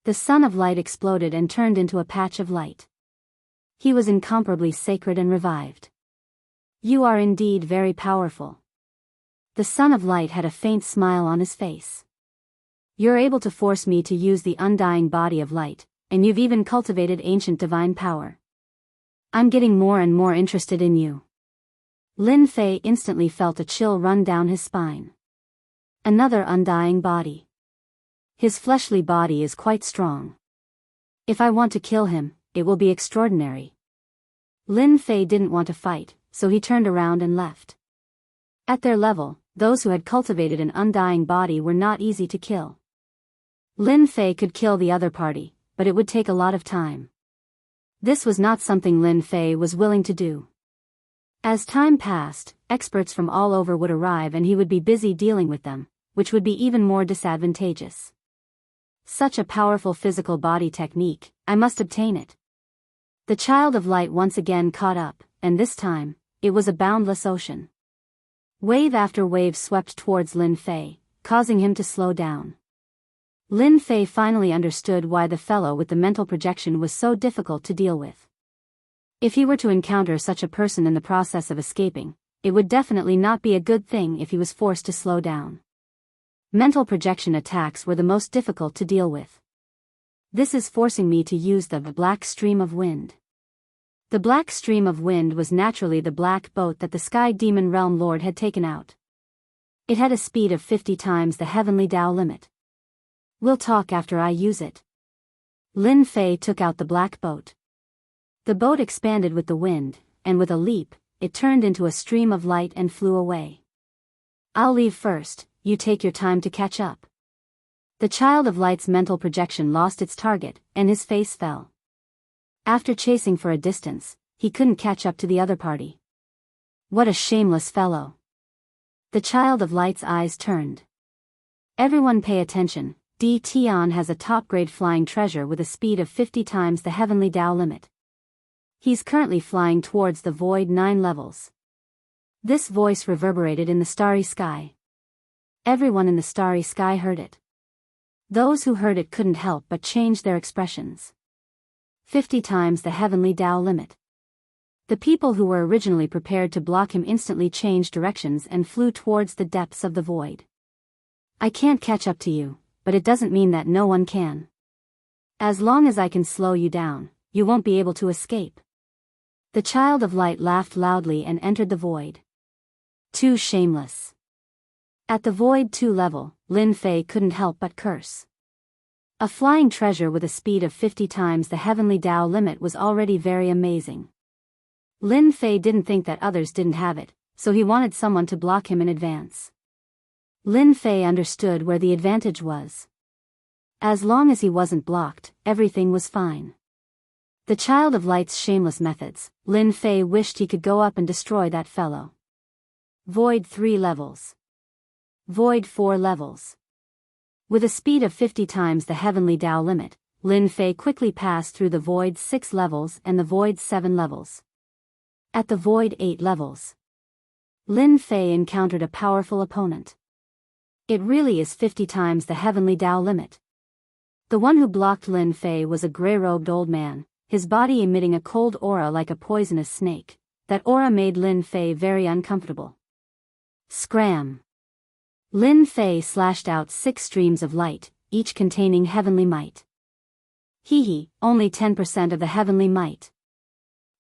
The Son of Light exploded and turned into a patch of light. He was incomparably sacred and revived. You are indeed very powerful. The Son of Light had a faint smile on his face. You're able to force me to use the undying body of light, and you've even cultivated ancient divine power. I'm getting more and more interested in you. Lin Fei instantly felt a chill run down his spine. Another undying body. His fleshly body is quite strong. If I want to kill him, it will be extraordinary. Lin Fei didn't want to fight, so he turned around and left. At their level, those who had cultivated an undying body were not easy to kill. Lin Fei could kill the other party, but it would take a lot of time. This was not something Lin Fei was willing to do. As time passed, experts from all over would arrive and he would be busy dealing with them, which would be even more disadvantageous. Such a powerful physical body technique, I must obtain it. The Child of Light once again caught up, and this time, it was a boundless ocean. Wave after wave swept towards Lin Fei, causing him to slow down. Lin Fei finally understood why the fellow with the mental projection was so difficult to deal with. If he were to encounter such a person in the process of escaping, it would definitely not be a good thing if he was forced to slow down. Mental projection attacks were the most difficult to deal with. This is forcing me to use the black stream of wind. The black stream of wind was naturally the black boat that the Sky Demon Realm Lord had taken out. It had a speed of 50 times the heavenly Dao limit. We'll talk after I use it. Lin Fei took out the black boat. The boat expanded with the wind, and with a leap, it turned into a stream of light and flew away. I'll leave first, you take your time to catch up. The Child of Light's mental projection lost its target, and his face fell. After chasing for a distance, he couldn't catch up to the other party. What a shameless fellow. The Child of Light's eyes turned. Everyone pay attention, Di Tian has a top-grade flying treasure with a speed of 50 times the heavenly Dao limit. He's currently flying towards the void 9 levels. This voice reverberated in the starry sky. Everyone in the starry sky heard it. Those who heard it couldn't help but change their expressions. 50 times the heavenly Dao limit. The people who were originally prepared to block him instantly changed directions and flew towards the depths of the void. I can't catch up to you, but it doesn't mean that no one can. As long as I can slow you down, you won't be able to escape. The Child of Light laughed loudly and entered the void. Too shameless. At the void 2 level, Lin Fei couldn't help but curse. A flying treasure with a speed of 50 times the heavenly Dao limit was already very amazing. Lin Fei didn't think that others didn't have it, so he wanted someone to block him in advance. Lin Fei understood where the advantage was. As long as he wasn't blocked, everything was fine. The Child of Light's shameless methods, Lin Fei wished he could go up and destroy that fellow. Void 3 levels. Void 4 levels. With a speed of 50 times the heavenly Dao limit, Lin Fei quickly passed through the Void 6 levels and the Void 7 levels. At the Void 8 levels, Lin Fei encountered a powerful opponent. It really is 50 times the heavenly Dao limit. The one who blocked Lin Fei was a gray-robed old man, his body emitting a cold aura like a poisonous snake. That aura made Lin Fei very uncomfortable. Scram! Lin Fei slashed out 6 streams of light, each containing heavenly might. Hee, only 10% of the heavenly might.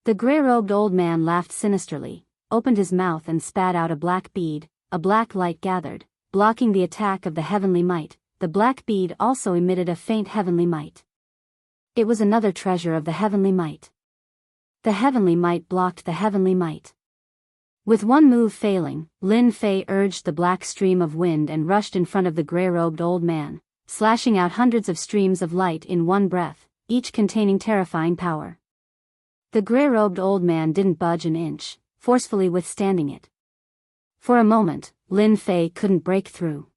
The gray-robed old man laughed sinisterly, opened his mouth and spat out a black bead. A black light gathered, blocking the attack of the heavenly might. The black bead also emitted a faint heavenly might. It was another treasure of the heavenly might. The heavenly might blocked the heavenly might. With one move failing, Lin Fei urged the black stream of wind and rushed in front of the gray-robed old man, slashing out hundreds of streams of light in one breath, each containing terrifying power. The gray-robed old man didn't budge an inch, forcefully withstanding it. For a moment, Lin Fei couldn't break through.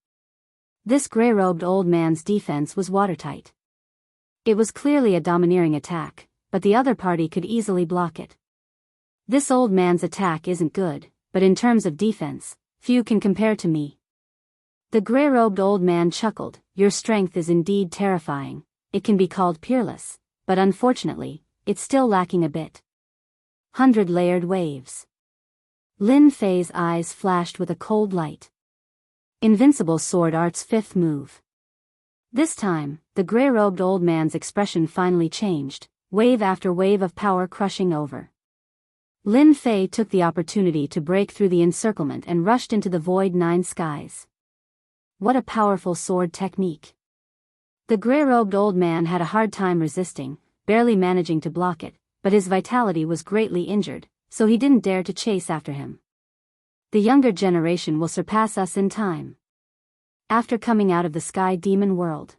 This gray-robed old man's defense was watertight. It was clearly a domineering attack, but the other party could easily block it. This old man's attack isn't good, but in terms of defense, few can compare to me. The gray-robed old man chuckled. Your strength is indeed terrifying. It can be called peerless, but unfortunately, it's still lacking a bit. 100-layered waves. Lin Fei's eyes flashed with a cold light. Invincible sword art's 5th move. This time, the gray-robed old man's expression finally changed, wave after wave of power crushing over. Lin Fei took the opportunity to break through the encirclement and rushed into the Void 9 skies. What a powerful sword technique. The gray-robed old man had a hard time resisting, barely managing to block it, but his vitality was greatly injured, so he didn't dare to chase after him. The younger generation will surpass us in time. After coming out of the Sky Demon world,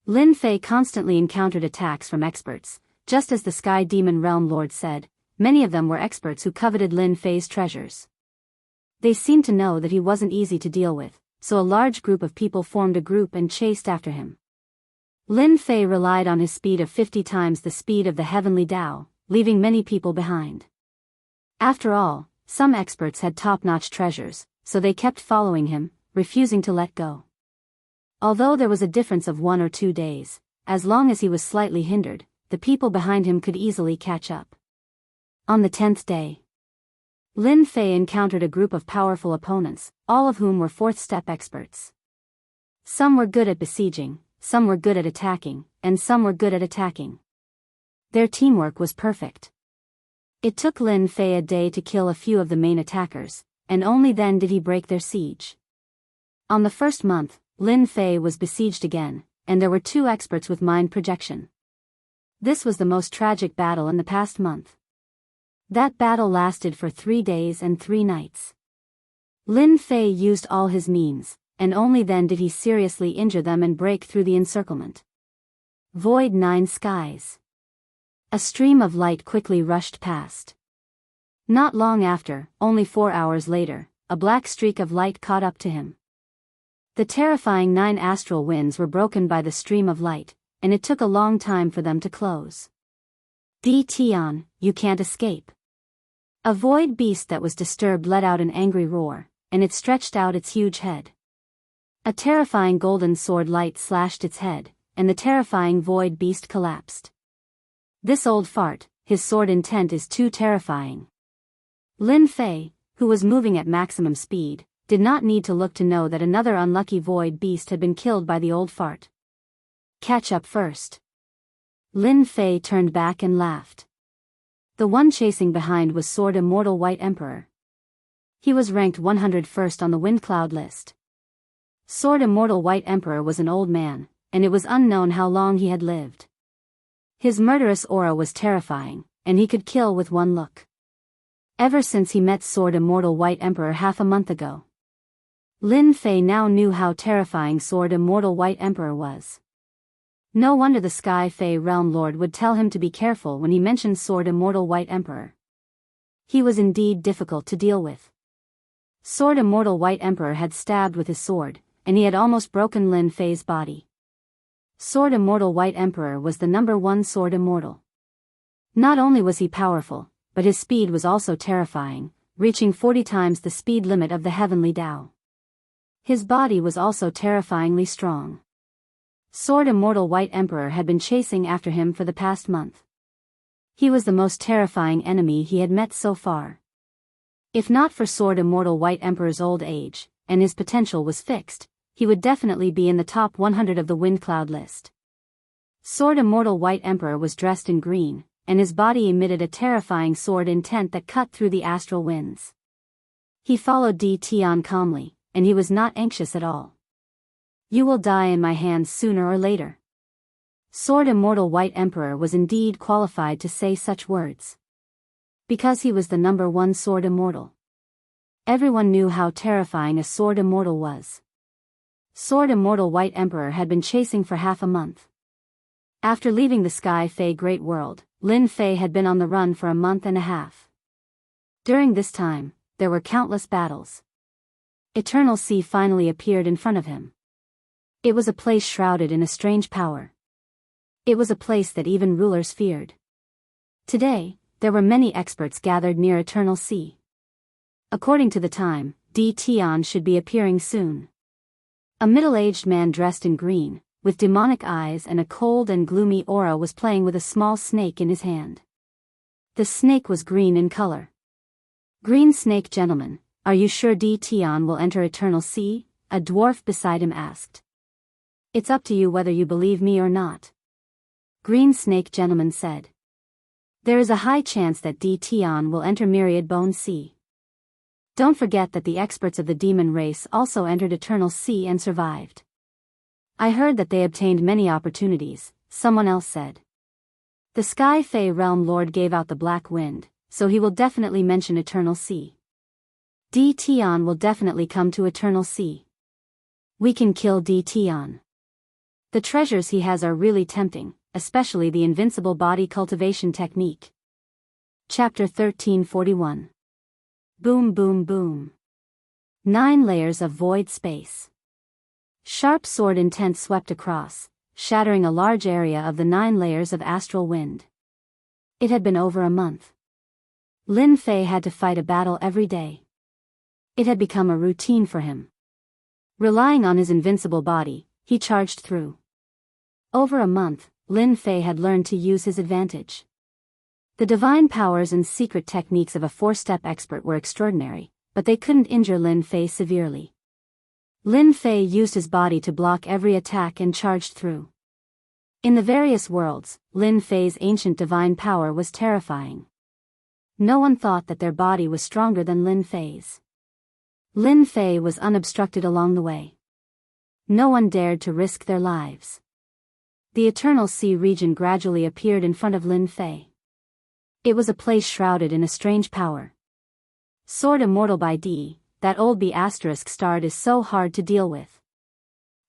Lin Fei constantly encountered attacks from experts, just as the Sky Demon Realm Lord said. Many of them were experts who coveted Lin Fei's treasures. They seemed to know that he wasn't easy to deal with, so a large group of people formed a group and chased after him. Lin Fei relied on his speed of 50 times the speed of the heavenly Dao, leaving many people behind. After all, some experts had top-notch treasures, so they kept following him, refusing to let go. Although there was a difference of 1 or 2 days, as long as he was slightly hindered, the people behind him could easily catch up. On the 10th day, Lin Fei encountered a group of powerful opponents, all of whom were 4th-step experts. Some were good at besieging, some were good at attacking, and some were good at attacking. Their teamwork was perfect. It took Lin Fei a day to kill a few of the main attackers, and only then did he break their siege. On the first month, Lin Fei was besieged again, and there were 2 experts with mind projection. This was the most tragic battle in the past month. That battle lasted for 3 days and 3 nights. Lin Fei used all his means, and only then did he seriously injure them and break through the encirclement. Void 9 skies. A stream of light quickly rushed past. Not long after, only 4 hours later, a black streak of light caught up to him. The terrifying 9 astral winds were broken by the stream of light, and it took a long time for them to close. Di Tian, you can't escape. A void beast that was disturbed let out an angry roar, and it stretched out its huge head. A terrifying golden sword light slashed its head, and the terrifying void beast collapsed. This old fart, his sword intent is too terrifying. Lin Fei, who was moving at maximum speed, did not need to look to know that another unlucky void beast had been killed by the old fart. Catch up first. Lin Fei turned back and laughed. The one chasing behind was Sword Immortal White Emperor. He was ranked 101st on the Wind Cloud list. Sword Immortal White Emperor was an old man, and it was unknown how long he had lived. His murderous aura was terrifying, and he could kill with one look. Ever since he met Sword Immortal White Emperor half a month ago, Lin Fei now knew how terrifying Sword Immortal White Emperor was. No wonder the Sky Fei Realm Lord would tell him to be careful when he mentioned Sword Immortal White Emperor. He was indeed difficult to deal with. Sword Immortal White Emperor had stabbed with his sword, and he had almost broken Lin Fei's body. Sword Immortal White Emperor was the #1 Sword Immortal. Not only was he powerful, but his speed was also terrifying, reaching 40 times the speed limit of the Heavenly Tao. His body was also terrifyingly strong. Sword Immortal White Emperor had been chasing after him for the past month. He was the most terrifying enemy he had met so far. If not for Sword Immortal White Emperor's old age, and his potential was fixed, he would definitely be in the top 100 of the Wind Cloud list. Sword Immortal White Emperor was dressed in green, and his body emitted a terrifying sword intent that cut through the astral winds. He followed Di Tian calmly, and he was not anxious at all. You will die in my hands sooner or later. Sword Immortal White Emperor was indeed qualified to say such words. Because he was the #1 Sword Immortal. Everyone knew how terrifying a Sword Immortal was. Sword Immortal White Emperor had been chasing for half a month. After leaving the Sky Fei Great World, Lin Fei had been on the run for a month and a half. During this time, there were countless battles. Eternal Sea finally appeared in front of him. It was a place shrouded in a strange power. It was a place that even rulers feared. Today, there were many experts gathered near Eternal Sea. According to the time, Di Tian should be appearing soon. A middle-aged man dressed in green, with demonic eyes and a cold and gloomy aura was playing with a small snake in his hand. The snake was green in color. Green Snake Gentleman, are you sure Di Tian will enter Eternal Sea? A dwarf beside him asked. It's up to you whether you believe me or not. Green Snake Gentleman said. There is a high chance that Di Tian will enter Myriad Bone Sea. Don't forget that the experts of the demon race also entered Eternal Sea and survived. I heard that they obtained many opportunities, someone else said. The Sky Fei Realm Lord gave out the black wind, so he will definitely mention Eternal Sea. Di Tian will definitely come to Eternal Sea. We can kill Di Tian. The treasures he has are really tempting, especially the invincible body cultivation technique. Chapter 1341. Boom boom boom. 9 layers of void space. Sharp sword intent swept across, shattering a large area of the 9 layers of astral wind. It had been over a month. Lin Fei had to fight a battle every day. It had become a routine for him. Relying on his invincible body, he charged through. Over a month, Lin Fei had learned to use his advantage. The divine powers and secret techniques of a 4-step expert were extraordinary, but they couldn't injure Lin Fei severely. Lin Fei used his body to block every attack and charged through. In the various worlds, Lin Fei's ancient divine power was terrifying. No one thought that their body was stronger than Lin Fei's. Lin Fei was unobstructed along the way. No one dared to risk their lives. The Eternal Sea region gradually appeared in front of Lin Fei. It was a place shrouded in a strange power. Sword immortal by D, that old B** starred is so hard to deal with.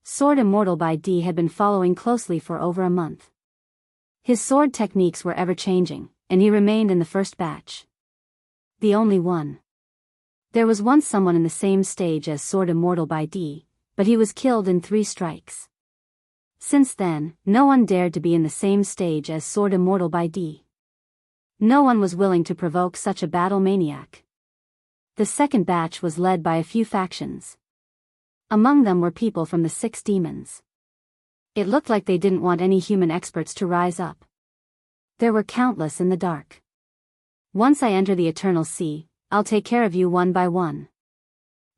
Sword immortal by D had been following closely for over a month. His sword techniques were ever-changing, and he remained in the first batch. The only one. There was once someone in the same stage as Sword immortal by D, but he was killed in 3 strikes. Since then, no one dared to be in the same stage as Sword immortal by D. No one was willing to provoke such a battle maniac. The second batch was led by a few factions. Among them were people from the 6 demons. It looked like they didn't want any human experts to rise up. There were countless in the dark. Once I enter the Eternal Sea, I'll take care of you one by one.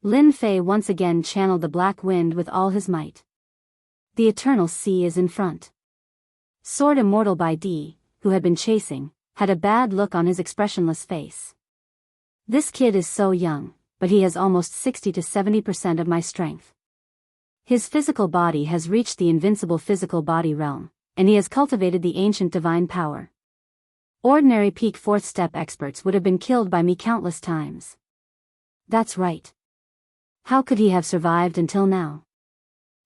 Lin Fei once again channeled the black wind with all his might. The Eternal Sea is in front. Sword immortal by D, who had been chasing, had a bad look on his expressionless face. This kid is so young, but he has almost 60 to 70% of my strength. His physical body has reached the invincible physical body realm, and he has cultivated the ancient divine power. Ordinary peak 4th step experts would have been killed by me countless times. That's right. How could he have survived until now?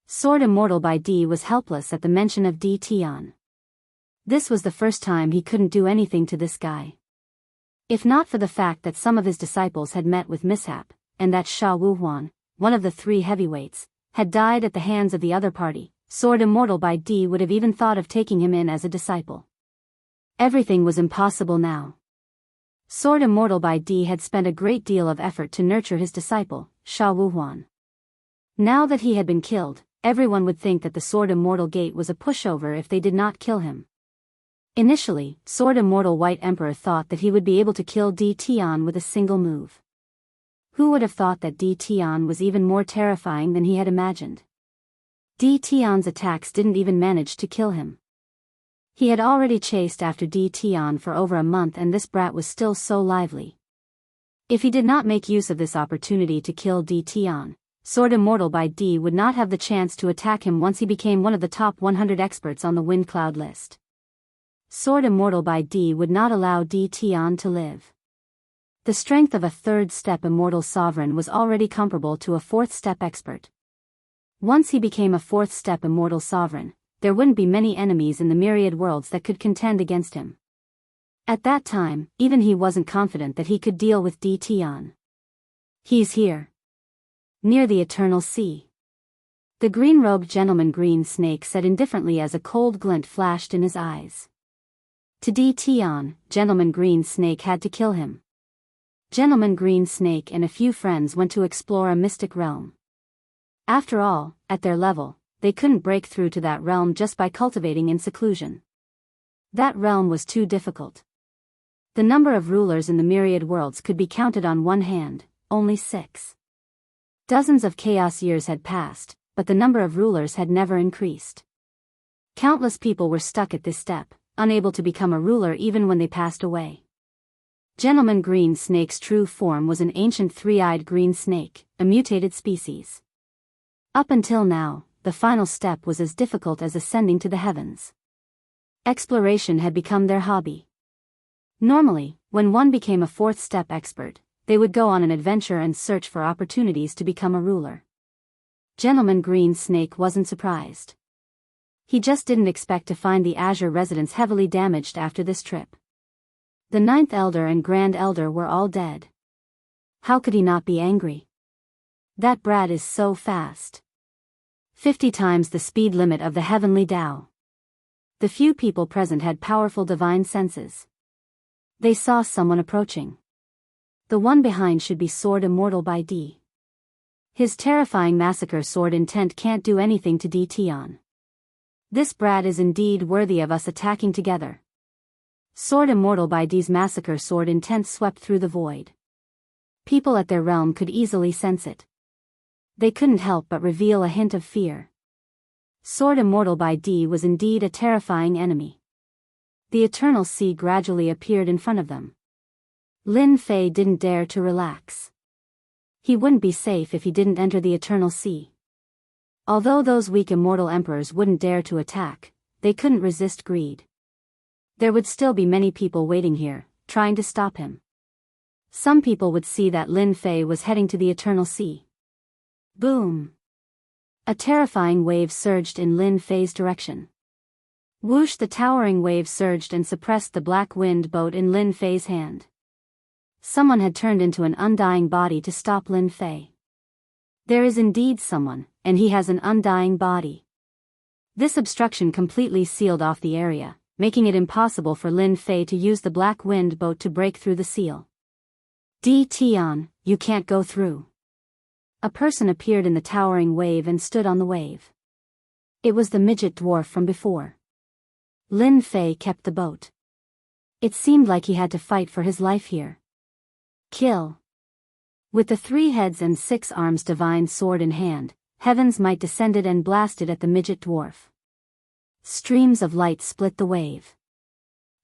Sword immortal by D was helpless at the mention of D Tian. This was the first time he couldn't do anything to this guy. If not for the fact that some of his disciples had met with mishap, and that Sha Wuhuan, one of the 3 heavyweights, had died at the hands of the other party, Sword immortal by D would have even thought of taking him in as a disciple. Everything was impossible now. Sword immortal by D had spent a great deal of effort to nurture his disciple, Sha Wuhuan. Now that he had been killed, everyone would think that the Sword immortal gate was a pushover if they did not kill him. Initially, Sword immortal White Emperor thought that he would be able to kill D Tian with a single move. Who would have thought that D Tian was even more terrifying than he had imagined? D Tian's attacks didn't even manage to kill him. He had already chased after D Tian for over a month and this brat was still so lively. If he did not make use of this opportunity to kill D Tian, Sword immortal by D would not have the chance to attack him once he became one of the top 100 experts on the Wind Cloud list. Sword immortal by D would not allow D Tian to live. The strength of a 3rd step immortal sovereign was already comparable to a 4th step expert. Once he became a 4th step immortal sovereign, there wouldn't be many enemies in the myriad worlds that could contend against him. At that time, even he wasn't confident that he could deal with D Tian. He's here. Near the Eternal Sea. The green-robed gentleman Green Snake said indifferently as a cold glint flashed in his eyes. To D Tian, Gentleman Green Snake had to kill him. Gentleman Green Snake and a few friends went to explore a mystic realm. After all, at their level, they couldn't break through to that realm just by cultivating in seclusion. That realm was too difficult. The number of rulers in the myriad worlds could be counted on one hand, only 6. Dozens of chaos years had passed, but the number of rulers had never increased. Countless people were stuck at this step, unable to become a ruler even when they passed away. Gentleman Green Snake's true form was an ancient 3-eyed green snake, a mutated species. Up until now, the final step was as difficult as ascending to the heavens. Exploration had become their hobby. Normally, when one became a 4th step expert, they would go on an adventure and search for opportunities to become a ruler. Gentleman Green Snake wasn't surprised. He just didn't expect to find the Azure residents heavily damaged after this trip. The 9th Elder and Grand Elder were all dead. How could he not be angry? That brat is so fast. 50 times the speed limit of the heavenly Tao. The few people present had powerful divine senses. They saw someone approaching. The one behind should be Sword immortal by D. His terrifying massacre sword intent can't do anything to D Tian. This brat is indeed worthy of us attacking together. Sword immortal by D's massacre sword intent swept through the void. People at their realm could easily sense it. They couldn't help but reveal a hint of fear. Sword Immortal by D was indeed a terrifying enemy. The Eternal Sea gradually appeared in front of them. Lin Fei didn't dare to relax. He wouldn't be safe if he didn't enter the Eternal Sea. Although those weak immortal emperors wouldn't dare to attack, they couldn't resist greed. There would still be many people waiting here, trying to stop him. Some people would see that Lin Fei was heading to the Eternal Sea. Boom! A terrifying wave surged in Lin Fei's direction. Whoosh! The towering wave surged and suppressed the black wind boat in Lin Fei's hand. Someone had turned into an undying body to stop Lin Fei. There is indeed someone, and he has an undying body. This obstruction completely sealed off the area, making it impossible for Lin Fei to use the black wind boat to break through the seal. D. Tian, you can't go through. A person appeared in the towering wave and stood on the wave. It was the midget dwarf from before. Lin Fei kept the boat. It seemed like he had to fight for his life here. Kill. With the 3 heads and 6 arms divine sword in hand, Heaven's Might descended and blasted at the midget dwarf. Streams of light split the wave.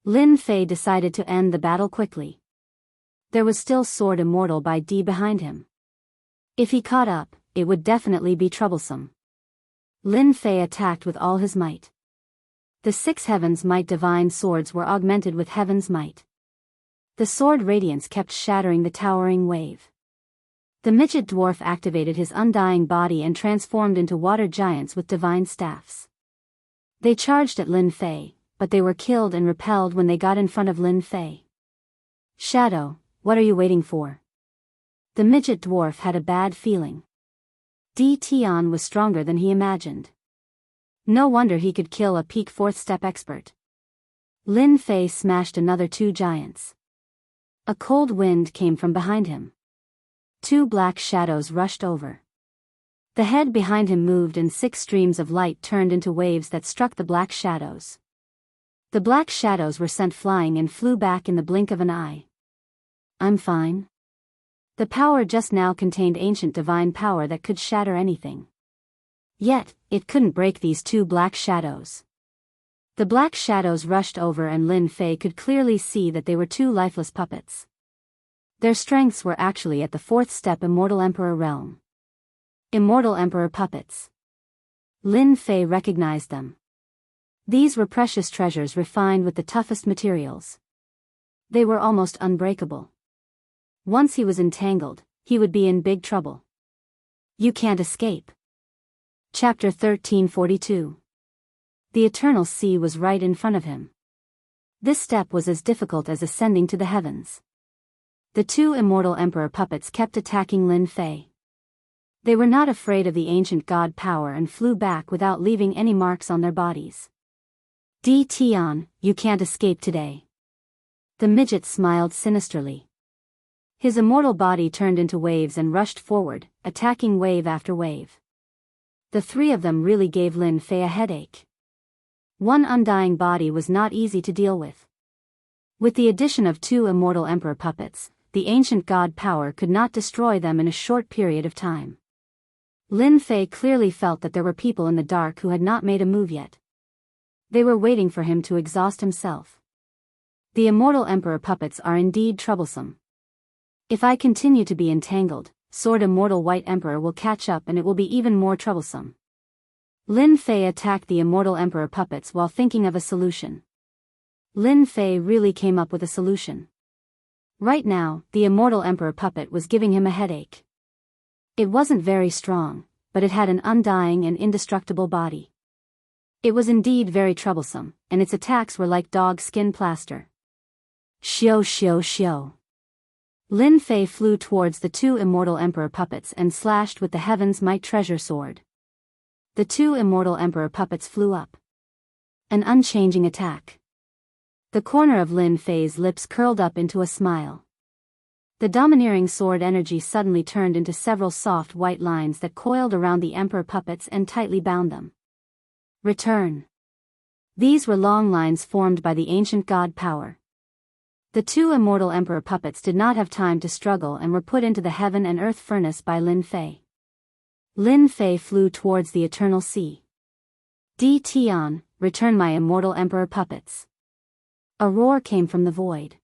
Lin Fei decided to end the battle quickly. There was still Sword Immortal by D behind him. If he caught up, it would definitely be troublesome. Lin Fei attacked with all his might. The 6 Heaven's Might divine swords were augmented with Heaven's Might. The sword radiance kept shattering the towering wave. The midget dwarf activated his undying body and transformed into water giants with divine staffs. They charged at Lin Fei, but they were killed and repelled when they got in front of Lin Fei. Shadow, what are you waiting for? The midget dwarf had a bad feeling. D. Tian was stronger than he imagined. No wonder he could kill a peak 4th step expert. Lin Fei smashed another 2 giants. A cold wind came from behind him. 2 black shadows rushed over. The head behind him moved and 6 streams of light turned into waves that struck the black shadows. The black shadows were sent flying and flew back in the blink of an eye. I'm fine. The power just now contained ancient divine power that could shatter anything. Yet, it couldn't break these 2 black shadows. The black shadows rushed over and Lin Fei could clearly see that they were 2 lifeless puppets. Their strengths were actually at the 4th step Immortal Emperor realm. Immortal Emperor puppets. Lin Fei recognized them. These were precious treasures refined with the toughest materials. They were almost unbreakable. Once he was entangled, he would be in big trouble. You can't escape. Chapter 1342. The Eternal Sea was right in front of him. This step was as difficult as ascending to the heavens. The 2 Immortal Emperor puppets kept attacking Lin Fei. They were not afraid of the ancient god power and flew back without leaving any marks on their bodies. D. Tian, you can't escape today. The midget smiled sinisterly. His immortal body turned into waves and rushed forward, attacking wave after wave. The 3 of them really gave Lin Fei a headache. One undying body was not easy to deal with. With the addition of 2 Immortal Emperor puppets, the ancient god power could not destroy them in a short period of time. Lin Fei clearly felt that there were people in the dark who had not made a move yet. They were waiting for him to exhaust himself. The Immortal Emperor puppets are indeed troublesome. If I continue to be entangled, Sword Immortal White Emperor will catch up and it will be even more troublesome. Lin Fei attacked the Immortal Emperor puppets while thinking of a solution. Lin Fei really came up with a solution. Right now, the Immortal Emperor puppet was giving him a headache. It wasn't very strong, but it had an undying and indestructible body. It was indeed very troublesome, and its attacks were like dog skin plaster. Xiao xiao xiao. Lin Fei flew towards the 2 Immortal Emperor puppets and slashed with the Heaven's Might treasure sword. The 2 Immortal Emperor puppets flew up. An unchanging attack. The corner of Lin Fei's lips curled up into a smile. The domineering sword energy suddenly turned into several soft white lines that coiled around the Emperor puppets and tightly bound them. Return. These were long lines formed by the ancient god power. The 2 Immortal Emperor puppets did not have time to struggle and were put into the heaven and earth furnace by Lin Fei. Lin Fei flew towards the eternal sea. Di Tian, return my immortal emperor puppets. A roar came from the void.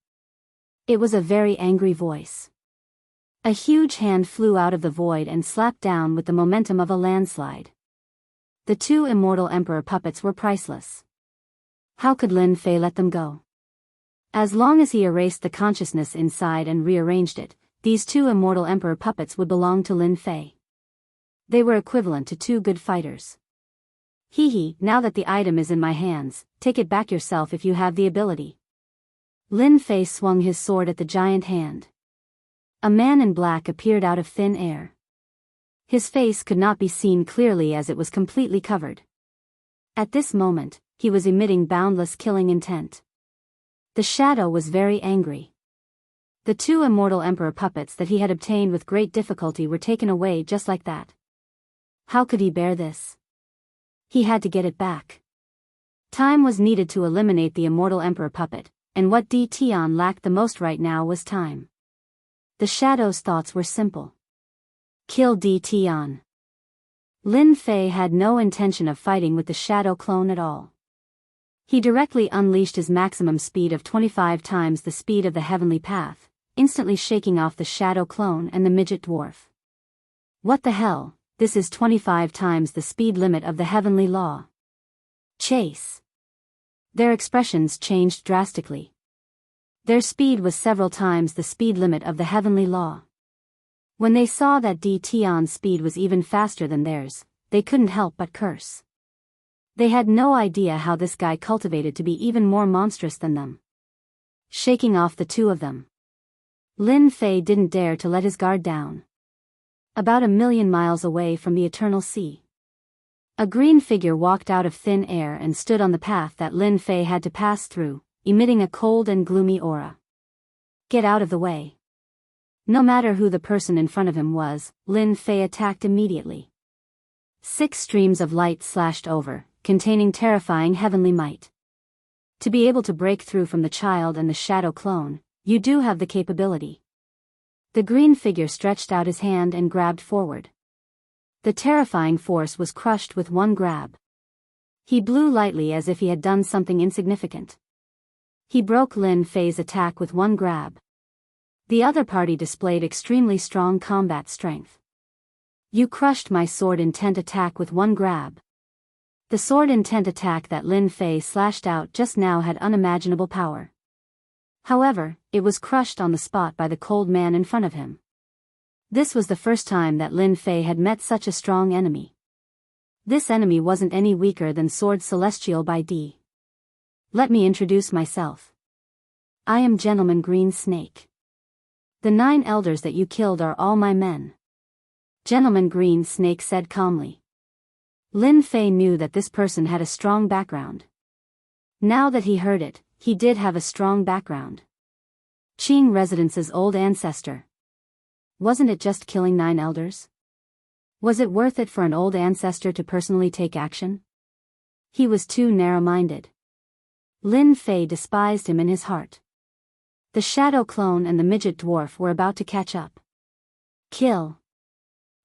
It was a very angry voice. A huge hand flew out of the void and slapped down with the momentum of a landslide. The two immortal emperor puppets were priceless. How could Lin Fei let them go? As long as he erased the consciousness inside and rearranged it, these two immortal emperor puppets would belong to Lin Fei. They were equivalent to two good fighters. Hee, now that the item is in my hands, take it back yourself if you have the ability. Lin Fei swung his sword at the giant hand. A man in black appeared out of thin air. His face could not be seen clearly as it was completely covered. At this moment, he was emitting boundless killing intent. The shadow was very angry. The two immortal emperor puppets that he had obtained with great difficulty were taken away just like that. How could he bear this? He had to get it back. Time was needed to eliminate the immortal emperor puppet, and what Di Tian lacked the most right now was time. The shadow's thoughts were simple. Kill Di Tian. Lin Fei had no intention of fighting with the shadow clone at all. He directly unleashed his maximum speed of 25 times the speed of the heavenly path, instantly shaking off the shadow clone and the midget dwarf. What the hell, this is 25 times the speed limit of the heavenly law. Chase. Their expressions changed drastically. Their speed was several times the speed limit of the heavenly law. When they saw that Di Tian's speed was even faster than theirs, they couldn't help but curse. They had no idea how this guy cultivated to be even more monstrous than them. Shaking off the two of them, Lin Fei didn't dare to let his guard down. About 1,000,000 miles away from the eternal sea, a green figure walked out of thin air and stood on the path that Lin Fei had to pass through, emitting a cold and gloomy aura. Get out of the way. No matter who the person in front of him was, Lin Fei attacked immediately. 6 streams of light slashed over, containing terrifying heavenly might. To be able to break through from the child and the shadow clone, you do have the capability. The green figure stretched out his hand and grabbed forward. The terrifying force was crushed with one grab. He blew lightly as if he had done something insignificant. He broke Lin Fei's attack with one grab. The other party displayed extremely strong combat strength. You crushed my sword intent attack with one grab. The sword intent attack that Lin Fei slashed out just now had unimaginable power. However, it was crushed on the spot by the cold man in front of him. This was the first time that Lin Fei had met such a strong enemy. This enemy wasn't any weaker than Sword Celestial by D. Let me introduce myself. I am Gentleman Green Snake. The 9 elders that you killed are all my men. Gentleman Green Snake said calmly. Lin Fei knew that this person had a strong background. Now that he heard it, he did have a strong background. Qing Residence's old ancestor. Wasn't it just killing 9 elders? Was it worth it for an old ancestor to personally take action? He was too narrow-minded. Lin Fei despised him in his heart. The shadow clone and the midget dwarf were about to catch up. Kill.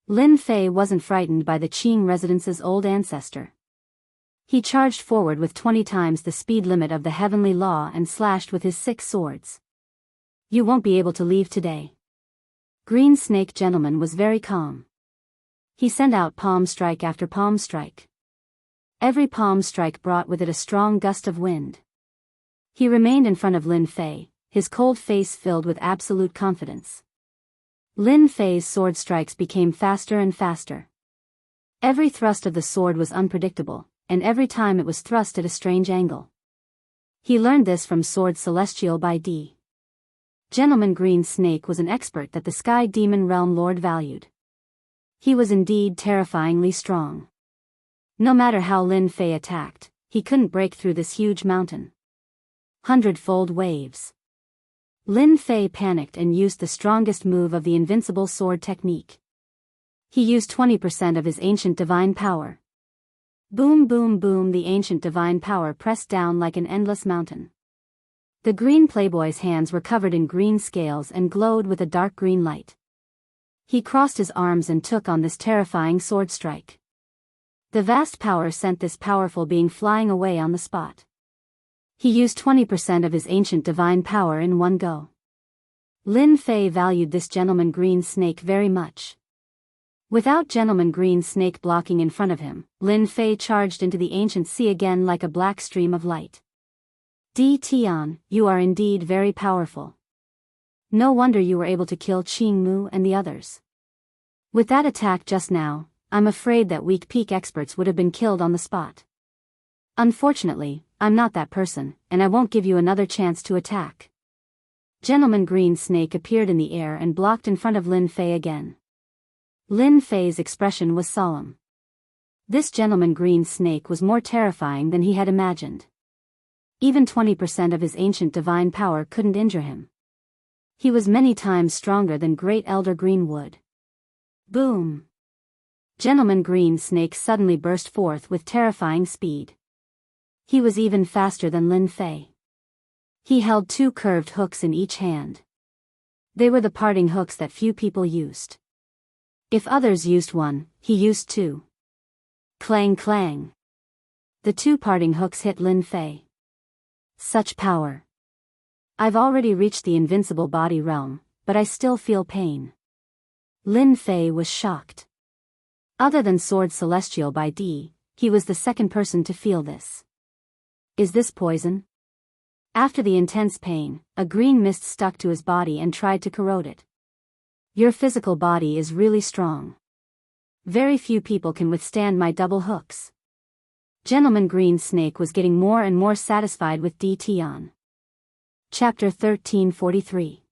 Lin Fei wasn't frightened by the Qing Residence's old ancestor. He charged forward with 20 times the speed limit of the heavenly law and slashed with his 6 swords. You won't be able to leave today. Green Snake Gentleman was very calm. He sent out palm strike after palm strike. Every palm strike brought with it a strong gust of wind. He remained in front of Lin Fei, his cold face filled with absolute confidence. Lin Fei's sword strikes became faster and faster. Every thrust of the sword was unpredictable, and every time it was thrust at a strange angle. He learned this from Sword Celestial by D. Gentleman Green Snake was an expert that the Sky Demon Realm Lord valued. He was indeed terrifyingly strong. No matter how Lin Fei attacked, he couldn't break through this huge mountain. 100-fold waves. Lin Fei panicked and used the strongest move of the invincible sword technique. He used 20% of his ancient divine power. Boom boom boom, the ancient divine power pressed down like an endless mountain. The green playboy's hands were covered in green scales and glowed with a dark green light. He crossed his arms and took on this terrifying sword strike. The vast power sent this powerful being flying away on the spot. He used 20% of his ancient divine power in one go. Lin Fei valued this gentleman green snake very much. Without gentleman green snake blocking in front of him, Lin Fei charged into the ancient sea again like a black stream of light. Di Tian, you are indeed very powerful. No wonder you were able to kill Qing Mu and the others. With that attack just now, I'm afraid that weak peak experts would have been killed on the spot. Unfortunately, I'm not that person, and I won't give you another chance to attack. Gentleman Green Snake appeared in the air and blocked in front of Lin Fei again. Lin Fei's expression was solemn. This Gentleman Green Snake was more terrifying than he had imagined. Even 20% of his ancient divine power couldn't injure him. He was many times stronger than Great Elder Greenwood. Boom! Gentleman Green Snake suddenly burst forth with terrifying speed. He was even faster than Lin Fei. He held 2 curved hooks in each hand. They were the parting hooks that few people used. If others used one, he used 2. Clang clang. The 2 parting hooks hit Lin Fei. Such power. I've already reached the invincible body realm, but I still feel pain. Lin Fei was shocked. Other than Sword Celestial by D, he was the second person to feel this. Is this poison? After the intense pain, a green mist stuck to his body and tried to corrode it. Your physical body is really strong. Very few people can withstand my double hooks. Gentleman Green Snake was getting more and more satisfied with Di Tian. Chapter 1343.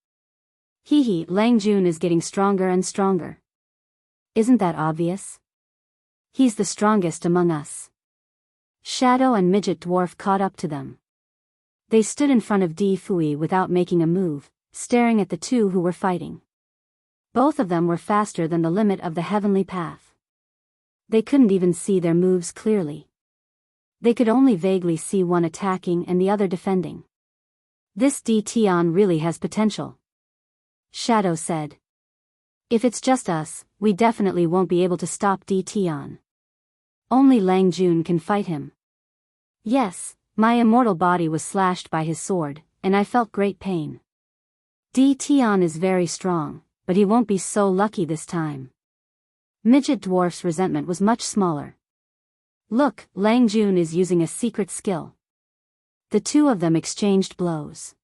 Hee, Lang Jun is getting stronger and stronger. Isn't that obvious? He's the strongest among us. Shadow and Midget Dwarf caught up to them. They stood in front of Di Fui without making a move, staring at the 2 who were fighting. Both of them were faster than the limit of the heavenly path. They couldn't even see their moves clearly. They could only vaguely see one attacking and the other defending. This Di Tian really has potential. Shadow said. If it's just us, we definitely won't be able to stop Di Tian. Only Lang Jun can fight him. Yes, my immortal body was slashed by his sword, and I felt great pain. Di Tian is very strong, but he won't be so lucky this time. Midget Dwarf's resentment was much smaller. Look, Lang Jun is using a secret skill. The 2 of them exchanged blows.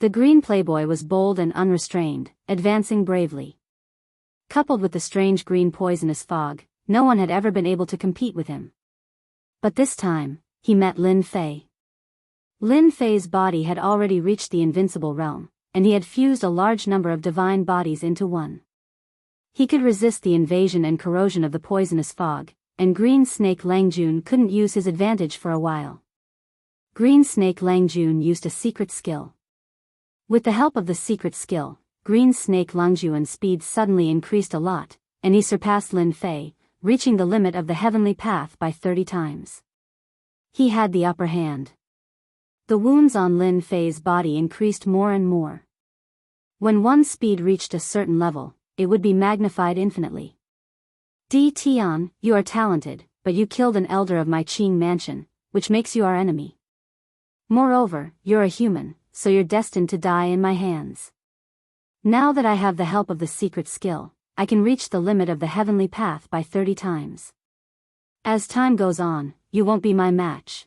The green playboy was bold and unrestrained, advancing bravely. Coupled with the strange green poisonous fog, no one had ever been able to compete with him. But this time, he met Lin Fei. Lin Fei's body had already reached the invincible realm, and he had fused a large number of divine bodies into one. He could resist the invasion and corrosion of the poisonous fog, and Green Snake Lang Jun couldn't use his advantage for a while. Green Snake Lang Jun used a secret skill. With the help of the secret skill, Green Snake Lang Jun's speed suddenly increased a lot, and he surpassed Lin Fei, reaching the limit of the heavenly path by 30 times. He had the upper hand. The wounds on Lin Fei's body increased more and more. When one's speed reached a certain level, it would be magnified infinitely. Di Tian, you are talented, but you killed an elder of my Qing mansion, which makes you our enemy. Moreover, you're a human, so you're destined to die in my hands. Now that I have the help of the secret skill, I can reach the limit of the heavenly path by 30 times. As time goes on, you won't be my match.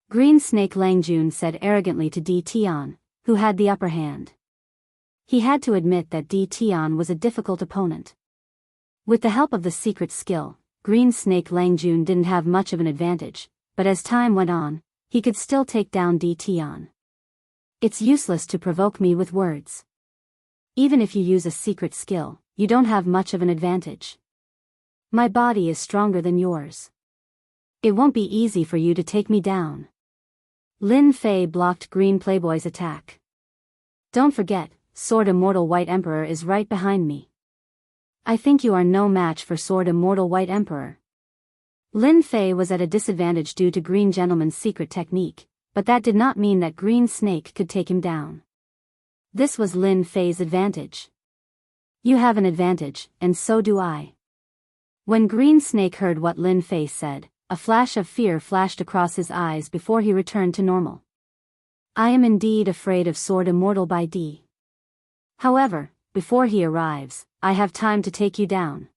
Green Snake Lang Jun said arrogantly to Di Tian, who had the upper hand. He had to admit that Di Tian was a difficult opponent. With the help of the secret skill, Green Snake Lang Jun didn't have much of an advantage, but as time went on, he could still take down Di Tian. It's useless to provoke me with words. Even if you use a secret skill, you don't have much of an advantage. My body is stronger than yours. It won't be easy for you to take me down. Lin Fei blocked Green Playboy's attack. Don't forget, Sword Immortal White Emperor is right behind me. I think you are no match for Sword Immortal White Emperor. Lin Fei was at a disadvantage due to Green Gentleman's secret technique, but that did not mean that Green Snake could take him down. This was Lin Fei's advantage. You have an advantage, and so do I. When Green Snake heard what Lin Fei said, a flash of fear flashed across his eyes before he returned to normal. I am indeed afraid of Sword Immortal by D. However, before he arrives, I have time to take you down.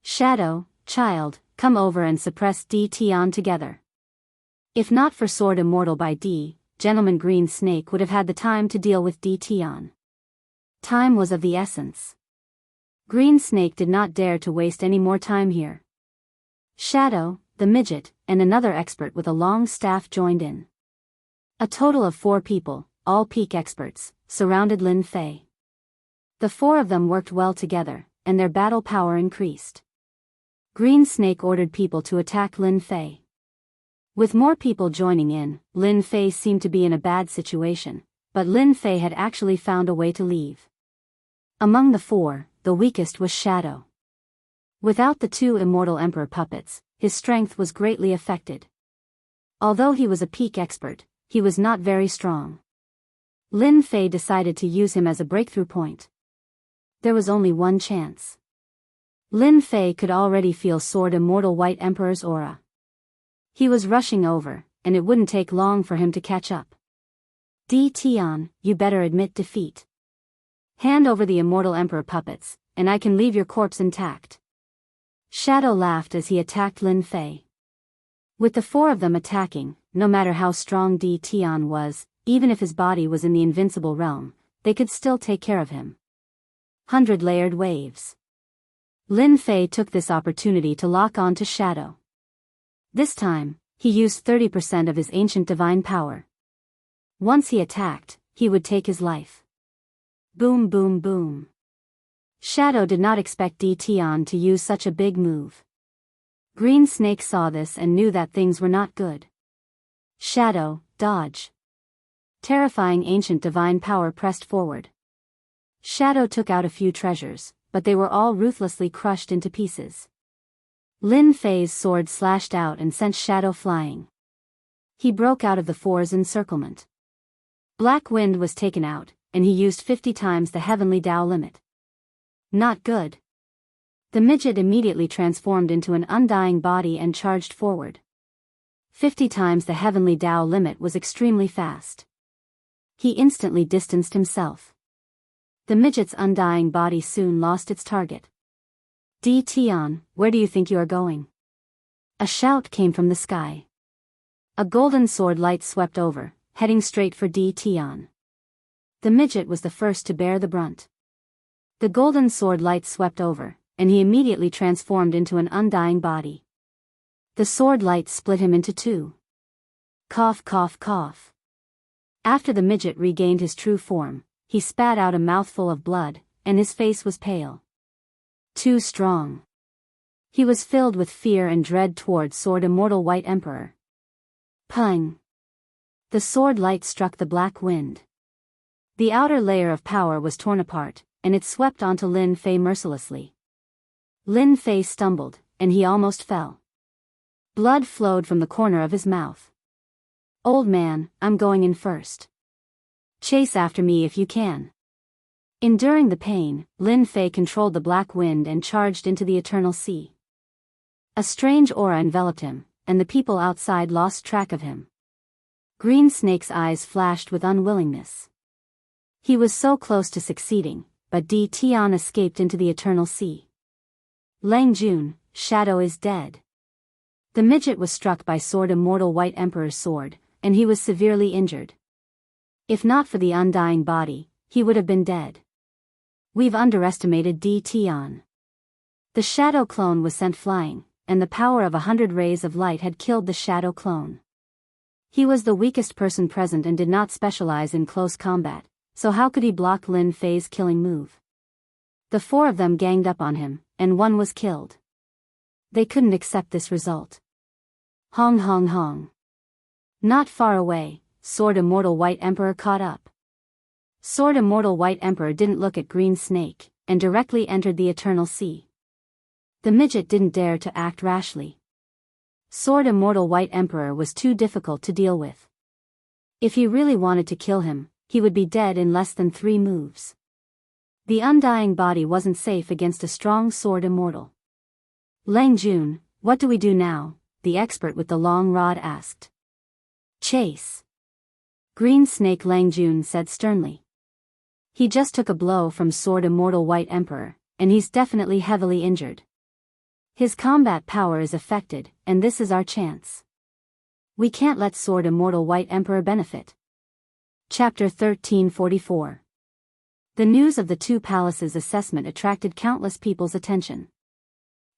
Shadow, child, come over and suppress D Tian together. If not for Sword Immortal by D, Gentleman Green Snake would have had the time to deal with D Tian. Time was of the essence. Green Snake did not dare to waste any more time here. Shadow, the midget, and another expert with a long staff joined in. A total of 4 people, all peak experts, surrounded Lin Fei. The 4 of them worked well together, and their battle power increased. Green Snake ordered people to attack Lin Fei. With more people joining in, Lin Fei seemed to be in a bad situation, but Lin Fei had actually found a way to leave. Among the 4, the weakest was Shadow. Without the 2 immortal emperor puppets, his strength was greatly affected. Although he was a peak expert, he was not very strong. Lin Fei decided to use him as a breakthrough point. There was only one chance. Lin Fei could already feel Sword Immortal White Emperor's aura. He was rushing over, and it wouldn't take long for him to catch up. D Tian, you better admit defeat. Hand over the immortal emperor puppets, and I can leave your corpse intact. Shadow laughed as he attacked Lin Fei. With the 4 of them attacking, no matter how strong D Tian was, even if his body was in the invincible realm, they could still take care of him. 100-layered waves. Lin Fei took this opportunity to lock on to Shadow. This time, he used 30% of his ancient divine power. Once he attacked, he would take his life. Boom boom boom. Shadow did not expect D Tian to use such a big move. Green Snake saw this and knew that things were not good. Shadow, dodge. Terrifying ancient divine power pressed forward. Shadow took out a few treasures, but they were all ruthlessly crushed into pieces. Lin Fei's sword slashed out and sent Shadow flying. He broke out of the 4's encirclement. Black Wind was taken out, and he used 50 times the heavenly Dao limit. Not good. The midget immediately transformed into an undying body and charged forward. 50 times the heavenly Dao limit was extremely fast. He instantly distanced himself. The midget's undying body soon lost its target. D Tian, where do you think you are going? A shout came from the sky. A golden sword light swept over, heading straight for D Tian. The midget was the first to bear the brunt. The golden sword light swept over, and he immediately transformed into an undying body. The sword light split him into 2. Cough cough cough. After the midget regained his true form, he spat out a mouthful of blood, and his face was pale. Too strong. He was filled with fear and dread toward Sword Immortal White Emperor. Pung. The sword light struck the black wind. The outer layer of power was torn apart, and it swept onto Lin Fei mercilessly. Lin Fei stumbled, and he almost fell. Blood flowed from the corner of his mouth. Old man, I'm going in first. Chase after me if you can. Enduring the pain, Lin Fei controlled the black wind and charged into the eternal sea. A strange aura enveloped him, and the people outside lost track of him. Green Snake's eyes flashed with unwillingness. He was so close to succeeding, but D Tian escaped into the eternal sea. Lang Jun, Shadow is dead. The midget was struck by Sword Immortal White Emperor's sword, and he was severely injured. If not for the undying body, he would have been dead. We've underestimated D Tian. The shadow clone was sent flying, and the power of 100 rays of light had killed the shadow clone. He was the weakest person present and did not specialize in close combat, so how could he block Lin Fei's killing move? The 4 of them ganged up on him, and 1 was killed. They couldn't accept this result. Hong hong hong. Not far away, Sword Immortal White Emperor caught up. Sword Immortal White Emperor didn't look at Green Snake, and directly entered the Eternal Sea. The midget didn't dare to act rashly. Sword Immortal White Emperor was too difficult to deal with. If he really wanted to kill him, he would be dead in less than 3 moves. The undying body wasn't safe against a strong sword immortal. Lang Jun, what do we do now? The expert with the long rod asked. Chase. Green Snake Lang Jun said sternly. He just took a blow from Sword Immortal White Emperor, and he's definitely heavily injured. His combat power is affected, and this is our chance. We can't let Sword Immortal White Emperor benefit. Chapter 1344. The news of the two palaces' assessment attracted countless people's attention.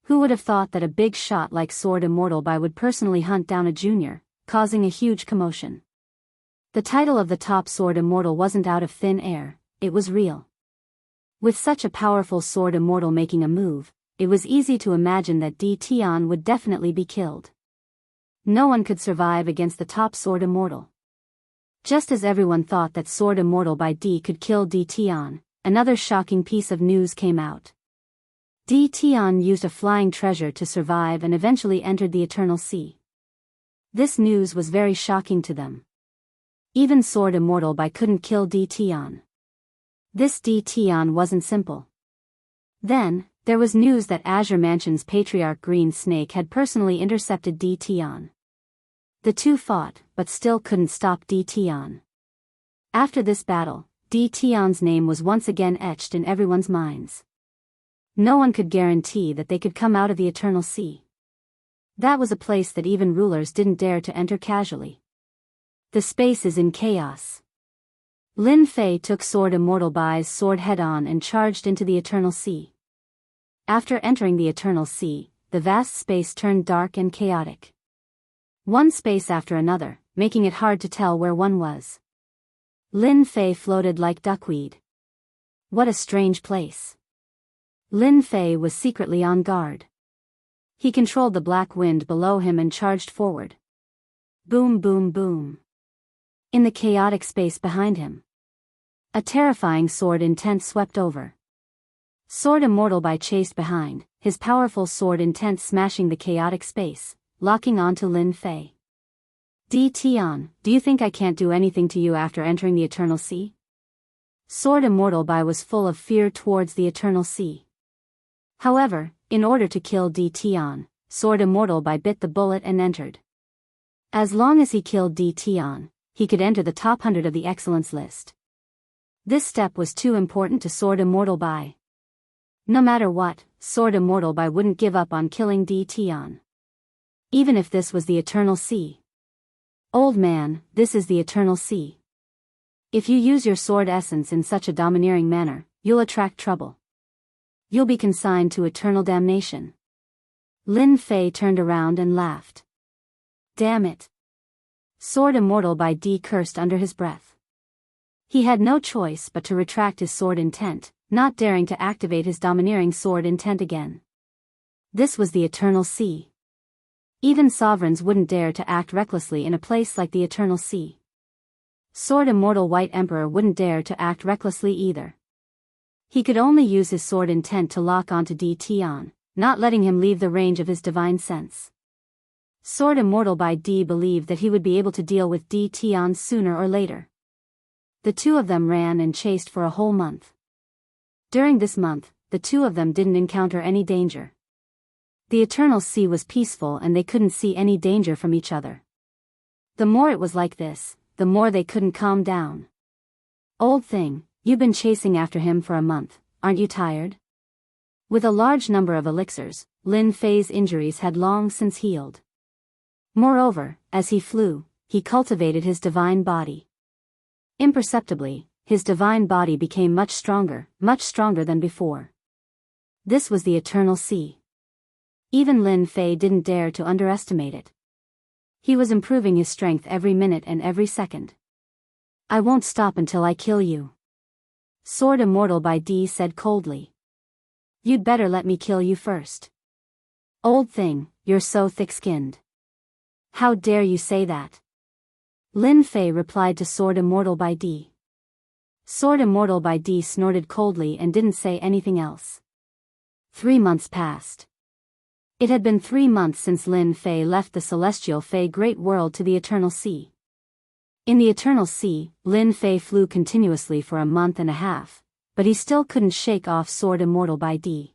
Who would have thought that a big shot like Sword Immortal Bai would personally hunt down a junior, causing a huge commotion? The title of the top Sword Immortal wasn't out of thin air, it was real. With such a powerful Sword Immortal making a move, it was easy to imagine that Di Tian would definitely be killed. No one could survive against the top Sword Immortal. Just as everyone thought that Sword Immortal Bai Di could kill Di Tian, another shocking piece of news came out. Di Tian used a flying treasure to survive and eventually entered the Eternal Sea. This news was very shocking to them. Even Sword Immortal Bai couldn't kill Di Tian. This Di Tian wasn't simple. Then, there was news that Azure Mansion's patriarch Green Snake had personally intercepted Di Tian. The two fought, but still couldn't stop Di Tian. After this battle, Di Tian's name was once again etched in everyone's minds. No one could guarantee that they could come out of the Eternal Sea. That was a place that even rulers didn't dare to enter casually. The space is in chaos. Lin Fei took Sword Immortal Bai's sword head-on and charged into the Eternal Sea. After entering the Eternal Sea, the vast space turned dark and chaotic. One space after another, making it hard to tell where one was. Lin Fei floated like duckweed. What a strange place. Lin Fei was secretly on guard. He controlled the black wind below him and charged forward. Boom, boom, boom. In the chaotic space behind him, a terrifying sword intent swept over. Sword Immortal Bai chased behind, his powerful sword intent smashing the chaotic space, locking onto Lin Fei. Di Tian, do you think I can't do anything to you after entering the Eternal Sea? Sword Immortal Bai was full of fear towards the Eternal Sea. However, in order to kill Di Tian, Sword Immortal Bai bit the bullet and entered. As long as he killed Di Tian, he could enter the top 100 of the excellence list. This step was too important to Sword Immortal Bai. No matter what, Sword Immortal Bai wouldn't give up on killing Di Tian. Even if this was the Eternal Sea. Old man, this is the Eternal Sea. If you use your sword essence in such a domineering manner, you'll attract trouble. You'll be consigned to eternal damnation. Lin Fei turned around and laughed. Damn it. Sword Immortal Bai Di cursed under his breath. He had no choice but to retract his sword intent, not daring to activate his domineering sword intent again. This was the Eternal Sea. Even sovereigns wouldn't dare to act recklessly in a place like the Eternal Sea. Sword Immortal White Emperor wouldn't dare to act recklessly either. He could only use his sword intent to lock onto Di Tian, not letting him leave the range of his divine sense. Sword Immortal Bai Di believed that he would be able to deal with Di Tian sooner or later. The two of them ran and chased for a whole month. During this month, the two of them didn't encounter any danger. The Eternal Sea was peaceful and they couldn't see any danger from each other. The more it was like this, the more they couldn't calm down. Old thing, you've been chasing after him for a month, aren't you tired? With a large number of elixirs, Lin Fei's injuries had long since healed. Moreover, as he flew, he cultivated his divine body. Imperceptibly, his divine body became much stronger than before. This was the Eternal Sea. Even Lin Fei didn't dare to underestimate it. He was improving his strength every minute and every second. I won't stop until I kill you. Sword Immortal Bai Di said coldly. You'd better let me kill you first. Old thing, you're so thick-skinned. How dare you say that? Lin Fei replied to Sword Immortal Bai Di. Sword Immortal Bai Di snorted coldly and didn't say anything else. 3 months passed. It had been 3 months since Lin Fei left the celestial Fei Great World to the Eternal Sea. In the Eternal Sea, Lin Fei flew continuously for a month and a half, but he still couldn't shake off Sword Immortal by D.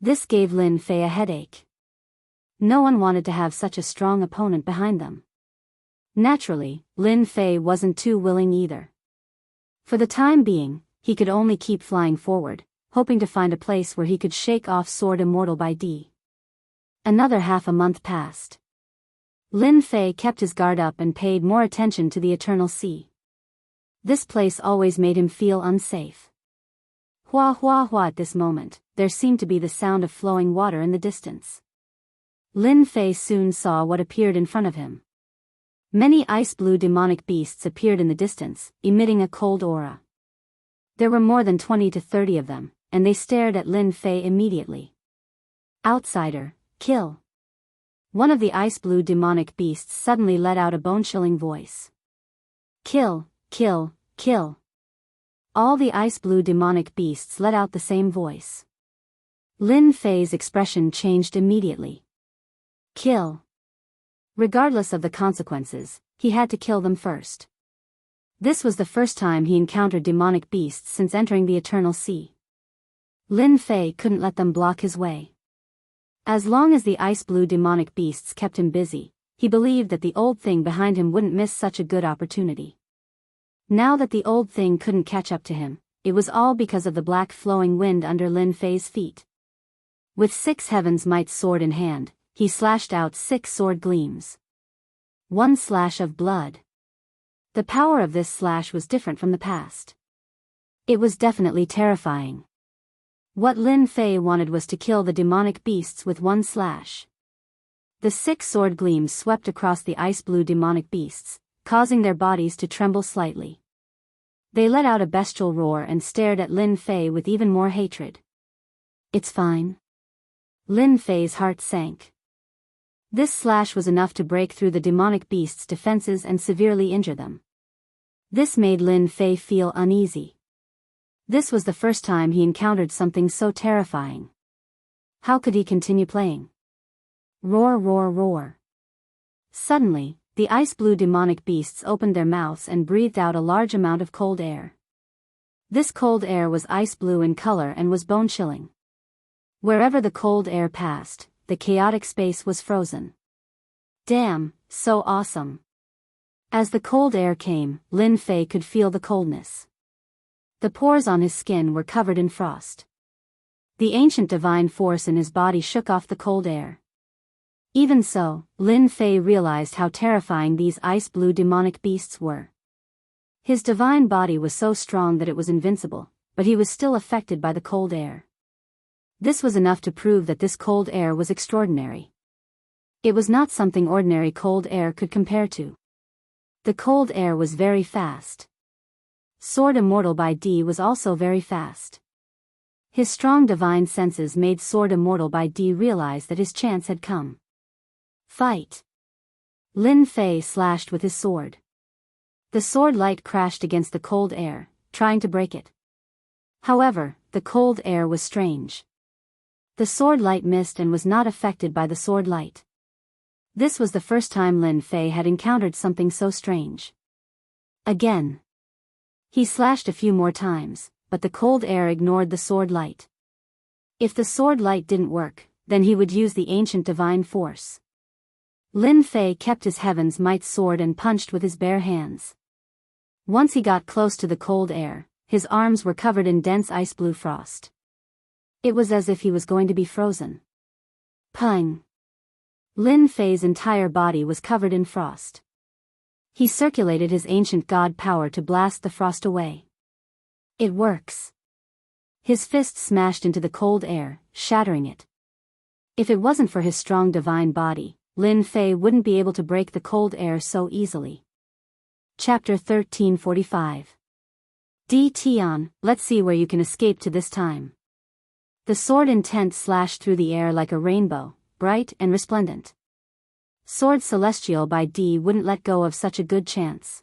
This gave Lin Fei a headache. No one wanted to have such a strong opponent behind them. Naturally, Lin Fei wasn't too willing either. For the time being, he could only keep flying forward, hoping to find a place where he could shake off Sword Immortal by D. Another half a month passed. Lin Fei kept his guard up and paid more attention to the Eternal Sea. This place always made him feel unsafe. Hua hua hua. At this moment, there seemed to be the sound of flowing water in the distance. Lin Fei soon saw what appeared in front of him. Many ice-blue demonic beasts appeared in the distance, emitting a cold aura. There were more than 20 to 30 of them, and they stared at Lin Fei immediately. Outsider, kill. One of the ice-blue demonic beasts suddenly let out a bone-chilling voice. Kill, kill, kill. All the ice-blue demonic beasts let out the same voice. Lin Fei's expression changed immediately. Kill. Regardless of the consequences, he had to kill them first. This was the first time he encountered demonic beasts since entering the Eternal Sea. Lin Fei couldn't let them block his way. As long as the ice-blue demonic beasts kept him busy, he believed that the old thing behind him wouldn't miss such a good opportunity. Now that the old thing couldn't catch up to him, it was all because of the black flowing wind under Lin Fei's feet. With 6 Heaven's Might sword in hand, he slashed out 6 sword gleams. 1 slash of blood. The power of this slash was different from the past. It was definitely terrifying. What Lin Fei wanted was to kill the demonic beasts with 1 slash. The 6 sword gleams swept across the ice-blue demonic beasts, causing their bodies to tremble slightly. They let out a bestial roar and stared at Lin Fei with even more hatred. It's fine. Lin Fei's heart sank. This slash was enough to break through the demonic beasts' defenses and severely injure them. This made Lin Fei feel uneasy. This was the first time he encountered something so terrifying. How could he continue playing? Roar, roar, roar. Suddenly, the ice-blue demonic beasts opened their mouths and breathed out a large amount of cold air. This cold air was ice-blue in color and was bone-chilling. Wherever the cold air passed, the chaotic space was frozen. Damn, so awesome. As the cold air came, Lin Fei could feel the coldness. The pores on his skin were covered in frost. The ancient divine force in his body shook off the cold air. Even so, Lin Fei realized how terrifying these ice-blue demonic beasts were. His divine body was so strong that it was invincible, but he was still affected by the cold air. This was enough to prove that this cold air was extraordinary. It was not something ordinary cold air could compare to. The cold air was very fast. Sword Immortal by D was also very fast. His strong divine senses made Sword Immortal by D realize that his chance had come. Fight! Lin Fei slashed with his sword. The sword light crashed against the cold air, trying to break it. However, the cold air was strange. The sword light missed and was not affected by the sword light. This was the first time Lin Fei had encountered something so strange. Again. He slashed a few more times, but the cold air ignored the sword light. If the sword light didn't work, then he would use the ancient divine force. Lin Fei kept his Heaven's Might sword and punched with his bare hands. Once he got close to the cold air, his arms were covered in dense ice-blue frost. It was as if he was going to be frozen. Pung! Lin Fei's entire body was covered in frost. He circulated his ancient god power to blast the frost away. It works. His fist smashed into the cold air, shattering it. If it wasn't for his strong divine body, Lin Fei wouldn't be able to break the cold air so easily. Chapter 1345. D. Tian, let's see where you can escape to this time. The sword intent slashed through the air like a rainbow, bright and resplendent. Sword Celestial by D wouldn't let go of such a good chance.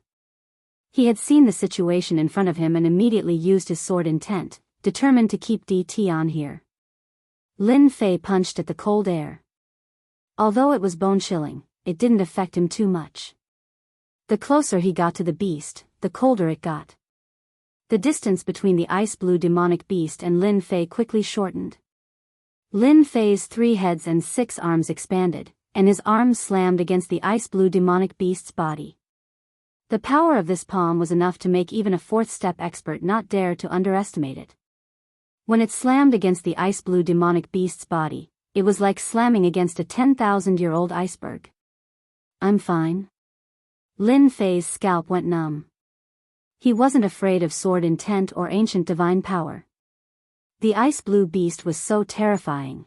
He had seen the situation in front of him and immediately used his sword intent, determined to keep D. Tian here. Lin Fei punched at the cold air. Although it was bone-chilling, it didn't affect him too much. The closer he got to the beast, the colder it got. The distance between the ice-blue demonic beast and Lin Fei quickly shortened. Lin Fei's 3 heads and 6 arms expanded, and his arms slammed against the ice-blue demonic beast's body. The power of this palm was enough to make even a 4th-step expert not dare to underestimate it. When it slammed against the ice-blue demonic beast's body, it was like slamming against a 10,000-year-old iceberg. "I'm fine." Lin Fei's scalp went numb. He wasn't afraid of sword intent or ancient divine power. The ice-blue beast was so terrifying.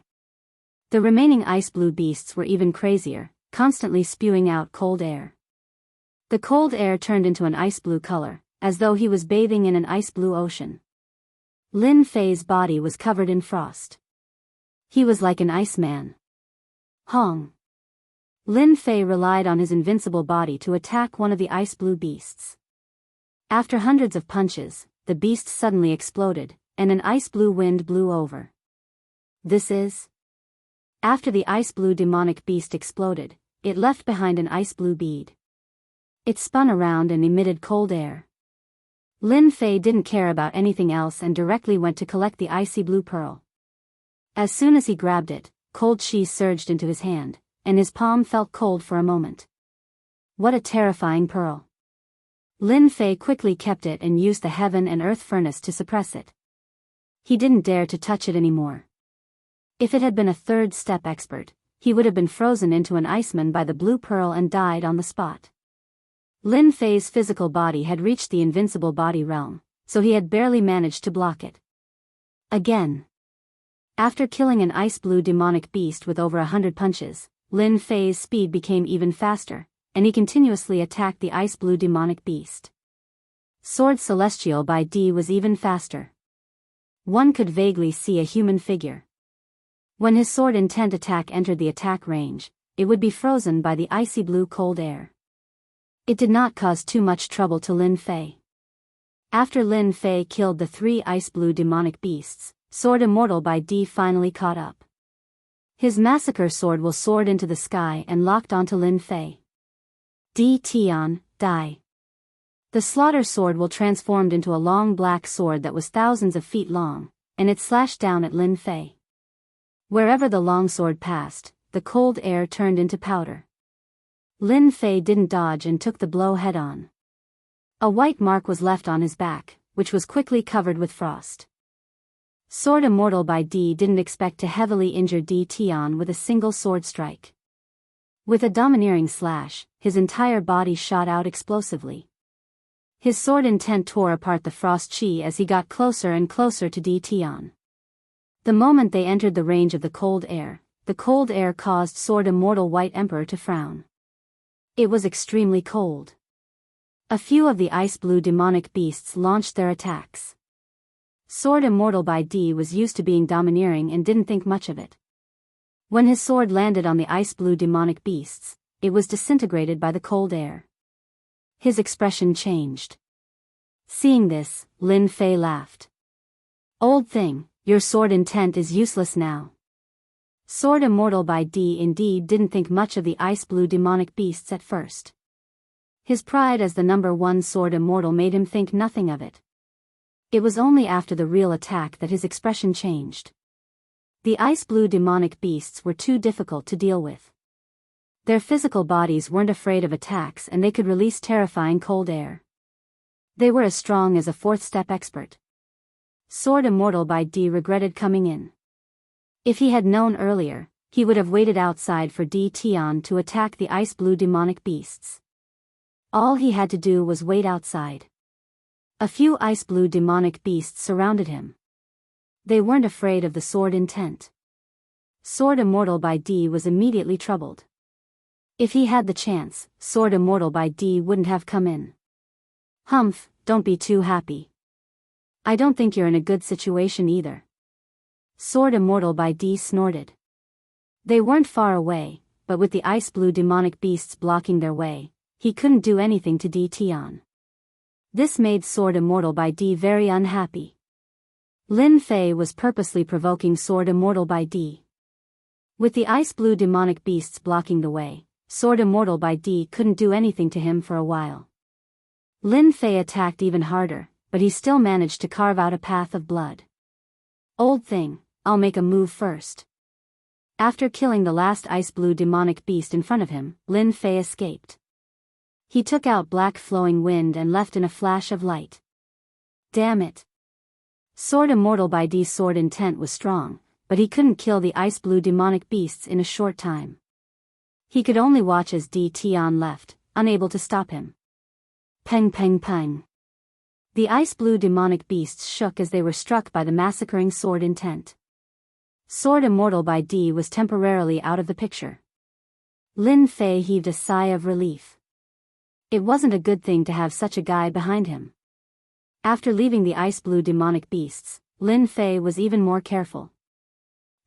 The remaining ice-blue beasts were even crazier, constantly spewing out cold air. The cold air turned into an ice-blue color, as though he was bathing in an ice-blue ocean. Lin Fei's body was covered in frost. He was like an iceman. Hong. Lin Fei relied on his invincible body to attack one of the ice-blue beasts. After hundreds of punches, the beast suddenly exploded, and an ice-blue wind blew over. This is... After the ice-blue demonic beast exploded, it left behind an ice-blue bead. It spun around and emitted cold air. Lin Fei didn't care about anything else and directly went to collect the icy blue pearl. As soon as he grabbed it, cold chi surged into his hand, and his palm felt cold for a moment. What a terrifying pearl. Lin Fei quickly kept it and used the heaven and earth furnace to suppress it. He didn't dare to touch it anymore. If it had been a 3rd-step expert, he would have been frozen into an iceman by the blue pearl and died on the spot. Lin Fei's physical body had reached the invincible body realm, so he had barely managed to block it. Again. After killing an ice-blue demonic beast with over 100 punches, Lin Fei's speed became even faster, and he continuously attacked the ice-blue demonic beast. Sword Celestial by D was even faster. One could vaguely see a human figure. When his sword intent attack entered the attack range, it would be frozen by the icy blue cold air. It did not cause too much trouble to Lin Fei. After Lin Fei killed the 3 ice-blue demonic beasts, Sword Immortal by D finally caught up. His massacre sword will soared into the sky and locked onto Lin Fei. D Tian, die. The slaughter sword will transformed into a long black sword that was thousands of feet long, and it slashed down at Lin Fei. Wherever the long sword passed, the cold air turned into powder. Lin Fei didn't dodge and took the blow head-on. A white mark was left on his back, which was quickly covered with frost. Sword Immortal by D didn't expect to heavily injure D Tian with a single sword strike. With a domineering slash, his entire body shot out explosively. His sword intent tore apart the frost chi as he got closer and closer to D Tian. The moment they entered the range of the cold air caused Sword Immortal White Emperor to frown. It was extremely cold. A few of the ice-blue demonic beasts launched their attacks. Sword Immortal by D was used to being domineering and didn't think much of it. When his sword landed on the ice-blue demonic beasts, it was disintegrated by the cold air. His expression changed. Seeing this, Lin Fei laughed. "Old thing, your sword intent is useless now." Sword Immortal by D indeed didn't think much of the ice-blue demonic beasts at first. His pride as the number 1 Sword Immortal made him think nothing of it. It was only after the real attack that his expression changed. The ice-blue demonic beasts were too difficult to deal with. Their physical bodies weren't afraid of attacks and they could release terrifying cold air. They were as strong as a 4th-step expert. Sword Immortal by D regretted coming in. If he had known earlier, he would have waited outside for D Tian to attack the ice-blue demonic beasts. All he had to do was wait outside. A few ice-blue demonic beasts surrounded him. They weren't afraid of the sword intent. Sword Immortal by D was immediately troubled. If he had the chance, Sword Immortal by D wouldn't have come in. "Humph, don't be too happy. I don't think you're in a good situation either." Sword Immortal by D snorted. They weren't far away, but with the ice-blue demonic beasts blocking their way, he couldn't do anything to D Tian. This made Sword Immortal by D very unhappy. Lin Fei was purposely provoking Sword Immortal by D. With the ice-blue demonic beasts blocking the way, Sword Immortal by D couldn't do anything to him for a while. Lin Fei attacked even harder, but he still managed to carve out a path of blood. Old thing, I'll make a move first. After killing the last ice-blue demonic beast in front of him, Lin Fei escaped. He took out black flowing wind and left in a flash of light. Damn it. Sword Immortal by D's sword intent was strong, but he couldn't kill the ice-blue demonic beasts in a short time. He could only watch as D Tian left, unable to stop him. Peng peng peng. The ice-blue demonic beasts shook as they were struck by the massacring sword intent. Sword Immortal by D was temporarily out of the picture. Lin Fei heaved a sigh of relief. It wasn't a good thing to have such a guy behind him. After leaving the ice-blue demonic beasts, Lin Fei was even more careful.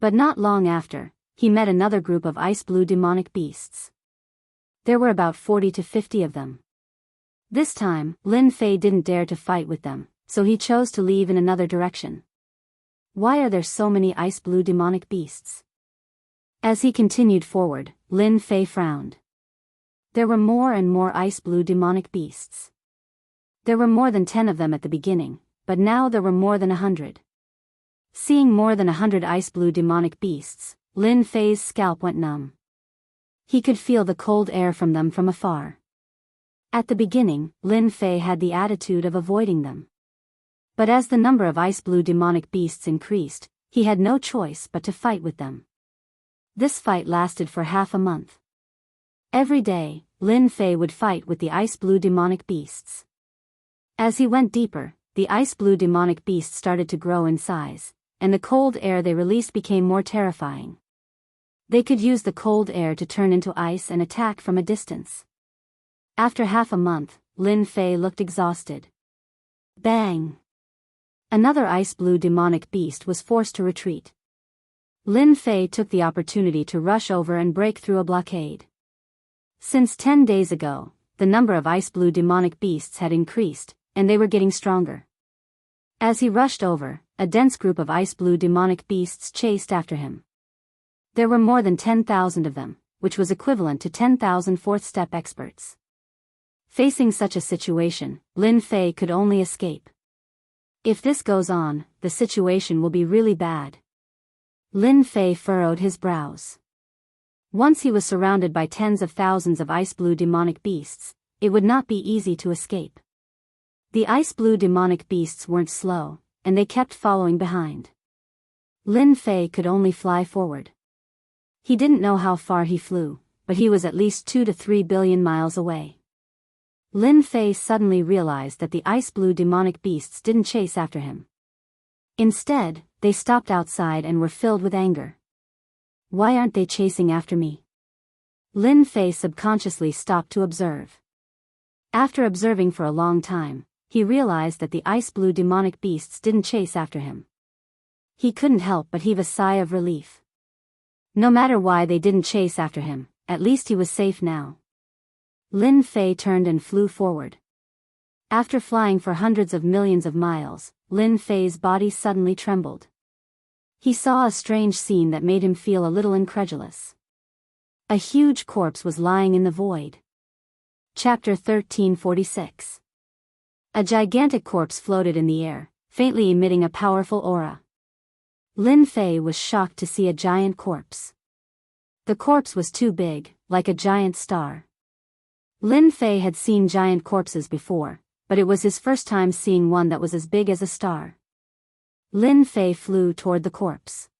But not long after, he met another group of ice-blue demonic beasts. There were about 40 to 50 of them. This time, Lin Fei didn't dare to fight with them, so he chose to leave in another direction. Why are there so many ice-blue demonic beasts? As he continued forward, Lin Fei frowned. There were more and more ice-blue demonic beasts. There were more than 10 of them at the beginning, but now there were more than 100. Seeing more than 100 ice-blue demonic beasts, Lin Fei's scalp went numb. He could feel the cold air from them from afar. At the beginning, Lin Fei had the attitude of avoiding them. But as the number of ice-blue demonic beasts increased, he had no choice but to fight with them. This fight lasted for half a month. Every day, Lin Fei would fight with the ice-blue demonic beasts. As he went deeper, the ice-blue demonic beasts started to grow in size, and the cold air they released became more terrifying. They could use the cold air to turn into ice and attack from a distance. After half a month, Lin Fei looked exhausted. Bang! Another ice-blue demonic beast was forced to retreat. Lin Fei took the opportunity to rush over and break through a blockade. Since 10 days ago, the number of ice-blue demonic beasts had increased, and they were getting stronger. As he rushed over, a dense group of ice-blue demonic beasts chased after him. There were more than 10,000 of them, which was equivalent to 10,000 fourth-step experts. Facing such a situation, Lin Fei could only escape. If this goes on, the situation will be really bad. Lin Fei furrowed his brows. Once he was surrounded by tens of thousands of ice-blue demonic beasts, it would not be easy to escape. The ice-blue demonic beasts weren't slow, and they kept following behind. Lin Fei could only fly forward. He didn't know how far he flew, but he was at least 2 to 3 billion miles away. Lin Fei suddenly realized that the ice-blue demonic beasts didn't chase after him. Instead, they stopped outside and were filled with anger. Why aren't they chasing after me? Lin Fei subconsciously stopped to observe. After observing for a long time, he realized that the ice-blue demonic beasts didn't chase after him. He couldn't help but heave a sigh of relief. No matter why they didn't chase after him, at least he was safe now. Lin Fei turned and flew forward. After flying for hundreds of millions of miles, Lin Fei's body suddenly trembled. He saw a strange scene that made him feel a little incredulous. A huge corpse was lying in the void. Chapter 1346. A gigantic corpse floated in the air, faintly emitting a powerful aura. Lin Fei was shocked to see a giant corpse. The corpse was too big, like a giant star. Lin Fei had seen giant corpses before, but it was his first time seeing one that was as big as a star. Lin Fei flew toward the corpse.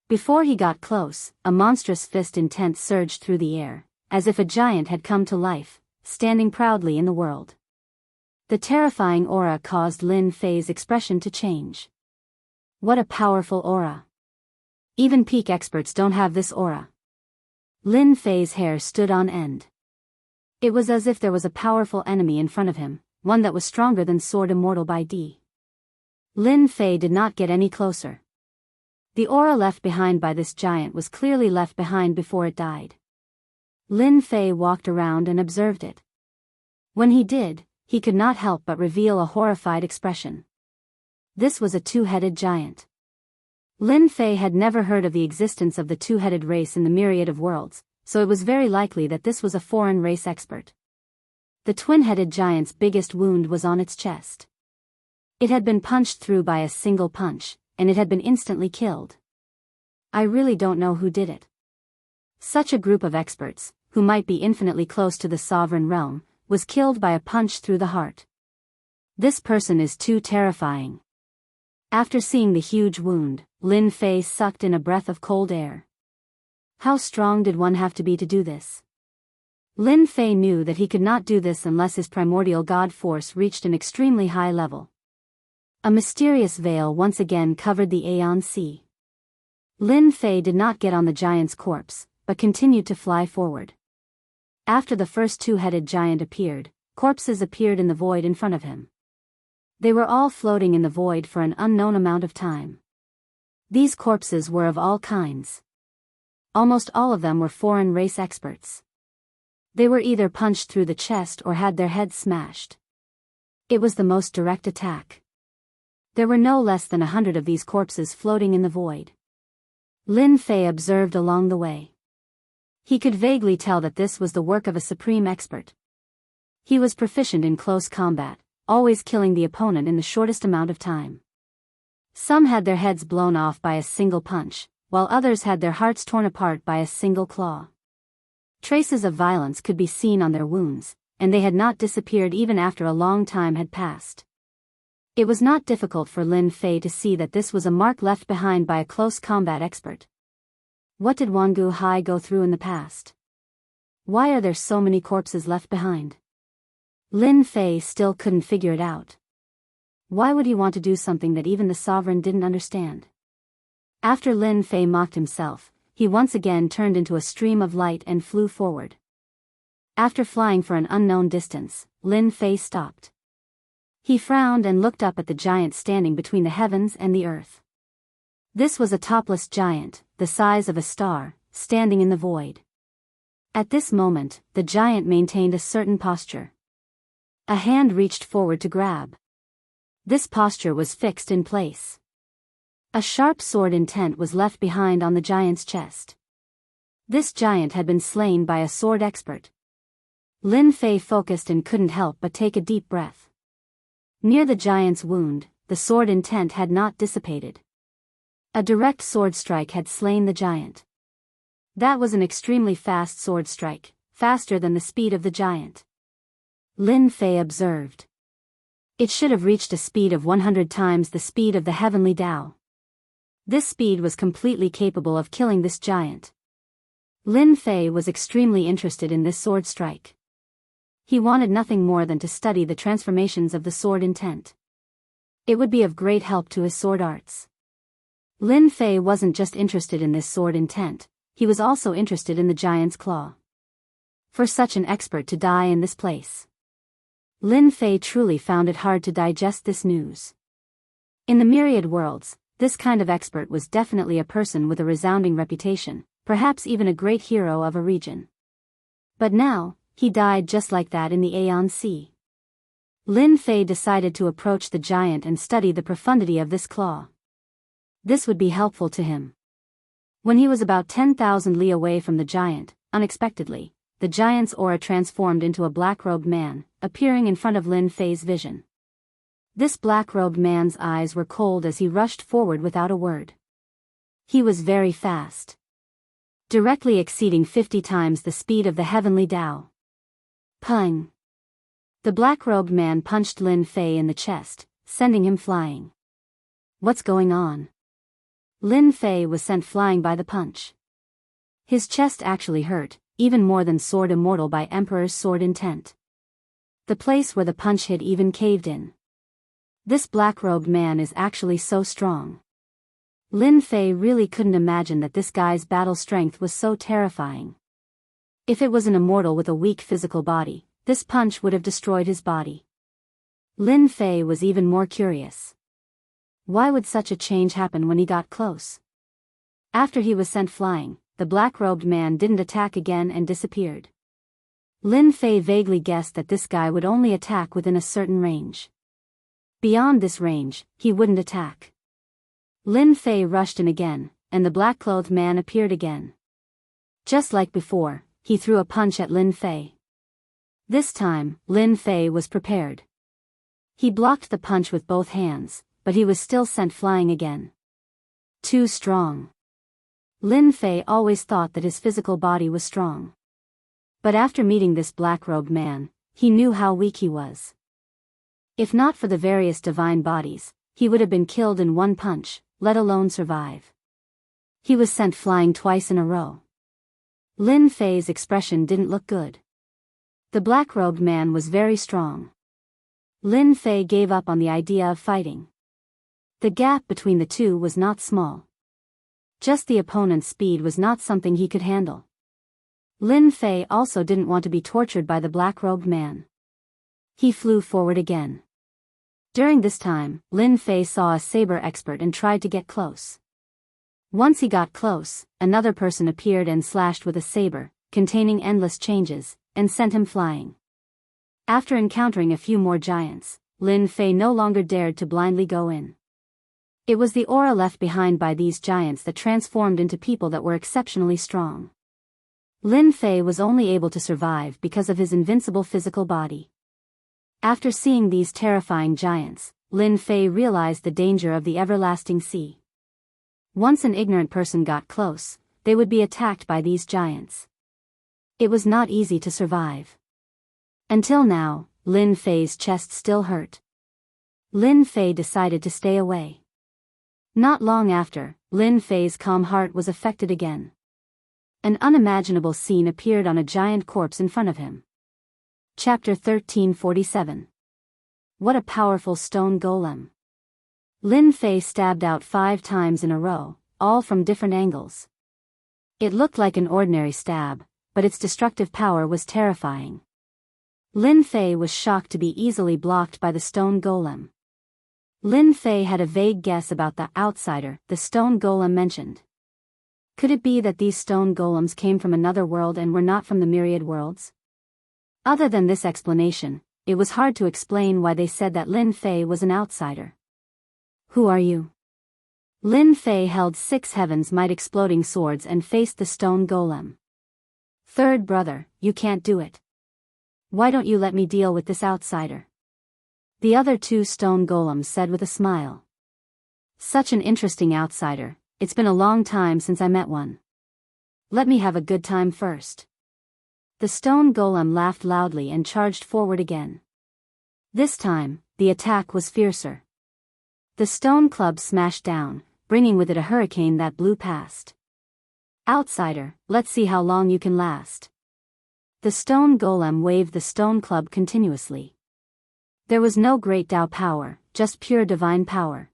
Before he got close, a monstrous fist intent surged through the air, as if a giant had come to life, standing proudly in the world. The terrifying aura caused Lin Fei's expression to change. What a powerful aura! Even peak experts don't have this aura. Lin Fei's hair stood on end. It was as if there was a powerful enemy in front of him, one that was stronger than Sword Immortal by D. Lin Fei did not get any closer. The aura left behind by this giant was clearly left behind before it died. Lin Fei walked around and observed it. When he did, he could not help but reveal a horrified expression. This was a two-headed giant. Lin Fei had never heard of the existence of the two-headed race in the myriad of worlds, so it was very likely that this was a foreign race expert. The twin-headed giant's biggest wound was on its chest. It had been punched through by a single punch, and it had been instantly killed. I really don't know who did it. Such a group of experts, who might be infinitely close to the sovereign realm, was killed by a punch through the heart. This person is too terrifying. After seeing the huge wound, Lin Fei sucked in a breath of cold air. How strong did one have to be to do this? Lin Fei knew that he could not do this unless his primordial god force reached an extremely high level. A mysterious veil once again covered the Aeon Sea. Lin Fei did not get on the giant's corpse, but continued to fly forward. After the first two-headed giant appeared, corpses appeared in the void in front of him. They were all floating in the void for an unknown amount of time. These corpses were of all kinds. Almost all of them were foreign race experts. They were either punched through the chest or had their heads smashed. It was the most direct attack. There were no less than 100 of these corpses floating in the void. Lin Fei observed along the way. He could vaguely tell that this was the work of a supreme expert. He was proficient in close combat, always killing the opponent in the shortest amount of time. Some had their heads blown off by a single punch, while others had their hearts torn apart by a single claw. Traces of violence could be seen on their wounds, and they had not disappeared even after a long time had passed. It was not difficult for Lin Fei to see that this was a mark left behind by a close combat expert. What did Wangu Hai go through in the past? Why are there so many corpses left behind? Lin Fei still couldn't figure it out. Why would he want to do something that even the sovereign didn't understand? After Lin Fei mocked himself, he once again turned into a stream of light and flew forward. After flying for an unknown distance, Lin Fei stopped. He frowned and looked up at the giant standing between the heavens and the earth. This was a topless giant, the size of a star, standing in the void. At this moment, the giant maintained a certain posture. A hand reached forward to grab. This posture was fixed in place. A sharp sword intent was left behind on the giant's chest. This giant had been slain by a sword expert. Lin Fei focused and couldn't help but take a deep breath. Near the giant's wound, the sword intent had not dissipated. A direct sword strike had slain the giant. That was an extremely fast sword strike, faster than the speed of the giant. Lin Fei observed. It should have reached a speed of 100 times the speed of the heavenly Tao. This speed was completely capable of killing this giant. Lin Fei was extremely interested in this sword strike. He wanted nothing more than to study the transformations of the sword intent. It would be of great help to his sword arts. Lin Fei wasn't just interested in this sword intent, he was also interested in the giant's claw. For such an expert to die in this place. Lin Fei truly found it hard to digest this news. In the myriad worlds, this kind of expert was definitely a person with a resounding reputation, perhaps even a great hero of a region. But now, he died just like that in the Aeon Sea. Lin Fei decided to approach the giant and study the profundity of this claw. This would be helpful to him. When he was about 10,000 li away from the giant, unexpectedly, the giant's aura transformed into a black-robed man, appearing in front of Lin Fei's vision. This black-robed man's eyes were cold as he rushed forward without a word. He was very fast. Directly exceeding 50 times the speed of the heavenly Tao. Pung! The black-robed man punched Lin Fei in the chest, sending him flying. What's going on? Lin Fei was sent flying by the punch. His chest actually hurt, even more than Sword Immortal by Emperor's sword intent. The place where the punch hit even caved in. This black-robed man is actually so strong. Lin Fei really couldn't imagine that this guy's battle strength was so terrifying. If it was an immortal with a weak physical body, this punch would have destroyed his body. Lin Fei was even more curious. Why would such a change happen when he got close? After he was sent flying, the black-robed man didn't attack again and disappeared. Lin Fei vaguely guessed that this guy would only attack within a certain range. Beyond this range, he wouldn't attack. Lin Fei rushed in again, and the black-clothed man appeared again. Just like before, he threw a punch at Lin Fei. This time, Lin Fei was prepared. He blocked the punch with both hands, but he was still sent flying again. Too strong. Lin Fei always thought that his physical body was strong. But after meeting this black-robed man, he knew how weak he was. If not for the various divine bodies, he would have been killed in one punch, let alone survive. He was sent flying twice in a row. Lin Fei's expression didn't look good. The black-robed man was very strong. Lin Fei gave up on the idea of fighting. The gap between the two was not small. Just the opponent's speed was not something he could handle. Lin Fei also didn't want to be tortured by the black-robed man. He flew forward again. During this time, Lin Fei saw a saber expert and tried to get close. Once he got close, another person appeared and slashed with a saber, containing endless changes, and sent him flying. After encountering a few more giants, Lin Fei no longer dared to blindly go in. It was the aura left behind by these giants that transformed into people that were exceptionally strong. Lin Fei was only able to survive because of his invincible physical body. After seeing these terrifying giants, Lin Fei realized the danger of the everlasting sea. Once an ignorant person got close, they would be attacked by these giants. It was not easy to survive. Until now, Lin Fei's chest still hurt. Lin Fei decided to stay away. Not long after, Lin Fei's calm heart was affected again. An unimaginable scene appeared on a giant corpse in front of him. Chapter 1347. What a powerful stone golem. Lin Fei stabbed out 5 times in a row, all from different angles. It looked like an ordinary stab, but its destructive power was terrifying. Lin Fei was shocked to be easily blocked by the stone golem. Lin Fei had a vague guess about the outsider the stone golem mentioned. Could it be that these stone golems came from another world and were not from the myriad worlds? Other than this explanation, it was hard to explain why they said that Lin Fei was an outsider. Who are you? Lin Fei held 6 heavens might exploding swords and faced the stone golem. Third brother, you can't do it. Why don't you let me deal with this outsider? The other 2 stone golems said with a smile. Such an interesting outsider, it's been a long time since I met one. Let me have a good time first. The stone golem laughed loudly and charged forward again. This time, the attack was fiercer. The stone club smashed down, bringing with it a hurricane that blew past. Outsider, let's see how long you can last. The stone golem waved the stone club continuously. There was no great Tao power, just pure divine power.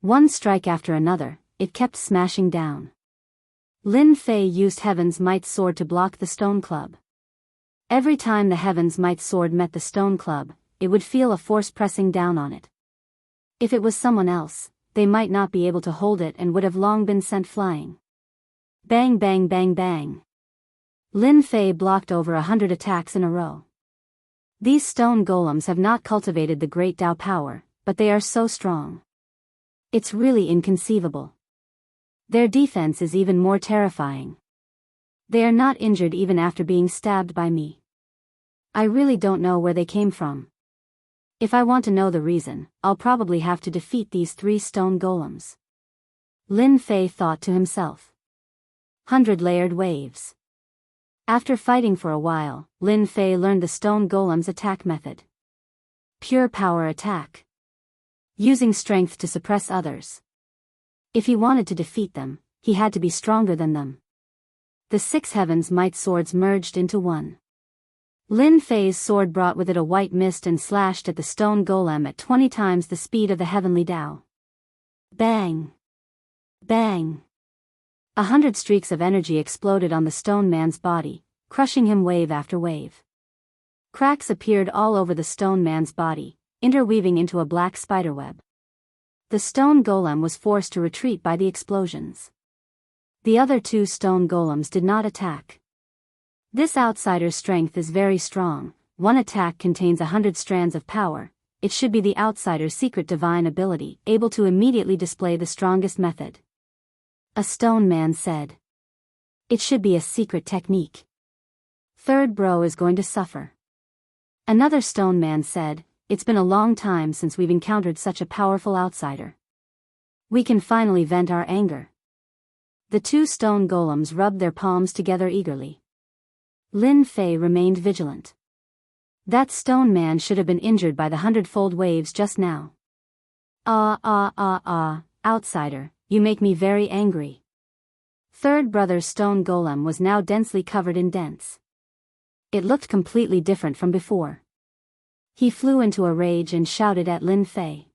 One strike after another, it kept smashing down. Lin Fei used Heaven's Might Sword to block the stone club. Every time the Heaven's Might Sword met the stone club, it would feel a force pressing down on it. If it was someone else, they might not be able to hold it and would have long been sent flying. Bang bang bang bang. Lin Fei blocked over 100 attacks in a row. These stone golems have not cultivated the great Tao power, but they are so strong. It's really inconceivable. Their defense is even more terrifying. They are not injured even after being stabbed by me. I really don't know where they came from. If I want to know the reason, I'll probably have to defeat these 3 stone golems. Lin Fei thought to himself. 100-layered waves. After fighting for a while, Lin Fei learned the stone golem's attack method. Pure power attack. Using strength to suppress others. If he wanted to defeat them, he had to be stronger than them. The 6 heavens might swords merged into one. Lin Fei's sword brought with it a white mist and slashed at the stone golem at 20 times the speed of the heavenly Tao. Bang! Bang! 100 streaks of energy exploded on the stone man's body, crushing him wave after wave. Cracks appeared all over the stone man's body, interweaving into a black spiderweb. The stone golem was forced to retreat by the explosions. The other 2 stone golems did not attack. This outsider's strength is very strong. One attack contains 100 strands of power. It should be the outsider's secret divine ability, able to immediately display the strongest method. A stone man said. It should be a secret technique. Third bro is going to suffer. Another stone man said, it's been a long time since we've encountered such a powerful outsider. We can finally vent our anger. The two stone golems rubbed their palms together eagerly. Lin Fei remained vigilant. That stone man should have been injured by the 100-fold waves just now. Outsider, you make me very angry. Third brother's stone golem was now densely covered in dents. It looked completely different from before. He flew into a rage and shouted at Lin Fei.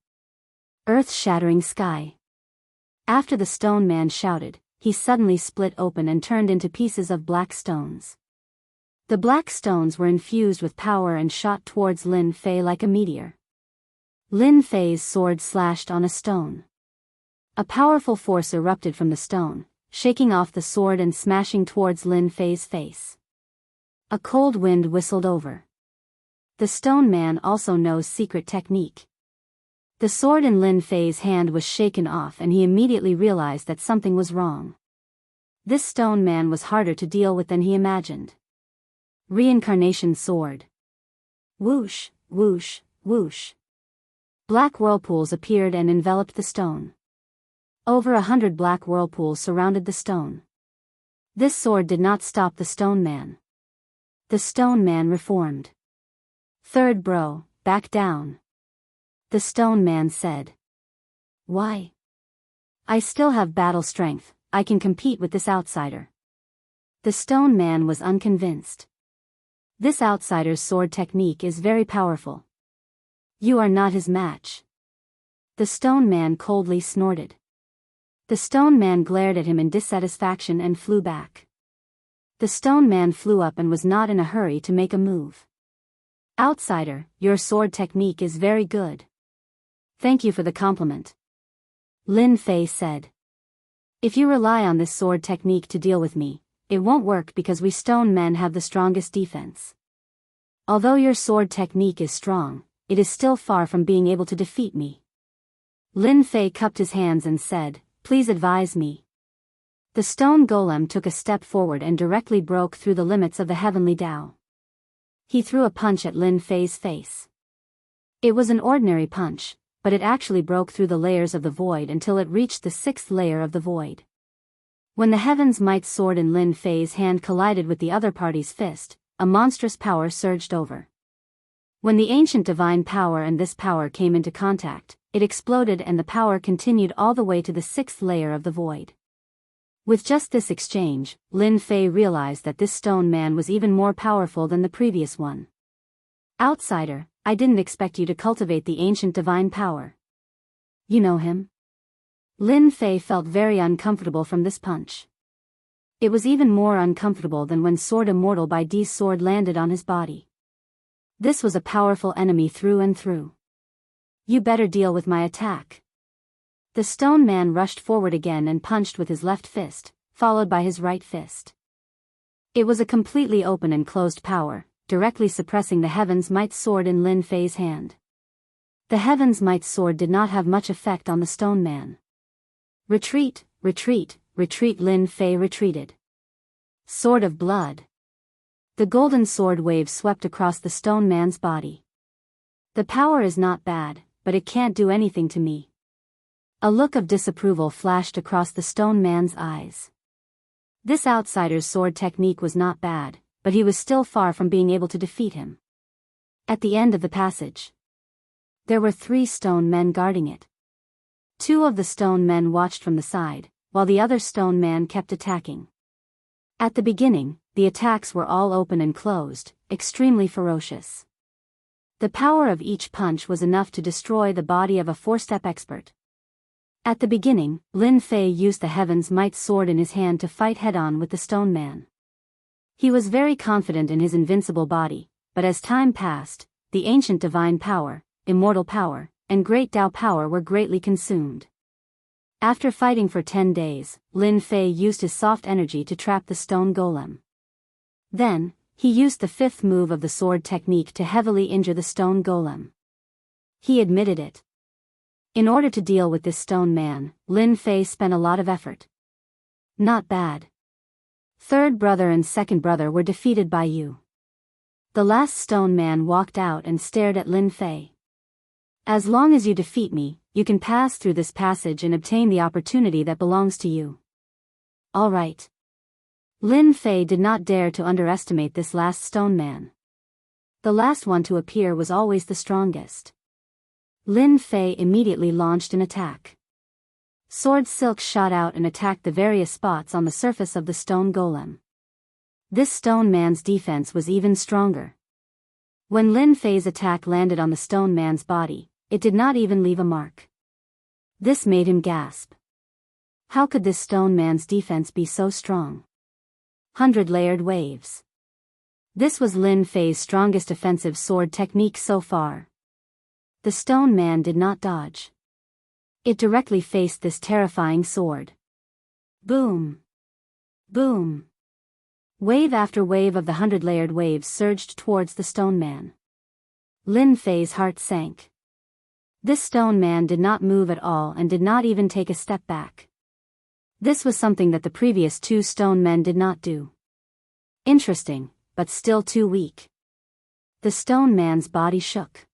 Earth-shattering sky. After the stone man shouted, he suddenly split open and turned into pieces of black stones. The black stones were infused with power and shot towards Lin Fei like a meteor. Lin Fei's sword slashed on a stone. A powerful force erupted from the stone, shaking off the sword and smashing towards Lin Fei's face. A cold wind whistled over. The stone man also knows secret technique. The sword in Lin Fei's hand was shaken off and he immediately realized that something was wrong. This stone man was harder to deal with than he imagined. Reincarnation sword. Whoosh, whoosh, whoosh. Black whirlpools appeared and enveloped the stone. Over 100 black whirlpools surrounded the stone. This sword did not stop the stone man. The stone man reformed. Third bro, back down. The stone man said. Why? I still have battle strength, I can compete with this outsider. The stone man was unconvinced. This outsider's sword technique is very powerful. You are not his match. The stone man coldly snorted. The stone man glared at him in dissatisfaction and flew back. The stone man flew up and was not in a hurry to make a move. Outsider, your sword technique is very good. Thank you for the compliment. Lin Fei said. If you rely on this sword technique to deal with me, it won't work because we stone men have the strongest defense. Although your sword technique is strong, it is still far from being able to defeat me. Lin Fei cupped his hands and said, please advise me. The stone golem took a step forward and directly broke through the limits of the heavenly Tao. He threw a punch at Lin Fei's face. It was an ordinary punch, but it actually broke through the layers of the void until it reached the 6th layer of the void. When the Heaven's Might sword in Lin Fei's hand collided with the other party's fist, a monstrous power surged over. When the ancient divine power and this power came into contact, it exploded and the power continued all the way to the 6th layer of the void. With just this exchange, Lin Fei realized that this stone man was even more powerful than the previous one. Outsider, I didn't expect you to cultivate the ancient divine power. You know him? Lin Fei felt very uncomfortable from this punch. It was even more uncomfortable than when Sword Immortal by D's sword landed on his body. This was a powerful enemy through and through. You better deal with my attack. The stone man rushed forward again and punched with his left fist, followed by his right fist. It was a completely open and closed power, directly suppressing the Heaven's Might sword in Lin Fei's hand. The Heaven's Might sword did not have much effect on the stone man. Retreat, retreat, retreat. Lin Fei retreated. Sword of blood. The golden sword wave swept across the stone man's body. The power is not bad, but it can't do anything to me. A look of disapproval flashed across the stone man's eyes. This outsider's sword technique was not bad, but he was still far from being able to defeat him. At the end of the passage, there were 3 stone men guarding it. 2 of the stone men watched from the side, while the other stone man kept attacking. At the beginning, the attacks were all open and closed, extremely ferocious. The power of each punch was enough to destroy the body of a 4-step expert. At the beginning, Lin Fei used the Heaven's Might sword in his hand to fight head-on with the stone man. He was very confident in his invincible body, but as time passed, the ancient divine power, immortal power, and great Tao power were greatly consumed. After fighting for 10 days, Lin Fei used his soft energy to trap the stone golem. Then, he used the 5th move of the sword technique to heavily injure the stone golem. He admitted it. In order to deal with this stone man, Lin Fei spent a lot of effort. Not bad. Third brother and second brother were defeated by you. The last stone man walked out and stared at Lin Fei. As long as you defeat me, you can pass through this passage and obtain the opportunity that belongs to you. All right. Lin Fei did not dare to underestimate this last stone man. The last one to appear was always the strongest. Lin Fei immediately launched an attack. Sword silk shot out and attacked the various spots on the surface of the stone golem. This stone man's defense was even stronger. When Lin Fei's attack landed on the stone man's body, it did not even leave a mark. This made him gasp. How could this stone man's defense be so strong? 100-layered waves. This was Lin Fei's strongest offensive sword technique so far. The stone man did not dodge. It directly faced this terrifying sword. Boom! Boom! Wave after wave of the 100-layered waves surged towards the stone man. Lin Fei's heart sank. This stone man did not move at all and did not even take a step back. This was something that the previous two stone men did not do. Interesting, but still too weak. The stone man's body shook.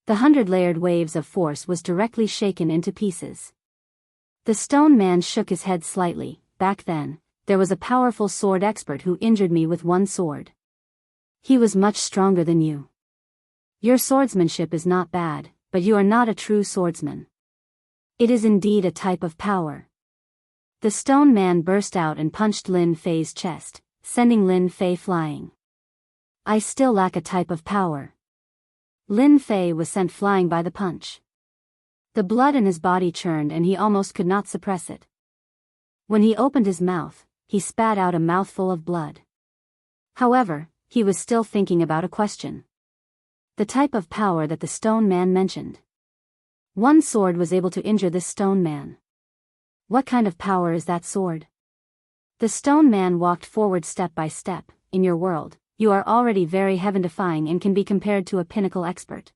The 100-layered waves of force was directly shaken into pieces. The stone man shook his head slightly. Back then, there was a powerful sword expert who injured me with one sword. He was much stronger than you. Your swordsmanship is not bad, but you are not a true swordsman. It is indeed a type of power. The stone man burst out and punched Lin Fei's chest, sending Lin Fei flying. I still lack a type of power. Lin Fei was sent flying by the punch. The blood in his body churned and he almost could not suppress it. When he opened his mouth, he spat out a mouthful of blood. However, he was still thinking about a question. The type of power that the stone man mentioned. One sword was able to injure this stone man. What kind of power is that sword? The stone man walked forward step by step. In your world, you are already very heaven-defying and can be compared to a pinnacle expert.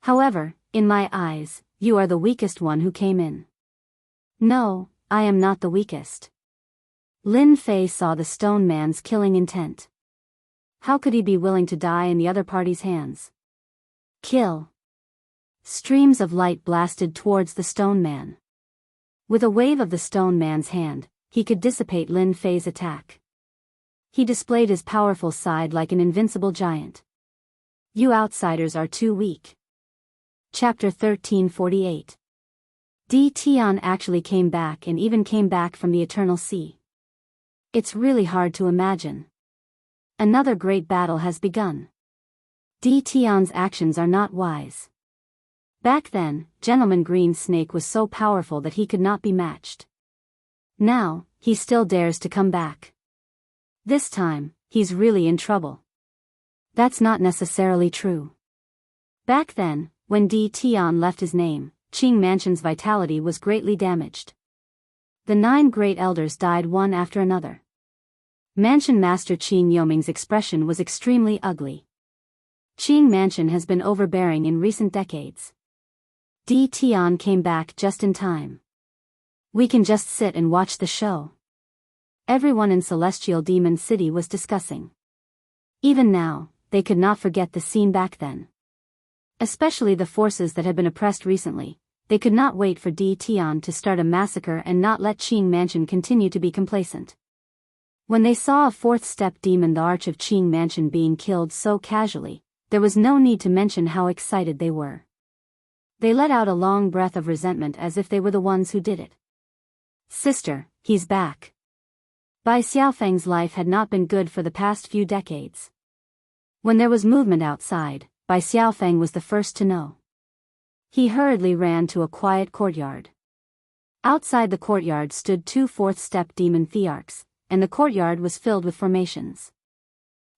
However, in my eyes, you are the weakest one who came in. No, I am not the weakest. Lin Fei saw the stone man's killing intent. How could he be willing to die in the other party's hands? Kill. Streams of light blasted towards the stone man. With a wave of the stone man's hand, he could dissipate Lin Fei's attack. He displayed his powerful side like an invincible giant. You outsiders are too weak. Chapter 1348. Di Tian actually came back and even came back from the Eternal Sea. It's really hard to imagine. Another great battle has begun. Di Tian's actions are not wise. Back then, Gentleman Green Snake was so powerful that he could not be matched. Now, he still dares to come back. This time, he's really in trouble. That's not necessarily true. Back then, when Di Tian left his name, Qing Mansion's vitality was greatly damaged. The 9 great elders died one after another. Mansion Master Qing Yoming's expression was extremely ugly. Qing Mansion has been overbearing in recent decades. Di Tian came back just in time. We can just sit and watch the show. Everyone in Celestial Demon City was discussing. Even now, they could not forget the scene back then. Especially the forces that had been oppressed recently, they could not wait for Di Tian to start a massacre and not let Qing Mansion continue to be complacent. When they saw a 4th-step demon, the Arch of Qing Mansion, being killed so casually, there was no need to mention how excited they were. They let out a long breath of resentment as if they were the ones who did it. Sister, he's back. Bai Xiaofeng's life had not been good for the past few decades. When there was movement outside, Bai Xiaofeng was the first to know. He hurriedly ran to a quiet courtyard. Outside the courtyard stood 2 4th-step demon thearchs, and the courtyard was filled with formations.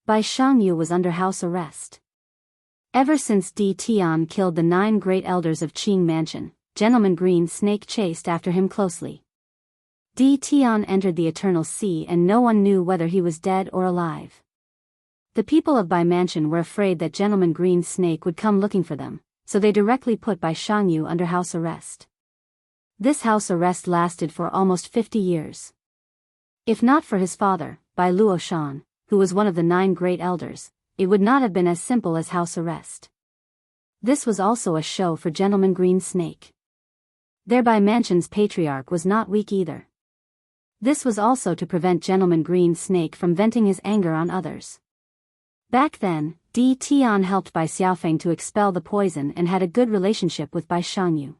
Bai Xiangyu was under house arrest. Ever since Di Tian killed the 9 great elders of Qing Mansion, Gentleman Green Snake chased after him closely. Di Tian entered the Eternal Sea and no one knew whether he was dead or alive. The people of Bai Mansion were afraid that Gentleman Green Snake would come looking for them, so they directly put Bai Xiangyu under house arrest. This house arrest lasted for almost 50 years. If not for his father, Bai Luoshan, who was one of the 9 great elders, it would not have been as simple as house arrest. This was also a show for Gentleman Green Snake. Thereby Mansion's patriarch was not weak either. This was also to prevent Gentleman Green Snake from venting his anger on others. Back then, Di Tian helped Bai Xiaofeng to expel the poison and had a good relationship with Bai Shangyu.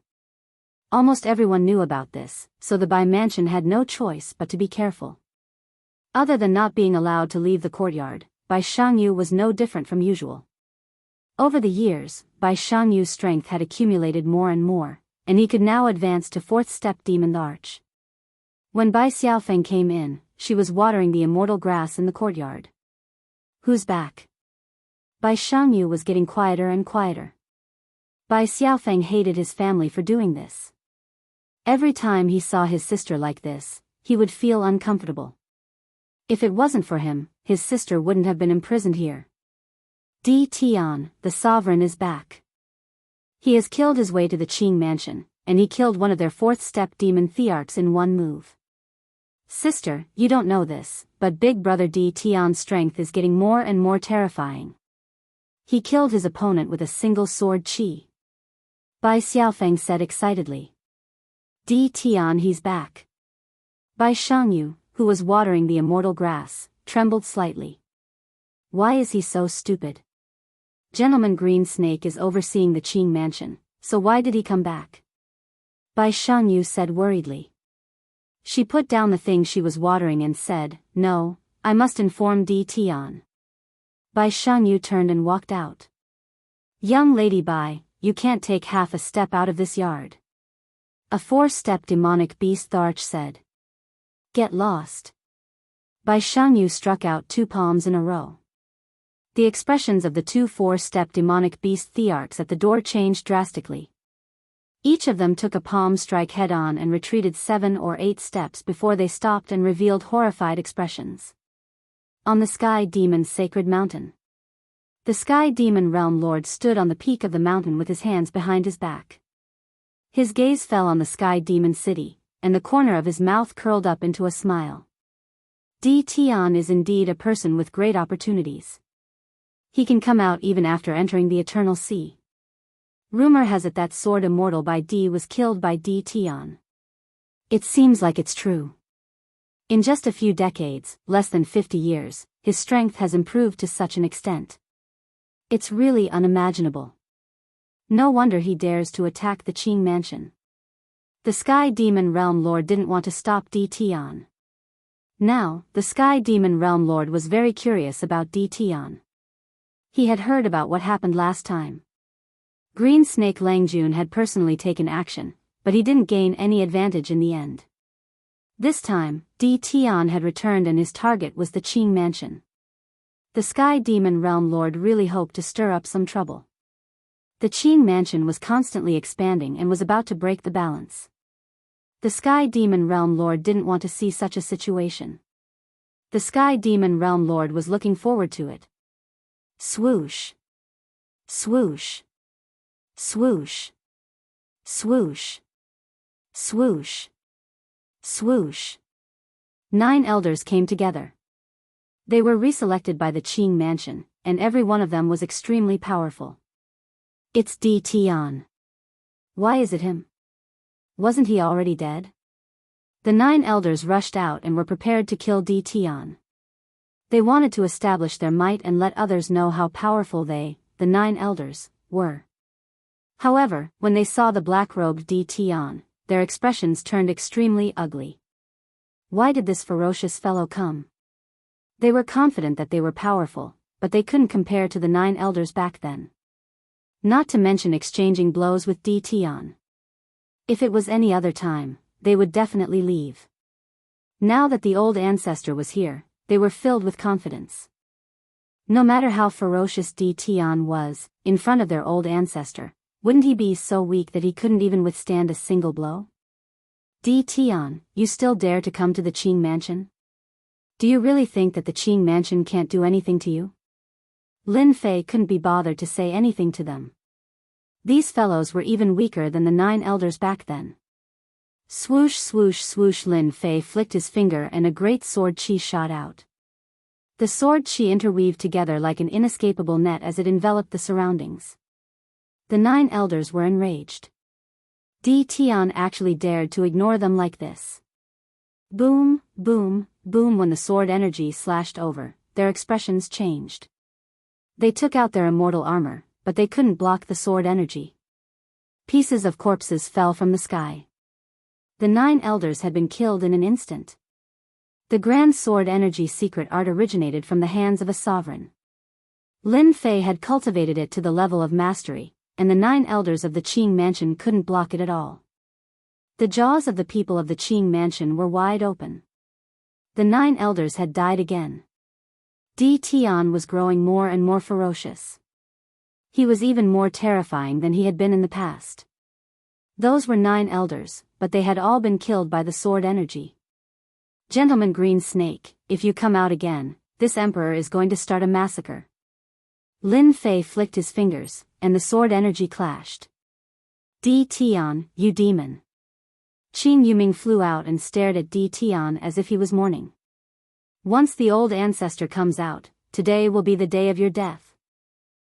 Almost everyone knew about this, so the Bai Mansion had no choice but to be careful. Other than not being allowed to leave the courtyard, Bai Shangyu was no different from usual. Over the years, Bai Shangyu's strength had accumulated more and more, and he could now advance to 4th step Demon Arch. When Bai Xiaofeng came in, she was watering the immortal grass in the courtyard. Who's back? Bai Shangyu was getting quieter and quieter. Bai Xiaofeng hated his family for doing this. Every time he saw his sister like this, he would feel uncomfortable. If it wasn't for him, his sister wouldn't have been imprisoned here. Di Tian, the sovereign, is back. He has killed his way to the Qing mansion, and he killed one of their 4th step demon thearchs in one move. Sister, you don't know this, but big brother Di Tian's strength is getting more and more terrifying. He killed his opponent with a single sword chi. Bai Xiaofeng said excitedly. Di Tian, he's back. Bai Shangyu, who was watering the immortal grass, trembled slightly. Why is he so stupid? Gentleman Green Snake is overseeing the Qing mansion, so why did he come back? Bai Shangyu said worriedly. She put down the thing she was watering and said, No, I must inform Di Tian. Bai Shangyu turned and walked out. Young lady Bai, you can't take half a step out of this yard. A 4-step demonic beast Tharch said. Get lost. Bai Shangyu struck out 2 palms in a row. The expressions of the 2 4-step demonic beast thearchs at the door changed drastically. Each of them took a palm strike head-on and retreated 7 or 8 steps before they stopped and revealed horrified expressions. On the Sky Demon's sacred mountain. The Sky Demon Realm Lord stood on the peak of the mountain with his hands behind his back. His gaze fell on the Sky Demon City, and the corner of his mouth curled up into a smile. Di Tian is indeed a person with great opportunities. He can come out even after entering the Eternal Sea. Rumor has it that Sword Immortal by Di was killed by Di Tian. It seems like it's true. In just a few decades, less than 50 years, his strength has improved to such an extent. It's really unimaginable. No wonder he dares to attack the Qing mansion. The Sky Demon Realm Lord didn't want to stop Di Tian. Now, the Sky Demon Realm Lord was very curious about Di Tian. He had heard about what happened last time. Green Snake Langjun had personally taken action, but he didn't gain any advantage in the end. This time, Di Tian had returned and his target was the Qing mansion. The Sky Demon Realm Lord really hoped to stir up some trouble. The Qing mansion was constantly expanding and was about to break the balance. The Sky Demon Realm Lord didn't want to see such a situation. The Sky Demon Realm Lord was looking forward to it. Swoosh. Swoosh. Swoosh. Swoosh. Swoosh. Swoosh. 9 elders came together. They were reselected by the Qing mansion, and every one of them was extremely powerful. It's Di Tian. Why is it him? Wasn't he already dead? The 9 elders rushed out and were prepared to kill Di Tian. They wanted to establish their might and let others know how powerful they, the 9 elders, were. However, when they saw the black-robed Di Tian, their expressions turned extremely ugly. Why did this ferocious fellow come? They were confident that they were powerful, but they couldn't compare to the 9 elders back then. Not to mention exchanging blows with Di Tian. If it was any other time, they would definitely leave. Now that the old ancestor was here, they were filled with confidence. No matter how ferocious Di Tian was, in front of their old ancestor, wouldn't he be so weak that he couldn't even withstand a single blow? Di Tian, you still dare to come to the Qing mansion? Do you really think that the Qing mansion can't do anything to you? Lin Fei couldn't be bothered to say anything to them. These fellows were even weaker than the 9 elders back then. Swoosh swoosh swoosh, Lin Fei flicked his finger and a great sword chi shot out. The sword chi interweaved together like an inescapable net as it enveloped the surroundings. The 9 elders were enraged. Di Tian actually dared to ignore them like this. Boom, boom, boom. When the sword energy slashed over, their expressions changed. They took out their immortal armor, but they couldn't block the sword energy. Pieces of corpses fell from the sky. The 9 elders had been killed in an instant. The grand sword energy secret art originated from the hands of a sovereign. Lin Fei had cultivated it to the level of mastery, and the 9 elders of the Qing mansion couldn't block it at all. The jaws of the people of the Qing mansion were wide open. The 9 elders had died again. Di Tian was growing more and more ferocious. He was even more terrifying than he had been in the past. Those were 9 elders, but they had all been killed by the sword energy. Gentleman Green Snake, if you come out again, this emperor is going to start a massacre. Lin Fei flicked his fingers, and the sword energy clashed. Di Tian, you demon. Qing Yuming flew out and stared at Di Tian as if he was mourning. Once the old ancestor comes out, today will be the day of your death.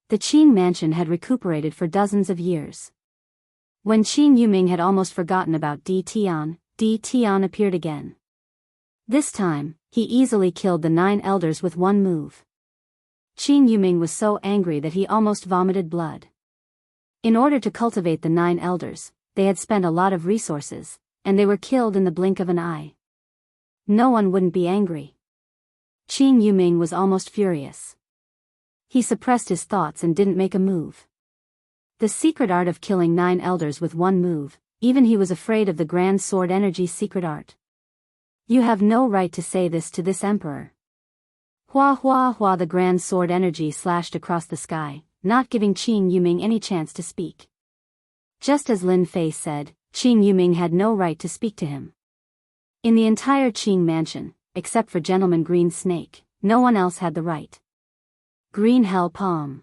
The Qing mansion had recuperated for dozens of years. When Qing Yuming had almost forgotten about Di Tian appeared again. This time, he easily killed the 9 elders with one move. Qing Yuming was so angry that he almost vomited blood. In order to cultivate the 9 elders, they had spent a lot of resources, and they were killed in the blink of an eye. No one wouldn't be angry. Qing Yuming was almost furious. He suppressed his thoughts and didn't make a move. The secret art of killing 9 elders with one move, even he was afraid of the grand sword energy secret art. You have no right to say this to this emperor. Hua hua hua. The grand sword energy slashed across the sky, not giving Qing Yuming any chance to speak. Just as Lin Fei said, Qing Yuming had no right to speak to him. In the entire Qing mansion, except for Gentleman Green Snake, no one else had the right. Green Hell Palm.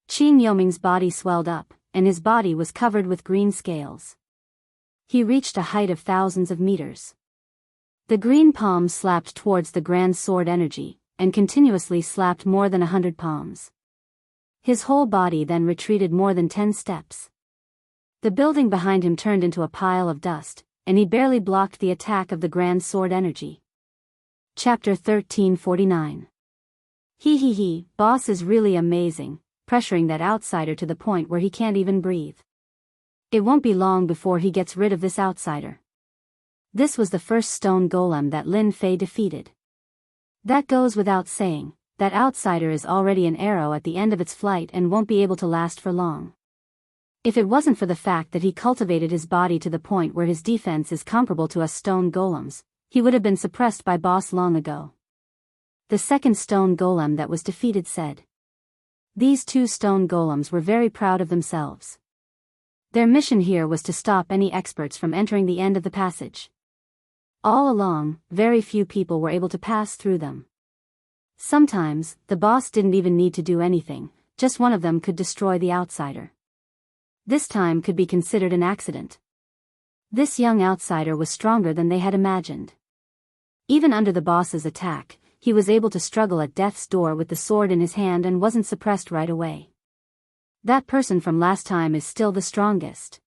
Qing Yuming's body swelled up, and his body was covered with green scales. He reached a height of thousands of meters. The green palm slapped towards the grand sword energy, and continuously slapped more than 100 palms. His whole body then retreated more than 10 steps. The building behind him turned into a pile of dust, and he barely blocked the attack of the grand sword energy. Chapter 1349. He, boss is really amazing, pressuring that outsider to the point where he can't even breathe. It won't be long before he gets rid of this outsider. This was the first stone golem that Lin Fei defeated. That goes without saying, that outsider is already an arrow at the end of its flight and won't be able to last for long. If it wasn't for the fact that he cultivated his body to the point where his defense is comparable to us stone golems, he would have been suppressed by boss long ago. The second stone golem that was defeated said. These 2 stone golems were very proud of themselves. Their mission here was to stop any experts from entering the end of the passage. All along, very few people were able to pass through them. Sometimes, the boss didn't even need to do anything, just one of them could destroy the outsider. This time could be considered an accident. This young outsider was stronger than they had imagined. Even under the boss's attack, he was able to struggle at death's door with the sword in his hand and wasn't suppressed right away. That person from last time is still the strongest.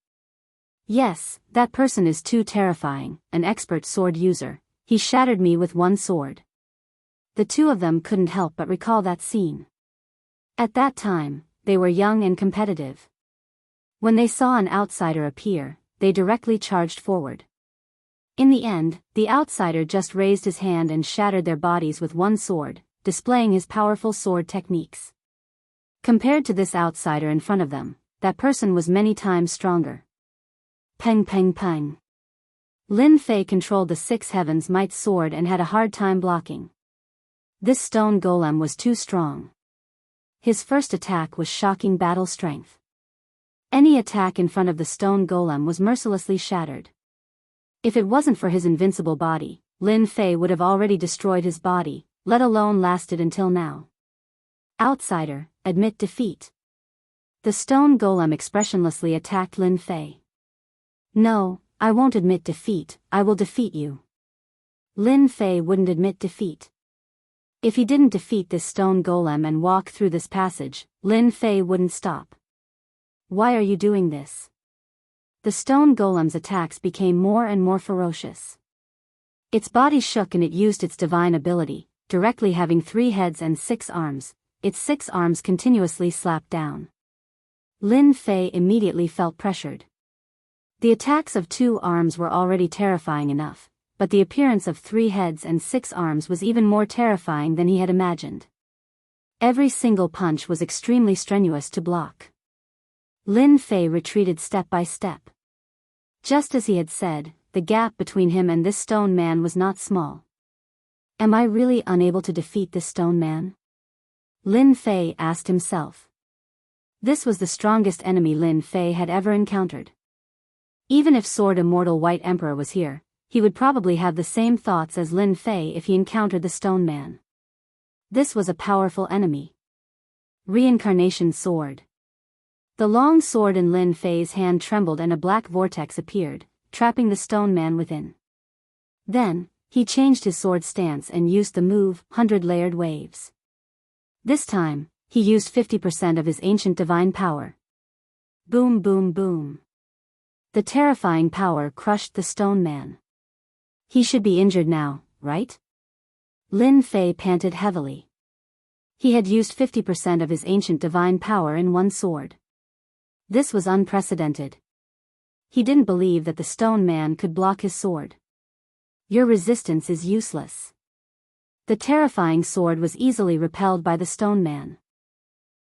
Yes, that person is too terrifying, an expert sword user. He shattered me with one sword. The 2 of them couldn't help but recall that scene. At that time, they were young and competitive. When they saw an outsider appear, they directly charged forward. In the end, the outsider just raised his hand and shattered their bodies with one sword, displaying his powerful sword techniques. Compared to this outsider in front of them, that person was many times stronger. Peng peng peng. Lin Fei controlled the 6 heavens might sword and had a hard time blocking. This stone golem was too strong. His first attack was shocking battle strength. Any attack in front of the stone golem was mercilessly shattered. If it wasn't for his invincible body, Lin Fei would have already destroyed his body, let alone lasted until now. Outsider, admit defeat. The stone golem expressionlessly attacked Lin Fei. No, I won't admit defeat, I will defeat you. Lin Fei wouldn't admit defeat. If he didn't defeat this stone golem and walk through this passage, Lin Fei wouldn't stop. Why are you doing this? The stone golem's attacks became more and more ferocious. Its body shook and it used its divine ability, directly having 3 heads and 6 arms. Its 6 arms continuously slapped down. Lin Fei immediately felt pressured. The attacks of 2 arms were already terrifying enough, but the appearance of 3 heads and 6 arms was even more terrifying than he had imagined. Every single punch was extremely strenuous to block. Lin Fei retreated step by step. Just as he had said, the gap between him and this stone man was not small. Am I really unable to defeat this stone man? Lin Fei asked himself. This was the strongest enemy Lin Fei had ever encountered. Even if Sword Immortal White Emperor was here, he would probably have the same thoughts as Lin Fei if he encountered the stone man. This was a powerful enemy. Reincarnation Sword. The long sword in Lin Fei's hand trembled and a black vortex appeared, trapping the stone man within. Then, he changed his sword stance and used the move, 100-layered waves. This time, he used 50% of his ancient divine power. Boom boom boom. The terrifying power crushed the stone man. He should be injured now, right? Lin Fei panted heavily. He had used 50% of his ancient divine power in one sword. This was unprecedented. He didn't believe that the stone man could block his sword. Your resistance is useless. The terrifying sword was easily repelled by the stone man.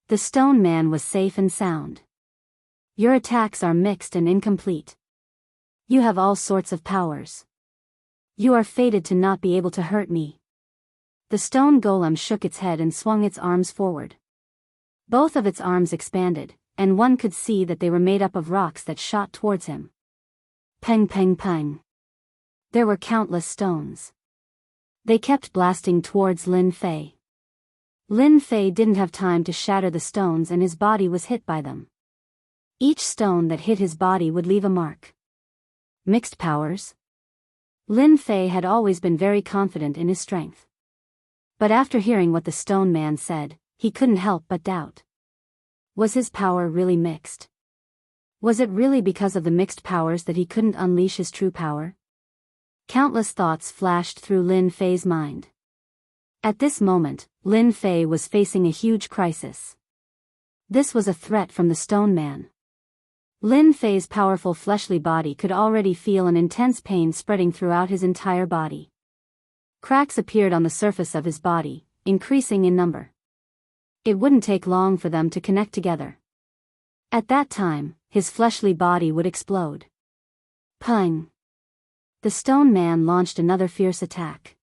The stone man was safe and sound. Your attacks are mixed and incomplete. You have all sorts of powers. You are fated to not be able to hurt me. The stone golem shook its head and swung its arms forward. Both of its arms expanded, and one could see that they were made up of rocks that shot towards him. Peng peng peng. There were countless stones. They kept blasting towards Lin Fei. Lin Fei didn't have time to shatter the stones and his body was hit by them. Each stone that hit his body would leave a mark. Mixed powers? Lin Fei had always been very confident in his strength. But after hearing what the stone man said, he couldn't help but doubt. Was his power really mixed? Was it really because of the mixed powers that he couldn't unleash his true power? Countless thoughts flashed through Lin Fei's mind. At this moment, Lin Fei was facing a huge crisis. This was a threat from the stone man. Lin Fei's powerful fleshly body could already feel an intense pain spreading throughout his entire body. Cracks appeared on the surface of his body, increasing in number. It wouldn't take long for them to connect together. At that time, his fleshly body would explode. Pang! The stone man launched another fierce attack.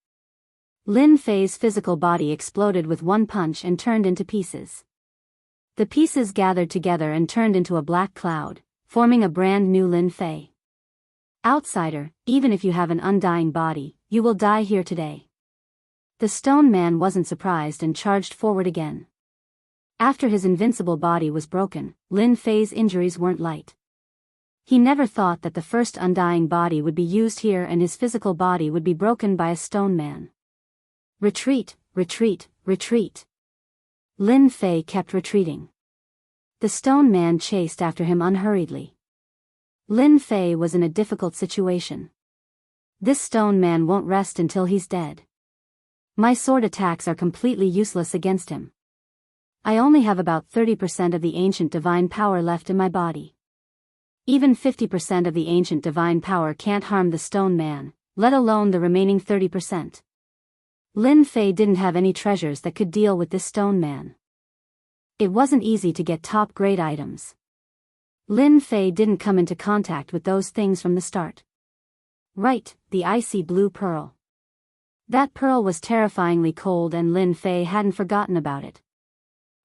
Lin Fei's physical body exploded with one punch and turned into pieces. The pieces gathered together and turned into a black cloud, forming a brand new Lin Fei. Outsider, even if you have an undying body, you will die here today. The stone man wasn't surprised and charged forward again. After his invincible body was broken, Lin Fei's injuries weren't light. He never thought that the first undying body would be used here and his physical body would be broken by a stone man. Retreat, retreat, retreat. Lin Fei kept retreating. The stone man chased after him unhurriedly. Lin Fei was in a difficult situation. This stone man won't rest until he's dead. My sword attacks are completely useless against him. I only have about 30% of the ancient divine power left in my body. Even 50% of the ancient divine power can't harm the stone man, let alone the remaining 30%. Lin Fei didn't have any treasures that could deal with this stone man. It wasn't easy to get top-grade items. Lin Fei didn't come into contact with those things from the start. Right, the icy blue pearl. That pearl was terrifyingly cold and Lin Fei hadn't forgotten about it.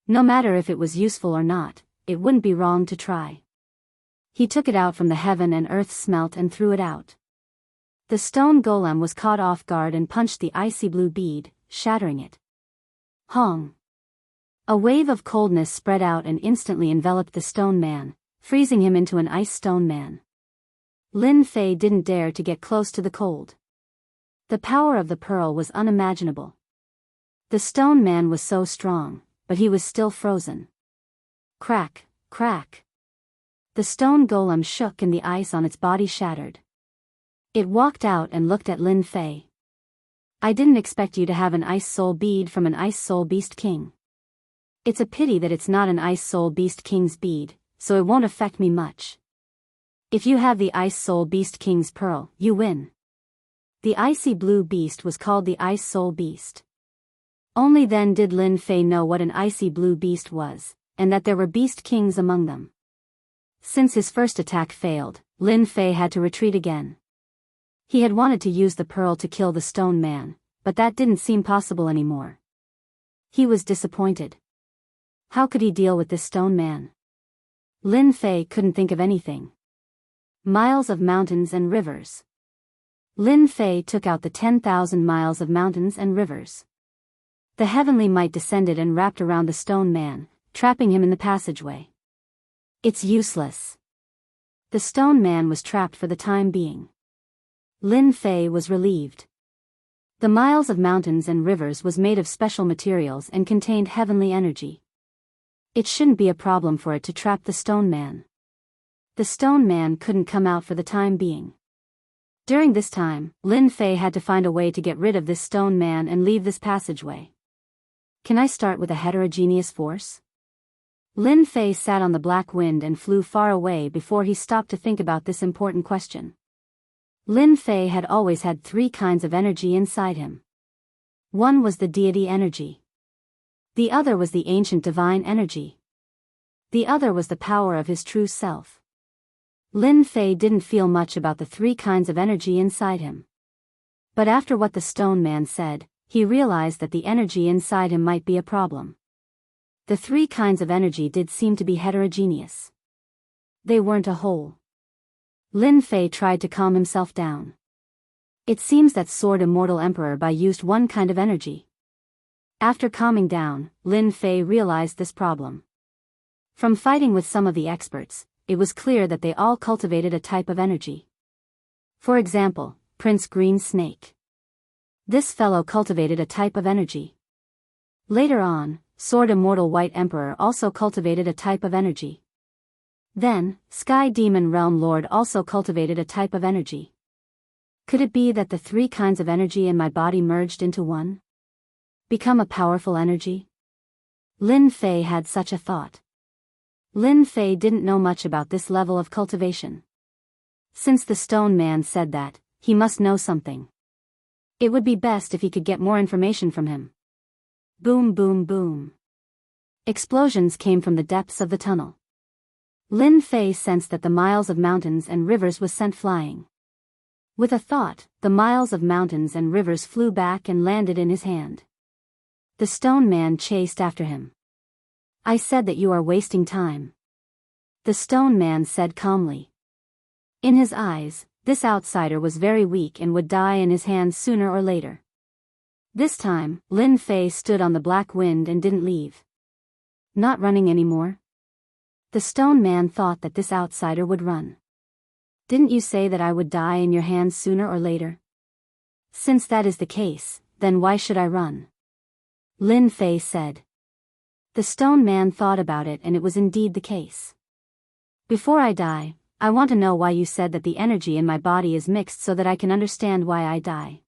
No matter if it was useful or not, it wouldn't be wrong to try. He took it out from the heaven and earth smelt and threw it out. The stone golem was caught off guard and punched the icy blue bead, shattering it. Hong! A wave of coldness spread out and instantly enveloped the stone man, freezing him into an ice stone man. Lin Fei didn't dare to get close to the cold. The power of the pearl was unimaginable. The stone man was so strong, but he was still frozen. Crack, crack. The stone golem shook and the ice on its body shattered. It walked out and looked at Lin Fei. I didn't expect you to have an ice soul bead from an ice soul beast king. It's a pity that it's not an ice soul beast king's bead, so it won't affect me much. If you have the ice soul beast king's pearl, you win. The icy blue beast was called the ice soul beast. Only then did Lin Fei know what an icy blue beast was, and that there were beast kings among them. Since his first attack failed, Lin Fei had to retreat again. He had wanted to use the pearl to kill the stone man, but that didn't seem possible anymore. He was disappointed. How could he deal with this stone man? Lin Fei couldn't think of anything. Miles of mountains and rivers. Lin Fei took out the 10,000 miles of mountains and rivers. The heavenly might descended and wrapped around the stone man, trapping him in the passageway. It's useless. The stone man was trapped for the time being. Lin Fei was relieved. The miles of mountains and rivers was made of special materials and contained heavenly energy. It shouldn't be a problem for it to trap the stone man. The stone man couldn't come out for the time being. During this time, Lin Fei had to find a way to get rid of this stone man and leave this passageway. Can I start with a heterogeneous force? Lin Fei sat on the black wind and flew far away before he stopped to think about this important question. Lin Fei had always had three kinds of energy inside him. One was the deity energy. The other was the ancient divine energy. The other was the power of his true self. Lin Fei didn't feel much about the three kinds of energy inside him. But after what the stone man said, he realized that the energy inside him might be a problem. The three kinds of energy did seem to be heterogeneous. They weren't a whole. Lin Fei tried to calm himself down. It seems that Sword Immortal Emperor Bai used one kind of energy. After calming down, Lin Fei realized this problem. From fighting with some of the experts, it was clear that they all cultivated a type of energy. For example, Prince Green Snake. This fellow cultivated a type of energy. Later on, Sword Immortal White Emperor also cultivated a type of energy. Then, Sky Demon Realm Lord also cultivated a type of energy. Could it be that the three kinds of energy in my body merged into one? Become a powerful energy? Lin Fei had such a thought. Lin Fei didn't know much about this level of cultivation. Since the stone man said that, he must know something. It would be best if he could get more information from him. Boom, boom, boom. Explosions came from the depths of the tunnel. Lin Fei sensed that the miles of mountains and rivers was sent flying. With a thought, the miles of mountains and rivers flew back and landed in his hand. The stone man chased after him. I said that you are wasting time. The stone man said calmly. In his eyes, this outsider was very weak and would die in his hands sooner or later. This time, Lin Fei stood on the black wind and didn't leave. Not running anymore? The stone man thought that this outsider would run. Didn't you say that I would die in your hands sooner or later? Since that is the case, then why should I run? Lin Fei said. The stone man thought about it and it was indeed the case. Before I die, I want to know why you said that the energy in my body is mixed so that I can understand why I die.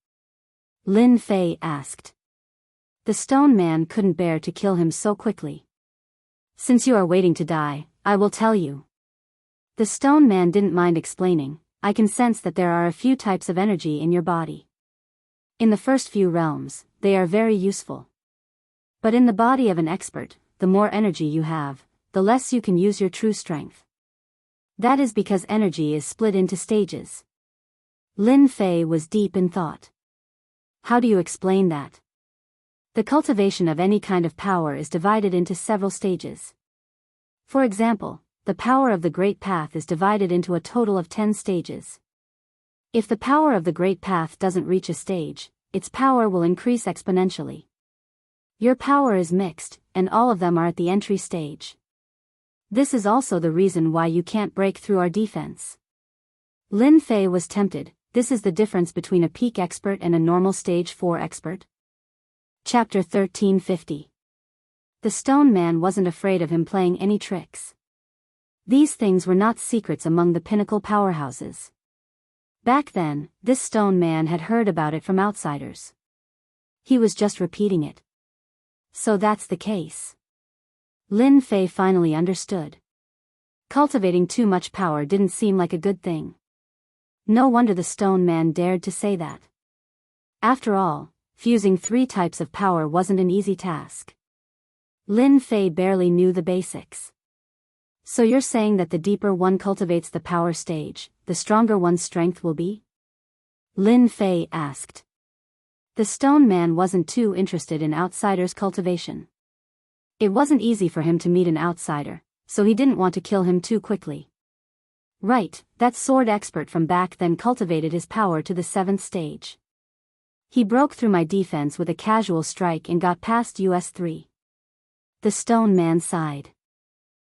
Lin Fei asked. The stone man couldn't bear to kill him so quickly. Since you are waiting to die, I will tell you. The stone man didn't mind explaining. I can sense that there are a few types of energy in your body. In the first few realms, they are very useful. But in the body of an expert, the more energy you have, the less you can use your true strength. That is because energy is split into stages. Lin Fei was deep in thought. How do you explain that? The cultivation of any kind of power is divided into several stages. For example, the power of the Great Path is divided into a total of 10 stages. If the power of the Great Path doesn't reach a stage, its power will increase exponentially. Your power is mixed, and all of them are at the entry stage. This is also the reason why you can't break through our defense. Lin Fei was tempted. This is the difference between a peak expert and a normal stage 4 expert. Chapter 1350. The stone man wasn't afraid of him playing any tricks. These things were not secrets among the pinnacle powerhouses. Back then, this stone man had heard about it from outsiders. He was just repeating it. So that's the case. Lin Fei finally understood. Cultivating too much power didn't seem like a good thing. No wonder the stone man dared to say that. After all, fusing 3 types of power wasn't an easy task. Lin Fei barely knew the basics. So you're saying that the deeper one cultivates the power stage, the stronger one's strength will be? Lin Fei asked. The stone man wasn't too interested in outsiders' cultivation. It wasn't easy for him to meet an outsider, so he didn't want to kill him too quickly. Right, that sword expert from back then cultivated his power to the 7th stage. He broke through my defense with a casual strike and got past US3. The stone man sighed.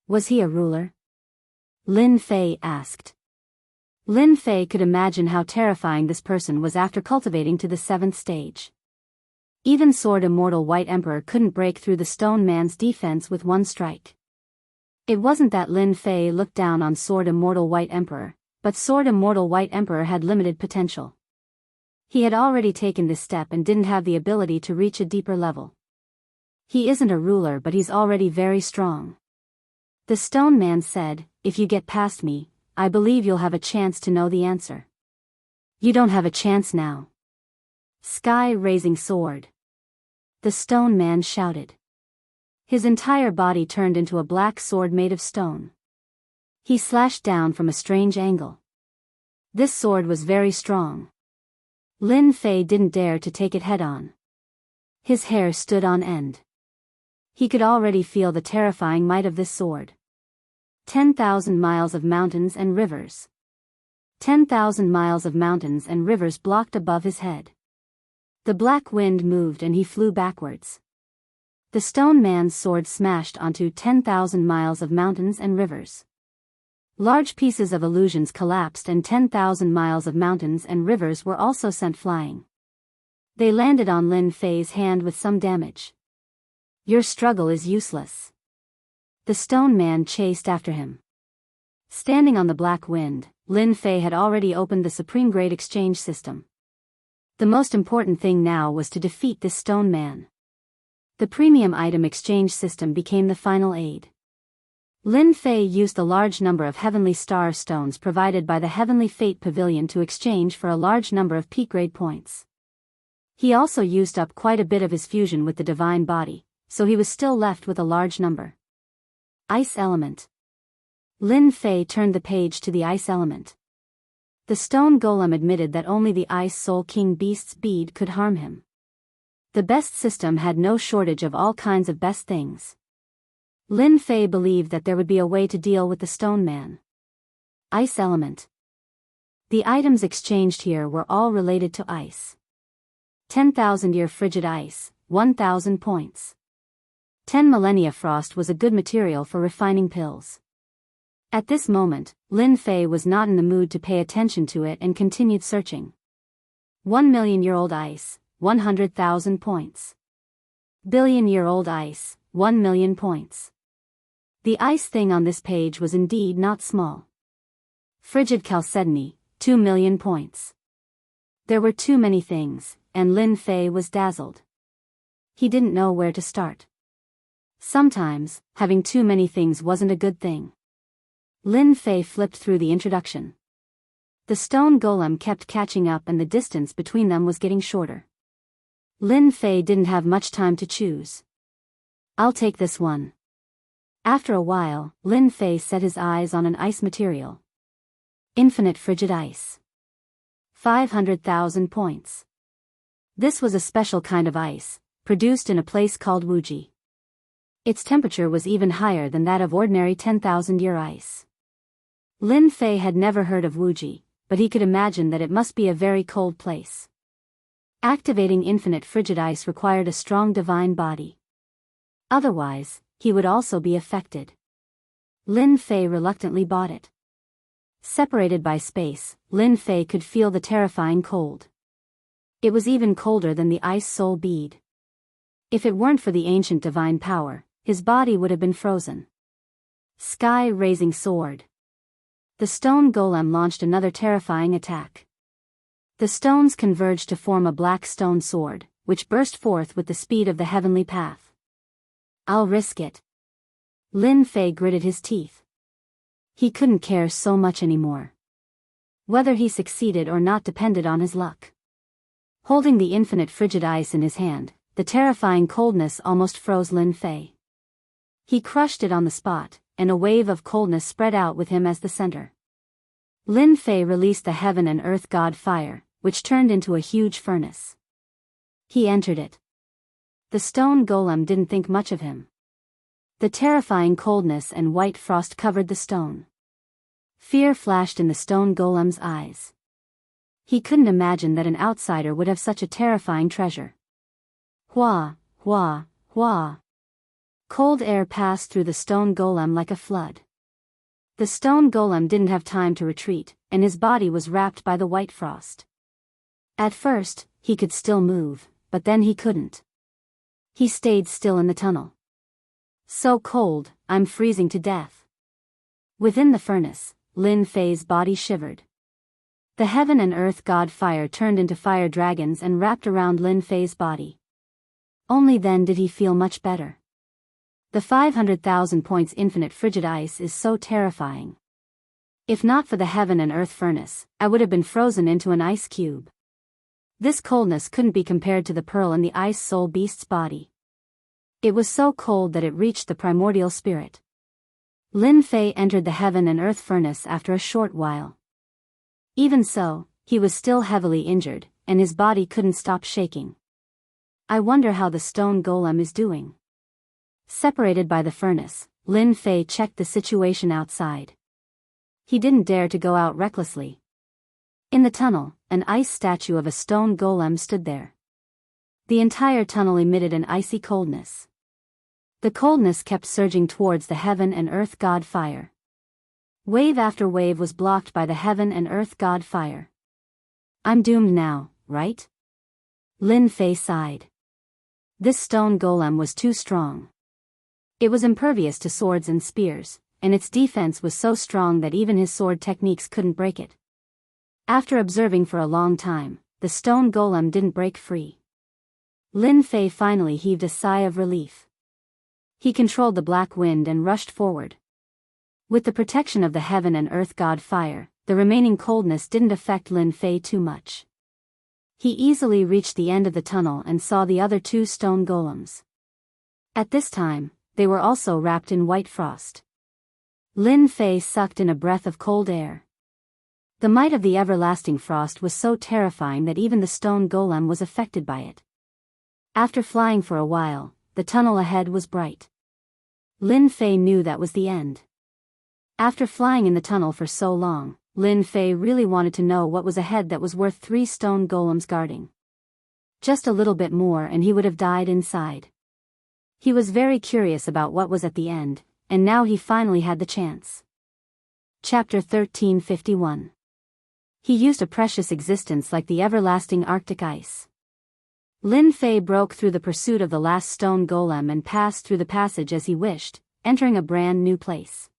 Was he a ruler? Lin Fei asked. Lin Fei could imagine how terrifying this person was after cultivating to the 7th stage. Even Sword Immortal White Emperor couldn't break through the stone man's defense with one strike. It wasn't that Lin Fei looked down on Sword Immortal White Emperor, but Sword Immortal White Emperor had limited potential. He had already taken this step and didn't have the ability to reach a deeper level. He isn't a ruler, but he's already very strong. The stone man said, if you get past me, I believe you'll have a chance to know the answer. You don't have a chance now. Sky raising sword. The stone man shouted. His entire body turned into a black sword made of stone. He slashed down from a strange angle. This sword was very strong. Lin Fei didn't dare to take it head-on. His hair stood on end. He could already feel the terrifying might of this sword. 10,000 miles of mountains and rivers. 10,000 miles of mountains and rivers blocked above his head. The black wind moved and he flew backwards. The stone man's sword smashed onto 10,000 miles of mountains and rivers. Large pieces of illusions collapsed and 10,000 miles of mountains and rivers were also sent flying. They landed on Lin Fei's hand with some damage. Your struggle is useless. The stone man chased after him. Standing on the black wind, Lin Fei had already opened the Supreme Grade Exchange System. The most important thing now was to defeat this stone man. The premium item exchange system became the final aid. Lin Fei used the large number of heavenly star stones provided by the Heavenly Fate Pavilion to exchange for a large number of peak grade points. He also used up quite a bit of his fusion with the divine body, so he was still left with a large number. Ice element. Lin Fei turned the page to the ice element. The stone golem admitted that only the Ice Soul King Beast's bead could harm him. The best system had no shortage of all kinds of best things. Lin Fei believed that there would be a way to deal with the stone man. Ice element. The items exchanged here were all related to ice. 10,000-year frigid ice, 1,000 points. 10 millennia frost was a good material for refining pills. At this moment, Lin Fei was not in the mood to pay attention to it and continued searching. 1,000,000-year-old ice, 100,000 points. Billion-year-old ice, 1,000,000 points. The ice thing on this page was indeed not small. Frigid chalcedony, 2,000,000 points. There were too many things, and Lin Fei was dazzled. He didn't know where to start. Sometimes, having too many things wasn't a good thing. Lin Fei flipped through the introduction. The stone golem kept catching up and the distance between them was getting shorter. Lin Fei didn't have much time to choose. I'll take this one. After a while, Lin Fei set his eyes on an ice material. Infinite frigid ice. 500,000 points. This was a special kind of ice, produced in a place called Wuji. Its temperature was even higher than that of ordinary 10,000-year ice. Lin Fei had never heard of Wuji, but he could imagine that it must be a very cold place. Activating infinite frigid ice required a strong divine body. Otherwise, he would also be affected. Lin Fei reluctantly bought it. Separated by space, Lin Fei could feel the terrifying cold. It was even colder than the ice soul bead. If it weren't for the ancient divine power, his body would have been frozen. Sky-raising sword. The stone golem launched another terrifying attack. The stones converged to form a black stone sword, which burst forth with the speed of the heavenly path. I'll risk it. Lin Fei gritted his teeth. He couldn't care so much anymore. Whether he succeeded or not depended on his luck. Holding the infinite frigid ice in his hand, the terrifying coldness almost froze Lin Fei. He crushed it on the spot, and a wave of coldness spread out with him as the center. Lin Fei released the heaven and earth god fire, which turned into a huge furnace. He entered it. The stone golem didn't think much of him. The terrifying coldness and white frost covered the stone. Fear flashed in the stone golem's eyes. He couldn't imagine that an outsider would have such a terrifying treasure. Hua, hua, hua. Cold air passed through the stone golem like a flood. The stone golem didn't have time to retreat, and his body was wrapped by the white frost. At first, he could still move, but then he couldn't. He stayed still in the tunnel. So cold, I'm freezing to death. Within the furnace, Lin Fei's body shivered. The heaven and earth god fire turned into fire dragons and wrapped around Lin Fei's body. Only then did he feel much better. The 500,000 points infinite frigid ice is so terrifying. If not for the heaven and earth furnace, I would have been frozen into an ice cube. This coldness couldn't be compared to the pearl in the ice soul beast's body. It was so cold that it reached the primordial spirit. Lin Fei entered the heaven and earth furnace after a short while. Even so, he was still heavily injured, and his body couldn't stop shaking. I wonder how the stone golem is doing. Separated by the furnace, Lin Fei checked the situation outside. He didn't dare to go out recklessly. In the tunnel, an ice statue of a stone golem stood there. The entire tunnel emitted an icy coldness. The coldness kept surging towards the heaven and earth god fire. Wave after wave was blocked by the heaven and earth god fire. I'm doomed now, right? Lin Fei sighed. This stone golem was too strong. It was impervious to swords and spears, and its defense was so strong that even his sword techniques couldn't break it. After observing for a long time, the stone golem didn't break free. Lin Fei finally heaved a sigh of relief. He controlled the black wind and rushed forward. With the protection of the heaven and earth god fire, the remaining coldness didn't affect Lin Fei too much. He easily reached the end of the tunnel and saw the other two stone golems. At this time, they were also wrapped in white frost. Lin Fei sucked in a breath of cold air. The might of the everlasting frost was so terrifying that even the stone golem was affected by it. After flying for a while, the tunnel ahead was bright. Lin Fei knew that was the end. After flying in the tunnel for so long, Lin Fei really wanted to know what was ahead that was worth 3 stone golems guarding. Just a little bit more and he would have died inside. He was very curious about what was at the end, and now he finally had the chance. Chapter 1351. He used a precious existence like the everlasting Arctic ice. Lin Fei broke through the pursuit of the last stone golem and passed through the passage as he wished, entering a brand new place.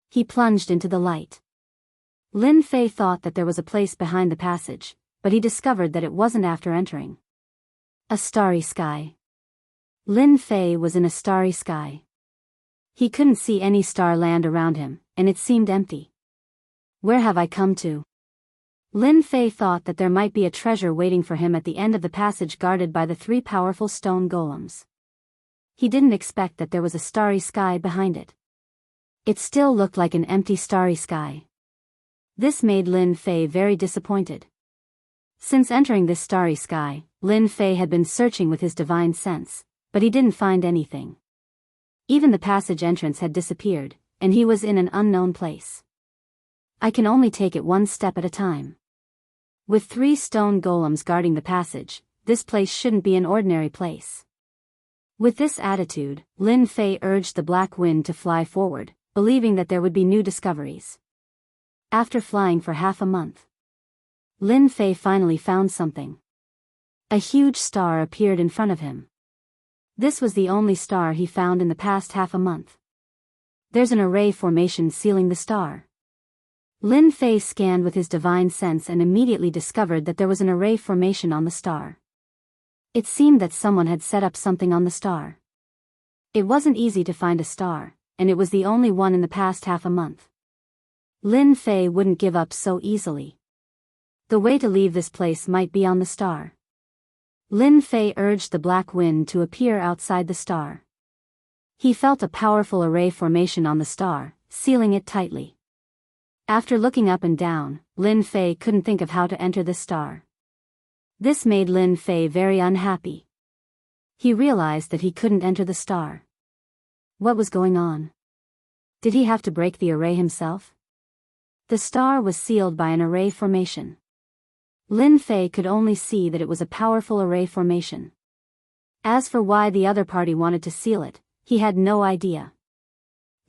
He plunged into the light. Lin Fei thought that there was a place behind the passage, but he discovered that it wasn't after entering. A starry sky. Lin Fei was in a starry sky. He couldn't see any star land around him, and it seemed empty. Where have I come to? Lin Fei thought that there might be a treasure waiting for him at the end of the passage guarded by the 3 powerful stone golems. He didn't expect that there was a starry sky behind it. It still looked like an empty starry sky. This made Lin Fei very disappointed. Since entering this starry sky, Lin Fei had been searching with his divine sense, but he didn't find anything. Even the passage entrance had disappeared, and he was in an unknown place. I can only take it one step at a time. With 3 stone golems guarding the passage, this place shouldn't be an ordinary place. With this attitude, Lin Fei urged the black wind to fly forward, believing that there would be new discoveries. After flying for half a month, Lin Fei finally found something. A huge star appeared in front of him. This was the only star he found in the past half a month. There's an array formation sealing the star. Lin Fei scanned with his divine sense and immediately discovered that there was an array formation on the star. It seemed that someone had set up something on the star. It wasn't easy to find a star, and it was the only one in the past half a month. Lin Fei wouldn't give up so easily. The way to leave this place might be on the star. Lin Fei urged the black wind to appear outside the star. He felt a powerful array formation on the star, sealing it tightly. After looking up and down, Lin Fei couldn't think of how to enter the star. This made Lin Fei very unhappy. He realized that he couldn't enter the star. What was going on? Did he have to break the array himself? The star was sealed by an array formation. Lin Fei could only see that it was a powerful array formation. As for why the other party wanted to seal it, he had no idea.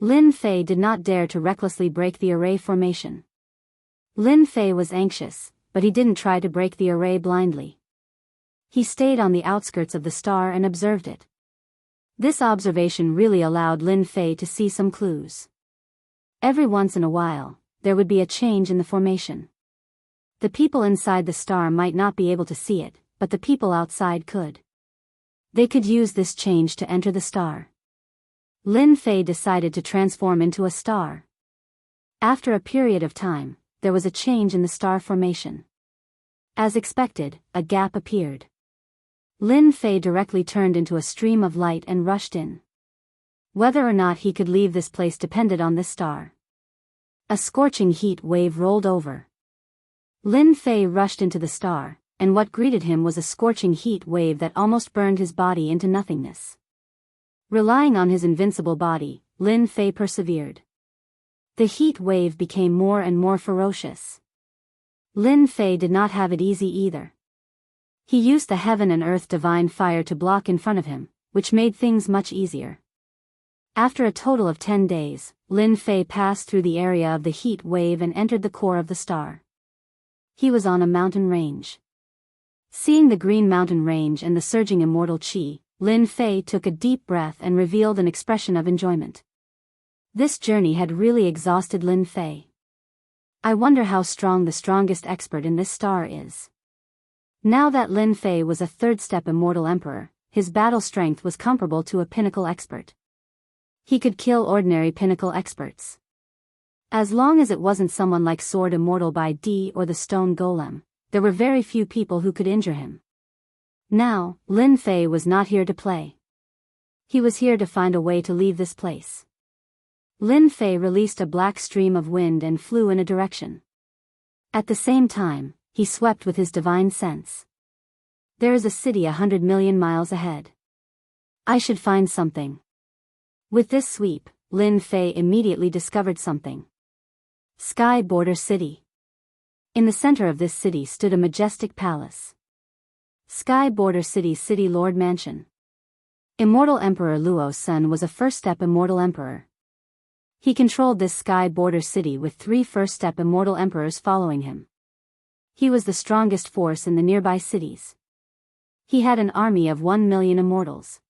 Lin Fei did not dare to recklessly break the array formation. Lin Fei was anxious, but he didn't try to break the array blindly. He stayed on the outskirts of the star and observed it. This observation really allowed Lin Fei to see some clues. Every once in a while, there would be a change in the formation. The people inside the star might not be able to see it, but the people outside could. They could use this change to enter the star. Lin Fei decided to transform into a star. After a period of time, there was a change in the star formation. As expected, a gap appeared. Lin Fei directly turned into a stream of light and rushed in. Whether or not he could leave this place depended on this star. A scorching heat wave rolled over. Lin Fei rushed into the star, and what greeted him was a scorching heat wave that almost burned his body into nothingness. Relying on his invincible body, Lin Fei persevered. The heat wave became more and more ferocious. Lin Fei did not have it easy either. He used the heaven and earth divine fire to block in front of him, which made things much easier. After a total of 10 days, Lin Fei passed through the area of the heat wave and entered the core of the star. He was on a mountain range. Seeing the green mountain range and the surging immortal qi, Lin Fei took a deep breath and revealed an expression of enjoyment. This journey had really exhausted Lin Fei. I wonder how strong the strongest expert in this star is. Now that Lin Fei was a third-step immortal emperor, his battle strength was comparable to a pinnacle expert. He could kill ordinary pinnacle experts. As long as it wasn't someone like Sword Immortal by D or the Stone Golem, there were very few people who could injure him. Now, Lin Fei was not here to play. He was here to find a way to leave this place. Lin Fei released a black stream of wind and flew in a direction. At the same time, he swept with his divine sense. There is a city 100 million miles ahead. I should find something. With this sweep, Lin Fei immediately discovered something. Sky Border City. In the center of this city stood a majestic palace. Sky Border City's City Lord Mansion. Immortal Emperor Luo Sun was a first-step immortal emperor. He controlled this Sky Border City with 3 first-step immortal emperors following him. He was the strongest force in the nearby cities. He had an army of 1 million immortals.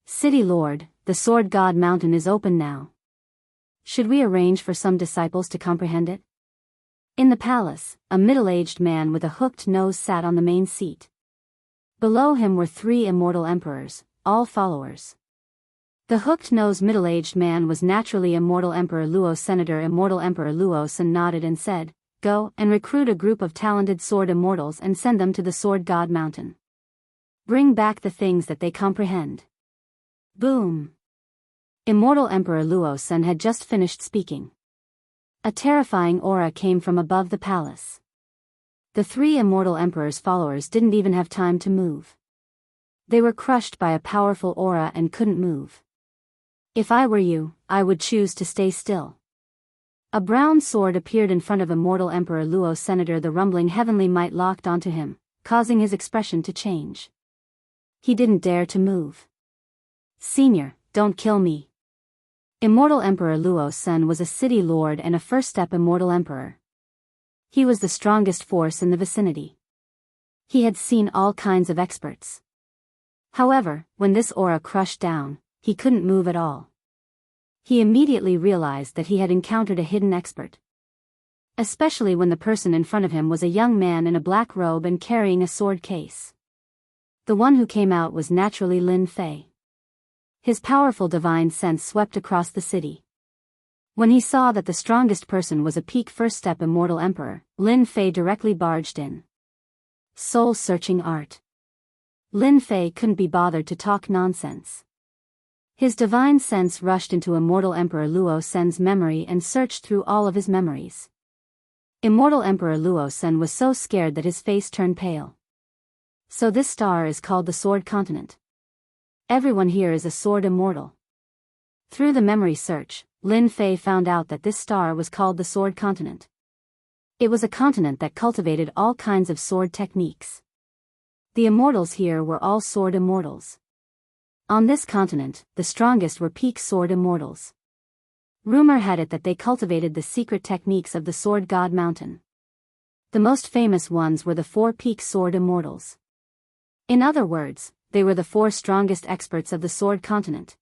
City Lord, the Sword God Mountain is open now. Should we arrange for some disciples to comprehend it? In the palace, a middle-aged man with a hooked nose sat on the main seat. Below him were 3 immortal emperors, all followers. The hooked-nosed middle-aged man was naturally Immortal Emperor Luo. Senator Immortal Emperor Luo Sun nodded and said, "Go and recruit a group of talented sword immortals and send them to the Sword God Mountain. Bring back the things that they comprehend." Boom! Immortal Emperor Luo Sun had just finished speaking. A terrifying aura came from above the palace. The 3 immortal emperor's followers didn't even have time to move. They were crushed by a powerful aura and couldn't move. If I were you, I would choose to stay still. A brown sword appeared in front of Immortal Emperor Luo. Senator the rumbling heavenly might locked onto him, causing his expression to change. He didn't dare to move. "Senior, don't kill me." Immortal Emperor Luo Sun was a city lord and a first-step immortal emperor. He was the strongest force in the vicinity. He had seen all kinds of experts. However, when this aura crushed down, he couldn't move at all. He immediately realized that he had encountered a hidden expert. Especially when the person in front of him was a young man in a black robe and carrying a sword case. The one who came out was naturally Lin Fei. His powerful divine sense swept across the city. When he saw that the strongest person was a peak first-step immortal emperor, Lin Fei directly barged in. Soul-searching art. Lin Fei couldn't be bothered to talk nonsense. His divine sense rushed into Immortal Emperor Luo Sen's memory and searched through all of his memories. Immortal Emperor Luo Sen was so scared that his face turned pale. So this star is called the Sword Continent. Everyone here is a sword immortal. Through the memory search, Lin Fei found out that this star was called the Sword Continent. It was a continent that cultivated all kinds of sword techniques. The immortals here were all sword immortals. On this continent, the strongest were peak sword immortals. Rumor had it that they cultivated the secret techniques of the Sword God Mountain. The most famous ones were the 4 peak sword immortals. In other words, they were the 4 strongest experts of the Sword Continent.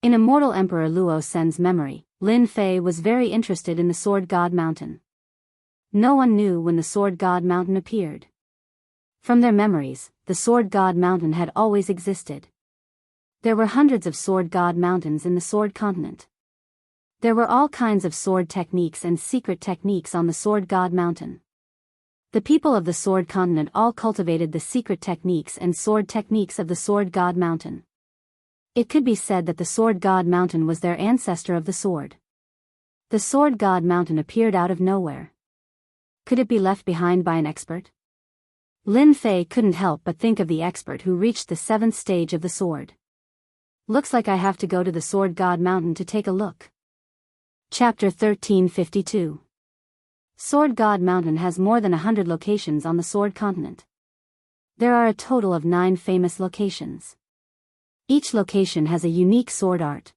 In Immortal Emperor Luo Sen's memory, Lin Fei was very interested in the Sword God Mountain. No one knew when the Sword God Mountain appeared. From their memories, the Sword God Mountain had always existed. There were hundreds of Sword God Mountains in the Sword Continent. There were all kinds of sword techniques and secret techniques on the Sword God Mountain. The people of the Sword Continent all cultivated the secret techniques and sword techniques of the Sword God Mountain. It could be said that the Sword God Mountain was their ancestor of the sword. The Sword God Mountain appeared out of nowhere. Could it be left behind by an expert? Lin Fei couldn't help but think of the expert who reached the 7th stage of the sword. Looks like I have to go to the Sword God Mountain to take a look. Chapter 1352. Sword God Mountain has more than 100 locations on the Sword Continent. There are a total of 9 famous locations. Each location has a unique sword art.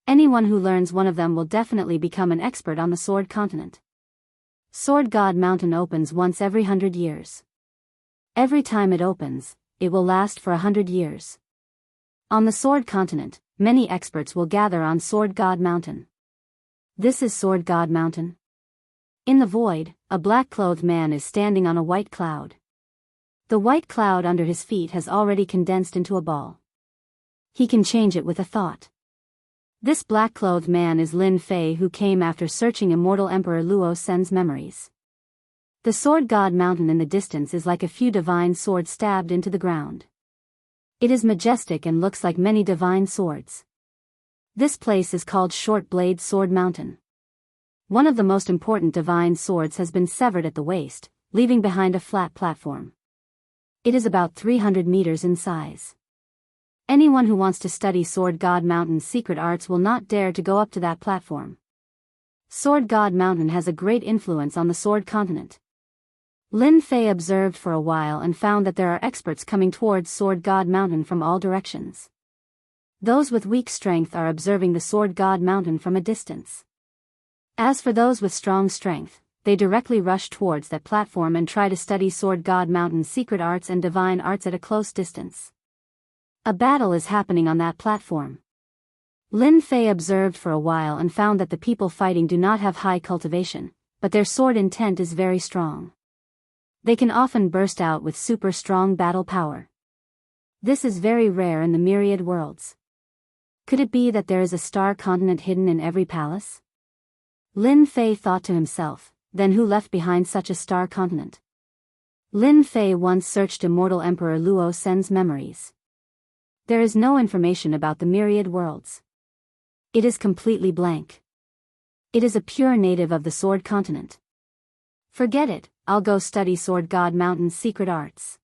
Anyone who learns one of them will definitely become an expert on the Sword Continent. Sword God Mountain opens once every 100 years. Every time it opens, it will last for 100 years. On the Sword Continent, many experts will gather on Sword God Mountain. This is Sword God Mountain. In the void, a black-clothed man is standing on a white cloud. The white cloud under his feet has already condensed into a ball. He can change it with a thought. This black-clothed man is Lin Fei, who came after searching Immortal Emperor Luo Sen's memories. The Sword God Mountain in the distance is like a few divine swords stabbed into the ground. It is majestic and looks like many divine swords. This place is called Short Blade Sword Mountain. One of the most important divine swords has been severed at the waist, leaving behind a flat platform. It is about 300 meters in size. Anyone who wants to study Sword God Mountain's secret arts will not dare to go up to that platform. Sword God Mountain has a great influence on the Sword Continent. Lin Fei observed for a while and found that there are experts coming towards Sword God Mountain from all directions. Those with weak strength are observing the Sword God Mountain from a distance. As for those with strong strength, they directly rush towards that platform and try to study Sword God Mountain's secret arts and divine arts at a close distance. A battle is happening on that platform. Lin Fei observed for a while and found that the people fighting do not have high cultivation, but their sword intent is very strong. They can often burst out with super strong battle power. This is very rare in the myriad worlds. Could it be that there is a star continent hidden in every palace? Lin Fei thought to himself, then who left behind such a star continent? Lin Fei once searched Immortal Emperor Luo Sen's memories. There is no information about the myriad worlds. It is completely blank. It is a pure native of the Sword Continent. Forget it, I'll go study Sword God Mountain's secret arts.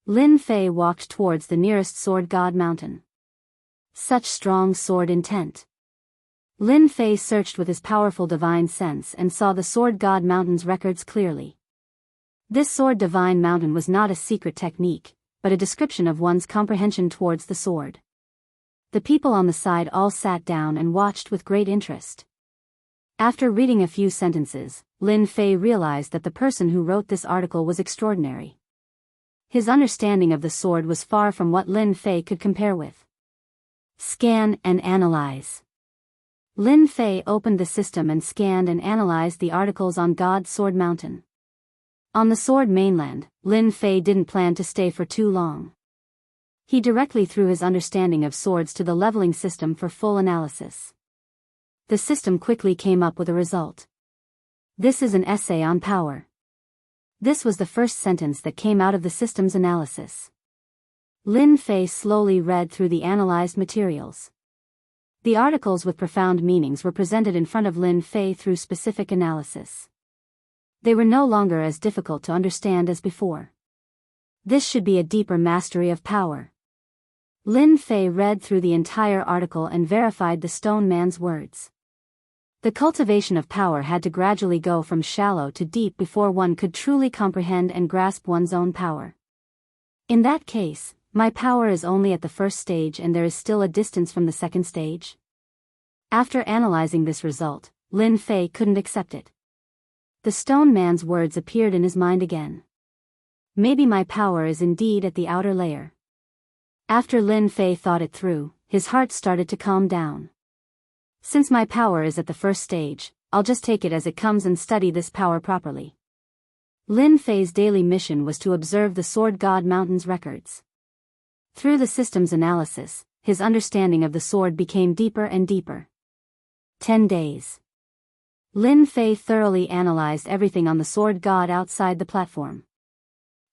Lin Fei walked towards the nearest Sword God Mountain. Such strong sword intent. Lin Fei searched with his powerful divine sense and saw the Sword God Mountain's records clearly. This Sword Divine Mountain was not a secret technique, but a description of one's comprehension towards the sword. The people on the side all sat down and watched with great interest. After reading a few sentences, Lin Fei realized that the person who wrote this article was extraordinary. His understanding of the sword was far from what Lin Fei could compare with. Scan and analyze. Lin Fei opened the system and scanned and analyzed the articles on God's Sword Mountain. On the Sword mainland, Lin Fei didn't plan to stay for too long. He directly threw his understanding of swords to the leveling system for full analysis. The system quickly came up with a result. This is an essay on power. This was the first sentence that came out of the system's analysis. Lin Fei slowly read through the analyzed materials. The articles with profound meanings were presented in front of Lin Fei through specific analysis. They were no longer as difficult to understand as before. This should be a deeper mastery of power. Lin Fei read through the entire article and verified the stone man's words. The cultivation of power had to gradually go from shallow to deep before one could truly comprehend and grasp one's own power. In that case, my power is only at the first stage and there is still a distance from the second stage? After analyzing this result, Lin Fei couldn't accept it. The stone man's words appeared in his mind again. Maybe my power is indeed at the outer layer. After Lin Fei thought it through, his heart started to calm down. Since my power is at the first stage, I'll just take it as it comes and study this power properly. Lin Fei's daily mission was to observe the Sword God Mountain's records. Through the system's analysis, his understanding of the sword became deeper and deeper. 10 days. Lin Fei thoroughly analyzed everything on the Sword God outside the platform.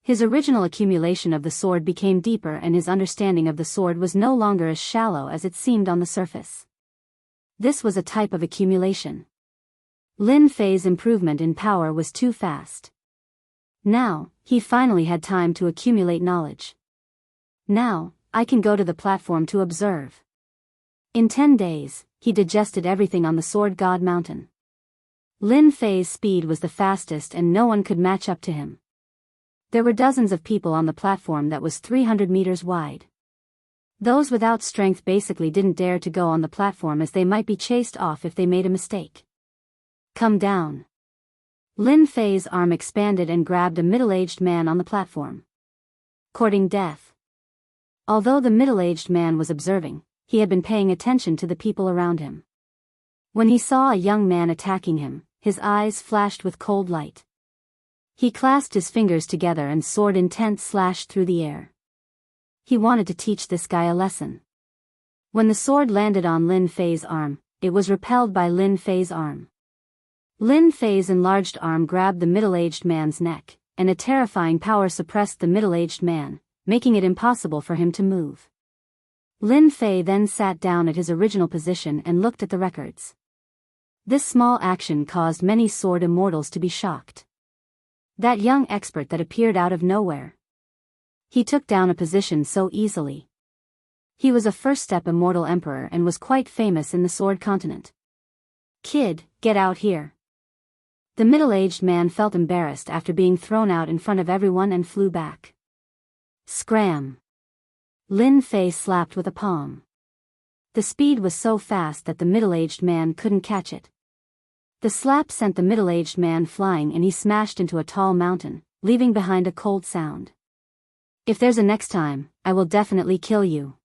His original accumulation of the sword became deeper and his understanding of the sword was no longer as shallow as it seemed on the surface. This was a type of accumulation. Lin Fei's improvement in power was too fast. Now, he finally had time to accumulate knowledge. Now, I can go to the platform to observe. In 10 days, he digested everything on the Sword God Mountain. Lin Fei's speed was the fastest and no one could match up to him. There were dozens of people on the platform that was 300 meters wide. Those without strength basically didn't dare to go on the platform as they might be chased off if they made a mistake. Come down. Lin Fei's arm expanded and grabbed a middle-aged man on the platform. Courting death. Although the middle-aged man was observing, he had been paying attention to the people around him. When he saw a young man attacking him, his eyes flashed with cold light. He clasped his fingers together and sword intent slashed through the air. He wanted to teach this guy a lesson. When the sword landed on Lin Fei's arm, it was repelled by Lin Fei's arm. Lin Fei's enlarged arm grabbed the middle-aged man's neck, and a terrifying power suppressed the middle-aged man, making it impossible for him to move. Lin Fei then sat down at his original position and looked at the records. This small action caused many sword immortals to be shocked. That young expert that appeared out of nowhere. He took down a position so easily. He was a first-step immortal emperor and was quite famous in the Sword Continent. Kid, get out here. The middle-aged man felt embarrassed after being thrown out in front of everyone and flew back. Scram. Lin Fei slapped with a palm. The speed was so fast that the middle-aged man couldn't catch it. The slap sent the middle-aged man flying and he smashed into a tall mountain, leaving behind a cold sound. If there's a next time, I will definitely kill you.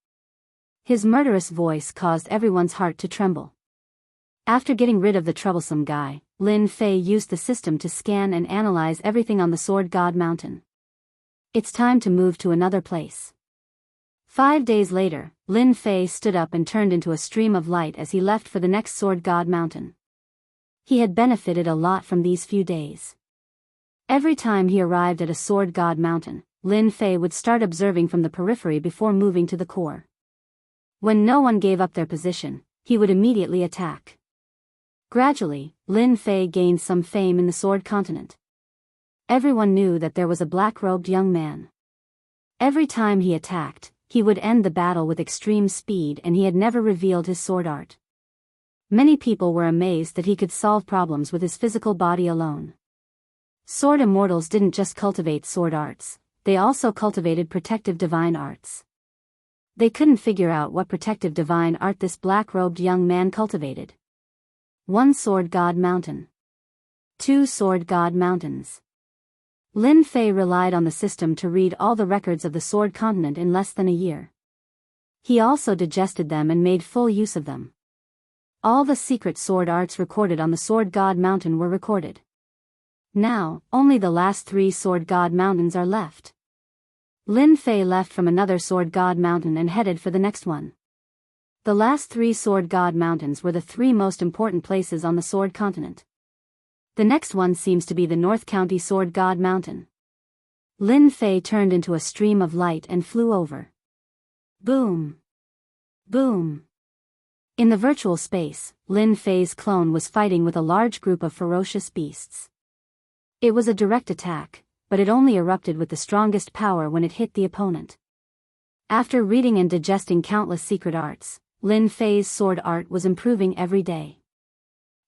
His murderous voice caused everyone's heart to tremble. After getting rid of the troublesome guy, Lin Fei used the system to scan and analyze everything on the Sword God Mountain. It's time to move to another place. 5 days later, Lin Fei stood up and turned into a stream of light as he left for the next Sword God Mountain. He had benefited a lot from these few days. Every time he arrived at a Sword God Mountain, Lin Fei would start observing from the periphery before moving to the core. When no one gave up their position, he would immediately attack. Gradually, Lin Fei gained some fame in the Sword Continent. Everyone knew that there was a black-robed young man. Every time he attacked, he would end the battle with extreme speed and he had never revealed his sword art. Many people were amazed that he could solve problems with his physical body alone. Sword immortals didn't just cultivate sword arts, they also cultivated protective divine arts. They couldn't figure out what protective divine art this black-robed young man cultivated. 1 Sword God Mountain. 2 Sword God Mountains. Lin Fei relied on the system to read all the records of the Sword Continent in less than a year. He also digested them and made full use of them. All the secret sword arts recorded on the Sword God Mountain were recorded. Now, only the last 3 Sword God Mountains are left. Lin Fei left from another Sword God Mountain and headed for the next one. The last 3 Sword God Mountains were the 3 most important places on the Sword Continent. The next one seems to be the North County Sword God Mountain. Lin Fei turned into a stream of light and flew over. Boom! Boom! In the virtual space, Lin Fei's clone was fighting with a large group of ferocious beasts. It was a direct attack, but it only erupted with the strongest power when it hit the opponent. After reading and digesting countless secret arts, Lin Fei's sword art was improving every day.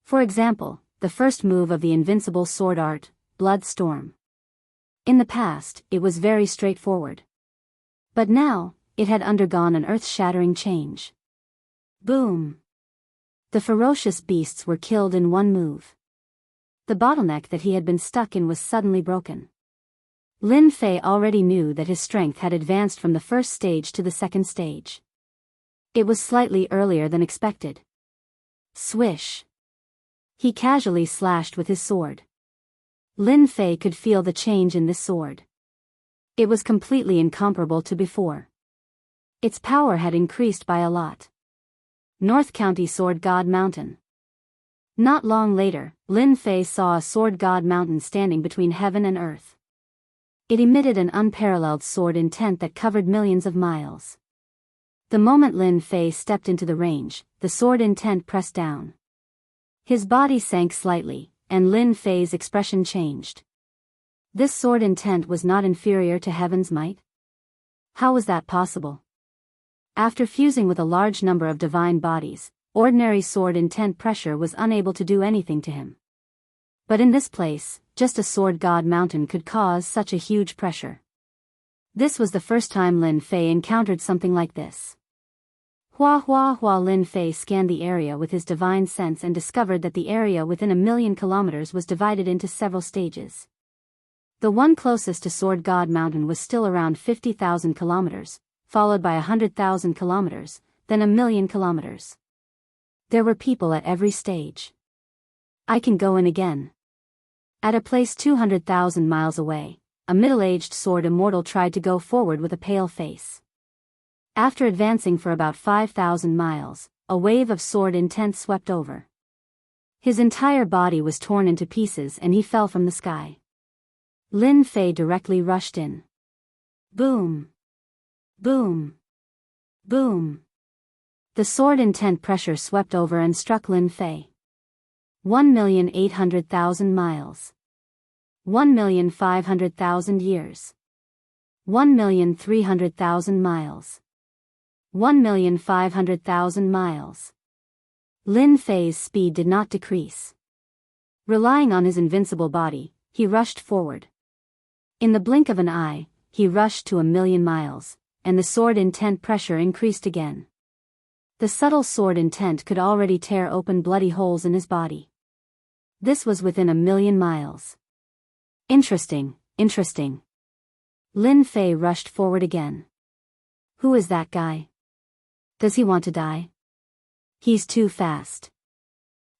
For example, the first move of the invincible sword art, Blood Storm. In the past, it was very straightforward. But now, it had undergone an earth-shattering change. Boom! The ferocious beasts were killed in one move. The bottleneck that he had been stuck in was suddenly broken. Lin Fei already knew that his strength had advanced from the first stage to the second stage. It was slightly earlier than expected. Swish! He casually slashed with his sword. Lin Fei could feel the change in this sword. It was completely incomparable to before. Its power had increased by a lot. North County Sword God Mountain. Not long later, Lin Fei saw a Sword God Mountain standing between heaven and earth. It emitted an unparalleled sword intent that covered millions of miles. The moment Lin Fei stepped into the range, the sword intent pressed down. His body sank slightly, and Lin Fei's expression changed. This sword intent was not inferior to heaven's might? How was that possible? After fusing with a large number of divine bodies, ordinary sword intent pressure was unable to do anything to him. But in this place, just a Sword God Mountain could cause such a huge pressure. This was the first time Lin Fei encountered something like this. Lin Fei scanned the area with his divine sense and discovered that the area within 1,000,000 kilometers was divided into several stages. The one closest to Sword God Mountain was still around 50,000 kilometers, followed by 100,000 kilometers, then 1,000,000 kilometers. There were people at every stage. I can go in again. At a place 200,000 miles away, a middle-aged sword immortal tried to go forward with a pale face. After advancing for about 5,000 miles, a wave of sword intent swept over. His entire body was torn into pieces and he fell from the sky. Lin Fei directly rushed in. Boom! Boom! Boom! The sword intent pressure swept over and struck Lin Fei. 1,800,000 miles. 1,500,000 years. 1,300,000 miles. 1,500,000 miles. Lin Fei's speed did not decrease. Relying on his invincible body, he rushed forward. In the blink of an eye, he rushed to 1,000,000 miles, and the sword intent pressure increased again. The subtle sword intent could already tear open bloody holes in his body. This was within 1,000,000 miles. Interesting, interesting. Lin Fei rushed forward again. Who is that guy? Does he want to die? He's too fast.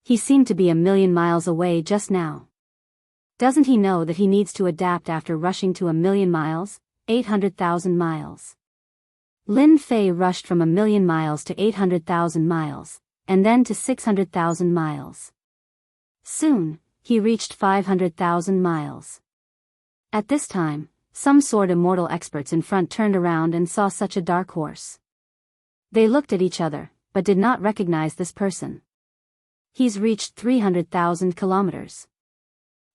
He seemed to be 1,000,000 miles away just now. Doesn't he know that he needs to adapt after rushing to 1,000,000 miles, 800,000 miles? Lin Fei rushed from 1,000,000 miles to 800,000 miles, and then to 600,000 miles. Soon, he reached 500,000 miles. At this time, some sword immortal experts in front turned around and saw such a dark horse. They looked at each other, but did not recognize this person. He's reached 300,000 kilometers.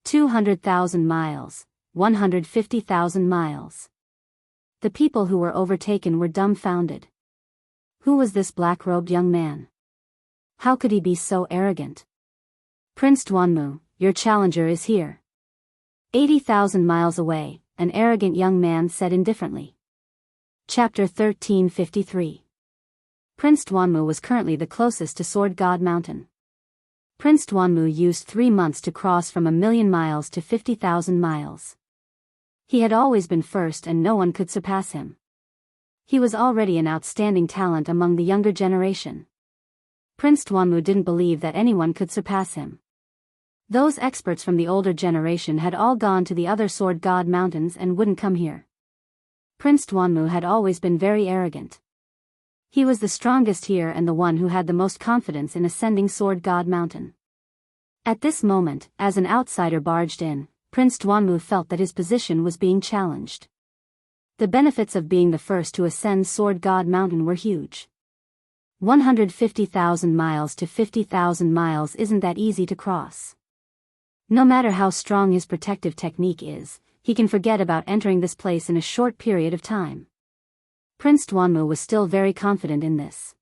200,000 miles, 150,000 miles. The people who were overtaken were dumbfounded. Who was this black-robed young man? How could he be so arrogant? Prince Duanmu, your challenger is here. 80,000 miles away, an arrogant young man said indifferently. Chapter 1353. Prince Duanmu was currently the closest to Sword God Mountain. Prince Duanmu used 3 months to cross from 1,000,000 miles to 50,000 miles. He had always been first and no one could surpass him. He was already an outstanding talent among the younger generation. Prince Tuanmu didn't believe that anyone could surpass him. Those experts from the older generation had all gone to the other Sword God Mountains and wouldn't come here. Prince Tuanmu had always been very arrogant. He was the strongest here and the one who had the most confidence in ascending Sword God Mountain. At this moment, as an outsider barged in, Prince Tuanmu felt that his position was being challenged. The benefits of being the first to ascend Sword God Mountain were huge. 150,000 miles to 50,000 miles isn't that easy to cross. No matter how strong his protective technique is, he can forget about entering this place in a short period of time. Prince Tuanmu was still very confident in this.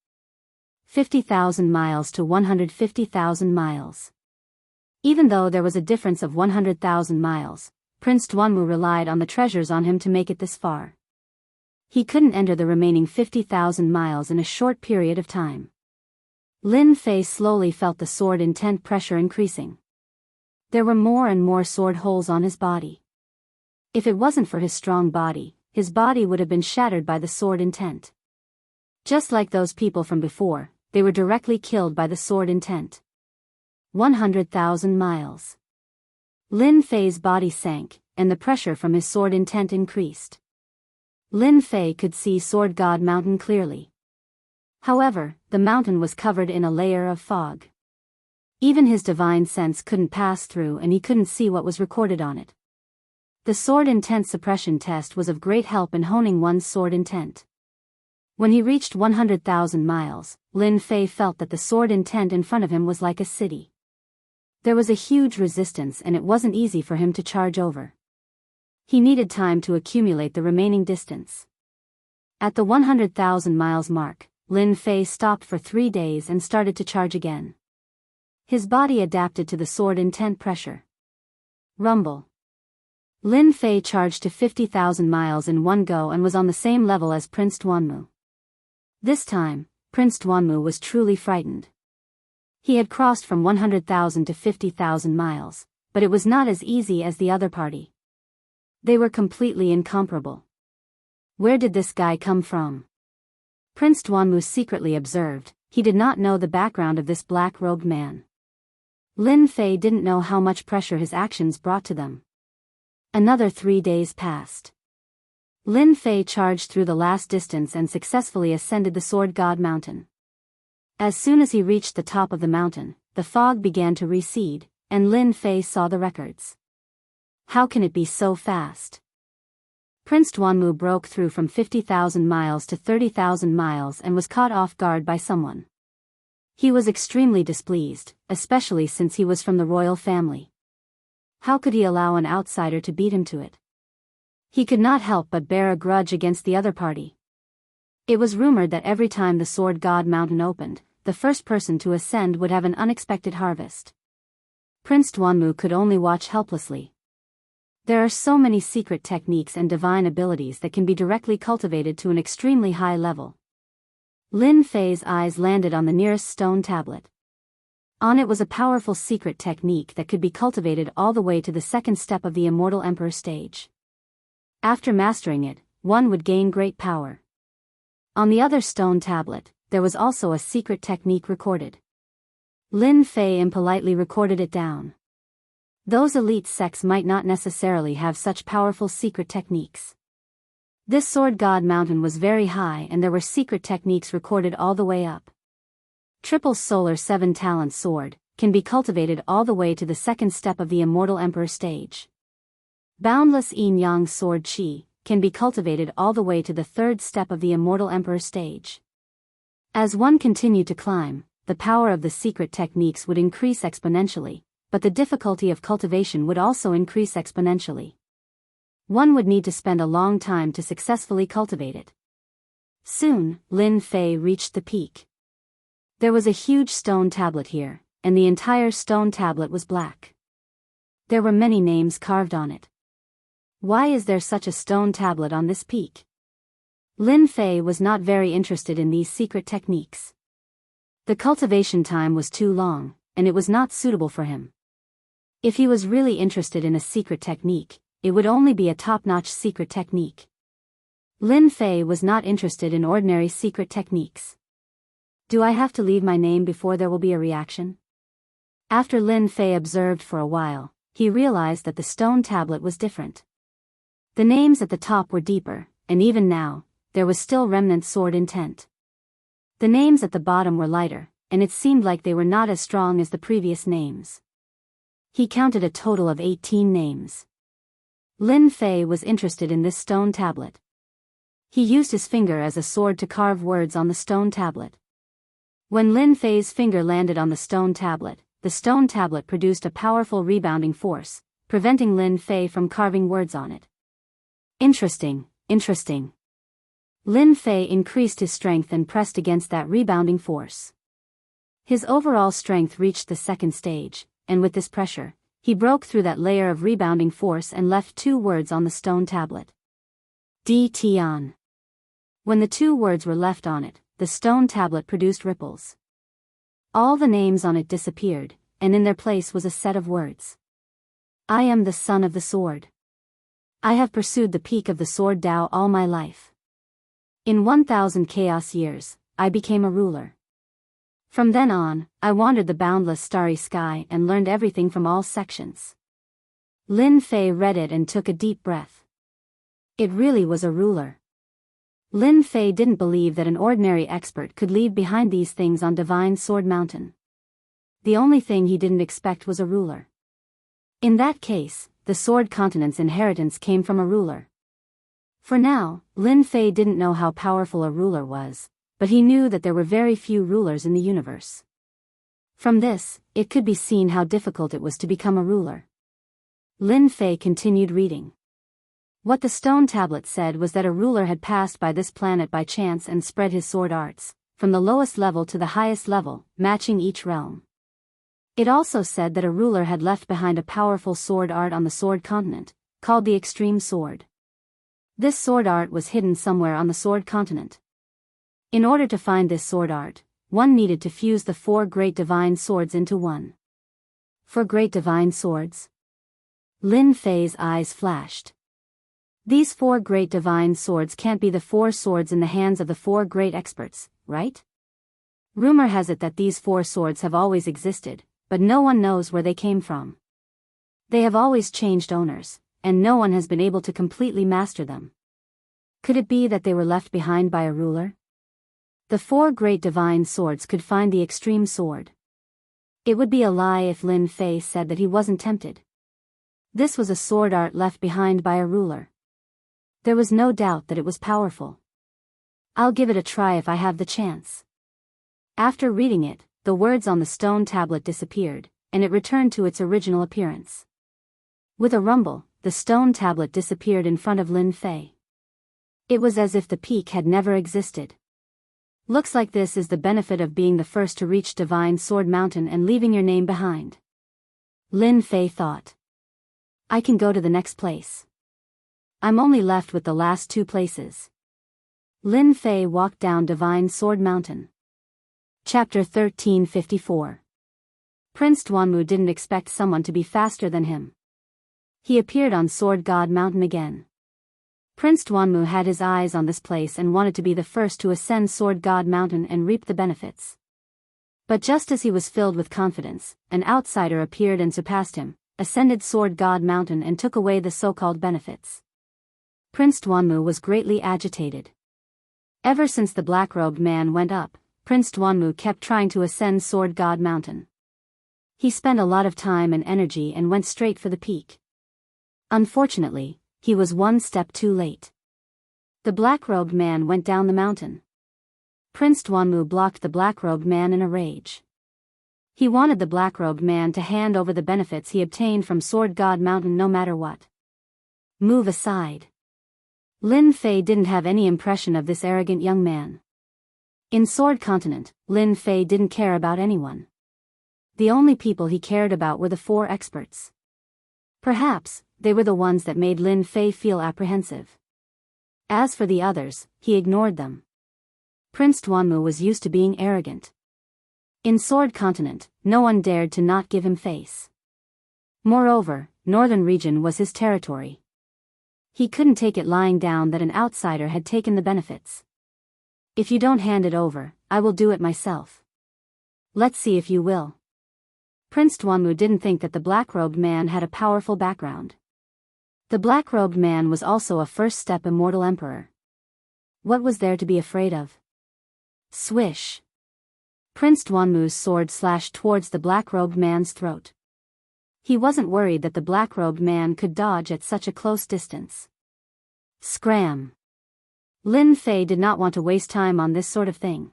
50,000 miles to 150,000 miles. Even though there was a difference of 100,000 miles, Prince Tuanmu relied on the treasures on him to make it this far. He couldn't enter the remaining 50,000 miles in a short period of time. Lin Fei slowly felt the sword intent pressure increasing. There were more and more sword holes on his body. If it wasn't for his strong body, his body would have been shattered by the sword intent. Just like those people from before, they were directly killed by the sword intent. 100,000 miles. Lin Fei's body sank, and the pressure from his sword intent increased. Lin Fei could see Sword God Mountain clearly. However, the mountain was covered in a layer of fog. Even his divine sense couldn't pass through and he couldn't see what was recorded on it. The sword intent suppression test was of great help in honing one's sword intent. When he reached 100,000 miles, Lin Fei felt that the sword intent in front of him was like a city. There was a huge resistance and it wasn't easy for him to charge over. He needed time to accumulate the remaining distance. At the 100,000 miles mark, Lin Fei stopped for 3 days and started to charge again. His body adapted to the sword intent pressure. Rumble. Lin Fei charged to 50,000 miles in one go and was on the same level as Prince Tuanmu. This time, Prince Tuanmu was truly frightened. He had crossed from 100,000 to 50,000 miles, but it was not as easy as the other party. They were completely incomparable. Where did this guy come from? Prince Tuanmu secretly observed. He did not know the background of this black-robed man. Lin Fei didn't know how much pressure his actions brought to them. Another 3 days passed. Lin Fei charged through the last distance and successfully ascended the Sword God Mountain. As soon as he reached the top of the mountain, the fog began to recede, and Lin Fei saw the records. How can it be so fast? Prince Tuanmu broke through from 50,000 miles to 30,000 miles and was caught off guard by someone. He was extremely displeased, especially since he was from the royal family. How could he allow an outsider to beat him to it? He could not help but bear a grudge against the other party. It was rumored that every time the Sword God Mountain opened, the first person to ascend would have an unexpected harvest. Prince Tuanmu could only watch helplessly. There are so many secret techniques and divine abilities that can be directly cultivated to an extremely high level. Lin Fei's eyes landed on the nearest stone tablet. On it was a powerful secret technique that could be cultivated all the way to the second step of the Immortal Emperor stage. After mastering it, one would gain great power. On the other stone tablet, there was also a secret technique recorded. Lin Fei impolitely recorded it down. Those elite sects might not necessarily have such powerful secret techniques. This Sword God Mountain was very high and there were secret techniques recorded all the way up. Triple Solar 7-Talent Sword can be cultivated all the way to the second step of the Immortal Emperor stage. Boundless Yin-Yang Sword Qi can be cultivated all the way to the third step of the Immortal Emperor stage. As one continued to climb, the power of the secret techniques would increase exponentially, but the difficulty of cultivation would also increase exponentially. One would need to spend a long time to successfully cultivate it. Soon, Lin Fei reached the peak. There was a huge stone tablet here, and the entire stone tablet was black. There were many names carved on it. Why is there such a stone tablet on this peak? Lin Fei was not very interested in these secret techniques. The cultivation time was too long, and it was not suitable for him. If he was really interested in a secret technique, it would only be a top-notch secret technique. Lin Fei was not interested in ordinary secret techniques. Do I have to leave my name before there will be a reaction? After Lin Fei observed for a while, he realized that the stone tablet was different. The names at the top were deeper, and even now, there was still remnant sword intent. The names at the bottom were lighter, and it seemed like they were not as strong as the previous names. He counted a total of 18 names. Lin Fei was interested in this stone tablet. He used his finger as a sword to carve words on the stone tablet. When Lin Fei's finger landed on the stone tablet produced a powerful rebounding force, preventing Lin Fei from carving words on it. Interesting. Lin Fei increased his strength and pressed against that rebounding force. His overall strength reached the second stage, and with this pressure, he broke through that layer of rebounding force and left 2 words on the stone tablet. Di Tian. When the 2 words were left on it, the stone tablet produced ripples. All the names on it disappeared, and in their place was a set of words. I am the son of the sword. I have pursued the peak of the sword Dao all my life. In 1,000 chaos years, I became a ruler. From then on, I wandered the boundless starry sky and learned everything from all sections. Lin Fei read it and took a deep breath. It really was a ruler. Lin Fei didn't believe that an ordinary expert could leave behind these things on Divine Sword Mountain. The only thing he didn't expect was a ruler. In that case, the Sword Continent's inheritance came from a ruler. For now, Lin Fei didn't know how powerful a ruler was, but he knew that there were very few rulers in the universe. From this, it could be seen how difficult it was to become a ruler. Lin Fei continued reading. What the stone tablet said was that a ruler had passed by this planet by chance and spread his sword arts, from the lowest level to the highest level, matching each realm. It also said that a ruler had left behind a powerful sword art on the sword continent, called the Extreme Sword. This sword art was hidden somewhere on the sword continent. In order to find this sword art, one needed to fuse the 4 great divine swords into one. 4 great divine swords? Lin Fei's eyes flashed. These 4 great divine swords can't be the 4 swords in the hands of the 4 great experts, right? Rumor has it that these 4 swords have always existed, but no one knows where they came from. They have always changed owners, and no one has been able to completely master them. Could it be that they were left behind by a ruler? The 4 great divine swords could find the extreme sword. It would be a lie if Lin Fei said that he wasn't tempted. This was a sword art left behind by a ruler. There was no doubt that it was powerful. I'll give it a try if I have the chance. After reading it, the words on the stone tablet disappeared, and it returned to its original appearance. With a rumble, the stone tablet disappeared in front of Lin Fei. It was as if the peak had never existed. Looks like this is the benefit of being the first to reach Divine Sword Mountain and leaving your name behind. Lin Fei thought. I can go to the next place. I'm only left with the last 2 places. Lin Fei walked down Divine Sword Mountain. Chapter 1354. Prince Duanmu didn't expect someone to be faster than him. He appeared on Sword God Mountain again. Prince Duanmu had his eyes on this place and wanted to be the first to ascend Sword God Mountain and reap the benefits. But just as he was filled with confidence, an outsider appeared and surpassed him, ascended Sword God Mountain and took away the so-called benefits. Prince Duanmu was greatly agitated. Ever since the black-robed man went up, Prince Duanmu kept trying to ascend Sword God Mountain. He spent a lot of time and energy and went straight for the peak. Unfortunately, he was 1 step too late. The black-robed man went down the mountain. Prince Duanmu blocked the black-robed man in a rage. He wanted the black-robed man to hand over the benefits he obtained from Sword God Mountain no matter what. Move aside. Lin Fei didn't have any impression of this arrogant young man. In Sword Continent, Lin Fei didn't care about anyone. The only people he cared about were the 4 experts. Perhaps, they were the ones that made Lin Fei feel apprehensive. As for the others, he ignored them. Prince Duanmu was used to being arrogant. In Sword Continent, no one dared to not give him face. Moreover, Northern Region was his territory. He couldn't take it lying down that an outsider had taken the benefits. If you don't hand it over, I will do it myself. Let's see if you will. Prince Duanmu didn't think that the black-robed man had a powerful background. The black-robed man was also a first-step immortal emperor. What was there to be afraid of? Swish! Prince Duanmu's sword slashed towards the black-robed man's throat. He wasn't worried that the black-robed man could dodge at such a close distance. Scram! Lin Fei did not want to waste time on this sort of thing.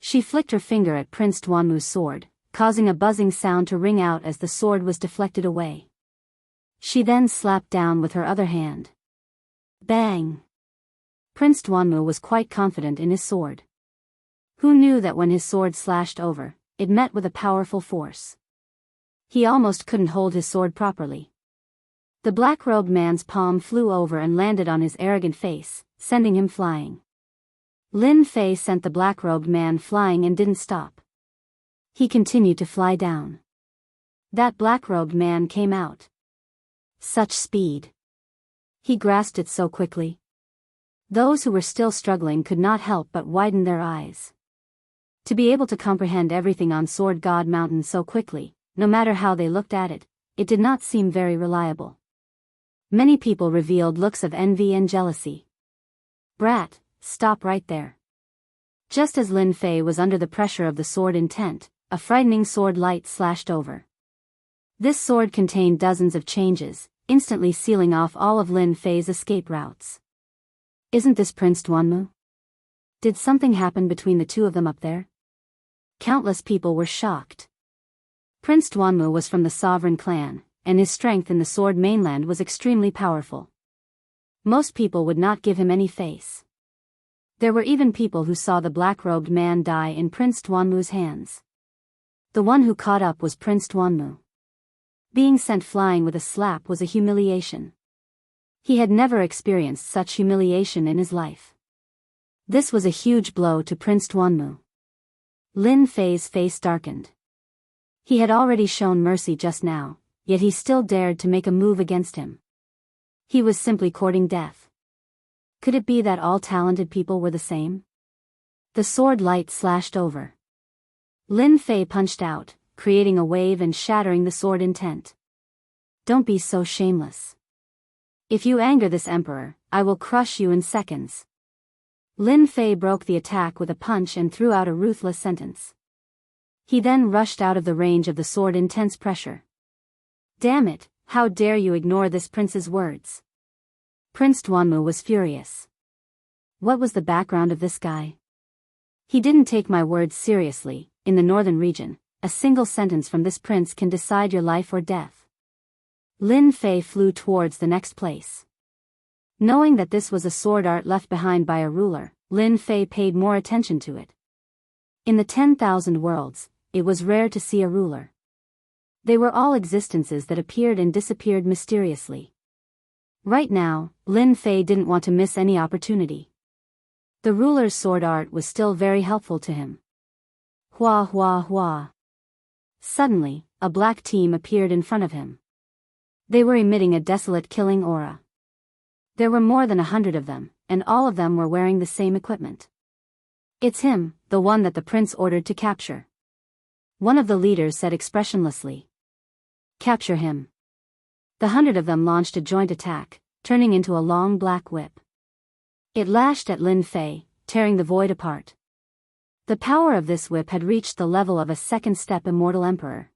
She flicked her finger at Prince Duanmu's sword, causing a buzzing sound to ring out as the sword was deflected away. She then slapped down with her other hand. Bang! Prince Duanmu was quite confident in his sword. Who knew that when his sword slashed over, it met with a powerful force? He almost couldn't hold his sword properly. The black-robed man's palm flew over and landed on his arrogant face, sending him flying. Lin Fei sent the black-robed man flying and didn't stop. He continued to fly down. That black-robed man came out. Such speed! He grasped it so quickly. Those who were still struggling could not help but widen their eyes. To be able to comprehend everything on Sword God Mountain so quickly, no matter how they looked at it, it did not seem very reliable. Many people revealed looks of envy and jealousy. Brat, stop right there. Just as Lin Fei was under the pressure of the sword intent, a frightening sword light slashed over. This sword contained dozens of changes, instantly sealing off all of Lin Fei's escape routes. Isn't this Prince Duanmu? Did something happen between the two of them up there? Countless people were shocked. Prince Duanmu was from the sovereign clan, and his strength in the Sword Mainland was extremely powerful. Most people would not give him any face. There were even people who saw the black-robed man die in Prince Duanmu's hands. The one who caught up was Prince Duanmu. Being sent flying with a slap was a humiliation. He had never experienced such humiliation in his life. This was a huge blow to Prince Duanmu. Lin Fei's face darkened. He had already shown mercy just now, yet he still dared to make a move against him. He was simply courting death. Could it be that all talented people were the same? The sword light slashed over. Lin Fei punched out, creating a wave and shattering the sword intent. Don't be so shameless. If you anger this emperor, I will crush you in seconds. Lin Fei broke the attack with a punch and threw out a ruthless sentence. He then rushed out of the range of the sword intense pressure. Damn it, how dare you ignore this prince's words? Prince Duanmu was furious. What was the background of this guy? He didn't take my words seriously. In the northern region, a single sentence from this prince can decide your life or death. Lin Fei flew towards the next place. Knowing that this was a sword art left behind by a ruler, Lin Fei paid more attention to it. In the 10,000 worlds, it was rare to see a ruler. They were all existences that appeared and disappeared mysteriously. Right now, Lin Fei didn't want to miss any opportunity. The ruler's sword art was still very helpful to him. Hua hua hua. Suddenly, a black team appeared in front of him. They were emitting a desolate killing aura. There were more than 100 of them, and all of them were wearing the same equipment. It's him, the one that the prince ordered to capture. One of the leaders said expressionlessly. Capture him. The 100 of them launched a joint attack, turning into a long black whip. It lashed at Lin Fei, tearing the void apart. The power of this whip had reached the level of a second-step immortal emperor.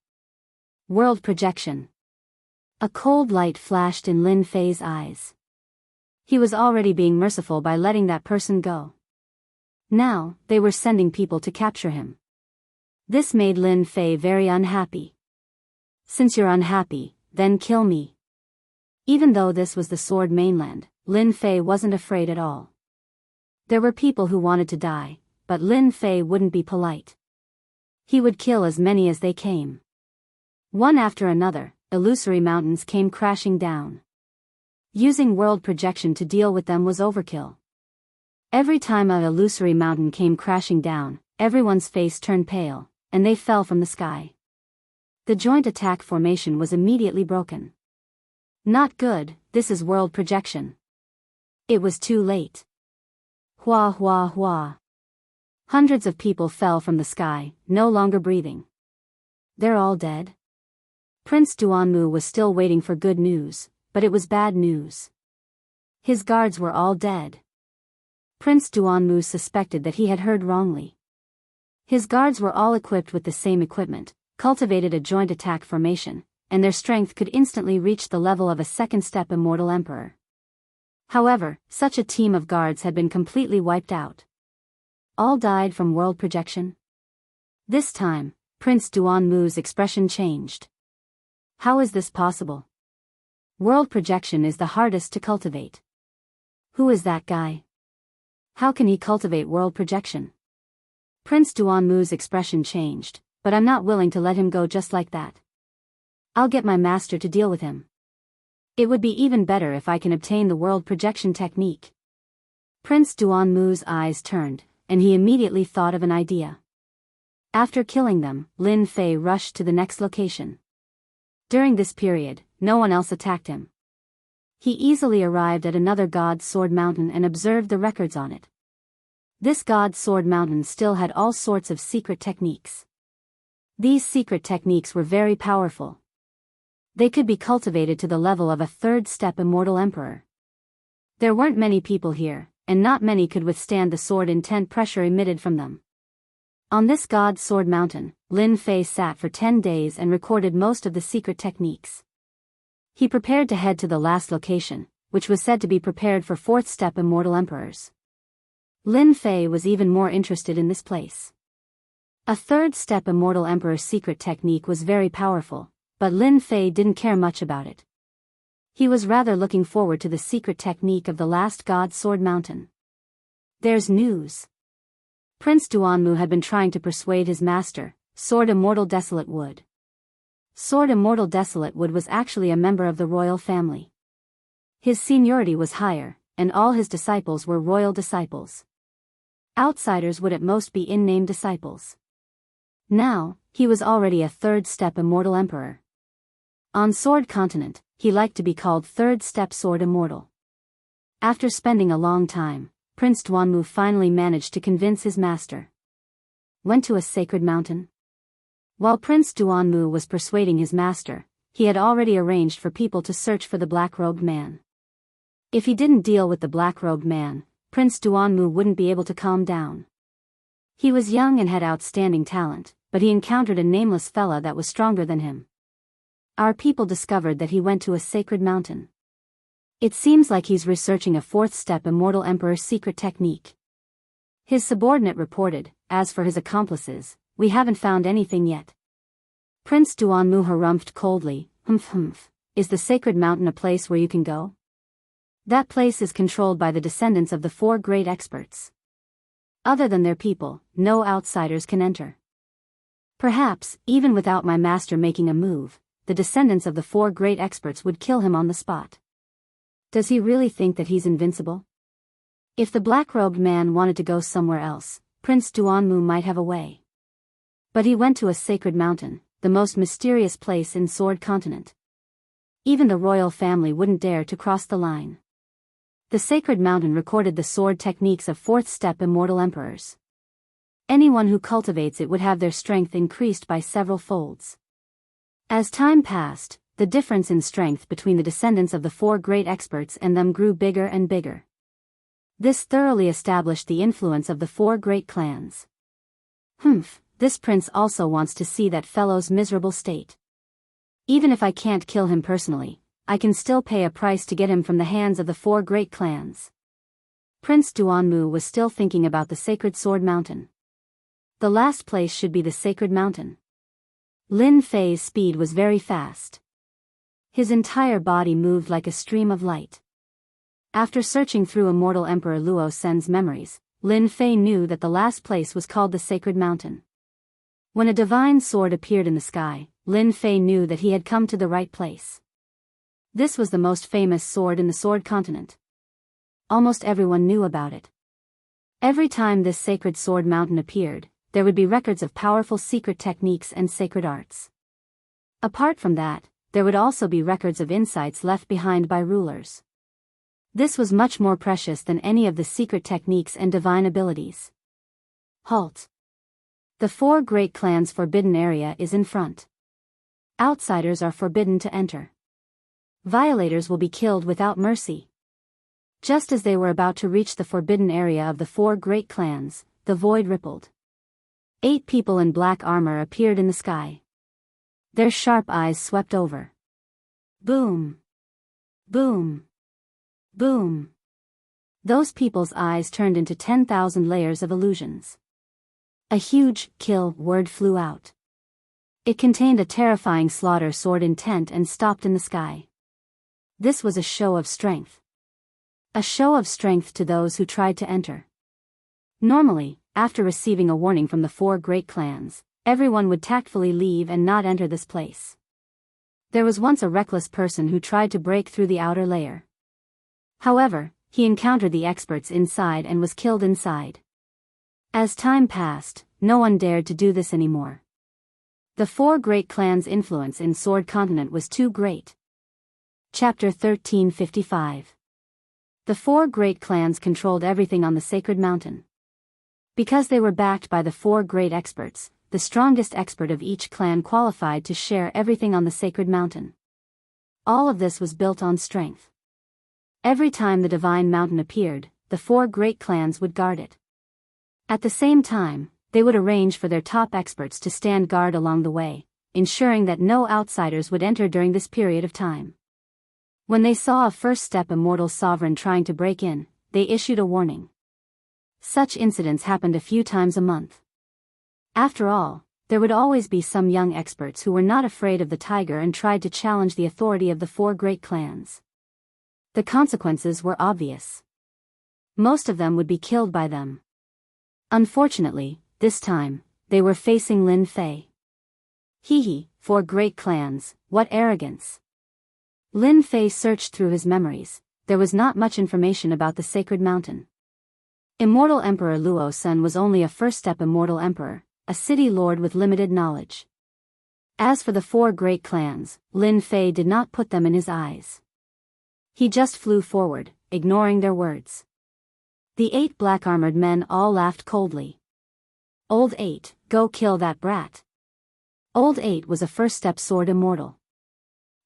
World projection. A cold light flashed in Lin Fei's eyes. He was already being merciful by letting that person go. Now, they were sending people to capture him. This made Lin Fei very unhappy. Since you're unhappy, then kill me. Even though this was the Sword Mainland, Lin Fei wasn't afraid at all. There were people who wanted to die, but Lin Fei wouldn't be polite. He would kill as many as they came. One after another, illusory mountains came crashing down. Using world projection to deal with them was overkill. Every time an illusory mountain came crashing down, everyone's face turned pale, and they fell from the sky. The joint attack formation was immediately broken. Not good, this is world projection. It was too late. Hua hua hua. Hundreds of people fell from the sky, no longer breathing. They're all dead? Prince Duanmu was still waiting for good news, but it was bad news. His guards were all dead. Prince Duanmu suspected that he had heard wrongly. His guards were all equipped with the same equipment, cultivated a joint attack formation, and their strength could instantly reach the level of a second-step immortal emperor. However, such a team of guards had been completely wiped out. All died from world projection? This time, Prince Duanmu's expression changed. How is this possible? World projection is the hardest to cultivate. Who is that guy? How can he cultivate world projection? Prince Duanmu's expression changed, but I'm not willing to let him go just like that. I'll get my master to deal with him. It would be even better if I can obtain the world projection technique. Prince Duanmu's eyes turned, and he immediately thought of an idea. After killing them, Lin Fei rushed to the next location. During this period, no one else attacked him. He easily arrived at another God's Sword Mountain and observed the records on it. This God's Sword Mountain still had all sorts of secret techniques. These secret techniques were very powerful. They could be cultivated to the level of a third-step immortal emperor. There weren't many people here, and not many could withstand the sword-intent pressure emitted from them. On this God's Sword Mountain, Lin Fei sat for 10 days and recorded most of the secret techniques. He prepared to head to the last location, which was said to be prepared for fourth-step immortal emperors. Lin Fei was even more interested in this place. A third-step immortal emperor's secret technique was very powerful, but Lin Fei didn't care much about it. He was rather looking forward to the secret technique of the last God's Sword Mountain. There's news. Prince Duanmu had been trying to persuade his master, Sword Immortal Desolate Wood. Sword Immortal Desolate Wood was actually a member of the royal family. His seniority was higher, and all his disciples were royal disciples. Outsiders would at most be in-name disciples. Now, he was already a third-step immortal emperor. On Sword Continent, he liked to be called third-step Sword Immortal. After spending a long time, Prince Duanmu finally managed to convince his master. Went to a sacred mountain? While Prince Duanmu was persuading his master, he had already arranged for people to search for the black-robed man. If he didn't deal with the black-robed man, Prince Duanmu wouldn't be able to calm down. He was young and had outstanding talent, but he encountered a nameless fella that was stronger than him. Our people discovered that he went to a sacred mountain. It seems like he's researching a fourth-step immortal emperor's secret technique. His subordinate reported, as for his accomplices, we haven't found anything yet. Prince Duanmu harumphed coldly, humph. Is the sacred mountain a place where you can go? That place is controlled by the descendants of the 4 great experts. Other than their people, no outsiders can enter. Perhaps, even without my master making a move, the descendants of the 4 great experts would kill him on the spot. Does he really think that he's invincible? If the black-robed man wanted to go somewhere else, Prince Duanmu might have a way. But he went to a sacred mountain, the most mysterious place in Sword Continent. Even the royal family wouldn't dare to cross the line. The sacred mountain recorded the sword techniques of fourth-step immortal emperors. Anyone who cultivates it would have their strength increased by several folds. As time passed, the difference in strength between the descendants of the 4 great experts and them grew bigger and bigger. This thoroughly established the influence of the 4 great clans. This prince also wants to see that fellow's miserable state. Even if I can't kill him personally, I can still pay a price to get him from the hands of the 4 great clans. Prince Duanmu was still thinking about the sacred sword mountain. The last place should be the sacred mountain. Lin Fei's speed was very fast. His entire body moved like a stream of light. After searching through Immortal Emperor Luo Sen's memories, Lin Fei knew that the last place was called the Sacred Mountain. When a divine sword appeared in the sky, Lin Fei knew that he had come to the right place. This was the most famous sword in the Sword Continent. Almost everyone knew about it. Every time this sacred sword mountain appeared, there would be records of powerful secret techniques and sacred arts. Apart from that, there would also be records of insights left behind by rulers. This was much more precious than any of the secret techniques and divine abilities. Halt. The 4 great clans' forbidden area is in front. Outsiders are forbidden to enter. Violators will be killed without mercy. Just as they were about to reach the forbidden area of the 4 great clans, the void rippled. 8 people in black armor appeared in the sky. Their sharp eyes swept over. Boom. Boom. Boom. Those people's eyes turned into 10,000 layers of illusions. A huge kill word flew out. It contained a terrifying slaughter sword intent and stopped in the sky. This was a show of strength. A show of strength to those who tried to enter. Normally, after receiving a warning from the 4 great clans, everyone would tactfully leave and not enter this place. There was once a reckless person who tried to break through the outer layer. However, he encountered the experts inside and was killed inside. As time passed, no one dared to do this anymore. The 4 great clans' influence in Sword Continent was too great. Chapter 1355. The 4 great clans controlled everything on the sacred mountain. Because they were backed by the 4 great experts, the strongest expert of each clan qualified to share everything on the sacred mountain. All of this was built on strength. Every time the divine mountain appeared, the 4 great clans would guard it. At the same time, they would arrange for their top experts to stand guard along the way, ensuring that no outsiders would enter during this period of time. When they saw a first-step immortal sovereign trying to break in, they issued a warning. Such incidents happened a few times a month. After all, there would always be some young experts who were not afraid of the tiger and tried to challenge the authority of the 4 great clans. The consequences were obvious. Most of them would be killed by them. Unfortunately, this time, they were facing Lin Fei. Hee, 4 great clans, what arrogance. Lin Fei searched through his memories. There was not much information about the sacred mountain. Immortal Emperor Luo Sen was only a first-step immortal emperor, a city lord with limited knowledge. As for the 4 great clans, Lin Fei did not put them in his eyes. He just flew forward, ignoring their words. The 8 black-armored men all laughed coldly. Old 8, go kill that brat. Old 8 was a first-step sword immortal.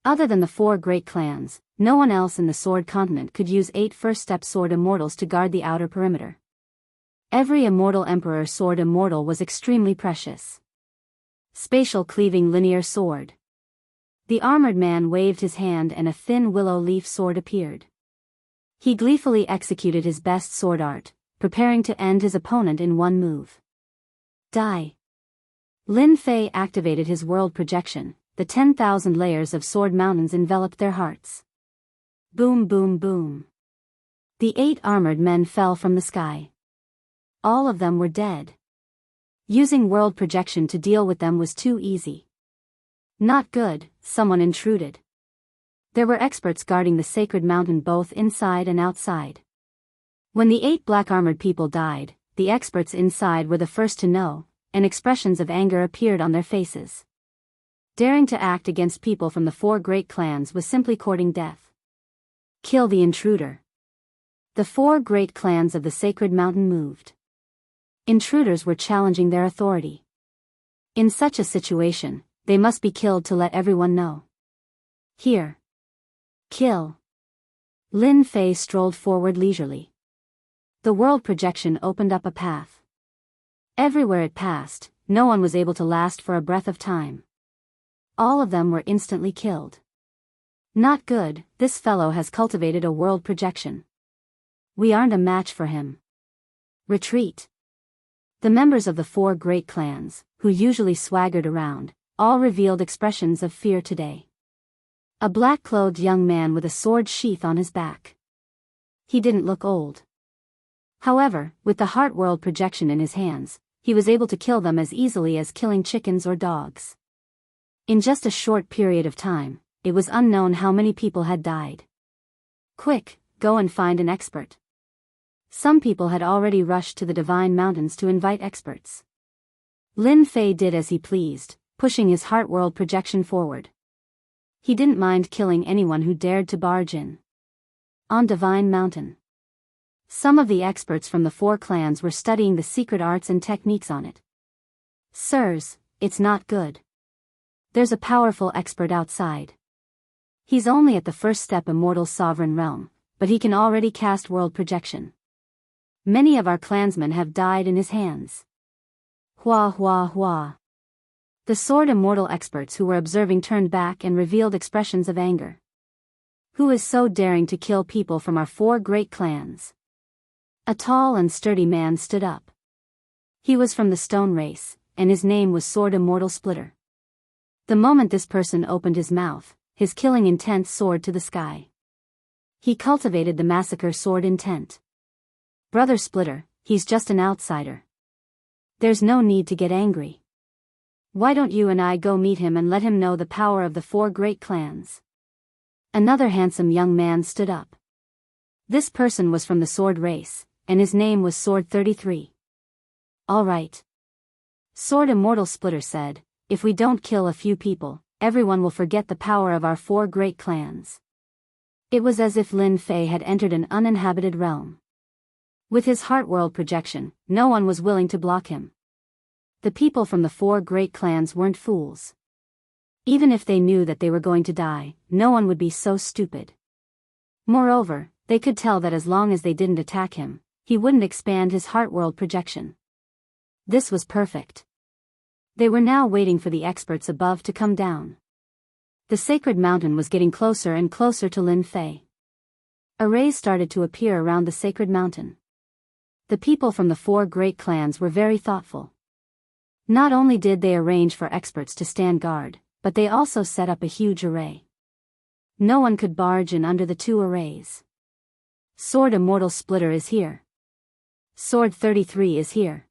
Other than the 4 great clans, no one else in the Sword Continent could use 8 first-step sword immortals to guard the outer perimeter. Every immortal emperor sword immortal was extremely precious. Spatial cleaving linear sword. The armored man waved his hand and a thin willow leaf sword appeared. He gleefully executed his best sword art, preparing to end his opponent in one move. Die. Lin Fei activated his world projection. The 10,000 layers of sword mountains enveloped their hearts. Boom boom boom. The 8 armored men fell from the sky. All of them were dead. Using world projection to deal with them was too easy. Not good, someone intruded. There were experts guarding the sacred mountain both inside and outside. When the 8 black-armored people died, the experts inside were the first to know, and expressions of anger appeared on their faces. Daring to act against people from the 4 great clans was simply courting death. Kill the intruder. The 4 great clans of the sacred mountain moved. Intruders were challenging their authority. In such a situation, they must be killed to let everyone know. Here. Kill. Lin Fei strolled forward leisurely. The world projection opened up a path. Everywhere it passed, no one was able to last for a breath of time. All of them were instantly killed. Not good, this fellow has cultivated a world projection. We aren't a match for him. Retreat. The members of the 4 great clans, who usually swaggered around, all revealed expressions of fear today. A black-clothed young man with a sword sheath on his back. He didn't look old. However, with the heart world projection in his hands, he was able to kill them as easily as killing chickens or dogs. In just a short period of time, it was unknown how many people had died. Quick, go and find an expert. Some people had already rushed to the Divine Mountains to invite experts. Lin Fei did as he pleased, pushing his heart world projection forward. He didn't mind killing anyone who dared to barge in. On Divine Mountain. Some of the experts from the 4 clans were studying the secret arts and techniques on it. Sirs, it's not good. There's a powerful expert outside. He's only at the first step immortal sovereign realm, but he can already cast world projection. Many of our clansmen have died in his hands. Hua hua hua. The sword immortal experts who were observing turned back and revealed expressions of anger. Who is so daring to kill people from our 4 great clans? A tall and sturdy man stood up. He was from the stone race, and his name was Sword Immortal Splitter. The moment this person opened his mouth, his killing intent soared to the sky. He cultivated the massacre sword intent. Brother Splitter, he's just an outsider. There's no need to get angry. Why don't you and I go meet him and let him know the power of the 4 great clans? Another handsome young man stood up. This person was from the sword race, and his name was Sword 33. All right. Sword Immortal Splitter said, if we don't kill a few people, everyone will forget the power of our 4 great clans. It was as if Lin Fei had entered an uninhabited realm. With his heart world projection, no one was willing to block him. The people from the 4 great clans weren't fools. Even if they knew that they were going to die, no one would be so stupid. Moreover, they could tell that as long as they didn't attack him, he wouldn't expand his heart world projection. This was perfect. They were now waiting for the experts above to come down. The sacred mountain was getting closer and closer to Lin Fei. Arrays started to appear around the sacred mountain. The people from the 4 great clans were very thoughtful. Not only did they arrange for experts to stand guard, but they also set up a huge array. No one could barge in under the 2 arrays. Sword Immortal Splitter is here. Sword 33 is here.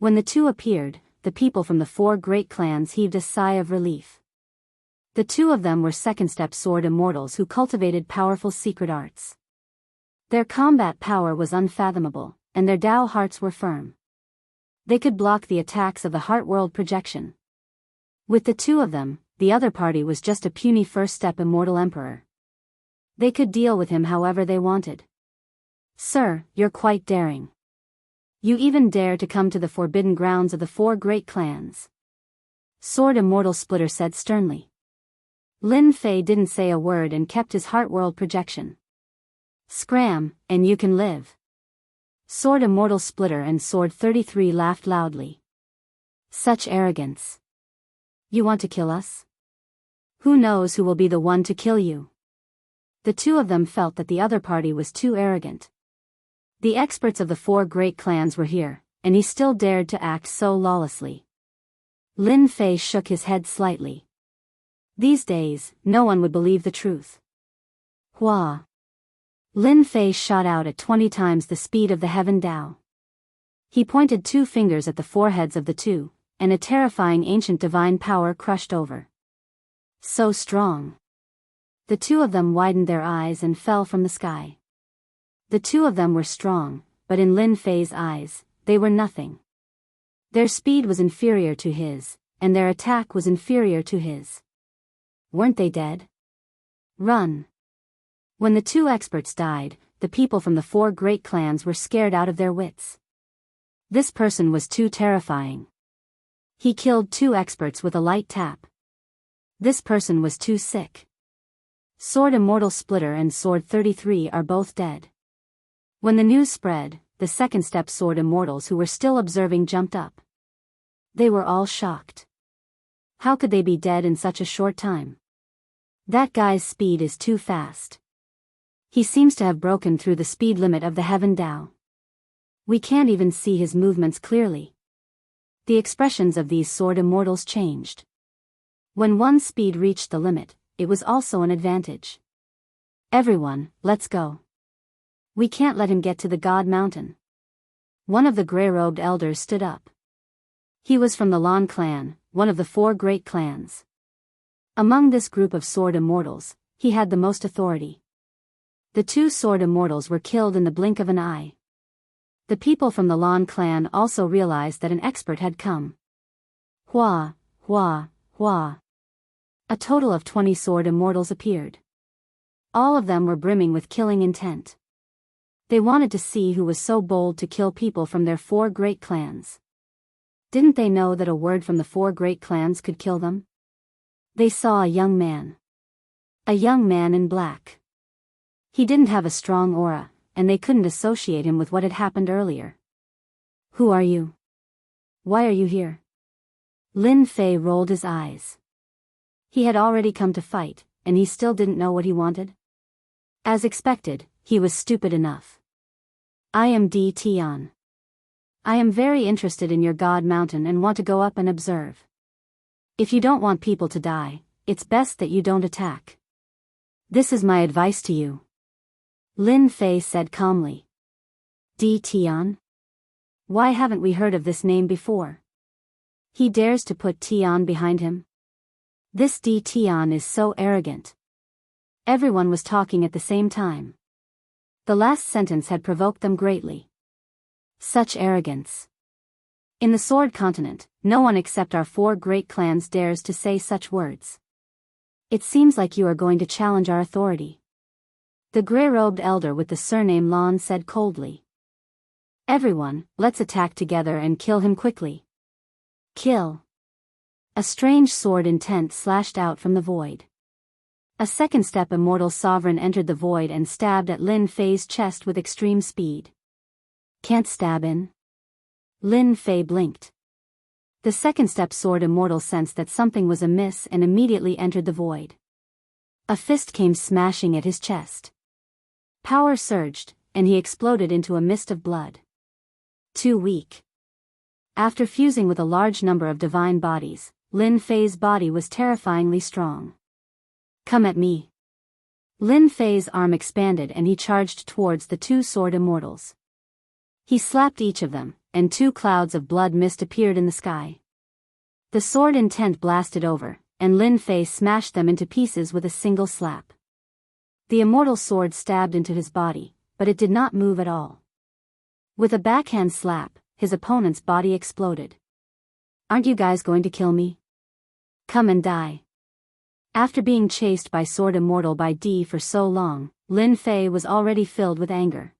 When the 2 appeared, the people from the 4 great clans heaved a sigh of relief. The 2 of them were second-step sword immortals who cultivated powerful secret arts. Their combat power was unfathomable, and their Dao hearts were firm. They could block the attacks of the heart world projection. With the 2 of them, the other party was just a puny first-step immortal emperor. They could deal with him however they wanted. Sir, you're quite daring. You even dare to come to the forbidden grounds of the 4 great clans. Sword Immortal Splitter said sternly. Lin Fei didn't say a word and kept his heart world projection. Scram, and you can live. Sword Immortal Splitter and Sword 33 laughed loudly. Such arrogance. You want to kill us? Who knows who will be the one to kill you? The 2 of them felt that the other party was too arrogant. The experts of the 4 great clans were here, and he still dared to act so lawlessly. Lin Fei shook his head slightly. These days, no one would believe the truth. Hua. Lin Fei shot out at 20 times the speed of the Heaven Dao. He pointed 2 fingers at the foreheads of the 2, and a terrifying ancient divine power crushed over. So strong. The 2 of them widened their eyes and fell from the sky. The 2 of them were strong, but in Lin Fei's eyes, they were nothing. Their speed was inferior to his, and their attack was inferior to his. Weren't they dead? Run. When the 2 experts died, the people from the 4 great clans were scared out of their wits. This person was too terrifying. He killed 2 experts with a light tap. This person was too sick. Sword Immortal Splitter and Sword 33 are both dead. When the news spread, the second-step sword immortals who were still observing jumped up. They were all shocked. How could they be dead in such a short time? That guy's speed is too fast. He seems to have broken through the speed limit of the Heaven Dao. We can't even see his movements clearly. The expressions of these sword immortals changed. When one's speed reached the limit, it was also an advantage. Everyone, let's go. We can't let him get to the God Mountain. One of the gray-robed elders stood up. He was from the Lan clan, one of the 4 great clans. Among this group of sword immortals, he had the most authority. The 2 sword immortals were killed in the blink of an eye. The people from the Lan clan also realized that an expert had come. Hua, hua, hua. A total of 20 sword immortals appeared. All of them were brimming with killing intent. They wanted to see who was so bold to kill people from their 4 great clans. Didn't they know that a word from the 4 great clans could kill them? They saw a young man. A young man in black. He didn't have a strong aura, and they couldn't associate him with what had happened earlier. Who are you? Why are you here? Lin Fei rolled his eyes. He had already come to fight, and he still didn't know what he wanted? As expected, he was stupid enough. I am Di Tian. I am very interested in your God Mountain and want to go up and observe. If you don't want people to die, it's best that you don't attack. This is my advice to you. Lin Fei said calmly. Di Tian? Why haven't we heard of this name before? He dares to put Tian behind him? This Di Tian is so arrogant. Everyone was talking at the same time. The last sentence had provoked them greatly. Such arrogance. In the Sword Continent, no one except our 4 great clans dares to say such words. It seems like you are going to challenge our authority. The grey-robed elder with the surname Lan said coldly. Everyone, let's attack together and kill him quickly. Kill. A strange sword intent slashed out from the void. A second-step immortal sovereign entered the void and stabbed at Lin Fei's chest with extreme speed. Can't stab in? Lin Fei blinked. The second-step sword immortal sensed that something was amiss and immediately entered the void. A fist came smashing at his chest. Power surged, and he exploded into a mist of blood. Too weak. After fusing with a large number of divine bodies, Lin Fei's body was terrifyingly strong. Come at me. Lin Fei's arm expanded and he charged towards the 2 sword immortals. He slapped each of them, and 2 clouds of blood mist appeared in the sky. The sword intent blasted over, and Lin Fei smashed them into pieces with a single slap. The immortal sword stabbed into his body, but it did not move at all. With a backhand slap, his opponent's body exploded. Aren't you guys going to kill me? Come and die. After being chased by Sword Immortal by Di for so long, Lin Fei was already filled with anger.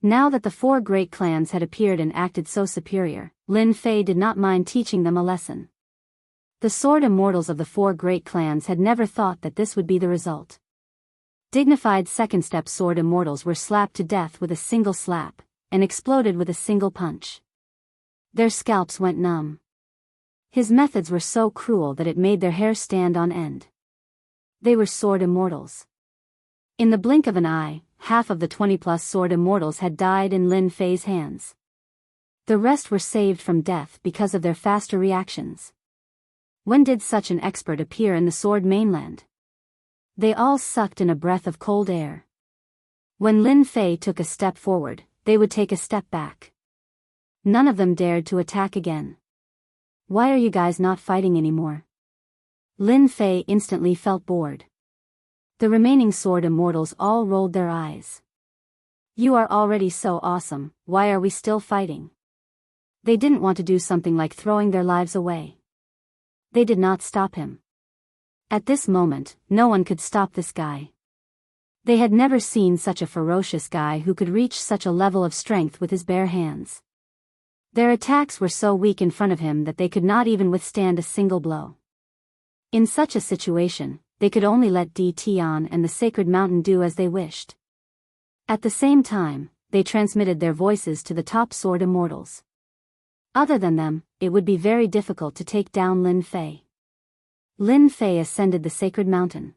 Now that the 4 great clans had appeared and acted so superior, Lin Fei did not mind teaching them a lesson. The Sword Immortals of the 4 great clans had never thought that this would be the result. Dignified second-step Sword Immortals were slapped to death with a single slap, and exploded with a single punch. Their scalps went numb. His methods were so cruel that it made their hair stand on end. They were Sword Immortals. In the blink of an eye, half of the 20+ Sword Immortals had died in Lin Fei's hands. The rest were saved from death because of their faster reactions. When did such an expert appear in the Sword Mainland? They all sucked in a breath of cold air. When Lin Fei took a step forward, they would take a step back. None of them dared to attack again. Why are you guys not fighting anymore? Lin Fei instantly felt bored. The remaining Sword Immortals all rolled their eyes. You are already so awesome, why are we still fighting? They didn't want to do something like throwing their lives away. They did not stop him. At this moment, no one could stop this guy. They had never seen such a ferocious guy who could reach such a level of strength with his bare hands. Their attacks were so weak in front of him that they could not even withstand a single blow. In such a situation, they could only let Di Tian and the Sacred Mountain do as they wished. At the same time, they transmitted their voices to the top Sword Immortals. Other than them, it would be very difficult to take down Lin Fei. Lin Fei ascended the Sacred Mountain.